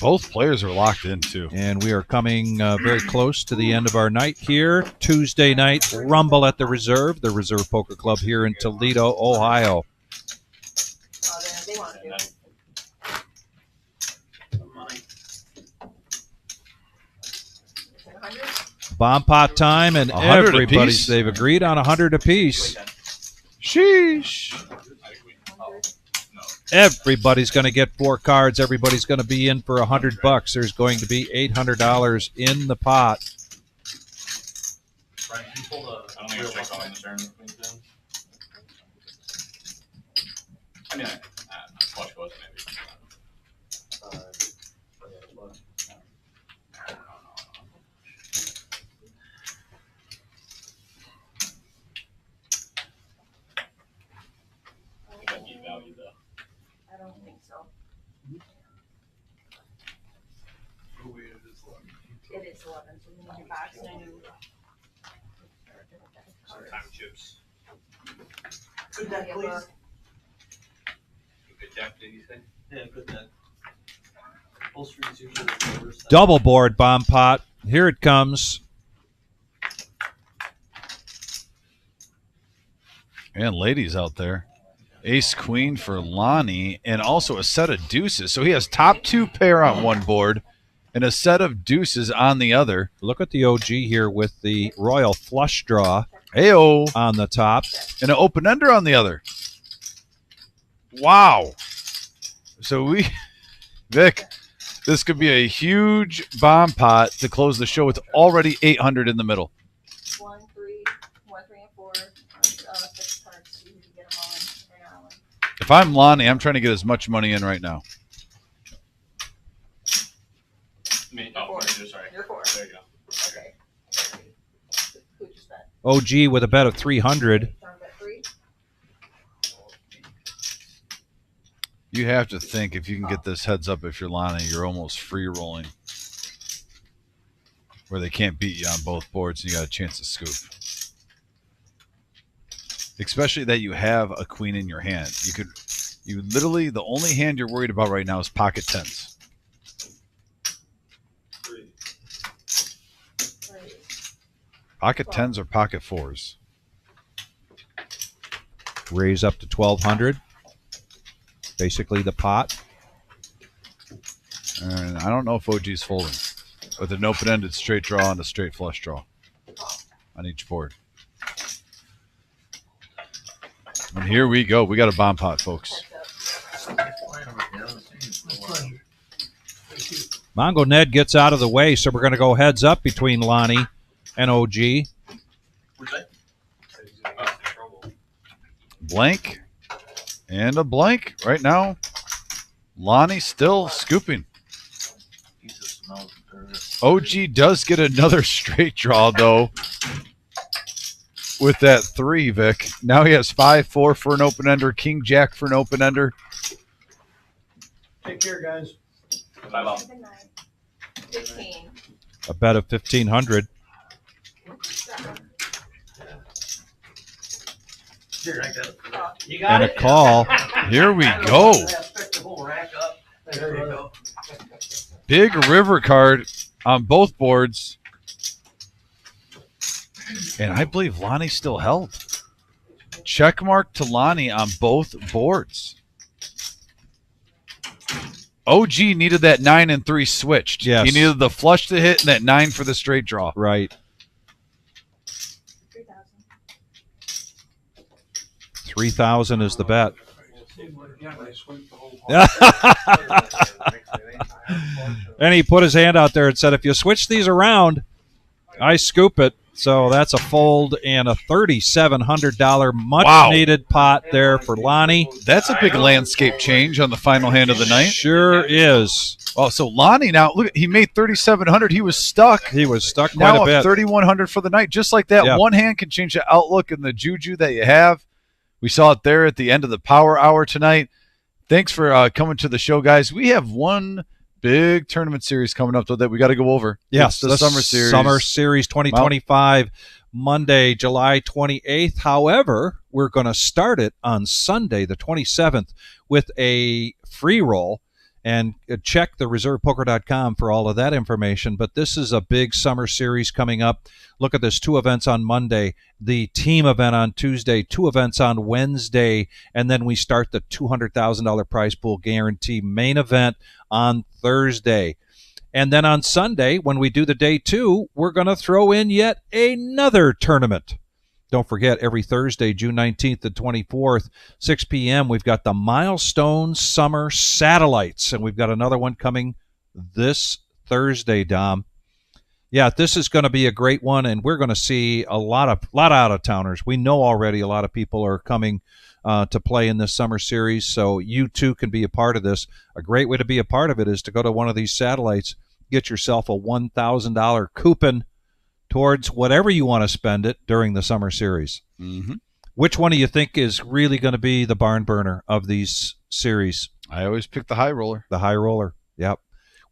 Both players are locked in, too. And we are coming very close to the end of our night here. Tuesday night Rumble at the Reserve Poker Club here in Toledo, Ohio. Bomb pot time, and they've agreed on 100 apiece. Sheesh. Everybody's going to get 4 cards. Everybody's going to be in for $100. There's going to be $800 in the pot. Brian, can you pull the? I don't think I'll check on the turn. I mean, It is 11, so we need to box and a new. Time chips. Good deck, please. Good deck, did you say? Yeah, good deck. Upholstery's usually the worst. Double board bomb pot. Here it comes. And ladies out there. Ace Queen for Lonnie, and also a set of deuces. So he has top two pair on one board and a set of deuces on the other. Look at the OG here with the Royal Flush Draw Heyo. on the top. And an open ender on the other. Wow. So Vic, this could be a huge bomb pot to close the show with already 800 in the middle. 1, 3, and 4. 6 cards. So you can get them all in right now. If I'm Lonnie, I'm trying to get as much money in right now. Sorry. You're 4. There you go. Okay. Who just bet? OG with a bet of 300. John bet 3. You have to think if you can get this heads up if you're Lonnie, you're almost free rolling. Where they can't beat you on both boards and you got a chance to scoop. Especially that you have a queen in your hand. You literally, the only hand you're worried about right now is pocket tens. Pocket tens or pocket fours. Raise up to 1,200. Basically the pot. And I don't know if OG's folding. With an open-ended straight draw and a straight flush draw on each board. And here we go. We got a bomb pot, folks. Mongo Ned gets out of the way, so we're going to go heads up between Lonnie and OG. Blank and a blank right now. Lonnie still scooping. OG does get another straight draw, though, with that 3, Vic. Now he has 5-4 for an open-ender, King-Jack for an open-ender. Take care, guys. 15. A bet of 1,500. You got And a it? call. Here we go. There you go. Big river card on both boards. And I believe Lonnie still held. Check mark to Lonnie on both boards. OG needed that 9 and 3 switched. Yes. He needed the flush to hit and that 9 for the straight draw. Right. 3,000 is the bet. And he put his hand out there and said, if you switch these around, I scoop it. So that's a fold and a $3,700 much-needed pot there for Lonnie. That's a big landscape change on the final hand of the night. Sure is. Oh, so Lonnie now, look, he made 3,700. He was stuck. He was stuck quite Now a bit. 3,100 for the night. Just like that, Yeah. one hand can change the outlook and the juju that you have. We saw it there at the end of the power hour tonight. Thanks for coming to the show, guys. We have one big tournament series coming up, though, that we got to go over. Yes, It's the Summer Series. Summer Series 2025, Monday, July 28th. However, we're going to start it on Sunday, the 27th, with a free roll. And check the reservepoker.com for all of that information. But this is a big summer series coming up. Look at this, 2 events on Monday, the team event on Tuesday, 2 events on Wednesday, and then we start the $200,000 prize pool guarantee main event on Thursday. And then on Sunday, when we do the day 2, we're going to throw in yet another tournament. Don't forget, every Thursday, June 19th and 24th, 6 p.m., we've got the Milestone Summer Satellites, and we've got another one coming this Thursday, Dom. Yeah, this is going to be a great one, and we're going to see a lot of out-of-towners. We know already a lot of people are coming to play in this summer series, so you too can be a part of this. A great way to be a part of it is to go to one of these satellites, get yourself a $1,000 coupon towards whatever you want to spend it during the summer series. Mm-hmm. Which one do you think is really going to be the barn burner of these series? I always pick the high roller. The high roller, yep.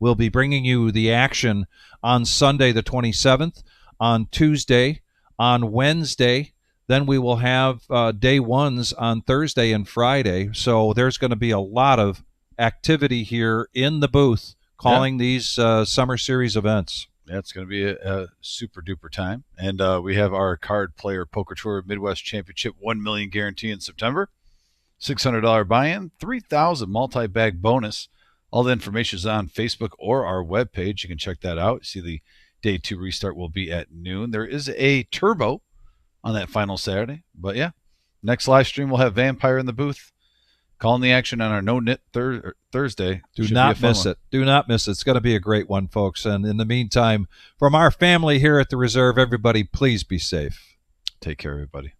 We'll be bringing you the action on Sunday the 27th, on Tuesday, on Wednesday. Then we will have day ones on Thursday and Friday. So there's going to be a lot of activity here in the booth calling these summer series events. Yeah, it's going to be a super duper time. And we have our card player poker tour Midwest Championship 1 million guarantee in September. $600 buy-in, $3,000 multi-bag bonus. All the information is on Facebook or our webpage. You can check that out. See, the day 2 restart will be at noon. There is a turbo on that final Saturday. But yeah, next live stream we'll have Vampire in the booth calling the action on our No Knit Thursday. Do not miss it. Do not miss it. It's going to be a great one, folks. And in the meantime, from our family here at the Reserve, everybody, please be safe. Take care, everybody.